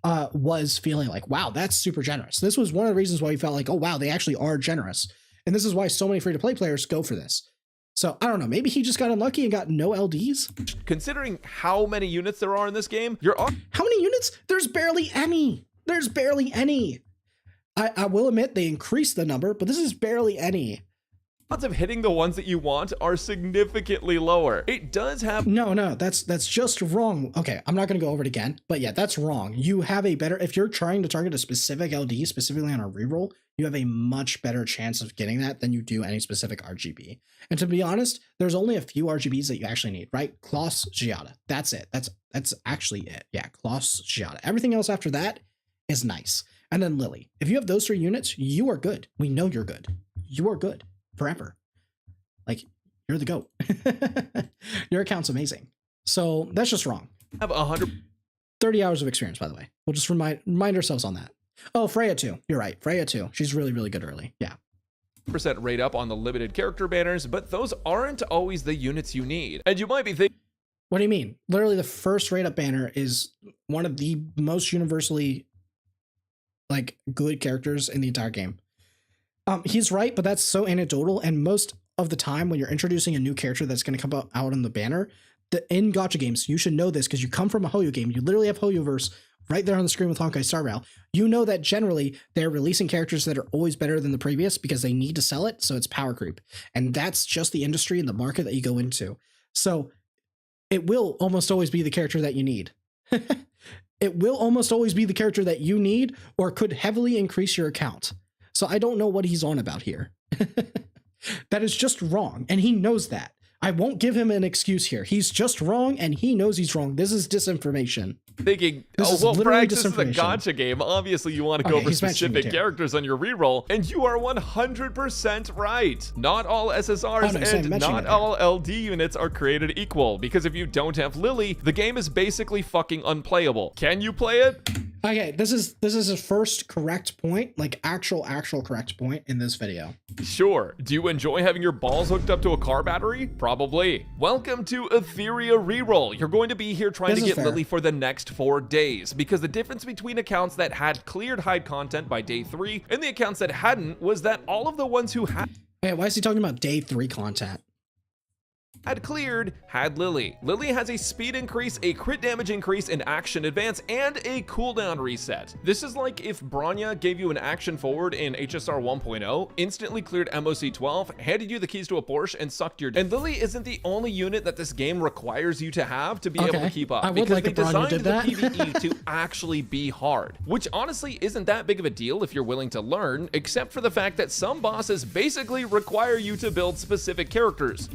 was feeling like, wow, that's super generous. This was one of the reasons why we felt like, oh, wow, they actually are generous. And this is why so many free-to-play players go for this. So I don't know, maybe he just got unlucky and got no LDs. Considering how many units there are in this game, how many units? There's barely any. There's barely any. I will admit they increased the number, but this is barely any. Odds of hitting the ones that you want are significantly lower. It does have... No, that's just wrong. Okay, I'm not going to go over it again, but yeah, that's wrong. You have a better... If you're trying to target a specific LD, specifically on a reroll, you have a much better chance of getting that than you do any specific RGB. And to be honest, there's only a few RGBs that you actually need, right? Kloss, Giada. That's it. That's actually it. Yeah, Kloss, Giada. Everything else after that is nice. And then Lily. If you have those 3 units, you are good. We know you're good. You are good forever. Like, you're the GOAT. Your account's amazing. So that's just wrong. I have 130 hours of experience, by the way. We'll just remind ourselves on that. Oh, Freya too. You're right. Freya too. She's really, really good early. Yeah. % rate up on the limited character banners, but those aren't always the units you need. And you might be thinking... What do you mean? Literally the first rate up banner is one of the most universally like good characters in the entire game. He's right, but that's so anecdotal. And most of the time when you're introducing a new character that's going to come out on the banner, in gacha games, you should know this because you come from a Hoyo game. You literally have Hoyoverse right there on the screen with Honkai Star Rail. You know that generally they're releasing characters that are always better than the previous because they need to sell it. So it's power creep. And that's just the industry and the market that you go into. So it will almost always be the character that you need. It will almost always be the character that you need or could heavily increase your account. So I don't know what he's on about here. That is just wrong. And he knows that. I won't give him an excuse here. He's just wrong and he knows he's wrong. This is disinformation. Thinking, oh, well, Bragg, this is a gacha game. Obviously, you want to go for specific characters on your reroll, and you are 100% right. Not all SSRs and not all LD units are created equal, because if you don't have Lily, the game is basically fucking unplayable. Can you play it? Okay, this is his first correct point, like actual correct point in this video. Sure. Do you enjoy having your balls hooked up to a car battery? Probably. Welcome to Etheria Reroll. You're going to be here trying to get Lily for the next 4 days, because the difference between accounts that had cleared hide content by day 3 and the accounts that hadn't was that all of the ones who had... Hey, why is he talking about day 3 content? Had cleared had Lily. Lily has a speed increase, a crit damage increase, an action advance, and a cooldown reset. This is like if Bronya gave you an action forward in HSR 1.0, instantly cleared MOC 12, handed you the keys to a Porsche, and sucked your... And Lily isn't the only unit that this game requires you to have to be able to keep up. Because they designed the PvE to actually be hard, which honestly isn't that big of a deal if you're willing to learn, except for the fact that some bosses basically require you to build specific characters.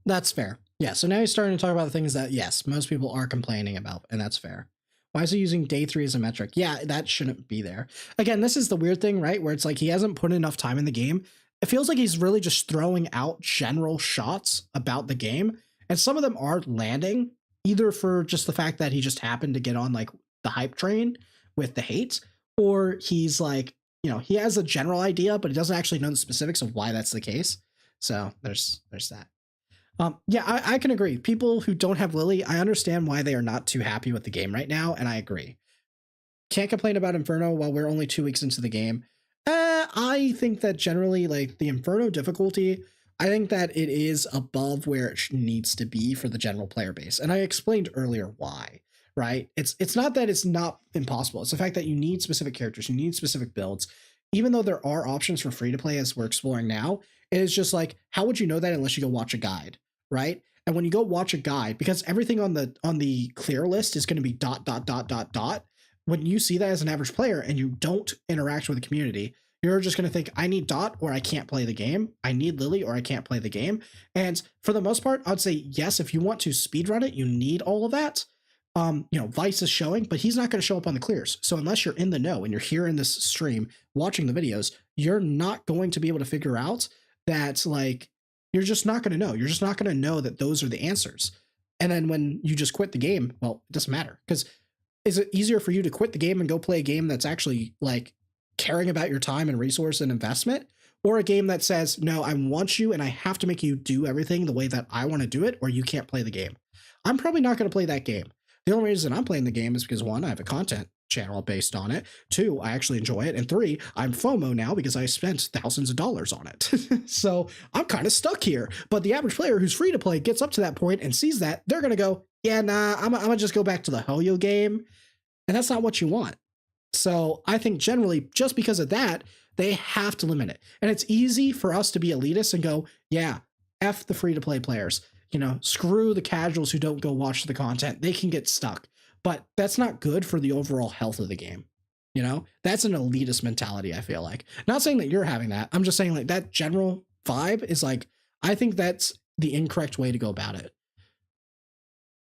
That's fair. Yeah, so now he's starting to talk about the things that, yes, most people are complaining about, and that's fair. Why is he using day 3 as a metric? Yeah, that shouldn't be there. Again, this is the weird thing, right? Where it's like he hasn't put enough time in the game. It feels like he's really just throwing out general shots about the game, and some of them are landing, either for just the fact that he just happened to get on like the hype train with the hate, or he's like, you know, he has a general idea, but he doesn't actually know the specifics of why that's the case. So there's that. Yeah, I can agree. People who don't have Lily, I understand why they are not too happy with the game right now, and I agree. Can't complain about Inferno while we're only 2 weeks into the game. I think that generally, like, the Inferno difficulty, I think that it is above where it needs to be for the general player base. And I explained earlier why, right? It's not that it's not impossible. It's the fact that you need specific characters, you need specific builds. Even though there are options for free to play as we're exploring now, it is just like, how would you know that unless you go watch a guide, right? And when you go watch a guide, because everything on the clear list is going to be dot dot dot dot dot. When you see that as an average player and you don't interact with the community, you're just going to think, I need Dot or I can't play the game. I need Lily or I can't play the game. And for the most part, I'd say, yes, if you want to speedrun it, you need all of that. Vice is showing, but he's not going to show up on the clears. So unless you're in the know and you're here in this stream watching the videos, you're not going to be able to figure out that, like, you're just not going to know. You're just not going to know that those are the answers. And then when you just quit the game, well, it doesn't matter, because is it easier for you to quit the game and go play a game that's actually, like, caring about your time and resource and investment, or a game that says, no, I want you and I have to make you do everything the way that I want to do it, or you can't play the game? I'm probably not going to play that game. The only reason I'm playing the game is because, one, I have a content channel based on it. Two, I actually enjoy it. And three, I'm FOMO now because I spent thousands of dollars on it. So I'm kind of stuck here. But the average player who's free to play gets up to that point and sees that, they're going to go, yeah, nah, I'm going to just go back to the Hoyo game. And that's not what you want. So I think generally, just because of that, they have to limit it. And it's easy for us to be elitists and go, yeah, F the free-to-play players. Screw the casuals who don't go watch the content. They can get stuck. But that's not good for the overall health of the game. That's an elitist mentality, I feel like. Not saying that you're having that. I'm just saying, like, that general vibe is like, I think that's the incorrect way to go about it.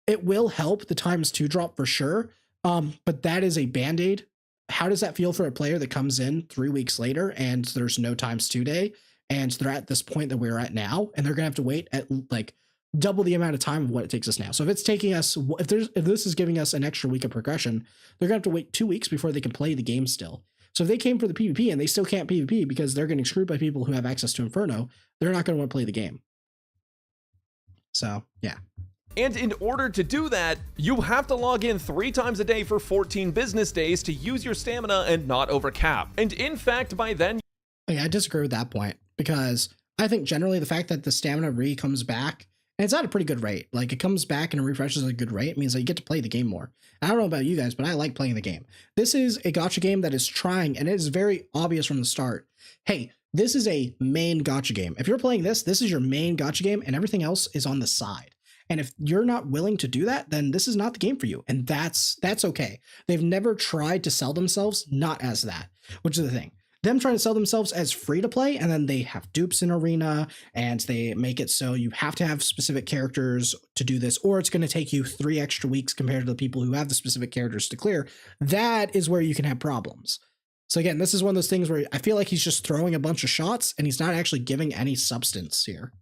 It will help the ×2 drop for sure. But that is a band-aid. How does that feel for a player that comes in 3 weeks later and there's no ×2 day, and they're at this point that we're at now, and they're gonna have to wait at like double the amount of time of what it takes us now? So if it's taking us, if this is giving us an extra week of progression, they're gonna have to wait 2 weeks before they can play the game still. So if they came for the PvP and they still can't PvP because they're getting screwed by people who have access to Inferno, they're not gonna want to play the game. So yeah. And in order to do that, you have to log in 3 times a day for 14 business days to use your stamina and not overcap. And in fact, by then... Yeah, I disagree with that point, because I think generally the fact that the stamina comes back, and it's at a pretty good rate, like it comes back and it refreshes at a good rate, means that you get to play the game more. I don't know about you guys, but I like playing the game. This is a gacha game that is trying, and it is very obvious from the start, hey, this is a main gacha game. If you're playing this is your main gacha game, and everything else is on the side. And if you're not willing to do that, then this is not the game for you. And that's okay. They've never tried to sell themselves not as that, which is the thing. Them trying to sell themselves as free to play, and then they have dupes in Arena, and they make it so you have to have specific characters to do this, or it's going to take you 3 extra weeks compared to the people who have the specific characters to clear. That is where you can have problems. So again, this is one of those things where I feel like he's just throwing a bunch of shots and he's not actually giving any substance here.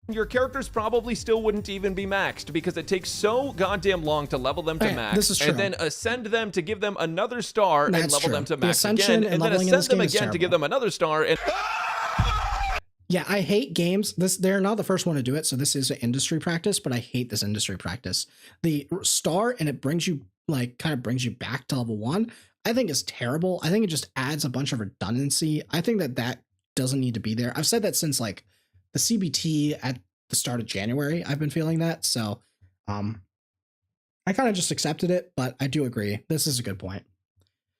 Your characters probably still wouldn't even be maxed because it takes so goddamn long to level them to max. This is true. And then ascend them to give them another star and level them to max again, and then ascend them again to give them another star. And yeah, I hate games. They're not the first one to do it, so this is an industry practice, but I hate this industry practice. The star and it brings you, like, kind of brings you back to level 1, I think is terrible. I think it just adds a bunch of redundancy. I think that doesn't need to be there. I've said that since, like, the CBT at the start of January. I've been feeling that. So I kind of just accepted it, but I do agree. This is a good point.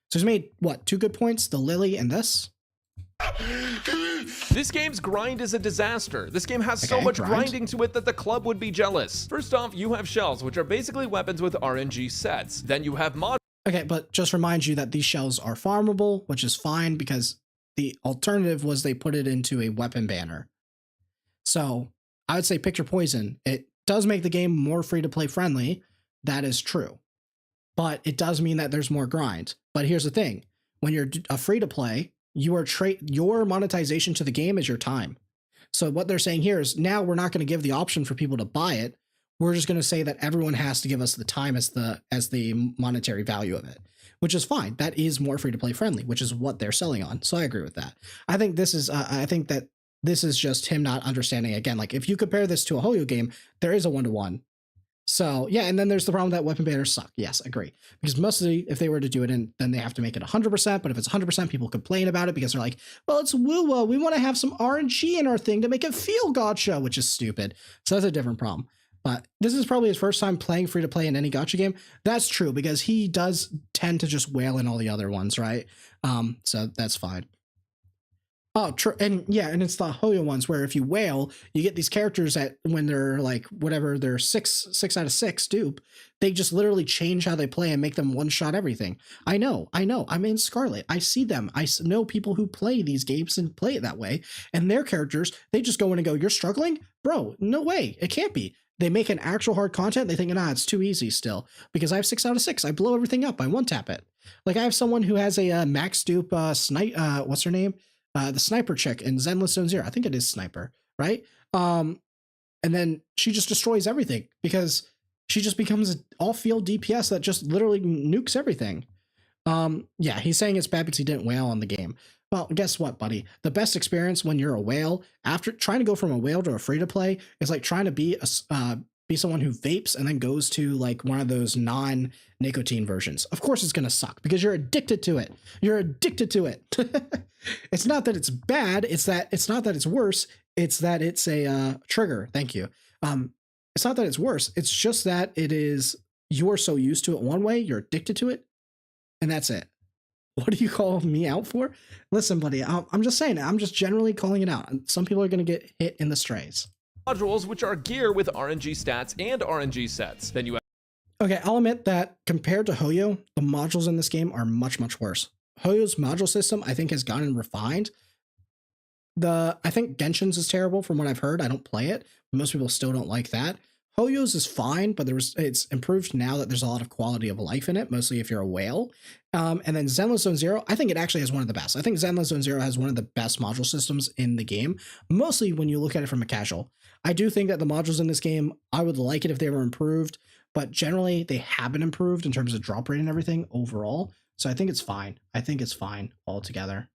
So he's made, what, 2 good points? The Lily and this? This game's grind is a disaster. This game has so much grinding to it that the club would be jealous. First off, you have shells, which are basically weapons with RNG sets. Then you have mod. Okay, but just remind you that these shells are farmable, which is fine because the alternative was they put it into a weapon banner. So I would say pick your poison. It does make the game more free-to-play friendly. That is true. But it does mean that there's more grind. But here's the thing. When you're a free-to-play, your monetization to the game is your time. So what they're saying here is now we're not going to give the option for people to buy it. We're just going to say that everyone has to give us the time as the monetary value of it, which is fine. That is more free-to-play friendly, which is what they're selling on. So I agree with that. I think this is, I think that This is just him not understanding. Again, like if you compare this to a Hoyo game, there is a 1-to-1. So yeah, and then there's the problem that weapon banners suck. Yes, agree. Because mostly if they were to do it, then they have to make it 100%. But if it's 100%, people complain about it because they're like, well, it's woo-woo. We want to have some RNG in our thing to make it feel gacha, which is stupid. So that's a different problem. But this is probably his first time playing free to play in any gacha game. That's true because he does tend to just wail in all the other ones, right? So that's fine. Oh, true. And yeah, and it's the Hoyo ones where if you whale, you get these characters that when they're like whatever, they're six out of 6 dupe, they just literally change how they play and make them one-shot everything. I know. I'm in Scarlet. I see them. I know people who play these games and play it that way. And their characters, they just go in and go, you're struggling? Bro, no way. It can't be. They make an actual hard content. They think, nah, it's too easy still because I have 6 out of 6. I blow everything up. I one-tap it. Like I have someone who has a max dupe snipe. What's her name? The sniper chick in Zenless Zone Zero. I think it is sniper, right? And then she just destroys everything because she just becomes an all-field DPS that just literally nukes everything. Yeah, he's saying it's bad because he didn't whale on the game. Well, guess what, buddy? The best experience when you're a whale, after trying to go from a whale to a free-to-play, is like trying to be someone who vapes and then goes to like one of those non-nicotine versions. Of course it's going to suck because you're addicted to it. You're addicted to it. It's not that it's bad. It's not that it's worse. It's that it's a trigger. Thank you. It's not that it's worse. It's just that you're so used to it one way, you're addicted to it, and that's it. What do you call me out for? Listen, buddy, I'm just saying, I'm just generally calling it out. Some people are going to get hit in the strays. Modules, which are gear with RNG stats and RNG sets. Then you have Okay, I'll admit that compared to Hoyo, the modules in this game are much, much worse. Hoyo's module system, I think, has gotten refined. I think Genshin's is terrible from what I've heard. I don't play it. Most people still don't like that. Hoyo's is fine, but it's improved now that there's a lot of quality of life in it, mostly if you're a whale. And then Zenless Zone Zero, I think it actually has one of the best. I think Zenless Zone Zero has one of the best module systems in the game, mostly when you look at it from a casual. I do think that the modules in this game, I would like it if they were improved, but generally they have been improved in terms of drop rate and everything overall. So I think it's fine. I think it's fine altogether.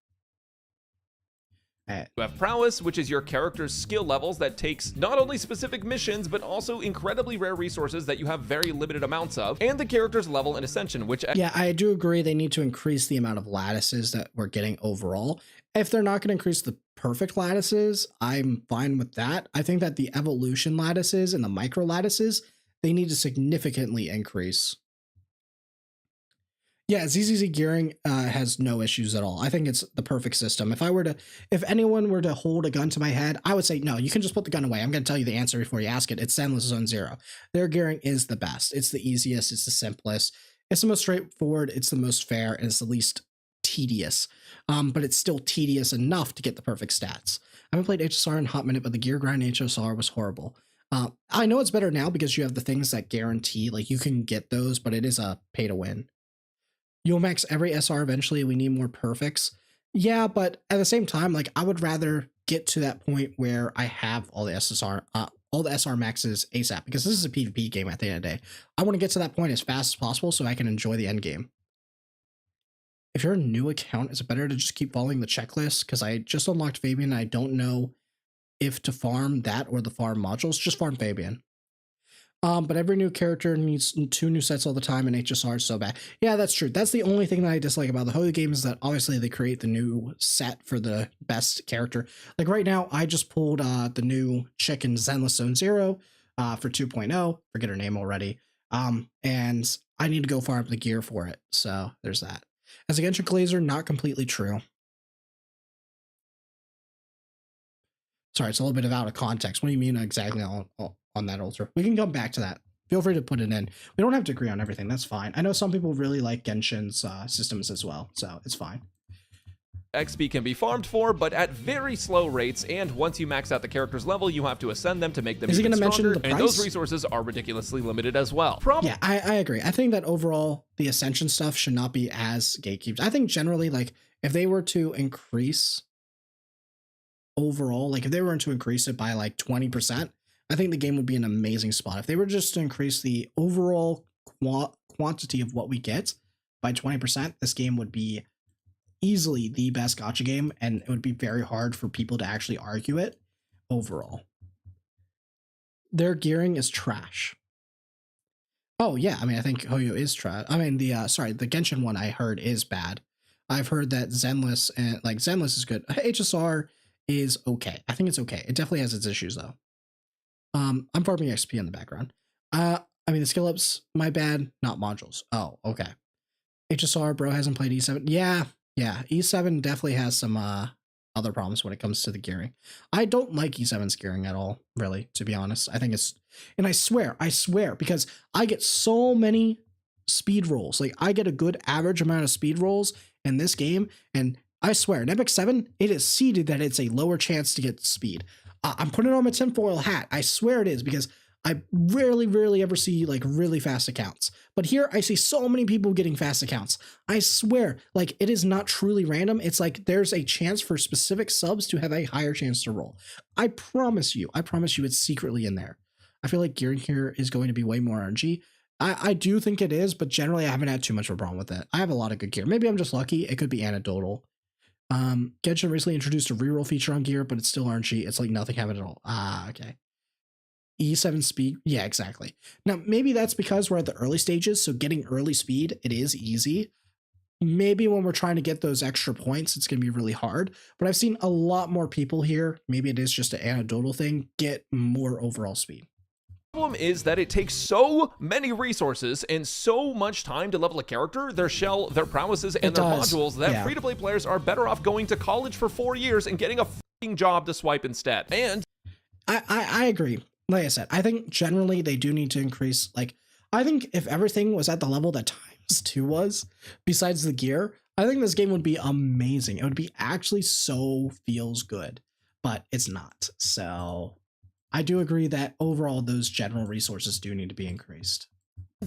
You have Prowess, which is your character's skill levels that takes not only specific missions, but also incredibly rare resources that you have very limited amounts of, and the character's level and ascension, which... Yeah, I do agree they need to increase the amount of lattices that we're getting overall. If they're not going to increase the perfect lattices, I'm fine with that. I think that the evolution lattices and the micro lattices, they need to significantly increase. Yeah, ZZZ gearing has no issues at all. I think it's the perfect system. If anyone were to hold a gun to my head, I would say, no, you can just put the gun away. I'm going to tell you the answer before you ask it. It's Zenless Zone Zero. Their gearing is the best. It's the easiest. It's the simplest. It's the most straightforward. It's the most fair. And it's the least tedious. But it's still tedious enough to get the perfect stats. I haven't played HSR in a hot minute, but the gear grind HSR was horrible. I know it's better now because you have the things that guarantee, like you can get those, but it is a pay to win. You'll max every SR eventually. We need more perfects. Yeah, but at the same time, like I would rather get to that point where I have all the SR maxes ASAP because this is a PvP game at the end of the day. I want to get to that point as fast as possible so I can enjoy the end game. If you're a new account, is it better to just keep following the checklist? Because I just unlocked Fabian and I don't know if to farm that or the farm modules. Just farm Fabian. But every new character needs 2 new sets all the time, and HSR is so bad. Yeah, that's true. That's the only thing that I dislike about the Hoyo game is that obviously they create the new set for the best character. Like right now, I just pulled the new chick in Zenless Zone Zero for 2.0. Forget her name already. And I need to go farm up the gear for it. So there's that. As a Genshin Glazer, not completely true. Sorry, it's a little bit of out of context. What do you mean exactly on that altar? We can come back to that. Feel free to put it in. We don't have to agree on everything. That's fine. I know some people really like Genshin's systems as well, so it's fine. XP can be farmed for, but at very slow rates, and once you max out the character's level, you have to ascend them to make them even stronger, and those resources are ridiculously limited as well. Yeah, I agree. I think that overall, the Ascension stuff should not be as gatekeeped. I think generally, like, if they were to increase overall, like, if they were to increase it by, like, 20%, I think the game would be an amazing spot. If they were just to increase the overall quantity of what we get by 20%, this game would be easily the best gacha game, and it would be very hard for people to actually argue it overall. Their gearing is trash. Oh yeah, I mean, I think Hoyo is trash. I mean, the Genshin one I heard is bad. I've heard that Zenless is good. HSR is okay. I think it's okay. It definitely has its issues though. I'm farming XP in the background. I mean, the skill ups, my bad, not modules. Oh, okay. HSR, bro hasn't played E7. Yeah. E7 definitely has some other problems when it comes to the gearing. I don't like E7's gearing at all, really, to be honest. I think it's, and I swear, because I get so many speed rolls. Like, I get a good average amount of speed rolls in this game, and I swear, in Epic 7, it is seeded that it's a lower chance to get speed. I'm putting on my tinfoil hat. I swear it is, because I rarely ever see like really fast accounts. But here I see so many people getting fast accounts. I swear, like, it is not truly random. It's like there's a chance for specific subs to have a higher chance to roll. I promise you it's secretly in there. I feel like gearing here is going to be way more RNG. I do think it is, but generally I haven't had too much of a problem with it. I have a lot of good gear. Maybe I'm just lucky. It could be anecdotal. Genshin recently introduced a reroll feature on gear, but it's still RNG. It's like nothing happened at all. Okay. E7 speed, yeah, exactly. Now, maybe that's because we're at the early stages, so getting early speed, it is easy. Maybe when we're trying to get those extra points, it's going to be really hard. But I've seen a lot more people here, maybe it is just an anecdotal thing, get more overall speed. The problem is that it takes so many resources and so much time to level a character, their shell, their prowesses, and their modules that free-to-play players are better off going to college for 4 years and getting a f***ing job to swipe instead. And I agree. Like I said, I think generally they do need to increase, like, I think if everything was at the level that Times 2 was, besides the gear, I think this game would be amazing. It would be actually so feels good, but it's not. So I do agree that overall those general resources do need to be increased.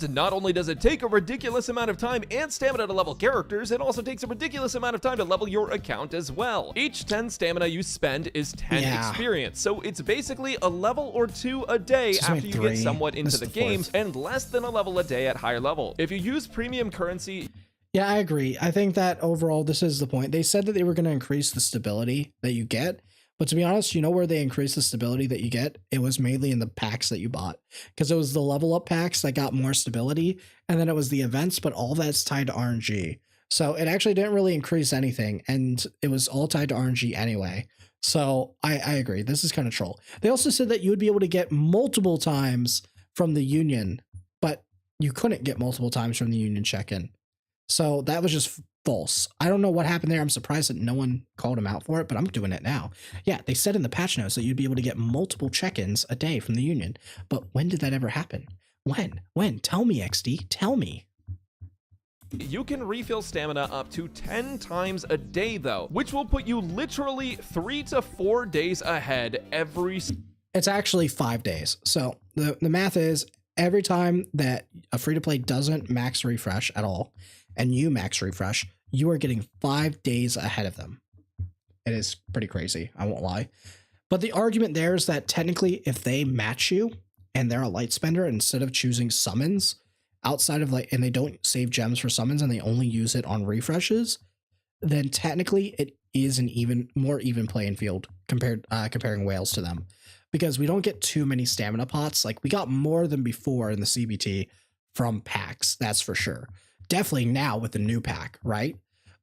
not only does it take a ridiculous amount of time and stamina to level characters, it also takes a ridiculous amount of time to level your account as well. Each 10 stamina you spend is 10 experience, so it's basically a level or 2 a day after you get somewhat into the game, and less than a level a day at higher level. If you use premium currency... Yeah, I agree. I think that overall, this is the point. They said that they were going to increase the stability that you get, but to be honest, you know where they increased the stability that you get? It was mainly in the packs that you bought, because it was the level up packs that got more stability, and then it was the events, but all that's tied to RNG. So it actually didn't really increase anything, and it was all tied to RNG anyway. So I agree. This is kind of troll. They also said that you would be able to get multiple times from the union, but you couldn't get multiple times from the union check-in. So that was just false. I don't know what happened there. I'm surprised that no one called him out for it, but I'm doing it now. Yeah, they said in the patch notes that you'd be able to get multiple check-ins a day from the union. But when did that ever happen? When? Tell me, XD. Tell me. You can refill stamina up to 10 times a day, though, which will put you literally 3 to 4 days ahead every... It's actually 5 days. So the math is every time that a free-to-play doesn't max refresh at all, and you max refresh, you are getting 5 days ahead of them. It is pretty crazy, I won't lie. But the argument there is that technically if they match you and they're a light spender, instead of choosing summons outside of and they don't save gems for summons and they only use it on refreshes, then technically it is an more even playing field comparing whales to them. Because we don't get too many stamina pots. Like, we got more than before in the CBT from packs, that's for sure. Definitely now with the new pack, right?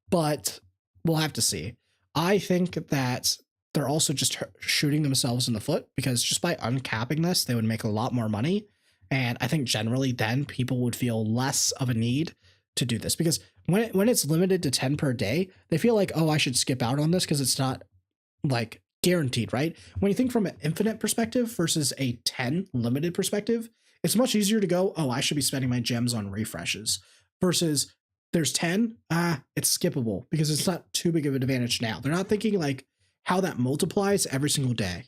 But we'll have to see. I think that they're also just shooting themselves in the foot, because just by uncapping this, they would make a lot more money. And I think generally then people would feel less of a need to do this, because when it's limited to 10 per day, they feel like, oh, I should skip out on this because it's not like guaranteed, right? When you think from an infinite perspective versus a 10 limited perspective, it's much easier to go, oh, I should be spending my gems on refreshes. Versus there's 10, it's skippable because it's not too big of an advantage now. They're not thinking like how that multiplies every single day.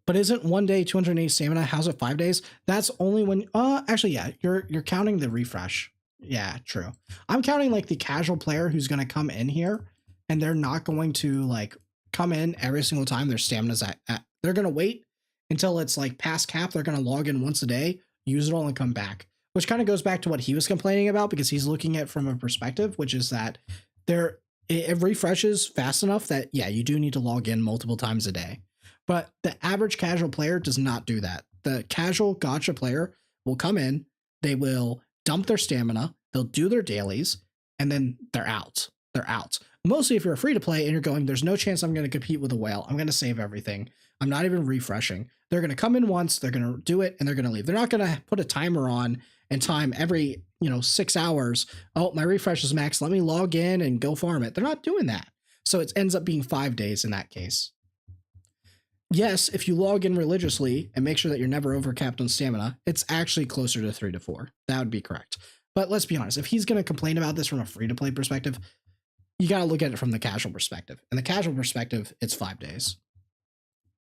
But isn't 1 day 280 stamina? How's it 5 days? That's only when actually, yeah, you're counting the refresh. Yeah, true. I'm counting like the casual player who's going to come in here and they're not going to like come in every single time their stamina's at they're going to wait until it's like past cap. They're going to log in once a day, use it all, and come back. which kind of goes back to what he was complaining about, because he's looking at it from a perspective, which is that it refreshes fast enough that, yeah, you do need to log in multiple times a day. But the average casual player does not do that. The casual gacha player will come in, they will dump their stamina, they'll do their dailies, and then they're out. They're out. Mostly if you're free to play and you're going, there's no chance I'm going to compete with a whale. I'm going to save everything. I'm not even refreshing. They're going to come in once, they're going to do it, and they're going to leave. They're not going to put a timer on and time every, 6 hours. Oh, my refresh is max. Let me log in and go farm it. They're not doing that. So it ends up being 5 days in that case. Yes, if you log in religiously and make sure that you're never overcapped on stamina, it's actually closer to 3 to 4. That would be correct. But let's be honest, if he's going to complain about this from a free-to-play perspective, you got to look at it from the casual perspective. And the casual perspective, it's 5 days.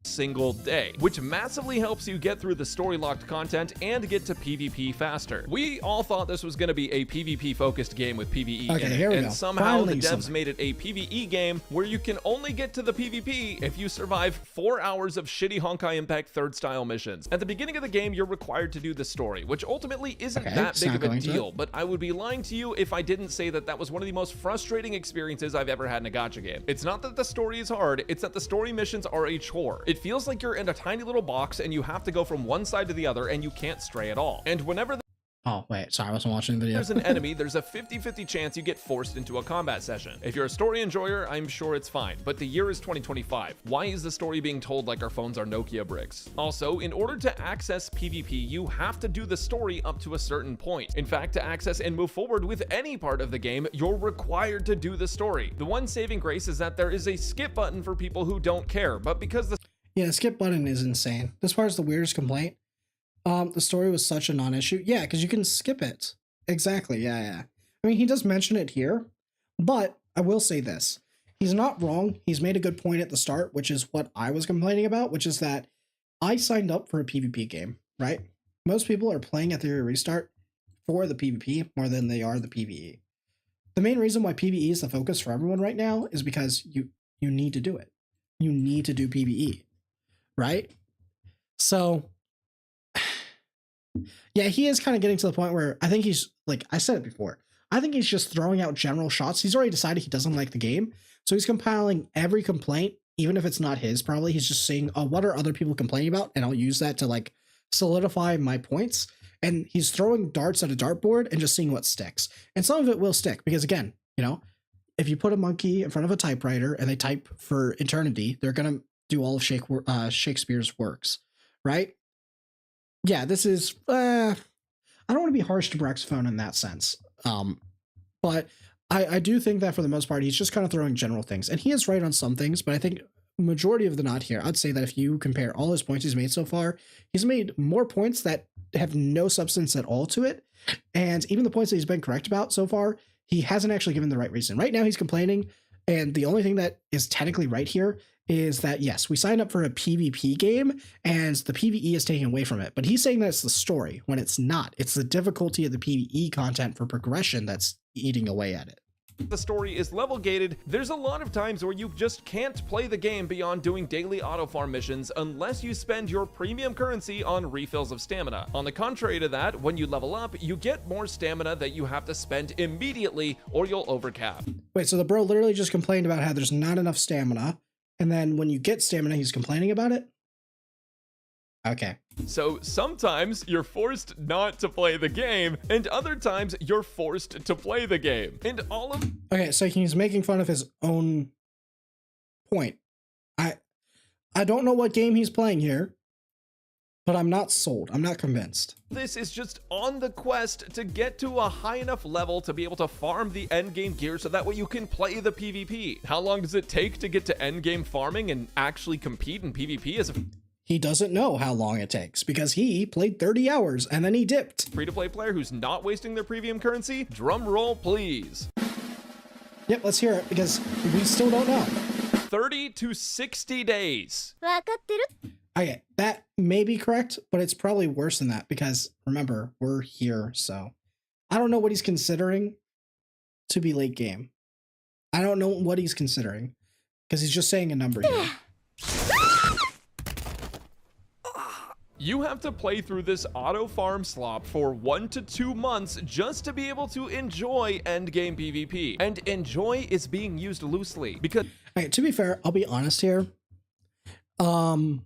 Single day, which massively helps you get through the story locked content and get to PvP faster. We all thought this was going to be a PvP focused game with PvE in it, and somehow the devs made it a PvE game where you can only get to the PvP if you survive 4 hours of shitty Honkai Impact 3rd style missions. At the beginning of the game, you're required to do the story, which ultimately isn't that big of a deal, but I would be lying to you if I didn't say that that was one of the most frustrating experiences I've ever had in a gacha game. It's not that the story is hard, it's that the story missions are a chore. It feels like you're in a tiny little box and you have to go from one side to the other and you can't stray at all. And whenever Oh, wait, sorry, I wasn't watching the video. there's an enemy, there's a 50-50 chance you get forced into a combat session. If you're a story enjoyer, I'm sure it's fine, but the year is 2025. Why is the story being told like our phones are Nokia bricks? Also, in order to access PvP, you have to do the story up to a certain point. In fact, to access and move forward with any part of the game, you're required to do the story. The one saving grace is that there is a skip button for people who don't care, but because the skip button is insane. This part is the weirdest complaint. The story was such a non-issue. Yeah, because you can skip it. Exactly, yeah. I mean, he does mention it here, but I will say this. He's not wrong. He's made a good point at the start, which is what I was complaining about, which is that I signed up for a PvP game, right? Most people are playing Etheria Restart for the PvP more than they are the PvE. The main reason why PvE is the focus for everyone right now is because you need to do it. You need to do PvE, right? So yeah, he is kind of getting to the point where I think he's, like I said it before, I think he's just throwing out general shots. He's already decided he doesn't like the game. So he's compiling every complaint, even if it's not his, probably. He's just saying, oh, what are other people complaining about? And I'll use that to like solidify my points. And he's throwing darts at a dartboard and just seeing what sticks. And some of it will stick because, again, if you put a monkey in front of a typewriter and they type for eternity, they're going to do all of Shakespeare's works, right? Yeah, this is, I don't want to be harsh to Brexphone in that sense. But I do think that for the most part, he's just kind of throwing general things. And he is right on some things, but I think majority of the not here, I'd say that if you compare all his points he's made so far, he's made more points that have no substance at all to it. And even the points that he's been correct about so far, he hasn't actually given the right reason. Right now he's complaining, and the only thing that is technically right here is that, yes, we signed up for a PvP game and the PvE is taken away from it. But he's saying that it's the story when it's not. It's the difficulty of the PvE content for progression that's eating away at it. The story is level gated. There's a lot of times where you just can't play the game beyond doing daily auto farm missions unless you spend your premium currency on refills of stamina. On the contrary to that, when you level up, you get more stamina that you have to spend immediately or you'll overcap. Wait, so the bro literally just complained about how there's not enough stamina, and then when you get stamina, he's complaining about it? Okay. So sometimes you're forced not to play the game, and other times you're forced to play the game. And all of... Okay, so he's making fun of his own point. I don't know what game he's playing here, but I'm not sold. I'm not convinced. This is just on the quest to get to a high enough level to be able to farm the endgame gear so that way you can play the PvP. How long does it take to get to endgame farming and actually compete in PvP as a... He doesn't know how long it takes because he played 30 hours and then he dipped. Free-to-play player who's not wasting their premium currency? Drum roll, please. Yep, let's hear it because we still don't know. 30 to 60 days. Okay, that may be correct, but it's probably worse than that because remember, we're here, so I don't know what he's considering to be late game. I don't know what he's considering because he's just saying a number here. You have to play through this auto farm slop for 1 to 2 months just to be able to enjoy endgame PvP. And enjoy is being used loosely because Okay, to be fair, I'll be honest here. I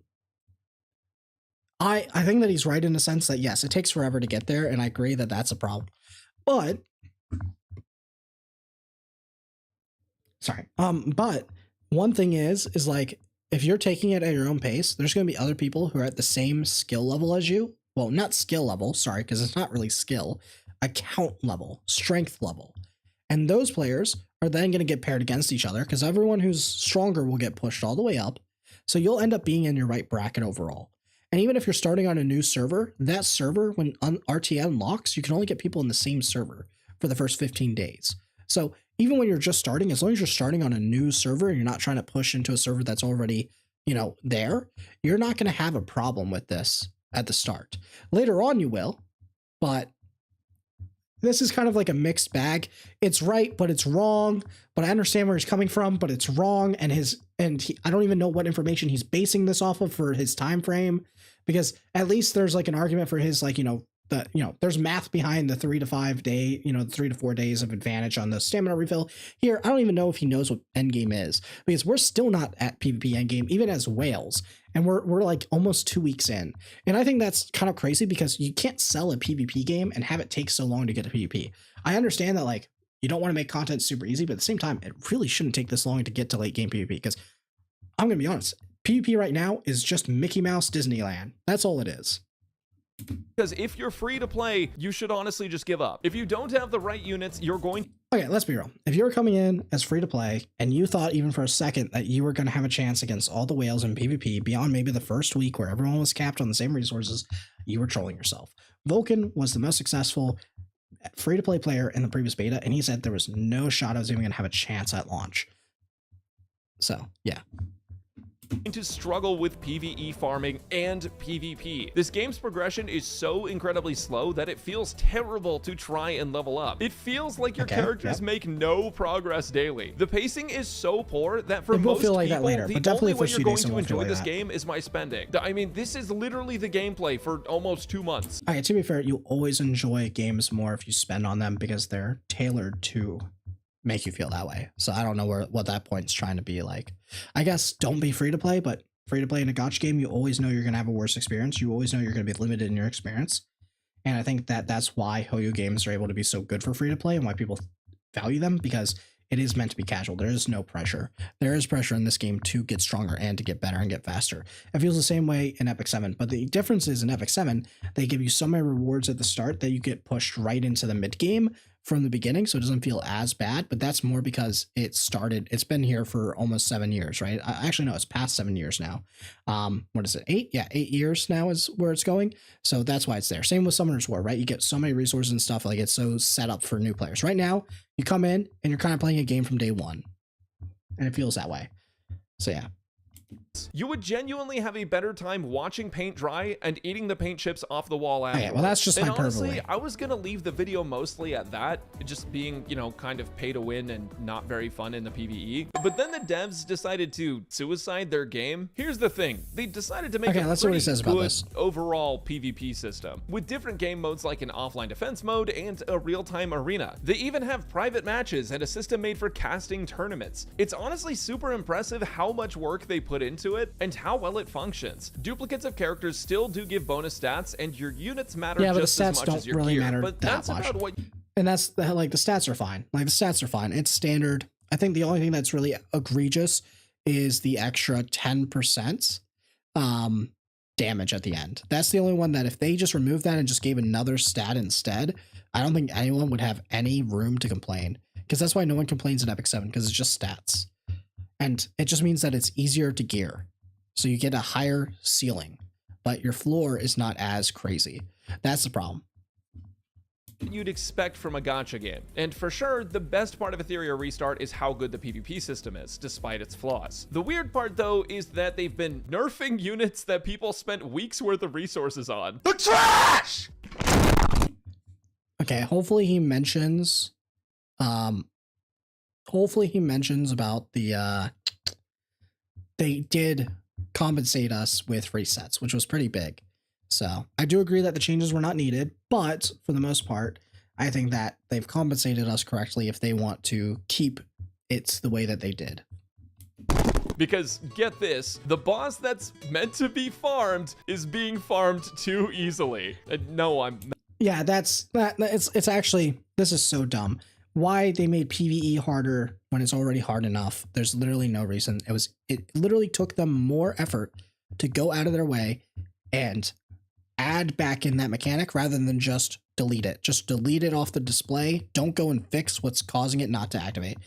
think that he's right in the sense that yes, it takes forever to get there, and I agree that that's a problem. But but one thing is like if you're taking it at your own pace, there's going to be other people who are at the same skill level as you. Well, not skill level, sorry, because it's not really skill, account level, strength level. And those players are then going to get paired against each other because everyone who's stronger will get pushed all the way up. So you'll end up being in your right bracket overall. And even if you're starting on a new server, that server, when RTN locks, you can only get people in the same server for the first 15 days. So even when you're just starting, as long as you're starting on a new server and you're not trying to push into a server that's already, there, you're not going to have a problem with this at the start. Later on, you will, but this is kind of like a mixed bag. It's right, but it's wrong. But I understand where he's coming from, but it's wrong. And I don't even know what information he's basing this off of for his time frame, because at least there's like an argument for his there's math behind the 3 to 5 day, 3 to 4 days of advantage on the stamina refill. Here, I don't even know if he knows what endgame is, because we're still not at PvP endgame, even as whales. And we're like almost 2 weeks in. And I think that's kind of crazy because you can't sell a PvP game and have it take so long to get to PvP. I understand that like you don't want to make content super easy, but at the same time, it really shouldn't take this long to get to late game PvP, because I'm going to be honest, PvP right now is just Mickey Mouse Disneyland. That's all it is. Because if you're free to play, you should honestly just give up. If you don't have the right units, you're going... Okay, let's be real. If you were coming in as free to play and you thought even for a second that you were going to have a chance against all the whales in PvP beyond maybe the first week where everyone was capped on the same resources, you were trolling yourself. Vulcan was the most successful free to play player in the previous beta, and he said there was no shot I was even going to have a chance at launch. So, yeah. To struggle with PvE farming and PvP. This game's progression is so incredibly slow that it feels terrible to try and level up. It feels like your characters make no progress daily. The pacing is so poor that for most people, like that later, the but definitely only way you're going to enjoy this that. game is by spending. I mean, this is literally the gameplay for almost 2 months. Okay, to be fair, you always enjoy games more if you spend on them because they're tailored to make you feel that way. So I don't know what that point's trying to be like. I guess don't be free to play, but free to play in a gacha game, you always know you're going to have a worse experience. You always know you're going to be limited in your experience. And I think that that's why Hoyo games are able to be so good for free to play and why people value them, because it is meant to be casual. There is no pressure. There is pressure in this game to get stronger and to get better and get faster. It feels the same way in Epic 7, but the difference is in Epic 7, they give you so many rewards at the start that you get pushed right into the mid game from the beginning, so it doesn't feel as bad, but that's more because it's been here for almost 7 years, right? Actually, no, it's past 7 years now. What is it, 8? Yeah, 8 years now is where it's going, so that's why it's there. Same with Summoner's War, right? You get so many resources and stuff, like it's so set up for new players. Right now, you come in and you're kind of playing a game from day one, and it feels that way. So yeah. You would genuinely have a better time watching paint dry and eating the paint chips off the wall afterwards. Okay, well, that's just hyperbole. Honestly, I was gonna leave the video mostly at that, just being, kind of pay to win and not very fun in the PvE. But then the devs decided to suicide their game. Here's the thing, they decided to make a pretty good overall PvP system, with different game modes like an offline defense mode and a real-time arena. They even have private matches and a system made for casting tournaments. It's honestly super impressive how much work they put into it and how well it functions. Duplicates of characters still do give bonus stats, and your units matter just as much as your gear, but that's about what... And that's like the stats are fine. Like the stats are fine. It's standard. I think the only thing that's really egregious is the extra 10% damage at the end. That's the only one that if they just removed that and just gave another stat instead, I don't think anyone would have any room to complain, because that's why no one complains in Epic 7, because it's just stats. And it just means that it's easier to gear. So you get a higher ceiling, but your floor is not as crazy. That's the problem. You'd expect from a gacha game. And for sure, the best part of Etheria Restart is how good the PvP system is, despite its flaws. The weird part, though, is that they've been nerfing units that people spent weeks worth of resources on. The trash! Okay, hopefully he mentions about the they did compensate us with resets, which was pretty big. So I do agree that the changes were not needed, but for the most part, I think that they've compensated us correctly if they want to keep it the way that they did. Because get this, the boss that's meant to be farmed is being farmed too easily. No, I'm not. Yeah, it's actually, this is so dumb. Why they made PvE harder when it's already hard enough? There's literally no reason. It literally took them more effort to go out of their way and add back in that mechanic rather than just delete it. Just delete it off the display. Don't go and fix what's causing it not to activate.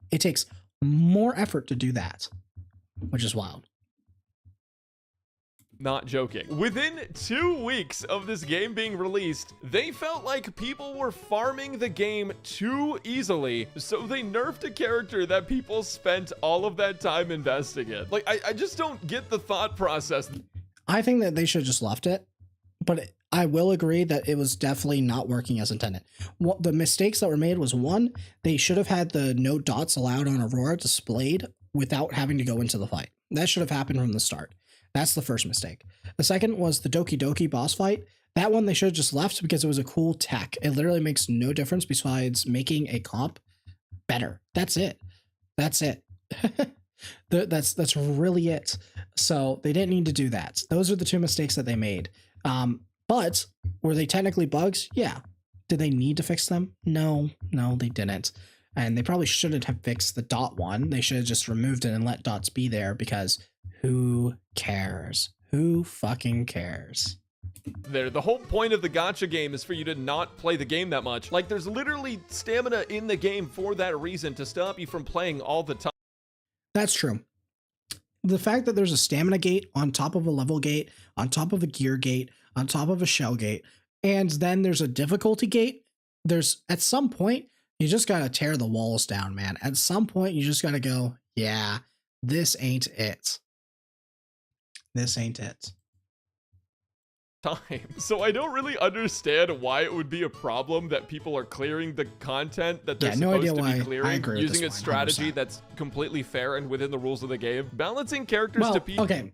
It takes more effort to do that, which is wild. Not joking. Within 2 weeks of this game being released, they felt like people were farming the game too easily, so they nerfed a character that people spent all of that time investing in. Like, I just don't get the thought process. I think that they should have just left it, but I will agree that it was definitely not working as intended. What the mistakes that were made was, one, they should have had the no dots allowed on Aurora displayed without having to go into the fight. That should have happened from the start. That's the first mistake. The second was the Doki Doki boss fight. That one they should have just left because it was a cool tech. It literally makes no difference besides making a comp better. That's it. That's it. That's really it. So they didn't need to do that. Those are the two mistakes that they made. But were they technically bugs? Yeah. Did they need to fix them? No, they didn't. And they probably shouldn't have fixed the dot one. They should have just removed it and let dots be there, because who cares? Who fucking cares? The whole point of the gacha game is for you to not play the game that much. Like, there's literally stamina in the game for that reason, to stop you from playing all the time. That's true. The fact that there's a stamina gate on top of a level gate, on top of a gear gate, on top of a shell gate, and then there's a difficulty gate, there's, at some point, you just gotta tear the walls down, man. At some point, you just gotta go, yeah, this ain't it. This ain't it. Time. So I don't really understand why it would be a problem that people are clearing the content that they're supposed to be clearing, using a strategy 100%. That's completely fair and within the rules of the game. Balancing characters to people. Okay,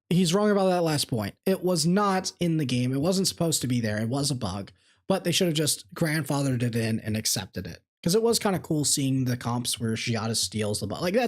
he's wrong about that last point. It was not in the game. It wasn't supposed to be there. It was a bug, but they should have just grandfathered it in and accepted it, because it was kind of cool seeing the comps where Giada steals the bug. Like,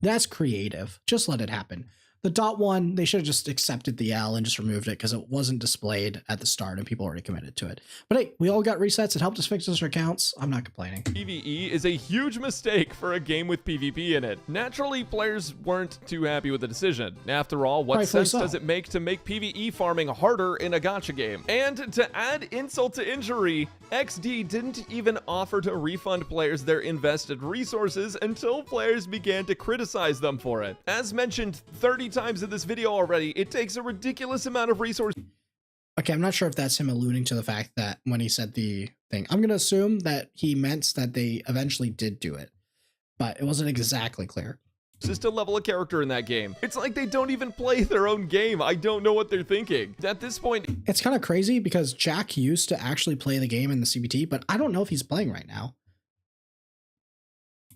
that's creative. Just let it happen. The dot one, they should have just accepted the L and just removed it because it wasn't displayed at the start and people already committed to it. But hey, we all got resets. It helped us fix our accounts. I'm not complaining. PvE is a huge mistake for a game with PvP in it. Naturally, players weren't too happy with the decision. After all, what sense does it make to make PvE farming harder in a gacha game? And to add insult to injury, XD didn't even offer to refund players their invested resources until players began to criticize them for it. As mentioned 30 times in this video already, it takes a ridiculous amount of resources. Okay, I'm not sure if that's him alluding to the fact that when he said the thing, I'm going to assume that he meant that they eventually did do it, but it wasn't exactly clear. Just to level a character in that game. It's like they don't even play their own game. I don't know what they're thinking. At this point, it's kind of crazy because Jack used to actually play the game in the CBT, but I don't know if he's playing right now.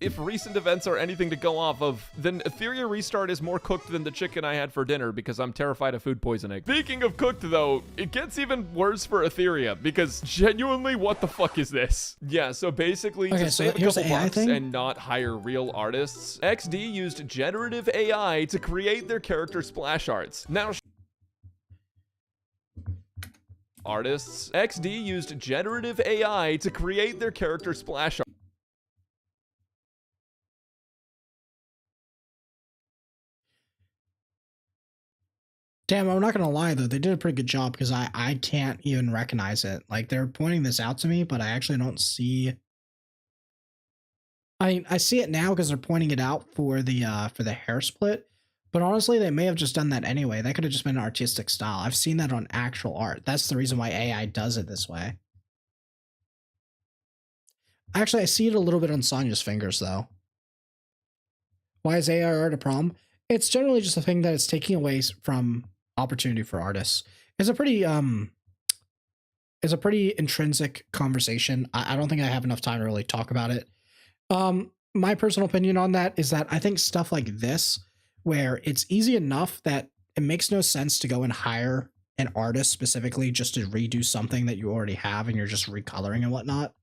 If recent events are anything to go off of, then Etheria Restart is more cooked than the chicken I had for dinner because I'm terrified of food poisoning. Speaking of cooked though, it gets even worse for Etheria because genuinely, what the fuck is this? Yeah, so basically to save a couple bucks and not hire real artists, XD used generative AI to create their character splash arts. Now, XD used generative AI to create their character splash arts. Damn, I'm not gonna lie though, they did a pretty good job because I can't even recognize it. Like, they're pointing this out to me, but I actually don't see. I see it now because they're pointing it out for the hair split, but honestly, they may have just done that anyway. That could have just been an artistic style. I've seen that on actual art. That's the reason why AI does it this way. Actually, I see it a little bit on Sonya's fingers though. Why is AI art a problem? It's generally just a thing that it's taking away from opportunity for artists. It's a pretty intrinsic conversation. I don't think I have enough time to really talk about it. My personal opinion on that is that I think stuff like this, where it's easy enough that it makes no sense to go and hire an artist specifically just to redo something that you already have and you're just recoloring and whatnot.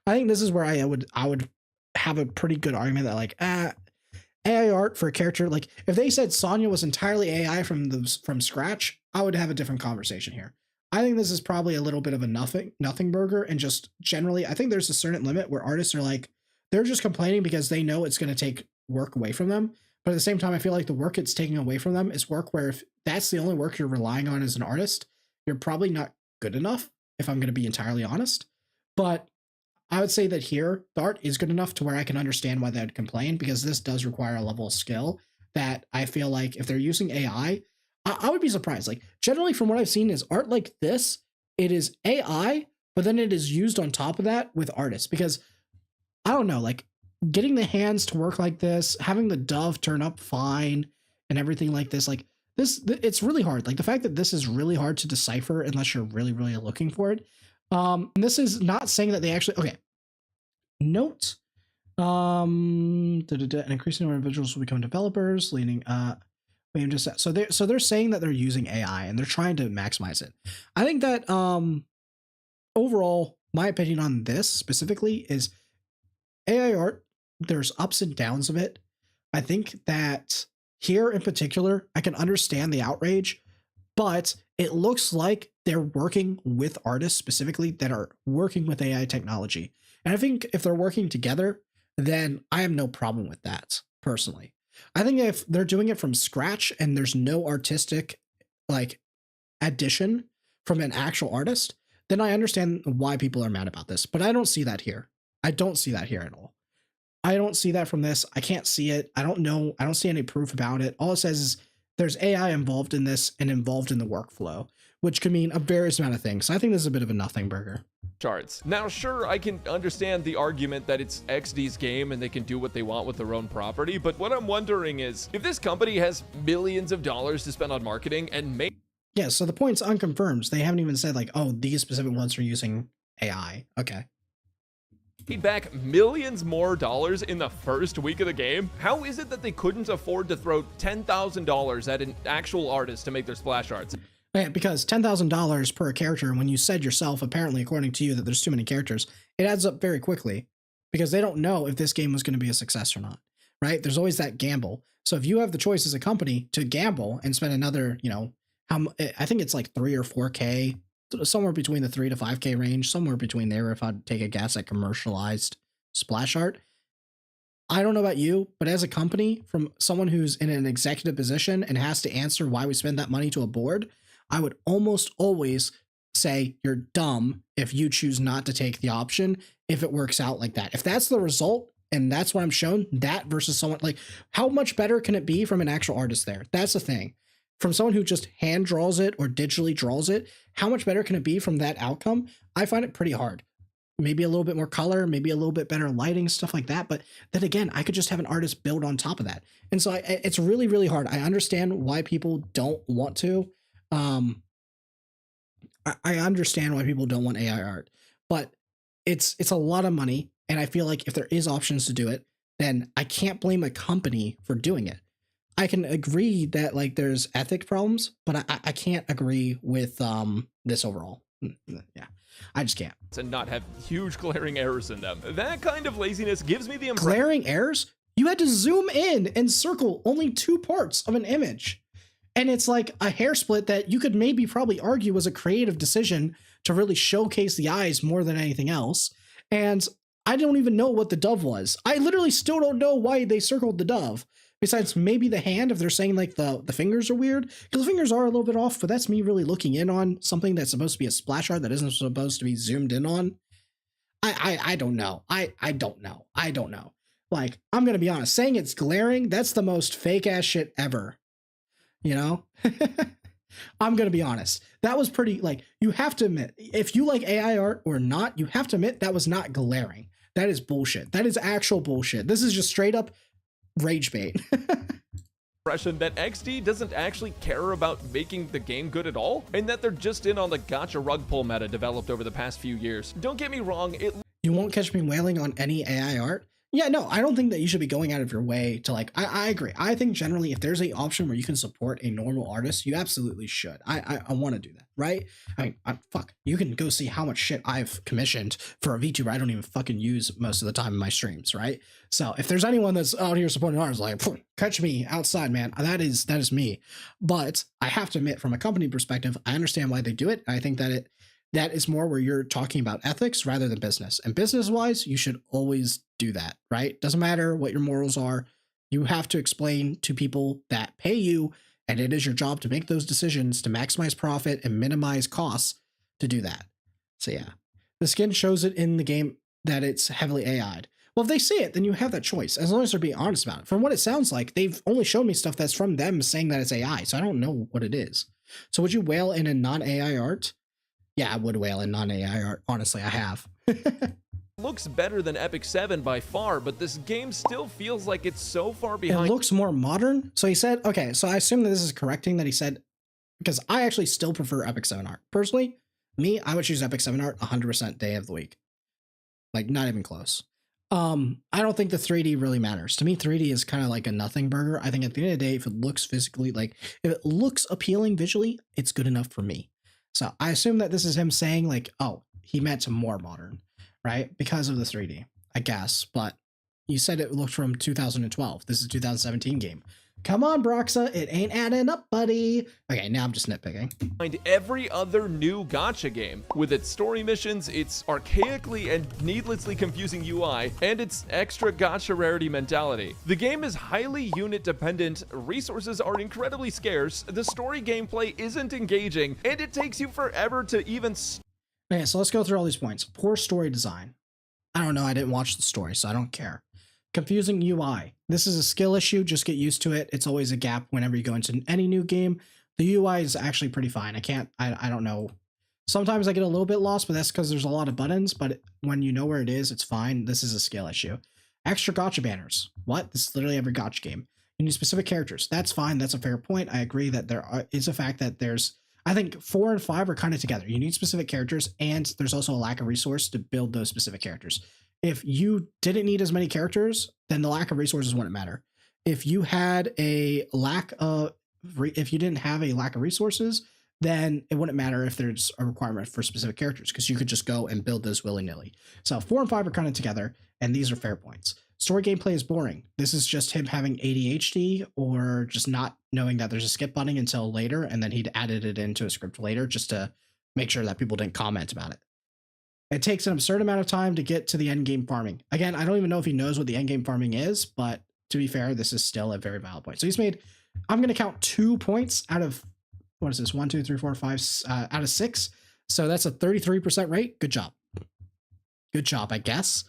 I think this is where I would have a pretty good argument that like AI art for a character, like if they said Sonya was entirely AI from scratch, I would have a different conversation here. I think this is probably a little bit of a nothing burger, and just generally I think there's a certain limit where artists are like, they're just complaining because they know it's going to take work away from them. But at the same time, I feel like the work it's taking away from them is work where if that's the only work you're relying on as an artist, you're probably not good enough, if I'm going to be entirely honest. But I would say that here, the art is good enough to where I can understand why they'd complain, because this does require a level of skill that I feel like if they're using AI, I would be surprised. Like generally from what I've seen is art like this, it is AI, but then it is used on top of that with artists, because I don't know, like getting the hands to work like this, having the dove turn up fine and everything like this, like this, it's really hard. Like the fact that this is really hard to decipher unless you're really, really looking for it. And this is not saying that they actually, okay. Note, an increasing number of individuals will become developers, leaning, so they're saying that they're using AI and they're trying to maximize it. I think that, overall, my opinion on this specifically is AI art, there's ups and downs of it. I think that here in particular, I can understand the outrage, but it looks like they're working with artists specifically that are working with AI technology. And I think if they're working together, then I have no problem with that personally. I think if they're doing it from scratch and there's no artistic like addition from an actual artist, then I understand why people are mad about this. But I don't see that here. I don't see that here at all. I don't see that from this. I can't see it. I don't know. I don't see any proof about it. All it says is there's AI involved in this and involved in the workflow, which could mean a various amount of things. So I think this is a bit of a nothing burger. Charts. Now, sure, I can understand the argument that it's XD's game and they can do what they want with their own property, but what I'm wondering is, if this company has millions of dollars to spend on marketing and yeah, so the point's unconfirmed. They haven't even said like, oh, these specific ones are using AI. Okay. Made back millions more dollars in the first week of the game, how is it that they couldn't afford to throw $10,000 at an actual artist to make their splash arts? Yeah, because $10,000 per character, when you said yourself, apparently, according to you, that there's too many characters, it adds up very quickly because they don't know if this game was going to be a success or not, right? There's always that gamble. So if you have the choice as a company to gamble and spend another, you know, I think it's like 3 or 4K, somewhere between the 3 to 5K range, somewhere between there, if I'd take a guess at commercialized splash art. I don't know about you, but as a company, from someone who's in an executive position and has to answer why we spend that money to a board, I would almost always say you're dumb if you choose not to take the option if it works out like that. If that's the result and that's what I'm shown, that versus someone like, how much better can it be from an actual artist there? That's the thing. From someone who just hand draws it or digitally draws it, how much better can it be from that outcome? I find it pretty hard. Maybe a little bit more color, maybe a little bit better lighting, stuff like that. But then again, I could just have an artist build on top of that. And so it's really, really hard. I understand why people don't want to. I understand why people don't want AI art, but it's a lot of money. And I feel like if there is options to do it, then I can't blame a company for doing it. I can agree that like there's ethic problems, but I can't agree with this overall. Yeah, I just can't. And not have huge glaring errors in them. That kind of laziness gives me the impression. Glaring errors? You had to zoom in and circle only 2 parts of an image. And it's like a hair split that you could maybe probably argue was a creative decision to really showcase the eyes more than anything else. And I don't even know what the dove was. I literally still don't know why they circled the dove. Besides maybe the hand, if they're saying like the fingers are weird, because the fingers are a little bit off, but that's me really looking in on something that's supposed to be a splash art that isn't supposed to be zoomed in on. I don't know. I don't know. I don't know. Like, I'm going to be honest, saying it's glaring, that's the most fake ass shit ever. You know? I'm going to be honest. That was pretty, like, you have to admit, if you like AI art or not, you have to admit that was not glaring. That is bullshit. That is actual bullshit. This is just straight up rage bait. Impression that XD doesn't actually care about making the game good at all, and that they're just in on the gotcha rug pull meta developed over the past few years. Don't get me wrong, You won't catch me wailing on any AI art. Yeah, no, I don't think that you should be going out of your way to like. I agree. I think generally, if there's a option where you can support a normal artist, you absolutely should. I want to do that, right? I mean, fuck, you can go see how much shit I've commissioned for a VTuber I don't even fucking use most of the time in my streams, right? So if there's anyone that's out here supporting artists, like catch me outside, man. That is me. But I have to admit, from a company perspective, I understand why they do it. I think that is more where you're talking about ethics rather than business. And business wise, you should always do that, right? Doesn't matter what your morals are. You have to explain to people that pay you, and it is your job to make those decisions to maximize profit and minimize costs to do that. So yeah, the skin shows it in the game that it's heavily AI'd. Well, if they say it, then you have that choice, as long as they're being honest about it. From what it sounds like, they've only shown me stuff that's from them saying that it's AI, so I don't know what it is. So would you whale in a non-AI art? Yeah, I would whale in non-AI art. Honestly, I have. Looks better than Epic 7 by far, but this game still feels like it's so far behind. It looks more modern. So he said, okay, so I assume that this is correcting that he said, because I actually still prefer Epic 7 art. Personally, me, I would choose Epic 7 art 100% day of the week. Like, not even close. I don't think the 3D really matters. To me, 3D is kind of like a nothing burger. I think at the end of the day, if it looks physically, like, if it looks appealing visually, it's good enough for me. So I assume that this is him saying like, oh, he meant more modern, right? Because of the 3D, I guess. But you said it looked from 2012. This is a 2017 game. Come on, Broxa, it ain't adding up, buddy. Okay, now I'm just nitpicking. Find every other new gacha game. With its story missions, its archaically and needlessly confusing UI, and its extra gacha rarity mentality. The game is highly unit dependent, resources are incredibly scarce, the story gameplay isn't engaging, and it takes you forever to even Okay, so let's go through all these points. Poor story design. I don't know, I didn't watch the story, so I don't care. Confusing UI. This is a skill issue, just get used to it. It's always a gap whenever you go into any new game. The UI is actually pretty fine. I don't know. Sometimes I get a little bit lost, but that's because there's a lot of buttons, but when you know where it is, it's fine. This is a skill issue. Extra gotcha banners. What? This is literally every gotcha game. You need specific characters. That's fine. That's a fair point. I agree that is a fact that I think 4 and 5 are kind of together. You need specific characters, and there's also a lack of resource to build those specific characters. If you didn't need as many characters, then the lack of resources wouldn't matter. If you had a lack of, if you didn't have a lack of resources, then it wouldn't matter if there's a requirement for specific characters, because you could just go and build those willy-nilly. So 4 and 5 are kind of together, and these are fair points. Story gameplay is boring. This is just him having ADHD or just not knowing that there's a skip button until later, and then he'd added it into a script later just to make sure that people didn't comment about it. It takes an absurd amount of time to get to the end game farming. Again, I don't even know if he knows what the end game farming is, but to be fair, this is still a very valid point. So he's made, I'm going to count 2 points out of, what is this? 1, 2, 3, 4, 5, out of 6. So that's a 33% rate. Good job. Good job, I guess.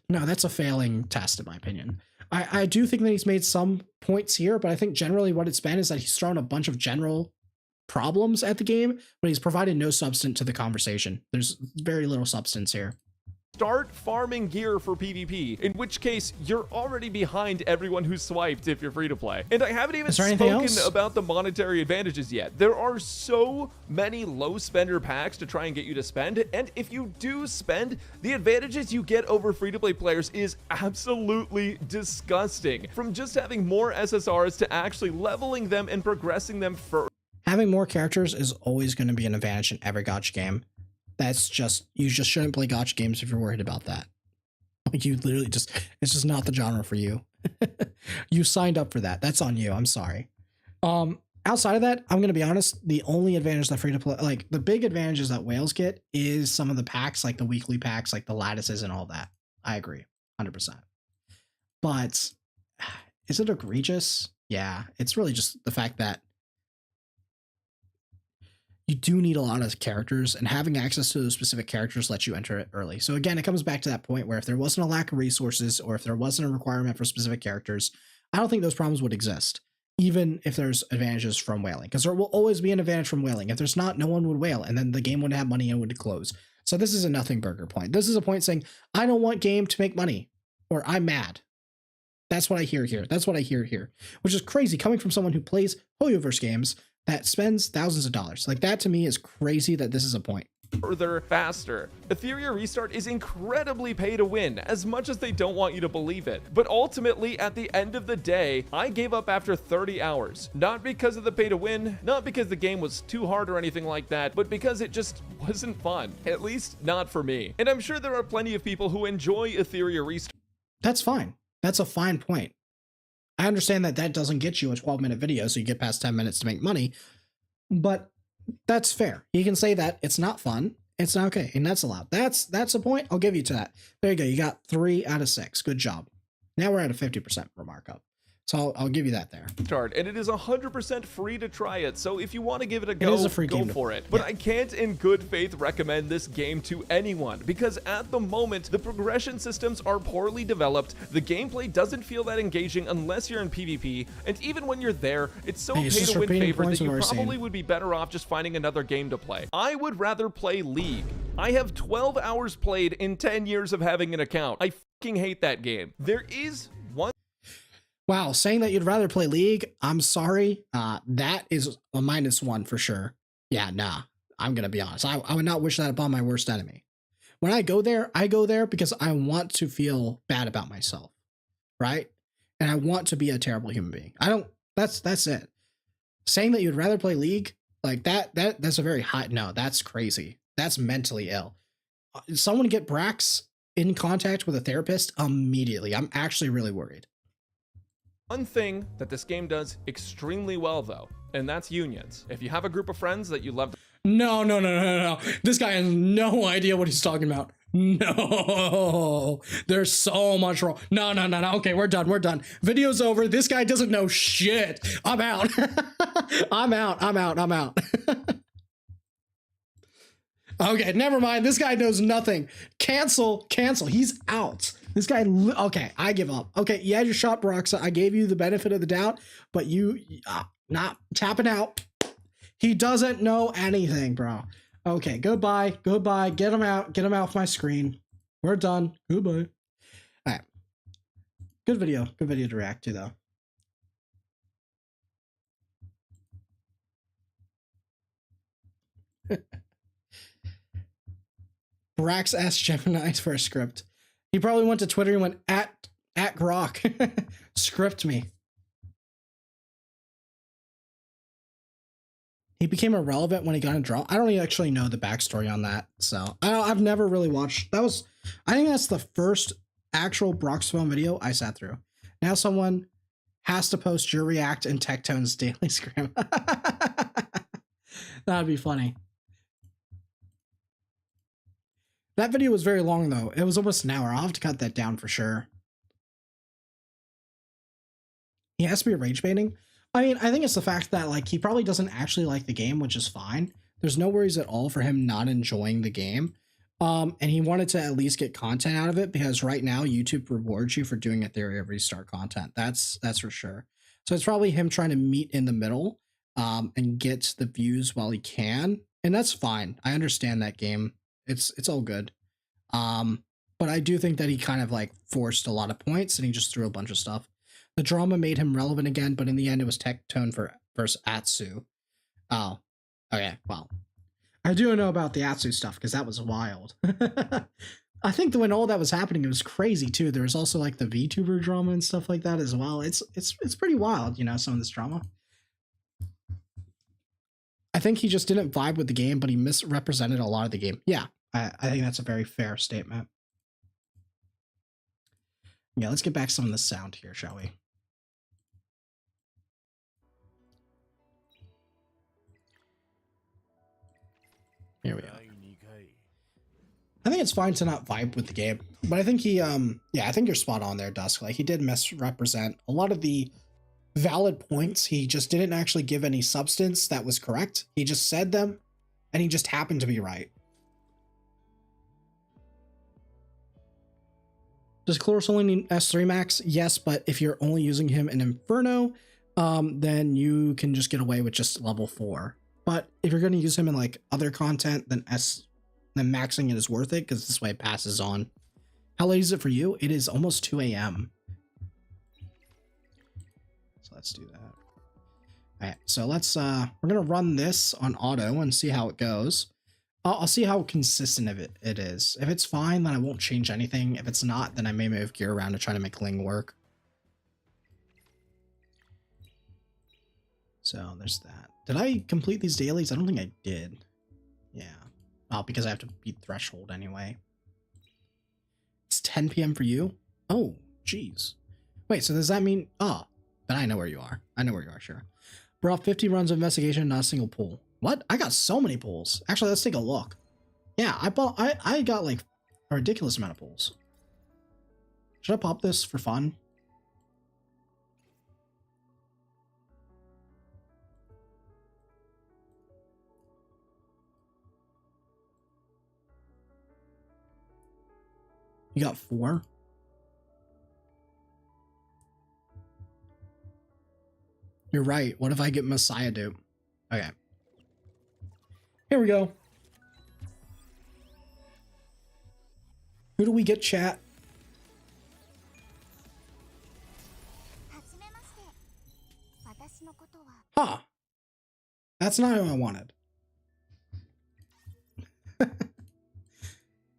No, that's a failing test in my opinion. I do think that he's made some points here, but I think generally what it's been is that he's thrown a bunch of general problems at the game, but he's provided no substance to the conversation. There's very little substance here. Start farming gear for PvP, in which case you're already behind everyone who swiped if you're free to play. And I haven't even spoken about the monetary advantages yet. There are so many low spender packs to try and get you to spend, and if you do spend, the advantages you get over free to play players is absolutely disgusting. From just having more SSRs to actually leveling them and progressing them further. Having more characters is always going to be an advantage in every gacha game. That's just, you just shouldn't play gacha games if you're worried about that. Like, you literally just, it's just not the genre for you. You signed up for that. That's on you. I'm sorry. Outside of that, I'm going to be honest, the only advantage that free to play, like the big advantages that whales get is some of the packs, like the weekly packs, like the lattices and all that. I agree 100%. But is it egregious? Yeah, it's really just the fact that you do need a lot of characters, and having access to those specific characters lets you enter it early. So again, it comes back to that point where if there wasn't a lack of resources, or if there wasn't a requirement for specific characters, I don't think those problems would exist, even if there's advantages from whaling, because there will always be an advantage from whaling. If there's not, no one would whale, and then the game wouldn't have money and would close. So this is a nothing burger point. This is a point saying, I don't want game to make money, or I'm mad. That's what I hear here. That's what I hear here, which is crazy coming from someone who plays Hoyoverse games that spends thousands of dollars. Like, that to me is crazy that this is a point. further faster. Etheria Restart is incredibly pay to win, as much as they don't want you to believe it. But ultimately, at the end of the day, I gave up after 30 hours. Not because of the pay to win, not because the game was too hard or anything like that, but because it just wasn't fun. At least not for me. And I'm sure there are plenty of people who enjoy Etheria Restart. That's fine. That's a fine point. I understand that that doesn't get you a 12-minute video, so you get past 10 minutes to make money, but that's fair. You can say that it's not fun, it's not okay, and that's allowed. That's a point. I'll give you to that. There you go. You got 3 out of 6. Good job. Now we're at a 50% for markup. So I'll give you that there. And it is 100% free to try it, so if you want to give it a go, it is a free go game for it. But I can't in good faith recommend this game to anyone, because at the moment, the progression systems are poorly developed, the gameplay doesn't feel that engaging unless you're in PvP, and even when you're there, it's so pay-to-win favored that you probably would be better off just finding another game to play. I would rather play League. I have 12 hours played in 10 years of having an account. I fucking hate that game. There is one... Wow, saying that you'd rather play League, I'm sorry. That is a -1 for sure. Yeah, nah, I'm going to be honest. I would not wish that upon my worst enemy. When I go there because I want to feel bad about myself, right? And I want to be a terrible human being. That's it. Saying that you'd rather play League, like that's a very high, no, that's crazy. That's mentally ill. Someone get Brax in contact with a therapist immediately. I'm actually really worried. One thing that this game does extremely well, though, and that's unions. If you have a group of friends that you love... No. This guy has no idea what he's talking about. No, there's so much wrong. No. Okay, we're done. Video's over. This guy doesn't know shit. I'm out. I'm out. Okay, never mind. This guy knows nothing. Cancel. He's out. This guy, okay, I give up. Okay, you had your shot, Baroxa. I gave you the benefit of the doubt, but you not tapping out. He doesn't know anything, bro. Okay, goodbye. Get him out my screen. We're done. Goodbye. All right. Good video to react to, though. Brax asked Gemini for a script. He probably went to Twitter and went at Grok. Script me. He became irrelevant when he got in draw. I don't actually know the backstory on that, so I've never really watched. I think that's the first actual Broxphone video I sat through. Now someone has to post your react in Tectone's daily scrim. That'd be funny. That video was very long, though. It was almost an hour. I'll have to cut that down for sure. He has to be rage baiting. I mean, I think it's the fact that, like, he probably doesn't actually like the game, which is fine. There's no worries at all for him not enjoying the game. And he wanted to at least get content out of it, because right now YouTube rewards you for doing Etheria Restart content. That's for sure. So it's probably him trying to meet in the middle and get the views while he can. And that's fine. I understand that game. It's all good. But I do think that he kind of like forced a lot of points and he just threw a bunch of stuff. The drama made him relevant again, but in the end it was Tectone versus Atsu. Oh, okay, well. I do know about the Atsu stuff because that was wild. I think that when all that was happening, it was crazy too. There was also like the VTuber drama and stuff like that as well. It's pretty wild, you know, some of this drama. I think he just didn't vibe with the game, but he misrepresented a lot of the game. Yeah, I think that's a very fair statement. Yeah, let's get back some of the sound here, shall we? Here we go. I think it's fine to not vibe with the game, but I think he, yeah, I think you're spot on there, Dusk. Like, he did misrepresent a lot of the valid points. He just didn't actually give any substance that was correct. He just said them, and he just happened to be right. Does Chloris only need S3 max? Yes, but if you're only using him in Inferno, then you can just get away with just level 4. But if you're going to use him in like other content, then maxing it is worth it, because this way it passes on. How late is it for you? It is almost 2 a.m. So let's do that. All right, so let's we're gonna run this on auto and see how it goes. I'll see how consistent it is. If it's fine, then I won't change anything. If it's not, then I may move gear around to try to make Ling work. So there's that. Did I complete these dailies? I don't think I did. Yeah. Oh, because I have to beat threshold anyway. It's 10 p.m. for you? Oh, jeez. Wait, so does that mean... Oh, then I know where you are. I know where you are, sure. Brought 50 runs of investigation, not a single pull. What? I got so many pulls. Actually, let's take a look. Yeah, I got like a ridiculous amount of pulls. Should I pop this for fun? You got 4? You're right. What if I get Messiah dupe? Okay. Here we go. Who do we get, chat? Huh. That's not who I wanted.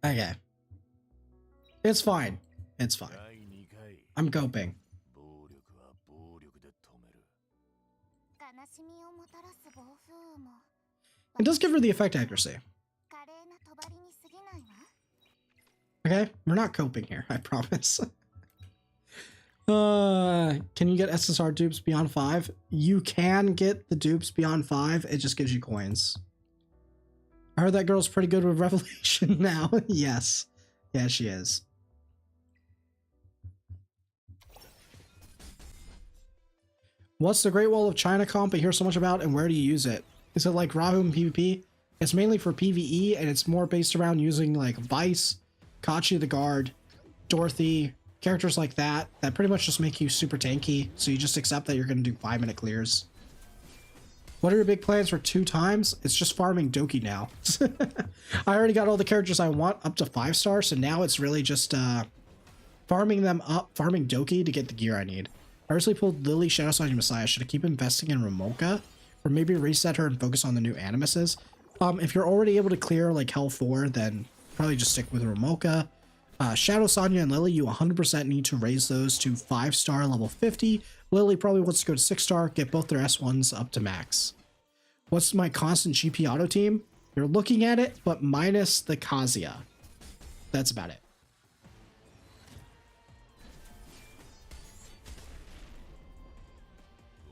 Okay. It's fine. It's fine. I'm coping. It does give her the effect accuracy. Okay, we're not coping here, I promise. Can you get SSR dupes beyond 5? You can get the dupes beyond 5, it just gives you coins. I heard that girl's pretty good with Revelation now. Yes. Yeah, she is. What's the Great Wall of China comp I hear so much about, and where do you use it? Is it like Rahu in PvP? It's mainly for PvE, and it's more based around using like Vice, Kachi the Guard, Dorothy, characters like that pretty much just make you super tanky, so you just accept that you're going to do 5-minute clears. What are your big plans for 2 times? It's just farming Doki now. I already got all the characters I want up to 5-star, so now it's really just farming them up, farming Doki to get the gear I need. I recently pulled Lily, Shadow Sonya, Messiah. Should I keep investing in Ramoka? Or maybe reset her and focus on the new animuses? If you're already able to clear like Hell 4, then probably just stick with Ramoka. Shadow Sonya and Lily, you 100% need to raise those to 5-star level 50. Lily probably wants to go to 6-star, get both their S1s up to max. What's my constant GP auto team? You're looking at it, but minus the Kazuya. That's about it.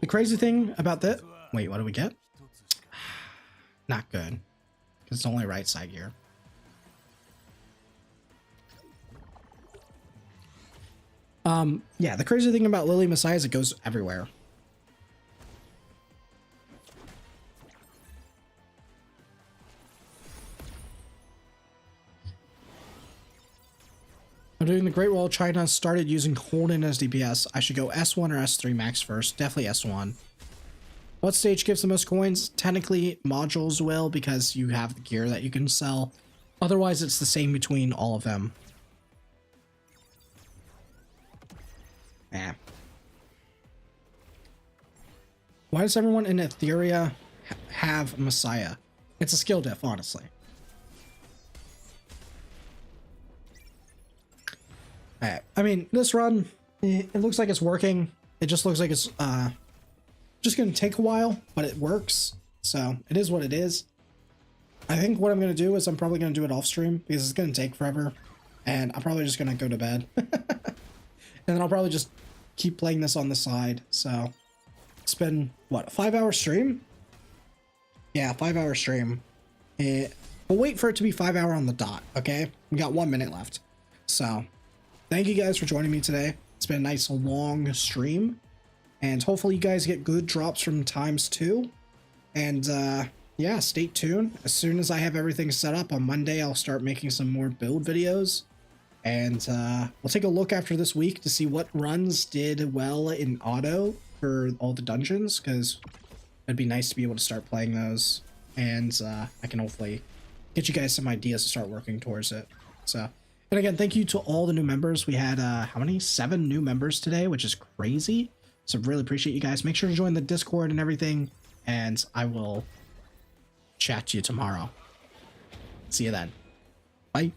The crazy thing about that... Wait, what do we get? Not good. Because it's only right side gear. Yeah, the crazy thing about Lily Messiah is it goes everywhere. I'm doing the Great Wall of China, started using Holden as DPS. I should go S1 or S3 max first. Definitely S1. What stage gives the most coins? Technically, modules will, because you have the gear that you can sell. Otherwise, it's the same between all of them. Why does everyone in Etheria have Messiah? It's a skill diff, honestly. Alright, I mean, this run, it looks like it's working. It just looks like it's just gonna take a while, but it works. So, it is what it is. I think what I'm gonna do is I'm probably gonna do it off stream, because it's gonna take forever. And I'm probably just gonna go to bed. And then I'll probably just keep playing this on the side. So it's been, what, a 5-hour stream? Yeah, 5-hour stream. We'll wait for it to be 5-hour on the dot, okay? We got 1 minute left. So thank you guys for joining me today. It's been a nice long stream. And hopefully you guys get good drops from times 2. And yeah, stay tuned. As soon as I have everything set up on Monday, I'll start making some more build videos. And we'll take a look after this week to see what runs did well in auto for all the dungeons, because it'd be nice to be able to start playing those. And I can hopefully get you guys some ideas to start working towards it. So, and again, thank you to all the new members. We had, how many? 7 new members today, which is crazy. So really appreciate you guys. Make sure to join the Discord and everything. And I will chat to you tomorrow. See you then. Bye.